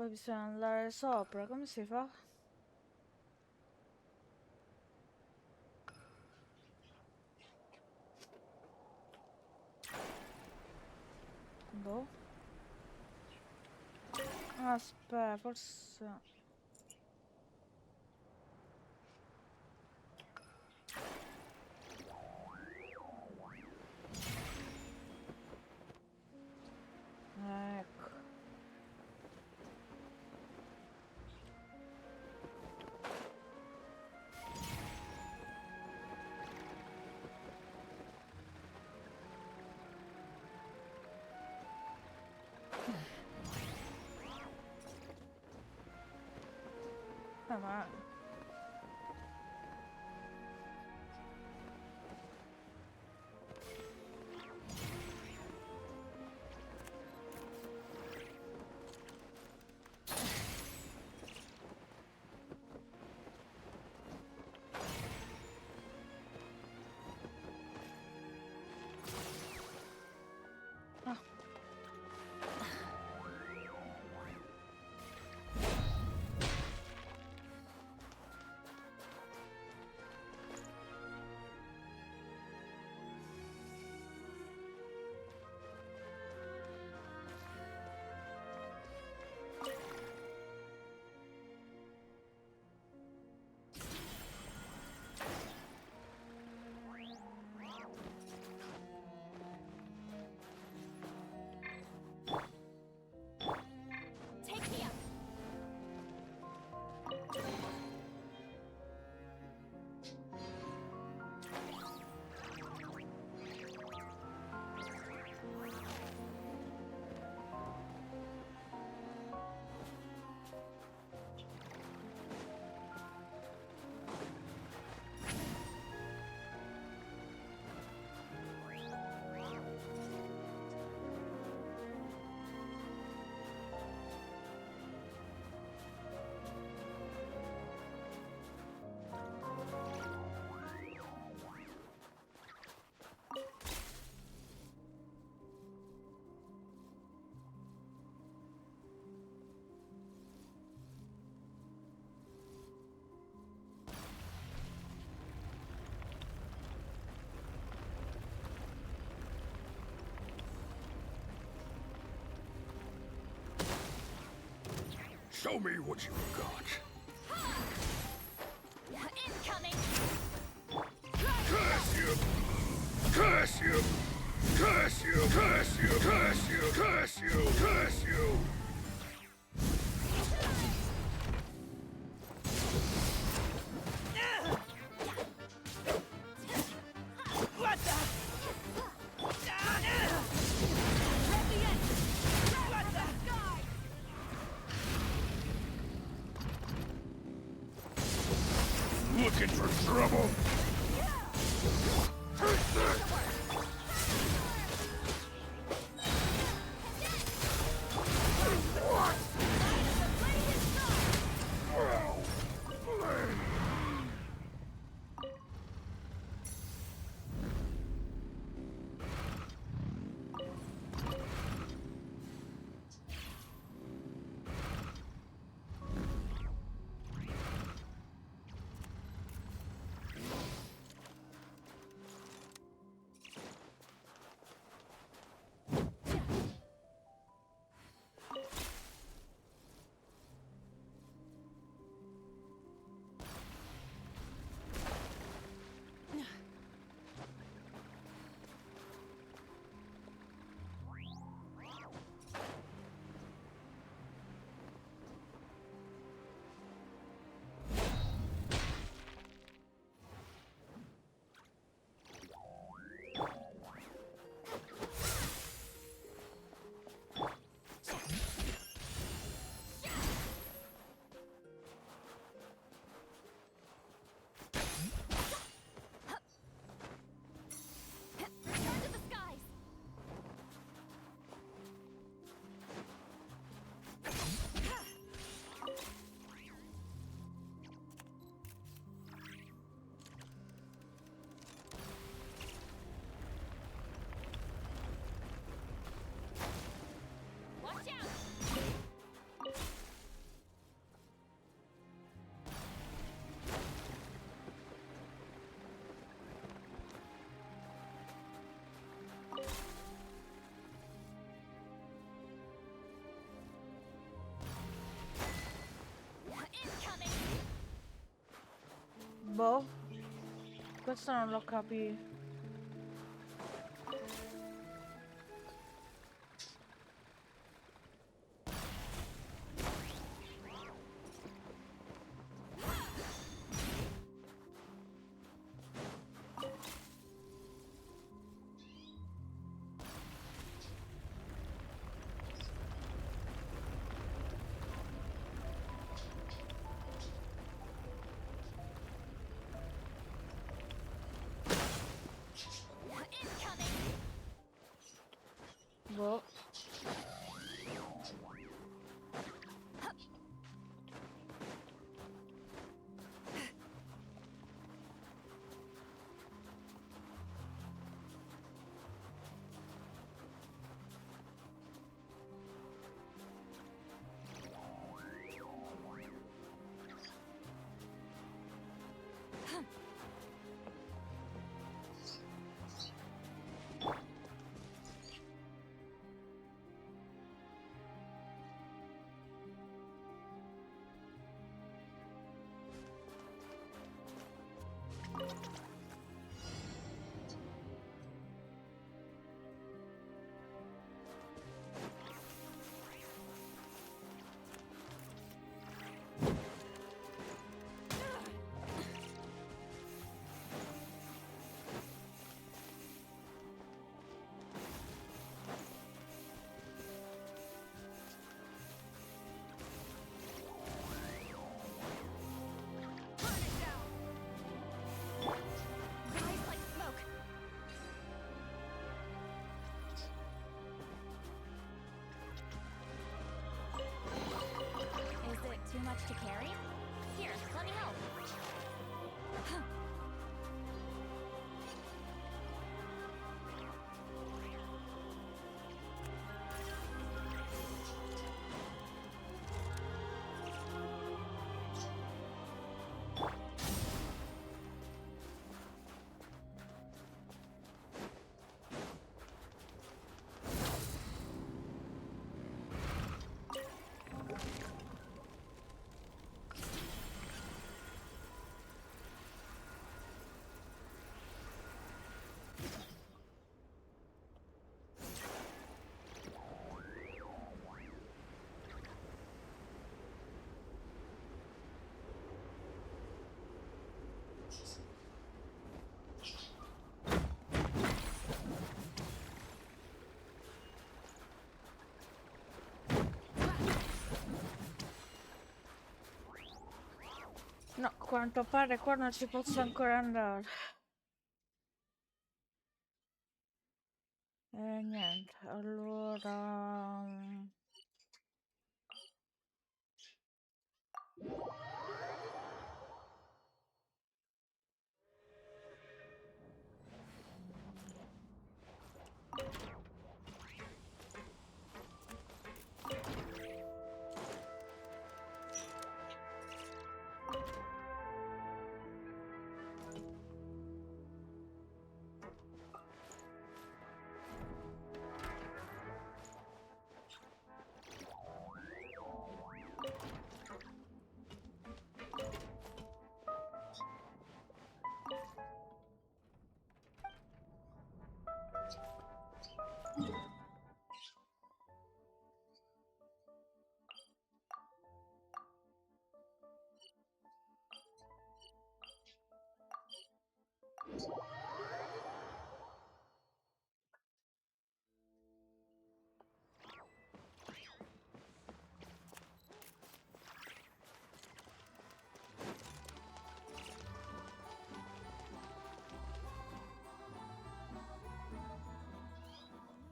Poi bisogna andare sopra, come si fa? Boh. Aspetta, forse... Ecco. Ma... Show me what you've got. Incoming! Curse you! Curse you! Curse you! Curse you! Curse you! Curse you! Curse you! What the? Looking for trouble? Take this! What? Boh, questo non l'ho capito. Boh. Too much to carry? Here, let me help. No, a quanto pare qua non ci posso ancora andare. Niente, allora...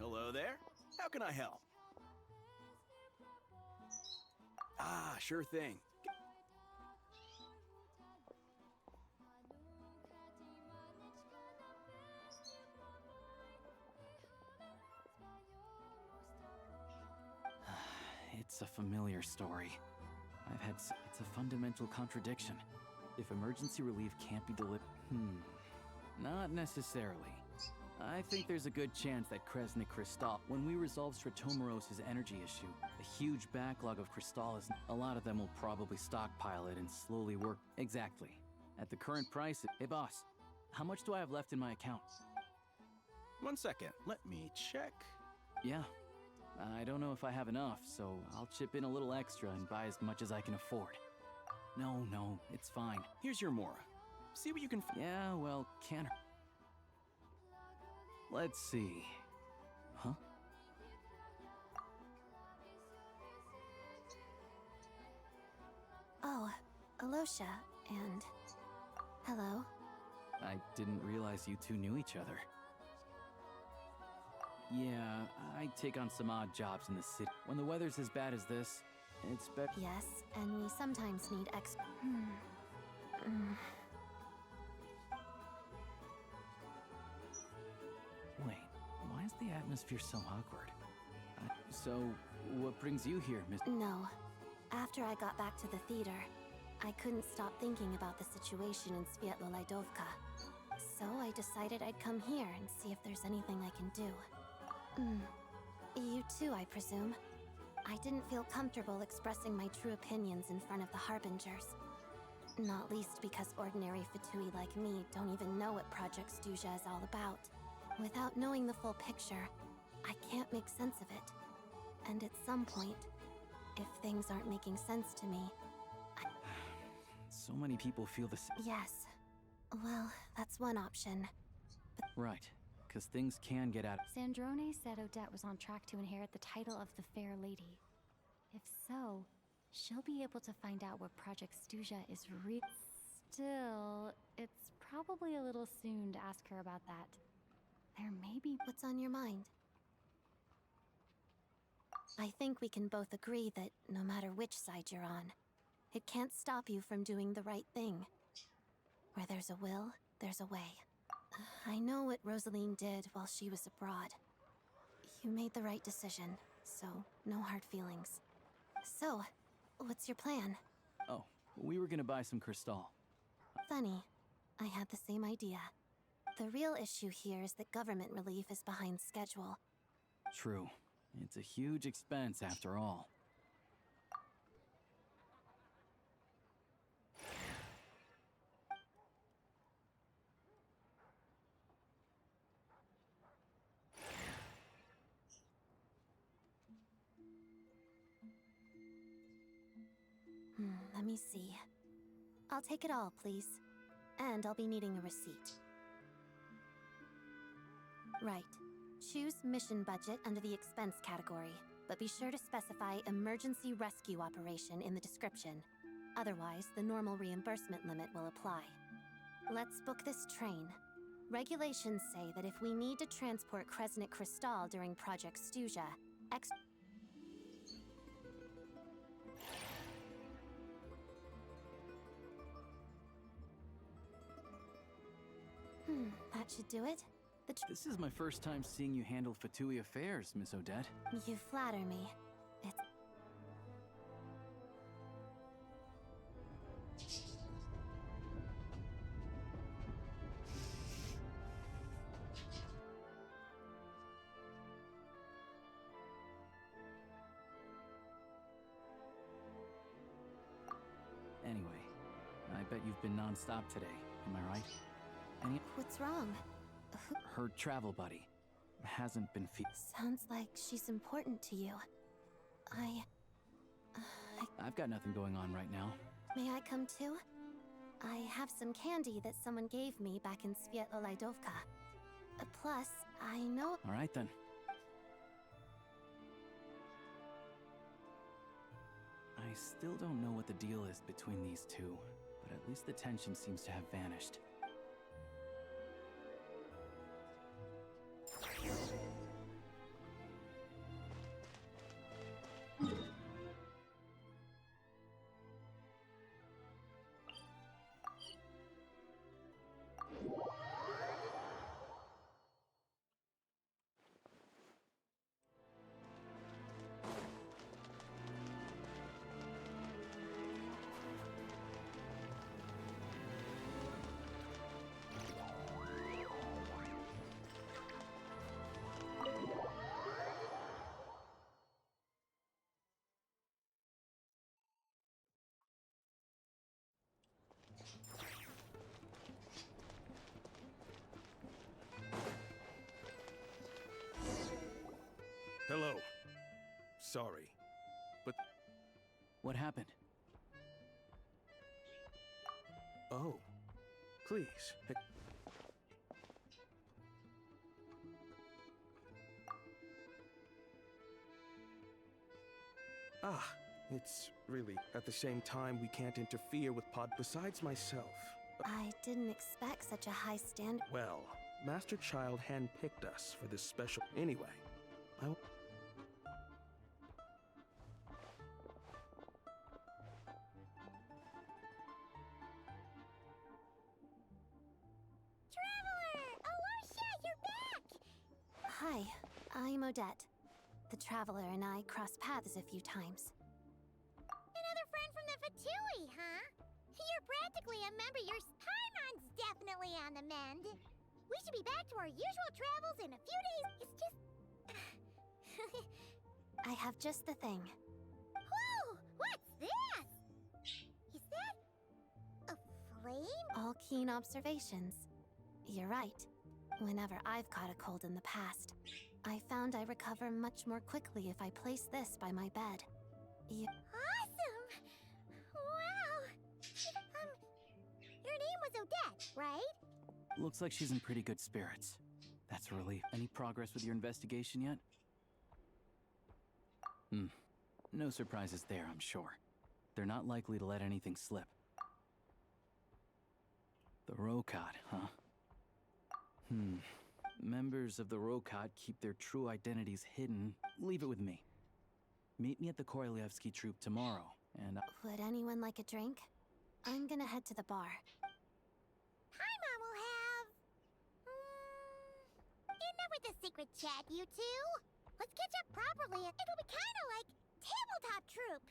Hello there. How can I help? Ah, sure thing. It's a familiar story. It's a fundamental contradiction. If emergency relief can't be delivered... Not necessarily. I think there's a good chance that Kresnik Kristall, when we resolve Stratomoros' energy issue, a huge backlog of Kristallis, a lot of them will probably stockpile it and slowly work. Exactly. At the current price... Hey boss, how much do I have left in my account? 1 second, let me check. Yeah. I don't know if I have enough, so I'll chip in a little extra and buy as much as I can afford. No, it's fine. Here's your Mora. See what you can... Yeah, well, can't... Let's see. Huh? Oh, Alosha, and... Hello. I didn't realize you two knew each other. Yeah, I take on some odd jobs in the city. When the weather's as bad as this, it's better... Yes, and we sometimes need Wait, why is the atmosphere so awkward? So, what brings you here, Miss... No. After I got back to the theater, I couldn't stop thinking about the situation in Svietlolaidovka. So I decided I'd come here and see if there's anything I can do. You too, I presume. I didn't feel comfortable expressing my true opinions in front of the Harbingers. Not least because ordinary Fatui like me don't even know what Project Stuzha is all about. Without knowing the full picture, I can't make sense of it. And at some point, if things aren't making sense to me, So many people feel the same. Yes. Well, that's one option. Right, because things can get out. Sandrone said Odette was on track to inherit the title of the Fair Lady. If so, she'll be able to find out what Project Stuzha is Still, it's probably a little soon to ask her about that. There may be... What's on your mind? I think we can both agree that no matter which side you're on, it can't stop you from doing the right thing. Where there's a will, there's a way. I know what Rosaline did while she was abroad. You made the right decision, so no hard feelings. So, what's your plan? Oh, we were gonna buy some Crystal. Funny. I had the same idea. The real issue here is that government relief is behind schedule. True. It's a huge expense after all. Let me see. I'll take it all, please. And I'll be needing a receipt. Right. Choose mission budget under the expense category, but be sure to specify emergency rescue operation in the description. Otherwise, the normal reimbursement limit will apply. Let's book this train. Regulations say that if we need to transport Kresnik Crystal during Project Stuja, that should do it. This is my first time seeing you handle Fatui affairs, Miss Odette. You flatter me. It's... Anyway, I bet you've been non-stop today, am I right? What's wrong? Her travel buddy hasn't been Sounds like she's important to you. I've got nothing going on right now. May I come too? I have some candy that someone gave me back in Svietlolaidovka. Plus, I know... All right then. I still don't know what the deal is between these two, but at least the tension seems to have vanished. Hello. Sorry, but... What happened? Oh, please. It's really, at the same time, we can't interfere with besides myself. I didn't expect such a high standard. Well, Master Child handpicked us for this special... Anyway, Hi, I'm Odette. The Traveler and I crossed paths a few times. Another friend from the Fatui, huh? You're practically a member. Your Paimon's definitely on the mend. We should be back to our usual travels in a few days. It's just... I have just the thing. Whoa! What's this? Is that... a flame? All keen observations. You're right. Whenever I've caught a cold in the past, I found I recover much more quickly if I place this by my bed. Awesome! Wow! Your name was Odette, right? Looks like she's in pretty good spirits. That's a relief. Any progress with your investigation yet? No surprises there, I'm sure. They're not likely to let anything slip. The Rokad, huh? Members of the Rokad keep their true identities hidden. Leave it with me. Meet me at the Korolyevsky troop tomorrow, and Would anyone like a drink? I'm gonna head to the bar. Paimon will have... enough with the secret chat, you two. Let's catch up properly. It'll be kinda like tabletop troop.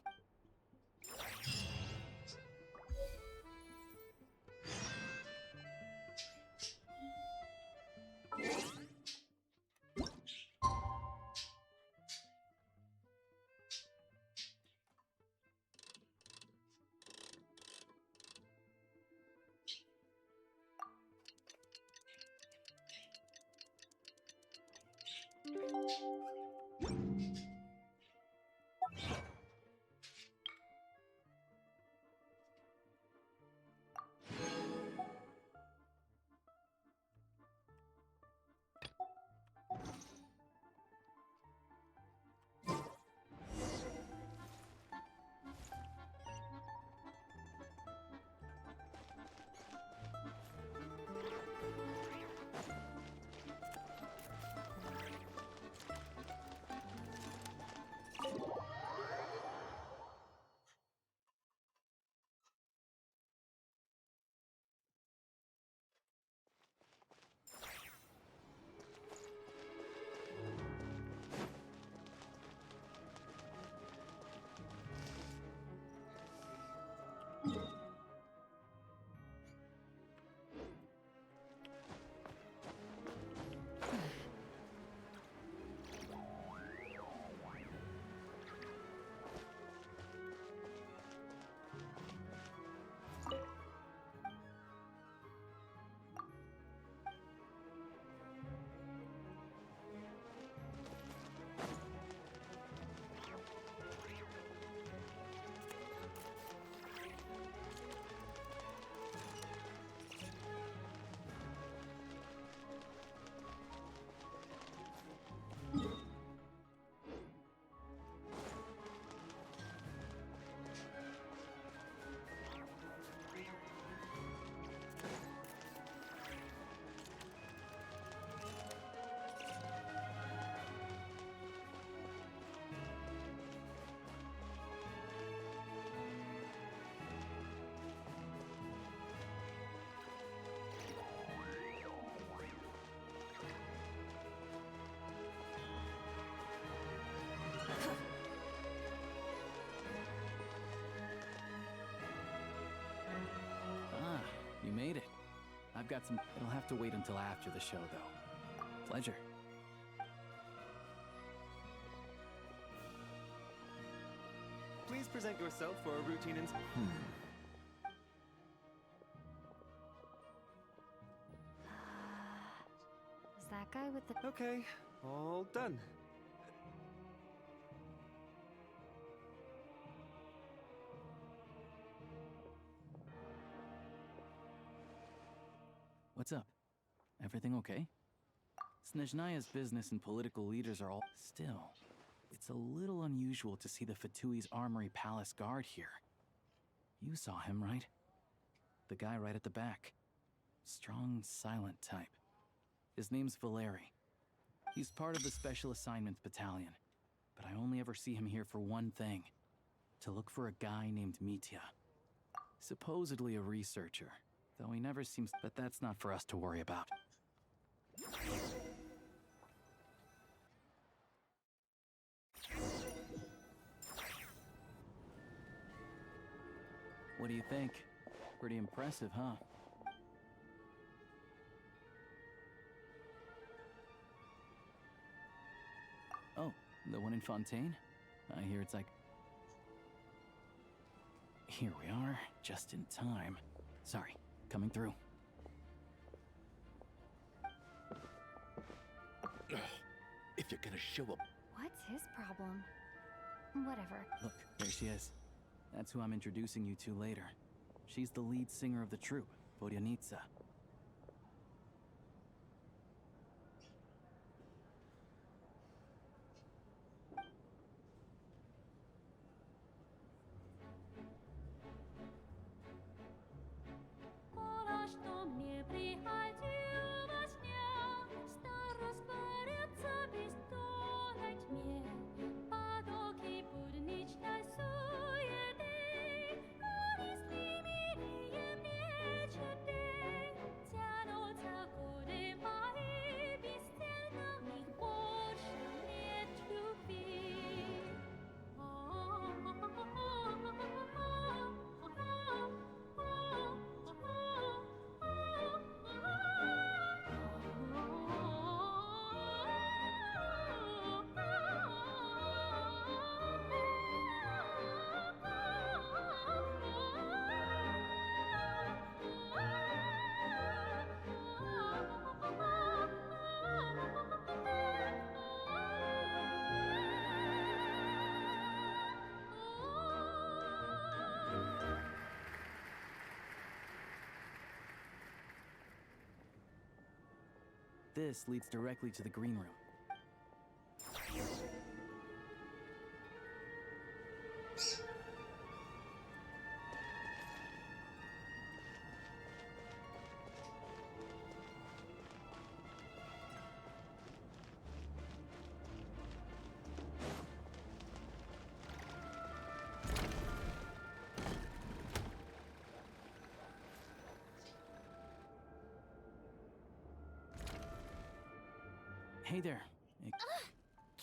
I've got some... It'll have to wait until after the show, though. Pleasure. Please present yourself for a routine ins- Is that guy with the... Okay, all done. What's up? Everything okay? Snezhnaya's business and political leaders are all... Still, it's a little unusual to see the Fatui's Armory Palace guard here. You saw him, right? The guy right at the back. Strong, silent type. His name's Valeri. He's part of the Special Assignments Battalion, but I only ever see him here for one thing. To look for a guy named Mitya. Supposedly a researcher, though he never seems... But that's not for us to worry about. What do you think? Pretty impressive, huh? Oh, the one in Fontaine? I hear it's like... Here we are, just in time. Sorry, coming through. If you're gonna show up... What's his problem? Whatever. Look, there she is. That's who I'm introducing you to later. She's the lead singer of the troupe, Vodyanitsa. This leads directly to the green room. Hey there.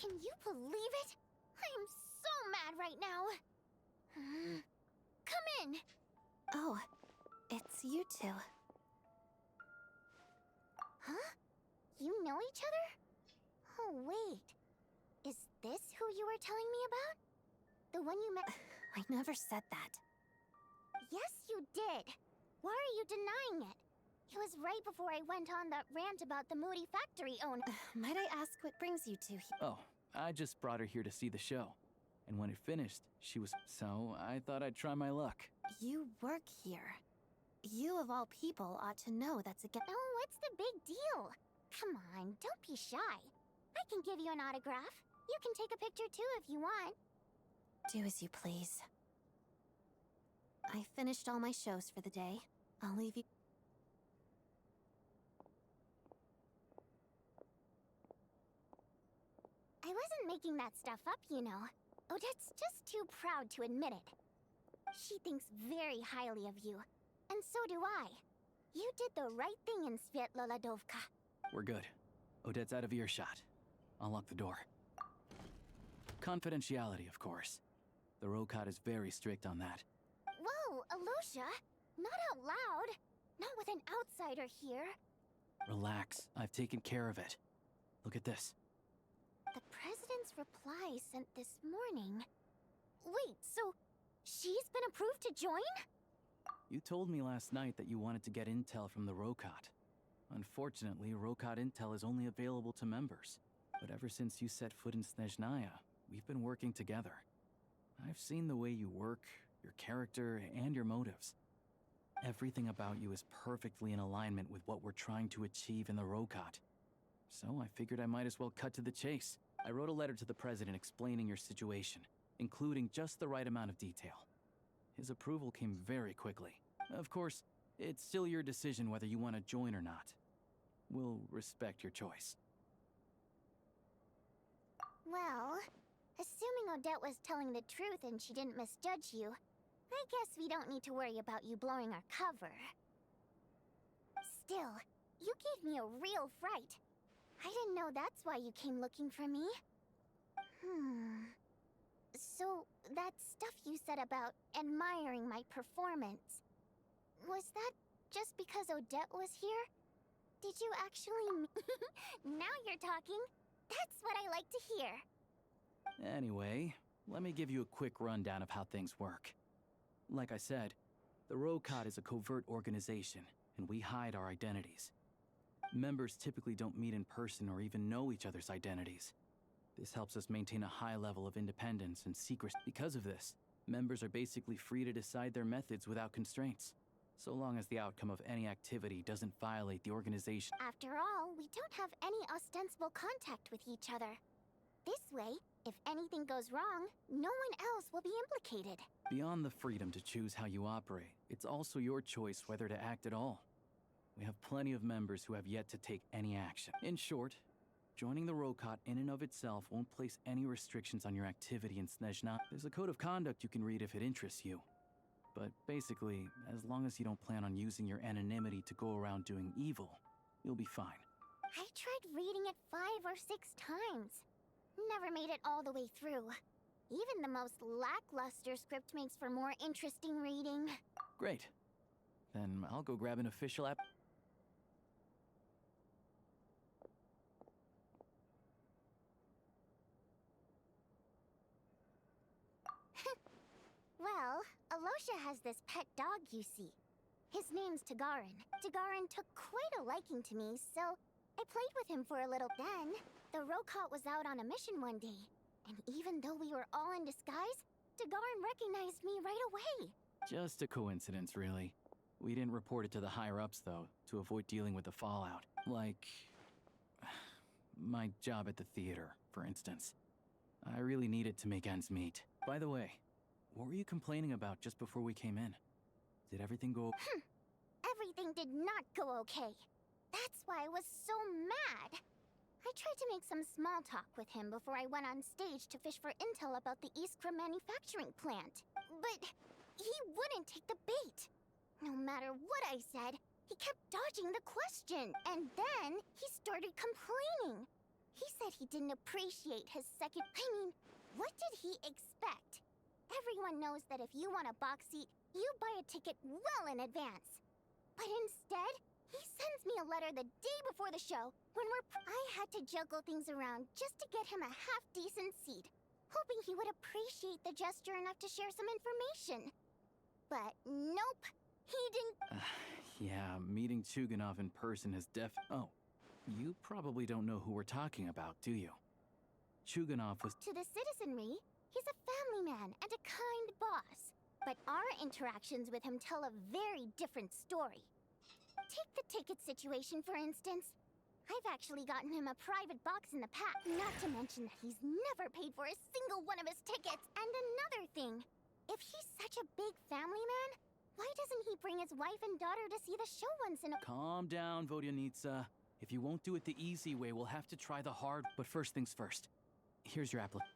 Can you believe it? I am so mad right now. Come in. Oh, it's you two. Huh? You know each other? Oh, wait. Is this who you were telling me about? The one you met? I never said that. Yes, you did. Why are you denying it? It was right before I went on that rant about the moody factory owner. Might I ask what brings you two here? Oh, I just brought her here to see the show. And when it finished, she was... So, I thought I'd try my luck. You work here. You, of all people, ought to know that's against... Oh, what's the big deal? Come on, don't be shy. I can give you an autograph. You can take a picture too if you want. Do as you please. I finished all my shows for the day. I'll leave you... I wasn't making that stuff up, you know. Odette's just too proud to admit it. She thinks very highly of you. And so do I. You did the right thing in Svietloladovka. We're good. Odette's out of earshot. I'll lock the door. Confidentiality, of course. The Rokad is very strict on that. Whoa, Alosha! Not out loud! Not with an outsider here. Relax, I've taken care of it. Look at this. The president's reply sent this morning. Wait, so she's been approved to join? You told me last night that you wanted to get intel from the Rokot. Unfortunately, Rokot intel is only available to members. But ever since you set foot in Snezhnaya, we've been working together. I've seen the way you work, your character, and your motives. Everything about you is perfectly in alignment with what we're trying to achieve in the Rokot. So I figured I might as well cut to the chase. I wrote a letter to the president explaining your situation, including just the right amount of detail. His approval came very quickly. Of course, it's still your decision whether you want to join or not. We'll respect your choice. Well, assuming Odette was telling the truth and she didn't misjudge you, I guess we don't need to worry about you blowing our cover. Still, you gave me a real fright. I didn't know that's why you came looking for me. So, that stuff you said about admiring my performance, was that just because Odette was here? Did you actually Now you're talking. That's what I like to hear. Anyway, let me give you a quick rundown of how things work. Like I said, the Rokot is a covert organization, and we hide our identities. Members typically don't meet in person or even know each other's identities. This helps us maintain a high level of independence and secrecy. Because of this, members are basically free to decide their methods without constraints, so long as the outcome of any activity doesn't violate the organization. After all, we don't have any ostensible contact with each other. This way, if anything goes wrong, no one else will be implicated. Beyond the freedom to choose how you operate, it's also your choice whether to act at all. We have plenty of members who have yet to take any action. In short, joining the Rokot in and of itself won't place any restrictions on your activity in Snezhnaya. There's a code of conduct you can read if it interests you. But basically, as long as you don't plan on using your anonymity to go around doing evil, you'll be fine. I tried reading it 5 or 6 times. Never made it all the way through. Even the most lackluster script makes for more interesting reading. Great. Then I'll go grab an official app. Well, Alosha has this pet dog, you see. His name's Tagarin. Tagarin took quite a liking to me, so I played with him for a little. Then, the Rokot was out on a mission one day, and even though we were all in disguise, Tagarin recognized me right away. Just a coincidence, really. We didn't report it to the higher-ups, though, to avoid dealing with the fallout. Like, my job at the theater, for instance. I really needed to make ends meet. By the way, what were you complaining about just before we came in? Did everything go... Everything did not go okay. That's why I was so mad. I tried to make some small talk with him before I went on stage to fish for intel about the Iskra manufacturing plant. But he wouldn't take the bait. No matter what I said, he kept dodging the question. And then he started complaining. He said he didn't appreciate his second... I mean, what did he expect? Everyone knows that if you want a box seat, you buy a ticket well in advance. But instead, he sends me a letter the day before the show when I had to juggle things around just to get him a half-decent seat, hoping he would appreciate the gesture enough to share some information. But nope, he didn't... Yeah, meeting Chuganov in person has Oh, you probably don't know who we're talking about, do you? Chuganov was... To the citizenry, he's a family man and a kind boss. But our interactions with him tell a very different story. Take the ticket situation, for instance. I've actually gotten him a private box in the past. Not to mention that he's never paid for a single one of his tickets. And another thing, if he's such a big family man, why doesn't he bring his wife and daughter to see the show once in a... Calm down, Vodyanitsa. If you won't do it the easy way, we'll have to try the hard... But first things first. Here's your application.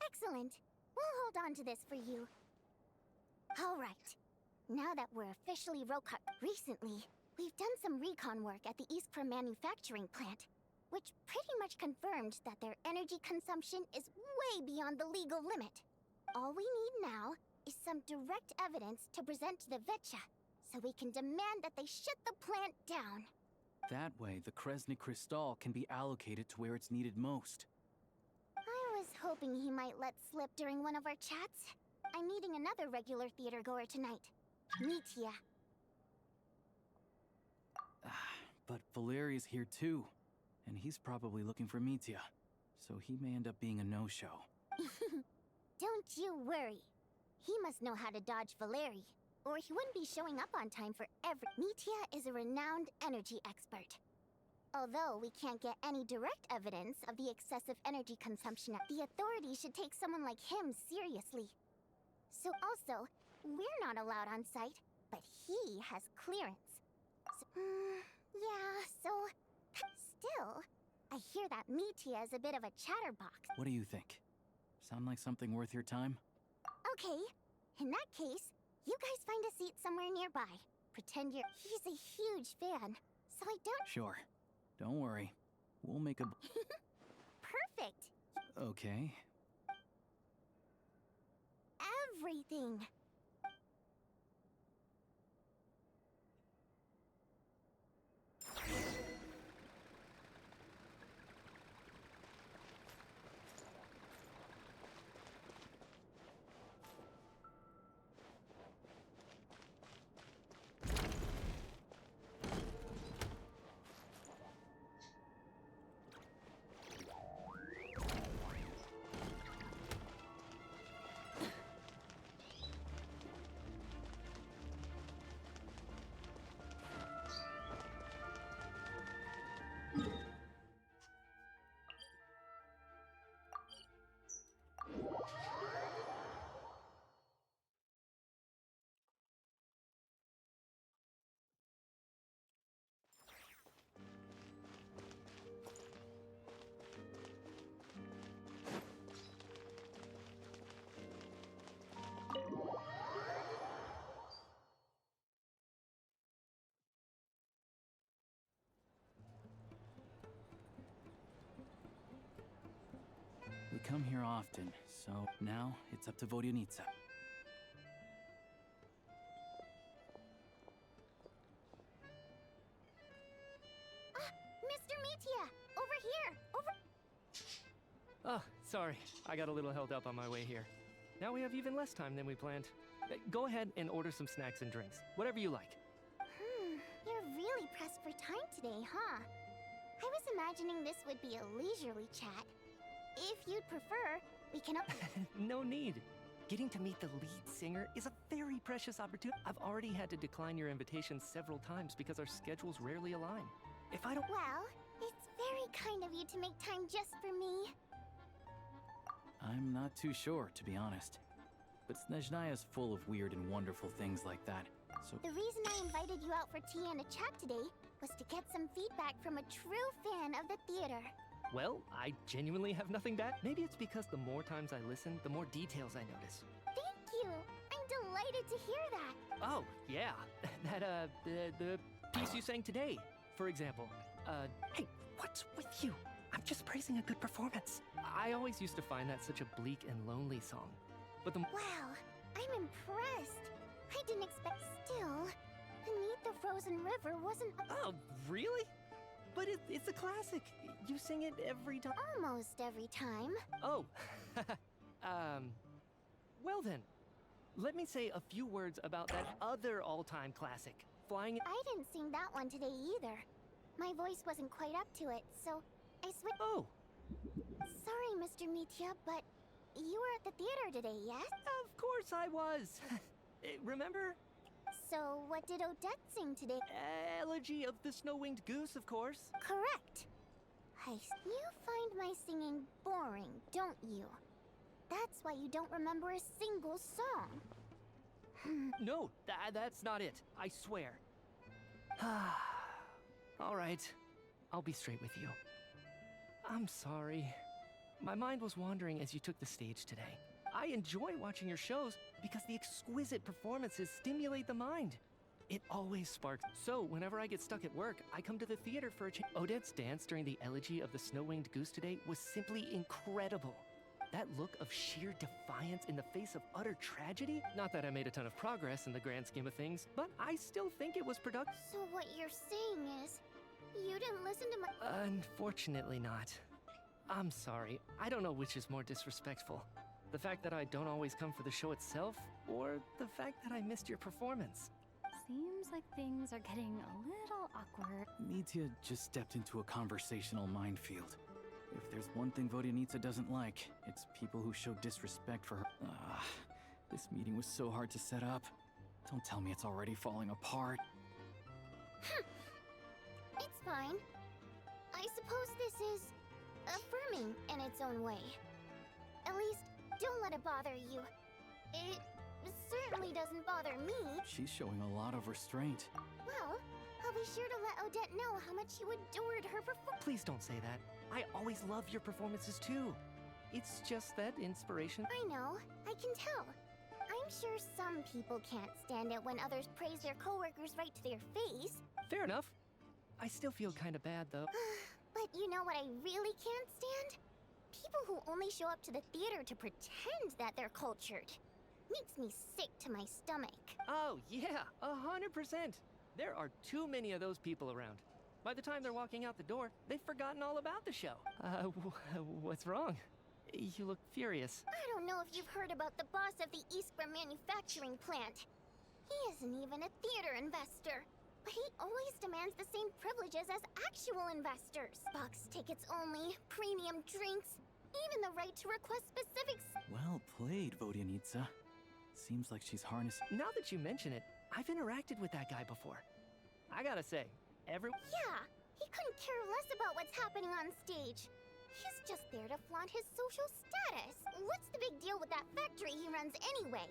Excellent. We'll hold on to this for you. All right. Now that we're officially recently, we've done some recon work at the East Prim manufacturing plant, which pretty much confirmed that their energy consumption is way beyond the legal limit. All we need now is some direct evidence to present to the Vetcha, so we can demand that they shut the plant down. That way, the Kresnik Crystal can be allocated to where it's needed most. I was hoping he might let slip during one of our chats. I'm meeting another regular theater goer tonight, Mitya. But Valeria's here too, and he's probably looking for Mitya, so he may end up being a no-show. Don't you worry. He must know how to dodge Valeri, or he wouldn't be showing up on time for every— Mitya is a renowned energy expert. Although we can't get any direct evidence of the excessive energy consumption, the authorities should take someone like him seriously. So also, we're not allowed on site, but he has clearance. So, yeah, so... Still, I hear that Mitya is a bit of a chatterbox. What do you think? Sound like something worth your time? Okay, in that case, you guys find a seat somewhere nearby. Pretend you're— He's a huge fan, so I don't— Sure. Don't worry. We'll make a... Perfect! Okay. Everything! We come here often, so now it's up to Vodyanitsa. Mr. Mitya! Over here! Over— Oh, sorry. I got a little held up on my way here. Now we have even less time than we planned. Go ahead and order some snacks and drinks. Whatever you like. You're really pressed for time today, huh? I was imagining this would be a leisurely chat. If you'd prefer, we can— No need. Getting to meet the lead singer is a very precious opportunity. I've already had to decline your invitation several times because our schedules rarely align. If I don't— Well, it's very kind of you to make time just for me. I'm not too sure, to be honest. But Snezhnaya's full of weird and wonderful things like that, so... The reason I invited you out for tea and a chat today was to get some feedback from a true fan of the theater. Well, I genuinely have nothing bad. Maybe it's because the more times I listen, the more details I notice. Thank you! I'm delighted to hear that! Oh, yeah. That, the piece you sang today, for example. Hey, what's with you? I'm just praising a good performance. I always used to find that such a bleak and lonely song. But the— Wow, I'm impressed. I didn't expect— Still, Beneath the Frozen River wasn't— Oh, really? But it's a classic. You sing it every time. Almost every time. Oh. Well then, let me say a few words about that other all-time classic, Flying— I didn't sing that one today either. My voice wasn't quite up to it, so I switched— Oh! Sorry, Mr. Mitya, but you were at the theater today, yes? Of course I was! Remember? So, what did Odette sing today? Elegy of the Snow-Winged Goose, of course. Correct. You find my singing boring, don't you? That's why you don't remember a single song. No, that's not it. I swear. All right. I'll be straight with you. I'm sorry. My mind was wandering as you took the stage today. I enjoy watching your shows because the exquisite performances stimulate the mind. It always sparks. So, whenever I get stuck at work, I come to the theater for a change. Odette's dance during the elegy of the snow-winged goose today was simply incredible. That look of sheer defiance in the face of utter tragedy? Not that I made a ton of progress in the grand scheme of things, but I still think it was productive. So what you're saying is, you didn't listen to my— Unfortunately not. I'm sorry. I don't know which is more disrespectful. The fact that I don't always come for the show itself, or the fact that I missed your performance. Seems like things are getting a little awkward. Mitya just stepped into a conversational minefield. If there's one thing Vodyanitsa doesn't like, it's people who show disrespect for her. This meeting was so hard to set up. Don't tell me it's already falling apart. It's fine. I suppose this is affirming in its own way. At least, don't let it bother you. It certainly doesn't bother me. She's showing a lot of restraint. Well, I'll be sure to let Odette know how much you adored her performance. Please don't say that. I always love your performances too. It's just that inspiration. I know, I can tell. I'm sure some people can't stand it when others praise their coworkers right to their face. Fair enough. I still feel kind of bad though. But you know what I really can't stand? People who only show up to the theater to pretend that they're cultured. Makes me sick to my stomach. Oh yeah, 100%. There are too many of those people around. By the time they're walking out the door, they've forgotten all about the show. What's wrong? You look furious. I don't know if you've heard about the boss of the Iskra manufacturing plant. He isn't even a theater investor, but he always demands the same privileges as actual investors. Box tickets only, premium drinks, even the right to request specifics. Well played, Vodyanitsa. Seems like she's harnessing. Now that you mention it, I've interacted with that guy before. I gotta say, Yeah, he couldn't care less about what's happening on stage. He's just there to flaunt his social status. What's the big deal with that factory he runs anyway?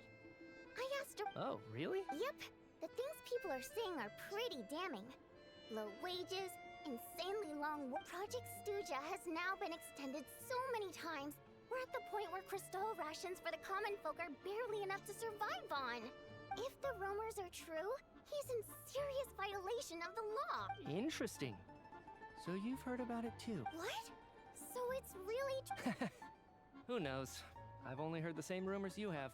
I asked her— Oh, really? Yep. The things people are saying are pretty damning. Low wages, insanely long Project Stuja has now been extended so many times. We're at the point where crystal rations for the common folk are barely enough to survive on. If the rumors are true, he's in serious violation of the law. Interesting. So you've heard about it too. What? So it's really— Who knows? I've only heard the same rumors you have.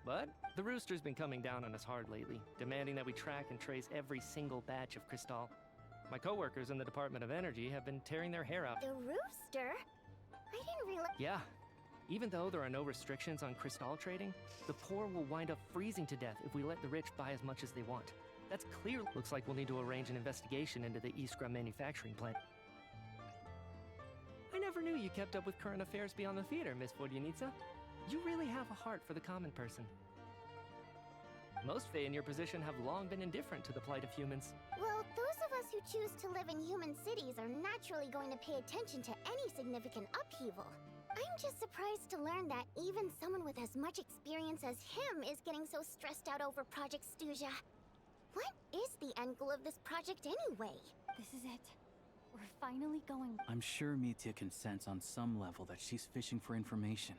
But the Rooster's been coming down on us hard lately, demanding that we track and trace every single batch of Crystal. My coworkers in the Department of Energy have been tearing their hair out. The Rooster? I didn't realize— Yeah. Even though there are no restrictions on Crystal trading, the poor will wind up freezing to death if we let the rich buy as much as they want. That's clear. Looks like we'll need to arrange an investigation into the Iskra manufacturing plant. I never knew you kept up with current affairs beyond the theater, Miss Vodyanitsa. You really have a heart for the common person. Most Fae in your position have long been indifferent to the plight of humans. Well, those of us who choose to live in human cities are naturally going to pay attention to any significant upheaval. I'm just surprised to learn that even someone with as much experience as him is getting so stressed out over Project Stuja. What is the end goal of this project anyway? This is it. We're finally going. I'm sure Mitya can sense on some level that she's fishing for information.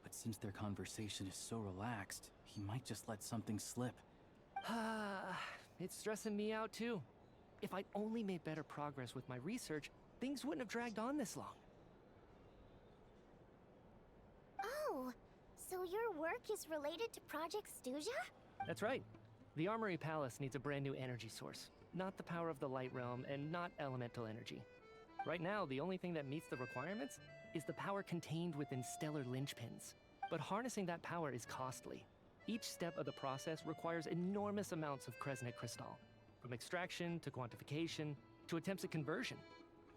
But since their conversation is so relaxed, he might just let something slip. It's stressing me out too. If I'd only made better progress with my research, things wouldn't have dragged on this long. Oh, so your work is related to Project Stuja? That's right. The Armory Palace needs a brand new energy source. Not the power of the Light Realm, and not elemental energy. Right now, the only thing that meets the requirements is the power contained within stellar linchpins. But harnessing that power is costly. Each step of the process requires enormous amounts of Kresnik crystal, from extraction to quantification to attempts at conversion.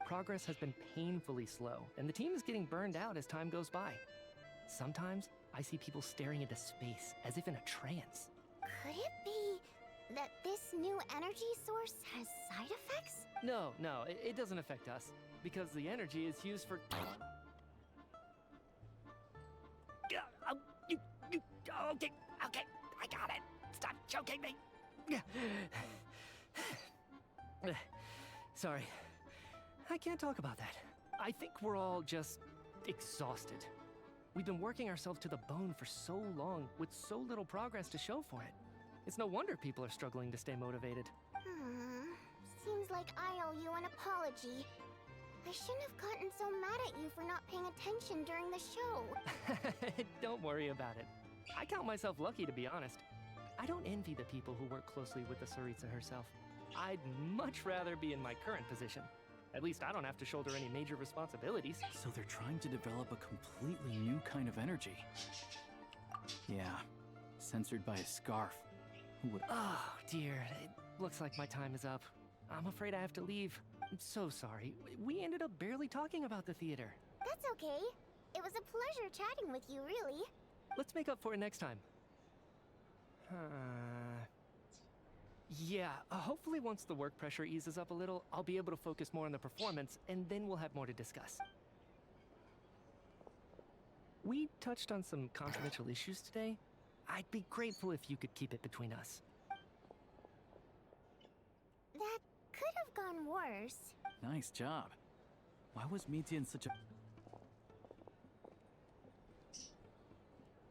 Progress has been painfully slow, and the team is getting burned out as time goes by. Sometimes, I see people staring into space as if in a trance. Could it be that this new energy source has side effects? No, it doesn't affect us, because the energy is used for... Okay, I got it. Stop choking me. Sorry, I can't talk about that. I think we're all just exhausted. We've been working ourselves to the bone for so long, with so little progress to show for it. It's no wonder people are struggling to stay motivated. Seems like I owe you an apology. I shouldn't have gotten so mad at you for not paying attention during the show. Don't worry about it. I count myself lucky, to be honest. I don't envy the people who work closely with the Tsaritsa herself. I'd much rather be in my current position. At least I don't have to shoulder any major responsibilities. So they're trying to develop a completely new kind of energy. Yeah, censored by a scarf. Who would... Oh, dear. It looks like my time is up. I'm afraid I have to leave. I'm so sorry. We ended up barely talking about the theater. That's okay. It was a pleasure chatting with you, really. Let's make up for it next time. Yeah, hopefully once the work pressure eases up a little, I'll be able to focus more on the performance, and then we'll have more to discuss. We touched on some confidential issues today. I'd be grateful if you could keep it between us. That could have gone worse. Nice job. Why was Mitya in such a...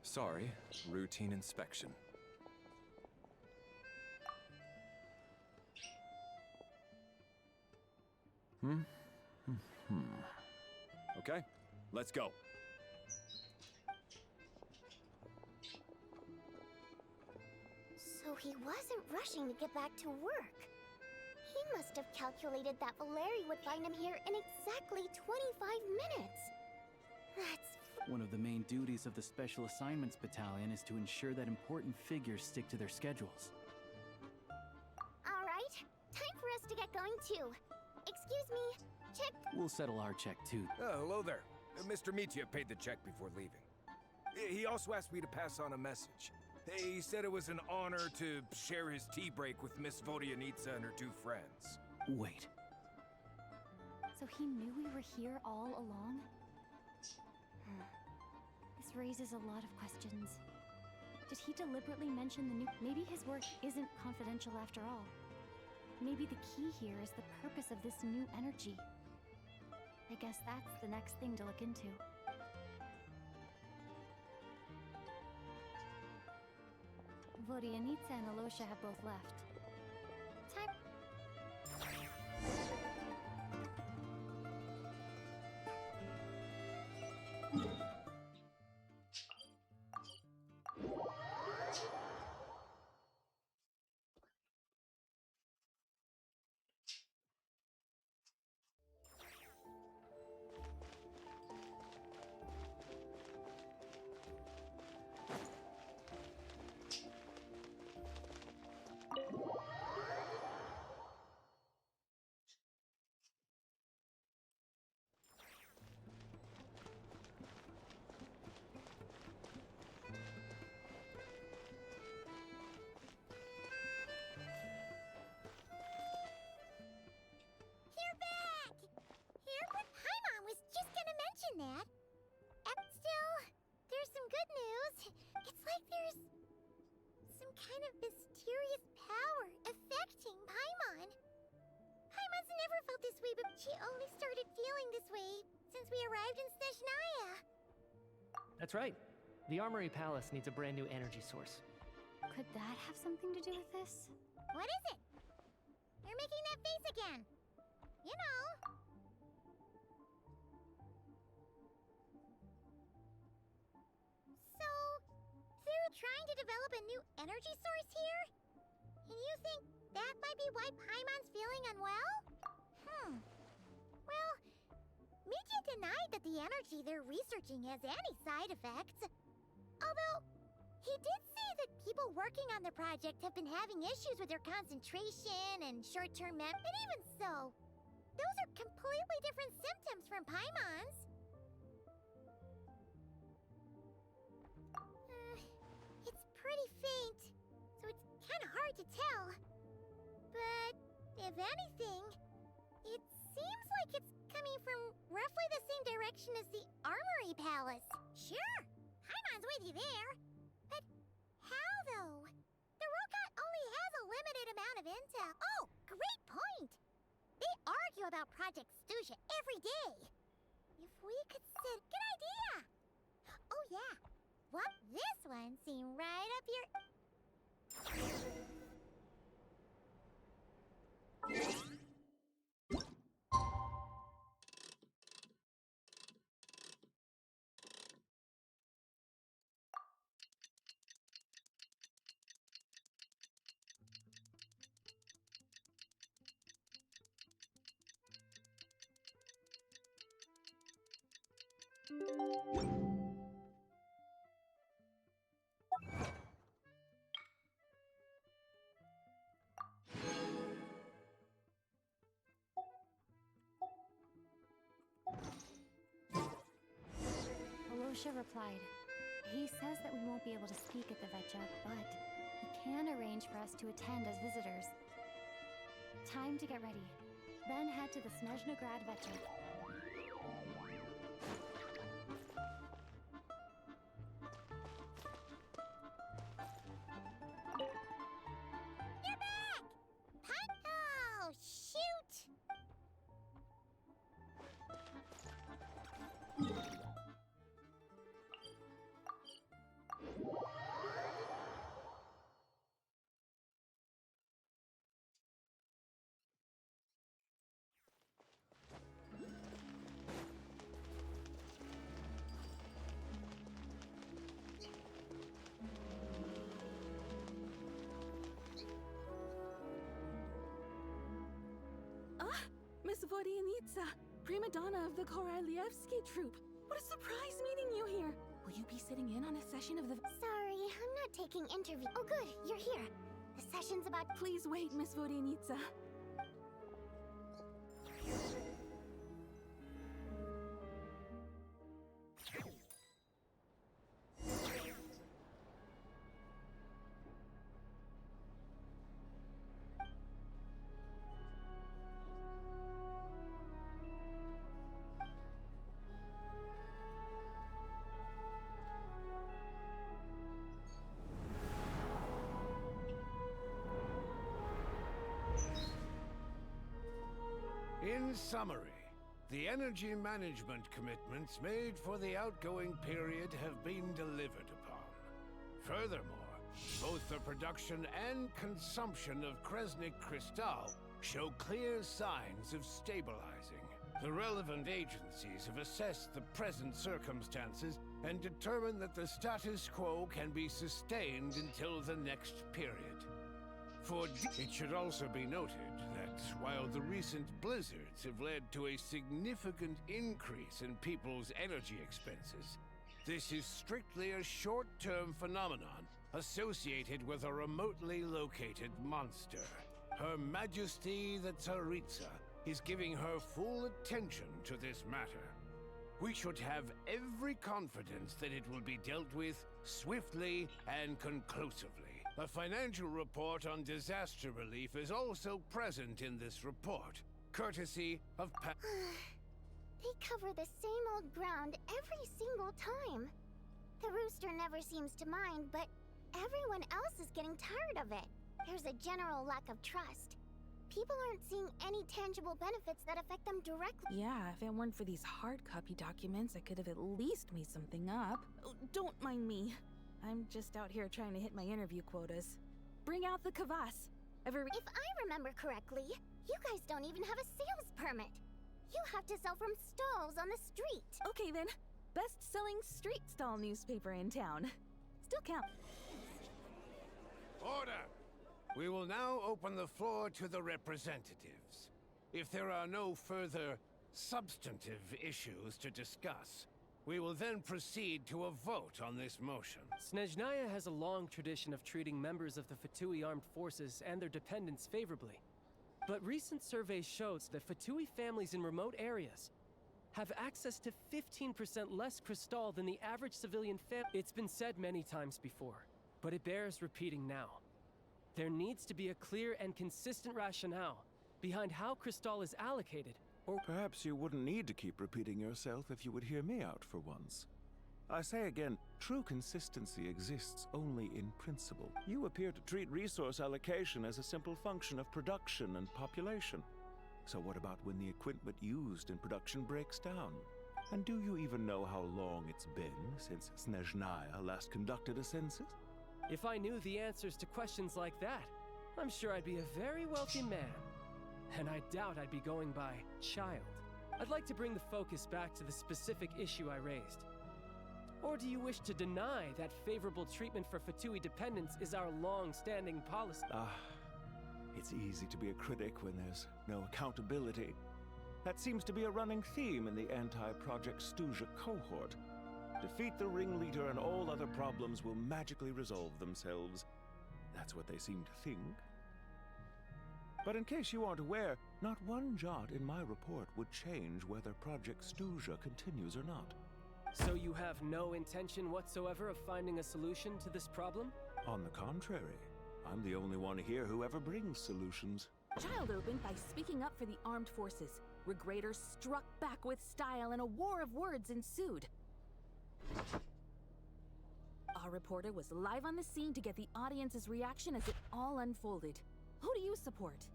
Sorry, routine inspection. Okay, let's go. So he wasn't rushing to get back to work. He must have calculated that Valeri would find him here in exactly 25 minutes. That's... One of the main duties of the Special Assignments Battalion is to ensure that important figures stick to their schedules. All right, time for us to get going too. Excuse me, check... We'll settle our check too. Hello there. Mr. Mitya paid the check before leaving. He also asked me to pass on a message. He said it was an honor to share his tea break with Miss Vodyanitsa and her two friends. Wait. So he knew we were here all along? This raises a lot of questions. Did he deliberately mention the new... Maybe his work isn't confidential after all. Maybe the key here is the purpose of this new energy. I guess that's the next thing to look into. Vodyanitsa and Alosha have both left. Time... that. And still, there's some good news. It's like there's some kind of mysterious power affecting Paimon. Paimon's never felt this way, but she only started feeling this way since we arrived in Snezhnaya. That's right. The Armory Palace needs a brand new energy source. Could that have something to do with this? What is it? You're making that face again. You know. So, they're trying to develop a new energy source here? And you think that might be why Paimon's feeling unwell? Well, Mitya denied that the energy they're researching has any side effects. Although, he did say that people working on the project have been having issues with their concentration and short-term memory. And even so, those are completely different symptoms from Paimon's. It's pretty faint, so it's kind of hard to tell. But if anything, it seems like it's coming from roughly the same direction as the Armory Palace. Sure, Paimon's with you there. But how, though? The Rokat only has a limited amount of intel. Oh, great point! They argue about Project Stusha every day. If We could sit. Good idea! Oh, yeah. What? This one seemed right up your... Alosha replied. He says that we won't be able to speak at the Vetcha, but he can arrange for us to attend as visitors. Time to get ready. Then head to the Snezhnaya Vetcha. You're back! Oh, shoot! Miss Vodyanitsa, prima donna of the Korolievsky troupe. What a surprise meeting you here. Will you be sitting in on a session of the... Sorry, I'm not taking interview. Oh, good, you're here. The session's about... Please wait, Miss Vodyanitsa. In summary, the energy management commitments made for the outgoing period have been delivered upon. Furthermore, both the production and consumption of Kresnik Crystal show clear signs of stabilizing. The relevant agencies have assessed the present circumstances and determined that the status quo can be sustained until the next period. It should also be noted that while the recent blizzards have led to a significant increase in people's energy expenses, this is strictly a short-term phenomenon associated with a remotely located monster. Her Majesty the Tsaritsa is giving her full attention to this matter. We should have every confidence that it will be dealt with swiftly and conclusively. A financial report on disaster relief is also present in this report, courtesy of They cover the same old ground every single time. The rooster never seems to mind, but everyone else is getting tired of it. There's a general lack of trust. People aren't seeing any tangible benefits that affect them directly. Yeah, if it weren't for these hard copy documents, I could have at least made something up. Oh, don't mind me. I'm just out here trying to hit my interview quotas. Bring out the kvass. If I remember correctly, you guys don't even have a sales permit. You have to sell from stalls on the street. Okay then, best-selling street stall newspaper in town. Still count. Order! We will now open the floor to the representatives. If there are no further substantive issues to discuss, we will then proceed to a vote on this motion. Snezhnaya has a long tradition of treating members of the Fatui armed forces and their dependents favorably. But recent surveys shows that Fatui families in remote areas have access to 15% less crystal than the average civilian family. It's been said many times before, but it bears repeating now. There needs to be a clear and consistent rationale behind how crystal is allocated. Or perhaps you wouldn't need to keep repeating yourself if you would hear me out for once. I say again, true consistency exists only in principle. You appear to treat resource allocation as a simple function of production and population. So what about when the equipment used in production breaks down? And do you even know how long it's been since Snezhnaya last conducted a census? If I knew the answers to questions like that, I'm sure I'd be a very wealthy man. And I doubt I'd be going by child. I'd like to bring the focus back to the specific issue I raised. Or do you wish to deny that favorable treatment for Fatui dependents is our long-standing policy? It's easy to be a critic when there's no accountability. That seems to be a running theme in the anti-Project Stuja cohort. Defeat the ringleader and all other problems will magically resolve themselves. That's what they seem to think. But in case you aren't aware, not one jot in my report would change whether Project Stuja continues or not. So you have no intention whatsoever of finding a solution to this problem? On the contrary, I'm the only one here who ever brings solutions. Child opened by speaking up for the armed forces. Regrator struck back with style and a war of words ensued. Our reporter was live on the scene to get the audience's reaction as it all unfolded. Who do you support?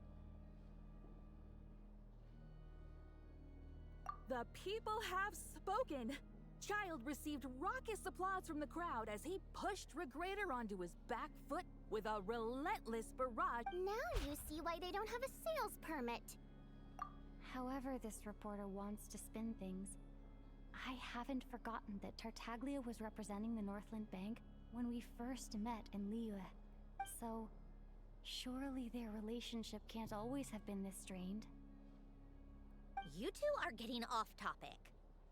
The people have spoken! Child received raucous applause from the crowd as he pushed Regrator onto his back foot with a relentless barrage. Now you see why they don't have a sales permit. However this reporter wants to spin things, I haven't forgotten that Tartaglia was representing the Northland Bank when we first met in Liyue. So, surely their relationship can't always have been this strained. You two are getting off topic.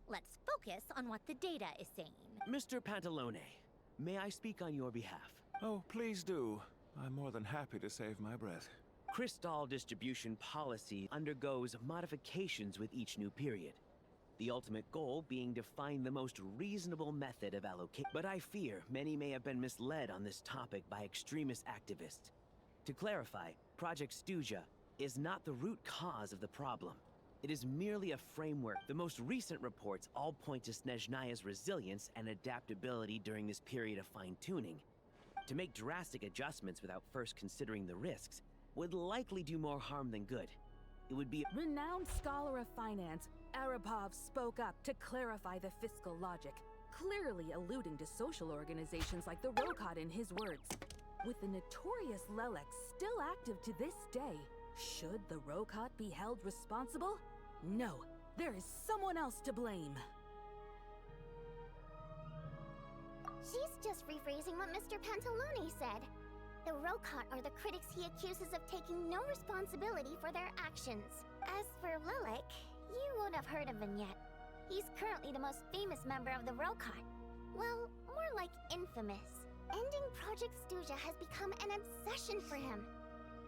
Let's focus on what the data is saying. Mr. Pantalone, may I speak on your behalf? Oh, please do. I'm more than happy to save my breath. Crystal distribution policy undergoes modifications with each new period. The ultimate goal being to find the most reasonable method of allocation. But I fear many may have been misled on this topic by extremist activists. To clarify, Project Stuja is not the root cause of the problem. It is merely a framework. The most recent reports all point to Snezhnaya's resilience and adaptability during this period of fine-tuning. To make drastic adjustments without first considering the risks would likely do more harm than good. It would be— Renowned scholar of finance, Arapov spoke up to clarify the fiscal logic, clearly alluding to social organizations like the Rokot in his words. With the notorious Lelex still active to this day, should the Rokot be held responsible? No, there is someone else to blame. She's just rephrasing what Mr. Pantalone said. The Rokot are the critics he accuses of taking no responsibility for their actions. As for Lilac, you won't have heard of him yet. He's currently the most famous member of the Rokot. Well, more like infamous. Ending Project Stuja has become an obsession for him.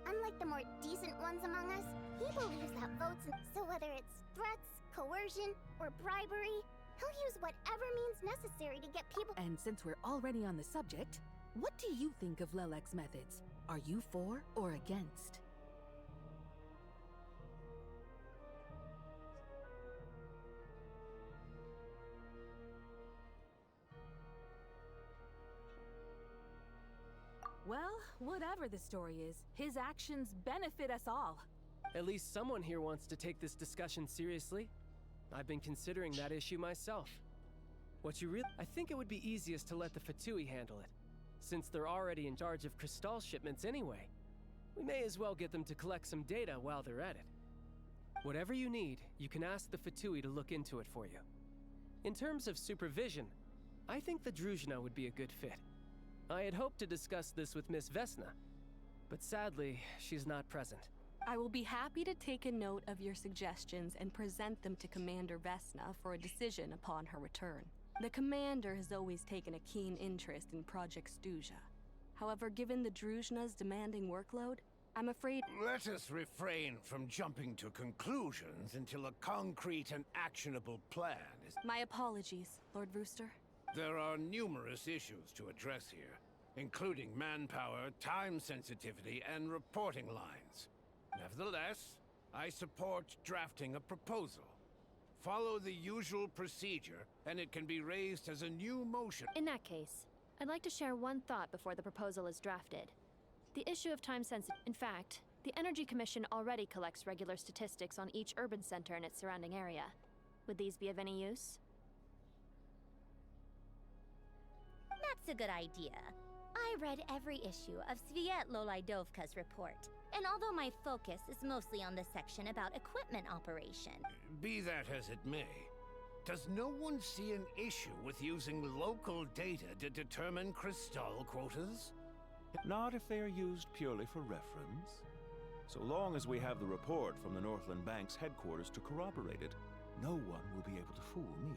Unlike the more decent ones among us, he believes that votes, so whether it's threats, coercion, or bribery, he'll use whatever means necessary to get people— And since we're already on the subject, what do you think of Lelek's methods? Are you for or against? Well, whatever the story is, his actions benefit us all. At least someone here wants to take this discussion seriously. I've been considering that issue myself. I think it would be easiest to let the Fatui handle it, since they're already in charge of Crystal shipments anyway. We may as well get them to collect some data while they're at it. Whatever you need, you can ask the Fatui to look into it for you. In terms of supervision, I think the Druzhna would be a good fit. I had hoped to discuss this with Miss Vesna, but sadly, she's not present. I will be happy to take a note of your suggestions and present them to Commander Vesna for a decision upon her return. The Commander has always taken a keen interest in Project Stuja. However, given the Druzhna's demanding workload, I'm afraid— Let us refrain from jumping to conclusions until a concrete and actionable plan is— My apologies, Lord Rooster. There are numerous issues to address here, including manpower, time sensitivity, and reporting lines. Nevertheless, I support drafting a proposal. Follow the usual procedure, and it can be raised as a new motion. In that case, I'd like to share one thought before the proposal is drafted. The issue of time sensitivity. In fact, the Energy Commission already collects regular statistics on each urban center and its surrounding area. Would these be of any use? That's a good idea. I read every issue of Sviet Lolaidovka's report, and although my focus is mostly on the section about equipment operation... Be that as it may, does no one see an issue with using local data to determine crystal quotas? Not if they are used purely for reference. So long as we have the report from the Northland Bank's headquarters to corroborate it, no one will be able to fool me.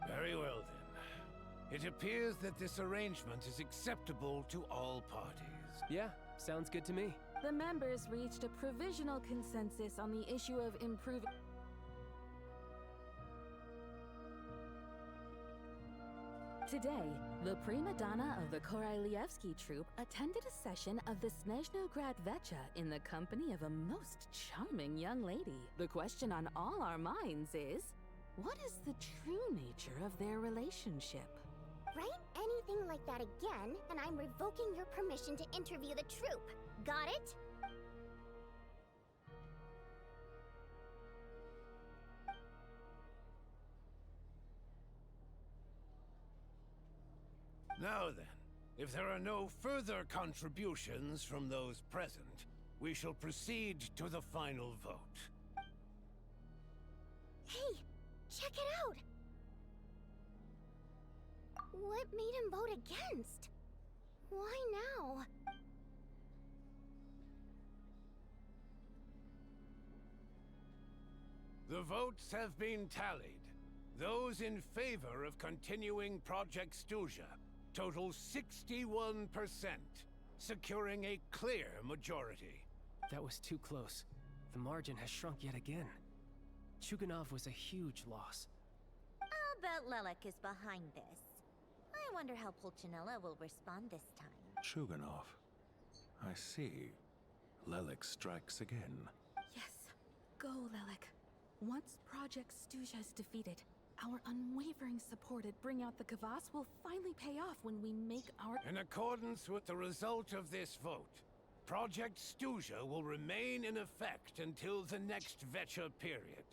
Very well then. It appears that this arrangement is acceptable to all parties. Yeah, sounds good to me. The members reached a provisional consensus on the issue of improving... Today, the prima donna of the Korylevsky troupe attended a session of the Snezhnaya Vecha in the company of a most charming young lady. The question on all our minds is, what is the true nature of their relationship? Write anything like that again, and I'm revoking your permission to interview the troupe. Got it? Now then, if there are no further contributions from those present, we shall proceed to the final vote. Hey, check it out! What made him vote against? Why now? The votes have been tallied. Those in favor of continuing Project Stuzha total 61%, securing a clear majority. That was too close. The margin has shrunk yet again. Chuganov was a huge loss. I'll bet Lelek is behind this. I wonder how Pulcinella will respond this time. Chuganov. I see. Lelek strikes again. Yes. Go, Lelek. Once Project Stuzha is defeated, our unwavering support at Bring Out the Kvass will finally pay off when we make our... In accordance with the result of this vote, Project Stuzha will remain in effect until the next Vecha period.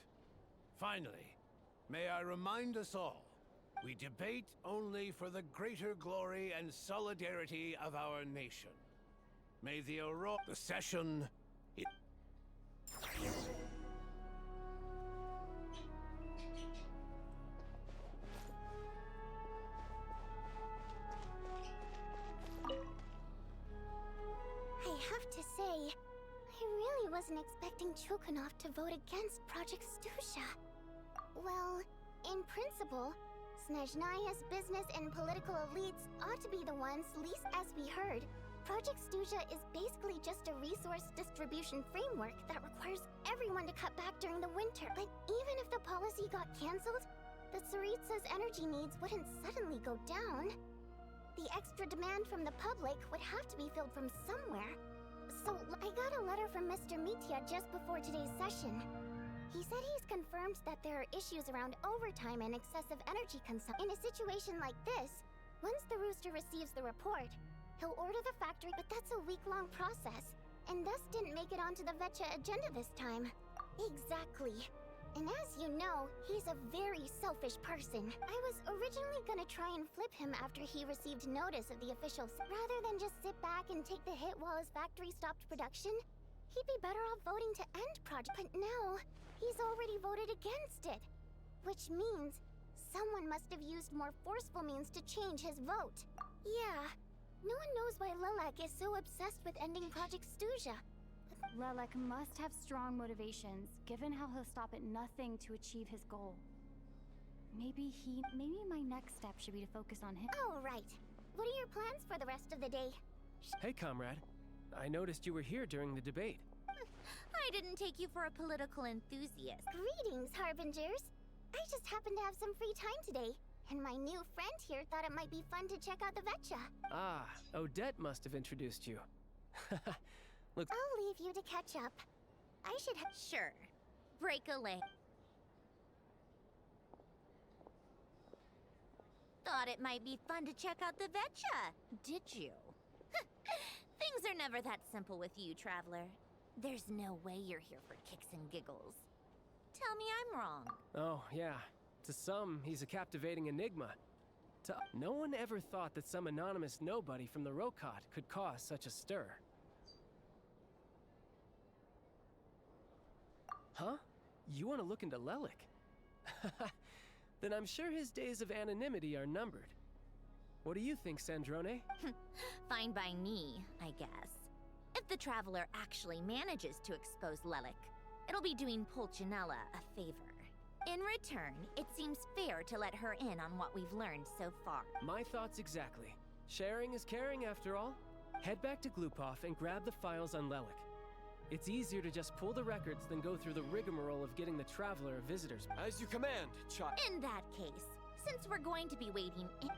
Finally, may I remind us all, we debate only for the greater glory and solidarity of our nation. May the The session... I have to say, I really wasn't expecting Chuganov to vote against Project Stuzha. Well, in principle, Snezhnaya's business and political elites ought to be the ones least. As we heard, Project Stuzha is basically just a resource distribution framework that requires everyone to cut back during the winter. But even if the policy got cancelled, the Tsaritsa's energy needs wouldn't suddenly go down. The extra demand from the public would have to be filled from somewhere. So, I got a letter from Mr. Mitya just before today's session. He said he's confirmed that there are issues around overtime and excessive energy consumption. In a situation like this, once the Rooster receives the report, he'll order the factory, but that's a week-long process, and thus didn't make it onto the Vecha agenda this time. Exactly. And as you know, he's a very selfish person. I was originally gonna try and flip him after he received notice of the officials. Rather than just sit back and take the hit while his factory stopped production, he'd be better off voting to end project. But now, he's already voted against it. Which means someone must have used more forceful means to change his vote. Yeah, no one knows why Lelek is so obsessed with ending Project Stuzha. Lelek must have strong motivations, given how he'll stop at nothing to achieve his goal. Maybe my next step should be to focus on him. Oh, right. What are your plans for the rest of the day? Hey, comrade. I noticed you were here during the debate. I didn't take you for a political enthusiast. Greetings, Harbingers. I just happened to have some free time today, and my new friend here thought it might be fun to check out the Vecha. Ah, Odette must have introduced you. Look, I'll leave you to catch up. I should have... Sure. Break a leg. Thought it might be fun to check out the Vecha, did you? Things are never that simple with you, Traveler. There's no way you're here for kicks and giggles. Tell me I'm wrong. oh, yeah. To some, he's a captivating enigma. No one ever thought that some anonymous nobody from the Rokot could cause such a stir. Huh? You want to look into Lelik? Then I'm sure his days of anonymity are numbered. What do you think, Sandrone? Fine by me, I guess. If the Traveler actually manages to expose Lelik, it'll be doing Pulcinella a favor. In return, it seems fair to let her in on what we've learned so far. My thoughts exactly. Sharing is caring, after all. Head back to Glupov and grab the files on Lelik. It's easier to just pull the records than go through the rigmarole of getting the Traveler a visitor's. As you command, child. In that case, since we're going to be waiting in...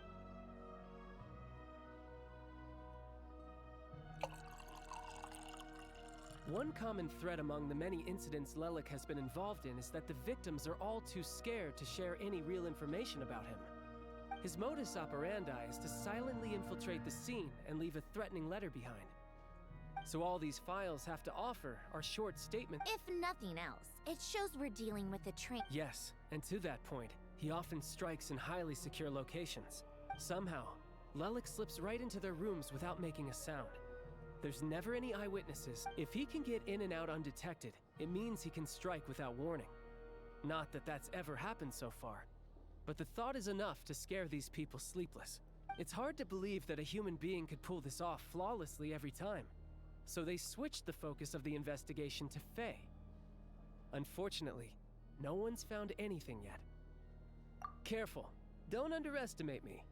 One common thread among the many incidents Lelik has been involved in is that the victims are all too scared to share any real information about him. His modus operandi is to silently infiltrate the scene and leave a threatening letter behind. So all these files have to offer are short statements. If nothing else, it shows we're dealing with a train. Yes, and to that point, he often strikes in highly secure locations. Somehow, Lelik slips right into their rooms without making a sound. There's never any eyewitnesses. If he can get in and out undetected, it means he can strike without warning. Not that that's ever happened so far, but the thought is enough to scare these people sleepless. It's hard to believe that a human being could pull this off flawlessly every time. So they switched the focus of the investigation to Faye. Unfortunately, no one's found anything yet. Careful, don't underestimate me.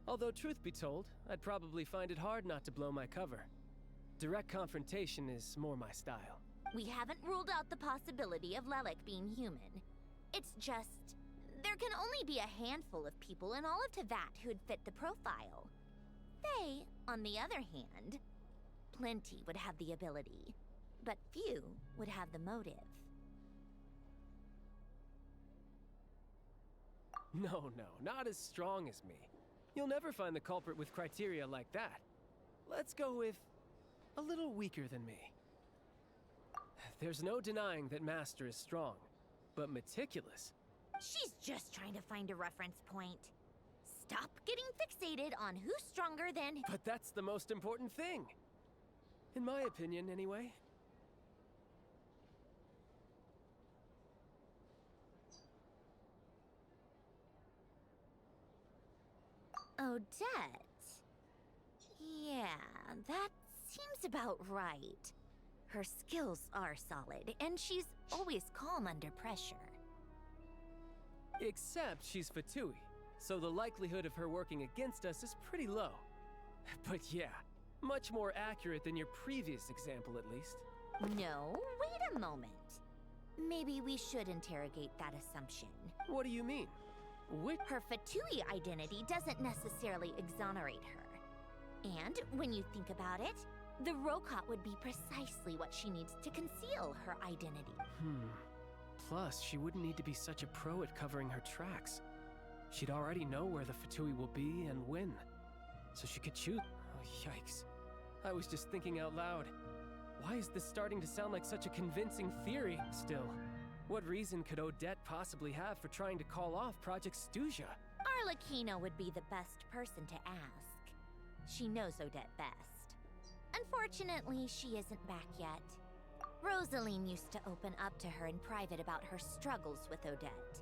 Although truth be told, I'd probably find it hard not to blow my cover. Direct confrontation is more my style. We haven't ruled out the possibility of Lelik being human. It's just... there can only be a handful of people in all of Teyvat who'd fit the profile. Faye, on the other hand, plenty would have the ability, but few would have the motive. No, not as strong as me. You'll never find the culprit with criteria like that. Let's go with a little weaker than me. There's no denying that Master is strong, but meticulous. She's just trying to find a reference point. Stop getting fixated on who's stronger than... But that's the most important thing. In my opinion, anyway. Odette? Yeah, that seems about right. Her skills are solid, and she's always calm under pressure. Except she's Fatui, so the likelihood of her working against us is pretty low. But yeah, much more accurate than your previous example, at least. No, wait a moment. Maybe we should interrogate that assumption. What do you mean? Her Fatui identity doesn't necessarily exonerate her. And when you think about it, the Rokot would be precisely what she needs to conceal her identity. Plus, she wouldn't need to be such a pro at covering her tracks. She'd already know where the Fatui will be and when. So she could choose. Oh, yikes. I was just thinking out loud. Why is this starting to sound like such a convincing theory still? What reason could Odette possibly have for trying to call off Project Stuzha? Arlecchino would be the best person to ask. She knows Odette best. Unfortunately, she isn't back yet. Rosaline used to open up to her in private about her struggles with Odette.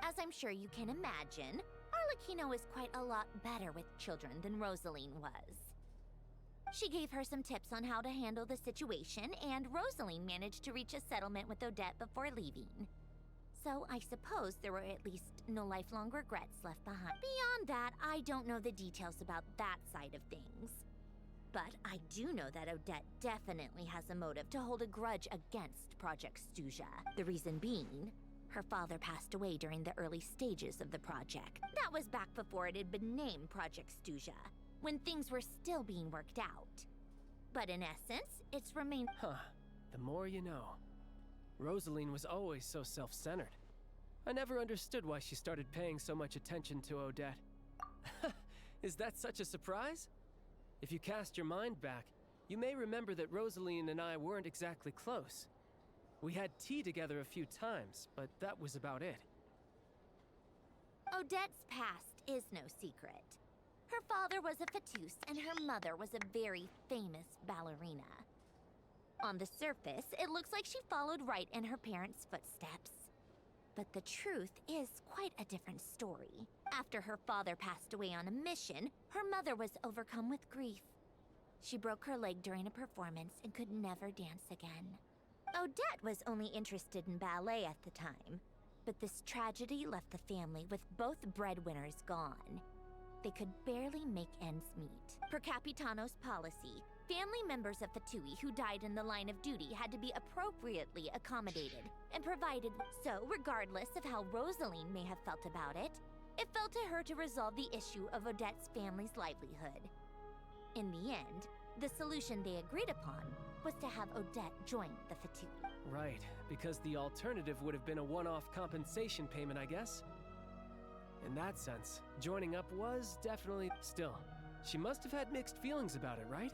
As I'm sure you can imagine, Arlecchino is quite a lot better with children than Rosaline was. She gave her some tips on how to handle the situation, and Rosaline managed to reach a settlement with Odette before leaving. So I suppose there were at least no lifelong regrets left behind. Beyond that, I don't know the details about that side of things. But I do know that Odette definitely has a motive to hold a grudge against Project Stuzha. The reason being, her father passed away during the early stages of the project. That was back before it had been named Project Stuzha, when things were still being worked out. But in essence, it's remained— The more you know. Rosaline was always so self-centered. I never understood why she started paying so much attention to Odette. Is that such a surprise? If you cast your mind back, you may remember that Rosaline and I weren't exactly close. We had tea together a few times, but that was about it. Odette's past is no secret. Her father was a fatus and her mother was a very famous ballerina. On the surface, it looks like she followed right in her parents' footsteps. But the truth is quite a different story. After her father passed away on a mission, her mother was overcome with grief. She broke her leg during a performance and could never dance again. Odette was only interested in ballet at the time, but this tragedy left the family with both breadwinners gone. They could barely make ends meet. Per Capitano's policy, family members of Fatui who died in the line of duty had to be appropriately accommodated and provided. So, regardless of how Rosaline may have felt about it, it fell to her to resolve the issue of Odette's family's livelihood. In the end, the solution they agreed upon was to have Odette join the Fatui. Right, because the alternative would have been a one-off compensation payment, I guess. In that sense, joining up was definitely... Still, she must have had mixed feelings about it, right?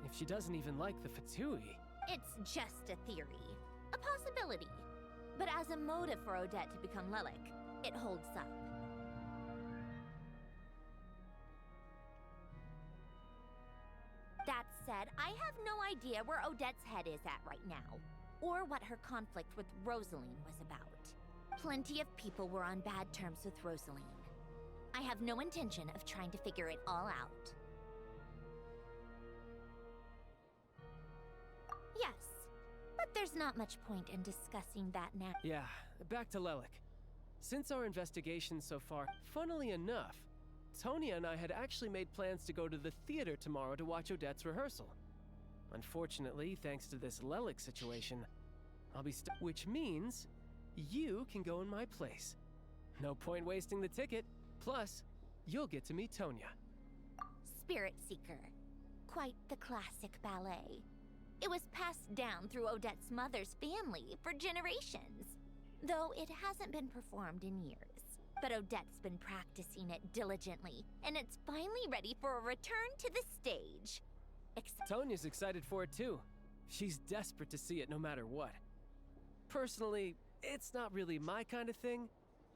If she doesn't even like the Fatui... It's just a theory. A possibility. But as a motive for Odette to become Lelik, it holds up. That said, I have no idea where Odette's head is at right now, or what her conflict with Rosaline was about. Plenty of people were on bad terms with Rosaline. I have no intention of trying to figure it all out. Yes, but there's not much point in discussing that now. Yeah, back to Lelik. Since our investigation so far, funnily enough, Tonya and I had actually made plans to go to the theater tomorrow to watch Odette's rehearsal. Unfortunately, thanks to this Lelik situation, I'll be stuck. Which means you can go in my place. No point wasting the ticket. Plus, you'll get to meet Tonya. Spirit Seeker. Quite the classic ballet. It was passed down through Odette's mother's family for generations, though it hasn't been performed in years. But Odette's been practicing it diligently, and it's finally ready for a return to the stage. Tonya's excited for it too. She's desperate to see it no matter what. Personally, it's not really my kind of thing,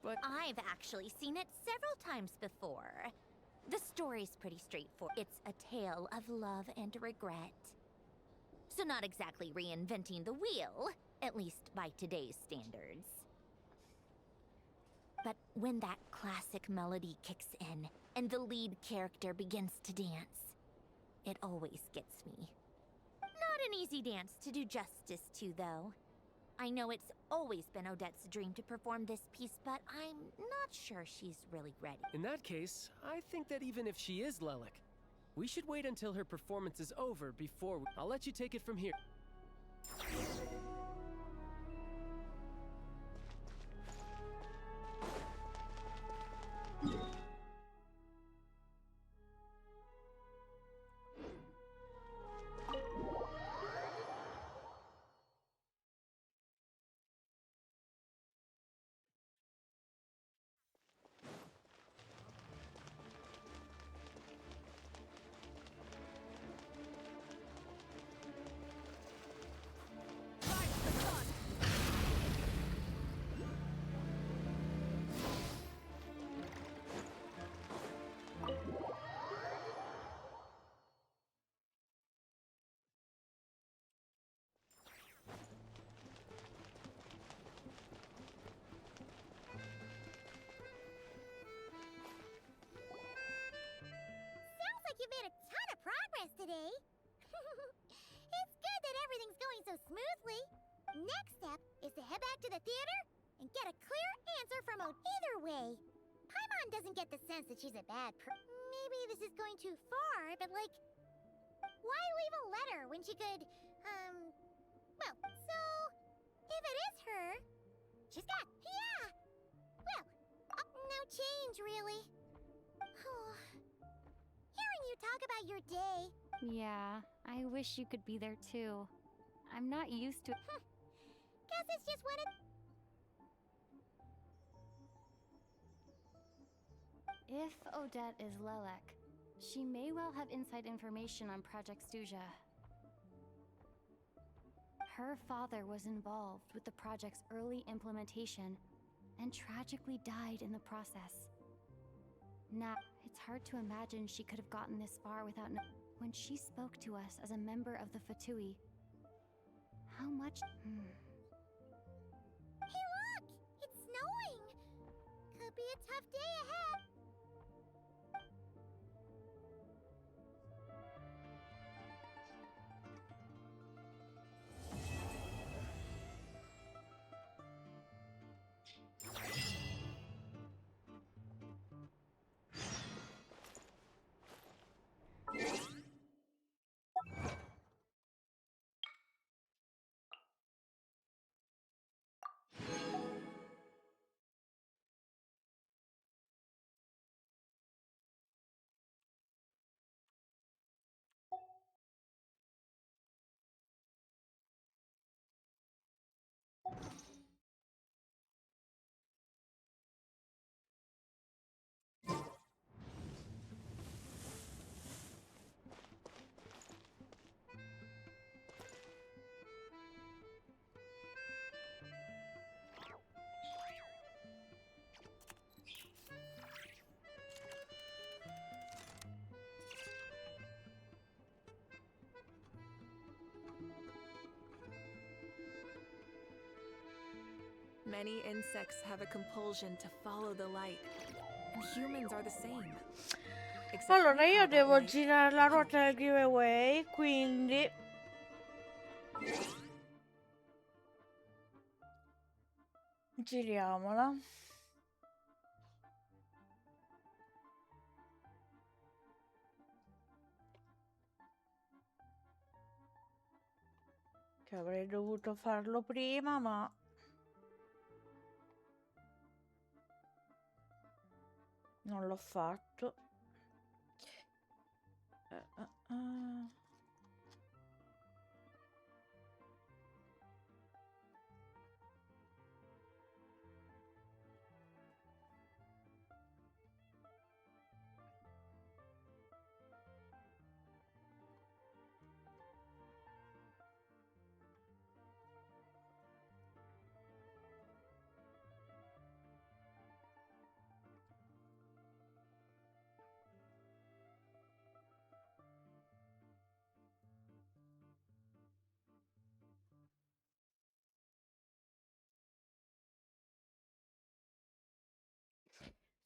but... I've actually seen it several times before. The story's pretty straightforward. It's a tale of love and regret. So not exactly reinventing the wheel, at least by today's standards. But when that classic melody kicks in and the lead character begins to dance, it always gets me. Not an easy dance to do justice to, though. I know it's always been Odette's dream to perform this piece, but I'm not sure she's really ready. In that case, I think that even if she is Lelik, we should wait until her performance is over before I'll let you take it from here. You made a ton of progress today. It's good that everything's going so smoothly. Next step is to head back to the theater and get a clear answer from either way. Paimon doesn't get the sense that she's a bad Maybe this is going too far, but like, why leave a letter when she could, well, so, if it is her, she's got, yeah. Well, no change, really. Hearing you talk about your day. Yeah, I wish you could be there too. I'm not used to it. Guess it's just what it... If Odette is Lelik, she may well have inside information on Project Stuja. her father was involved with the project's early implementation and tragically died in the process. Now, it's hard to imagine she could have gotten this far without when she spoke to us as a member of the Fatui. How much? Hey, look! It's snowing! Could be a tough day ahead. Many insects have a compulsion to follow the light, and humans are the same. Except Allora we io call that devo light girare la ruota del giveaway, quindi giriamola. Che avrei dovuto farlo prima, ma non l'ho fatto. Ah.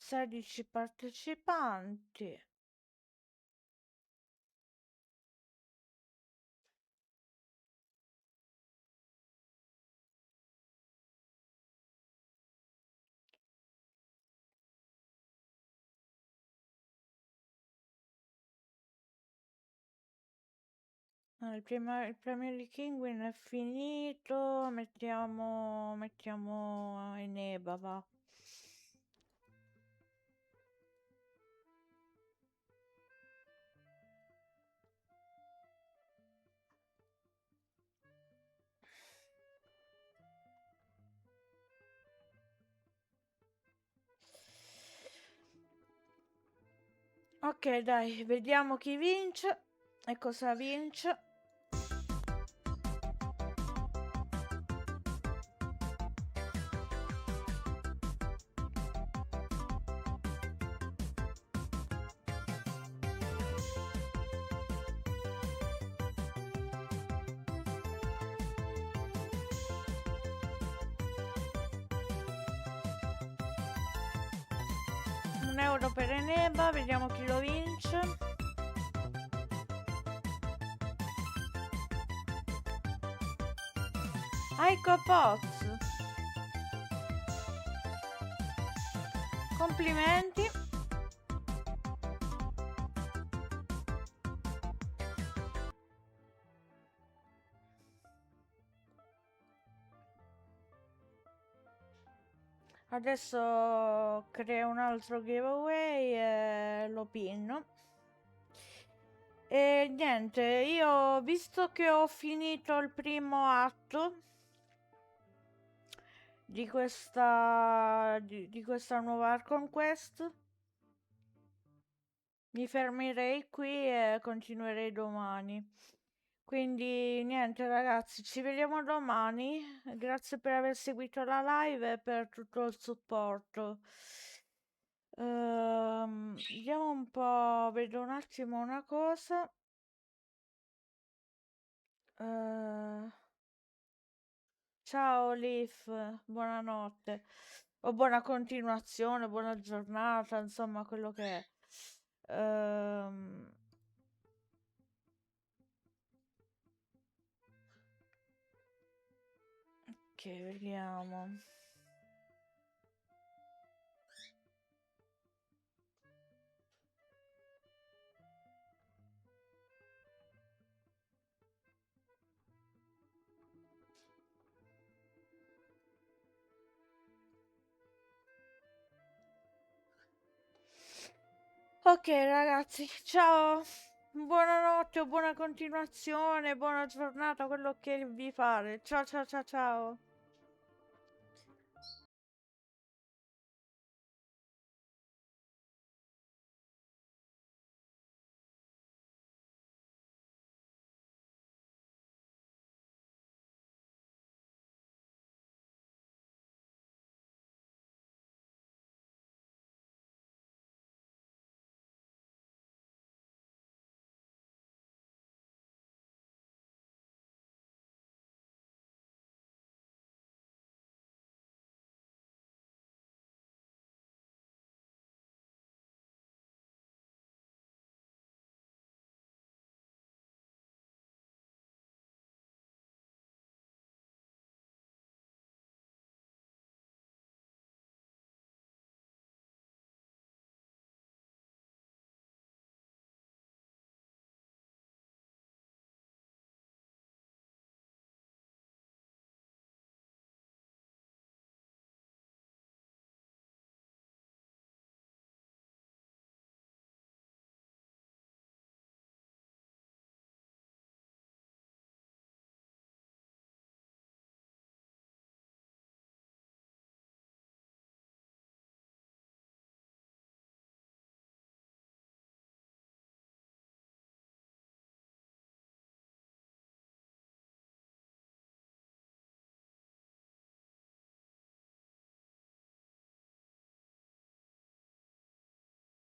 Sedici partecipanti. Il premio di Kinguin è finito. Mettiamo Eneba, va. Ok, dai, vediamo chi vince e cosa vince. €1 per Eneba, vediamo chi lo vince. Aiko Poz. Complimenti. Adesso creo un altro giveaway e lo pinno. E niente, io visto che ho finito il primo atto di questa nuova Archon Quest, mi fermerei qui e continuerei domani. Quindi niente ragazzi, ci vediamo domani. Grazie per aver seguito la live e per tutto il supporto. Vediamo un po', vedo un attimo una cosa. Ciao Leaf, buonanotte. O buona continuazione, buona giornata, insomma, quello che è. Ok, vediamo. Ok ragazzi, ciao, buonanotte o buona continuazione, buona giornata, quello che vi pare. Ciao ciao ciao ciao.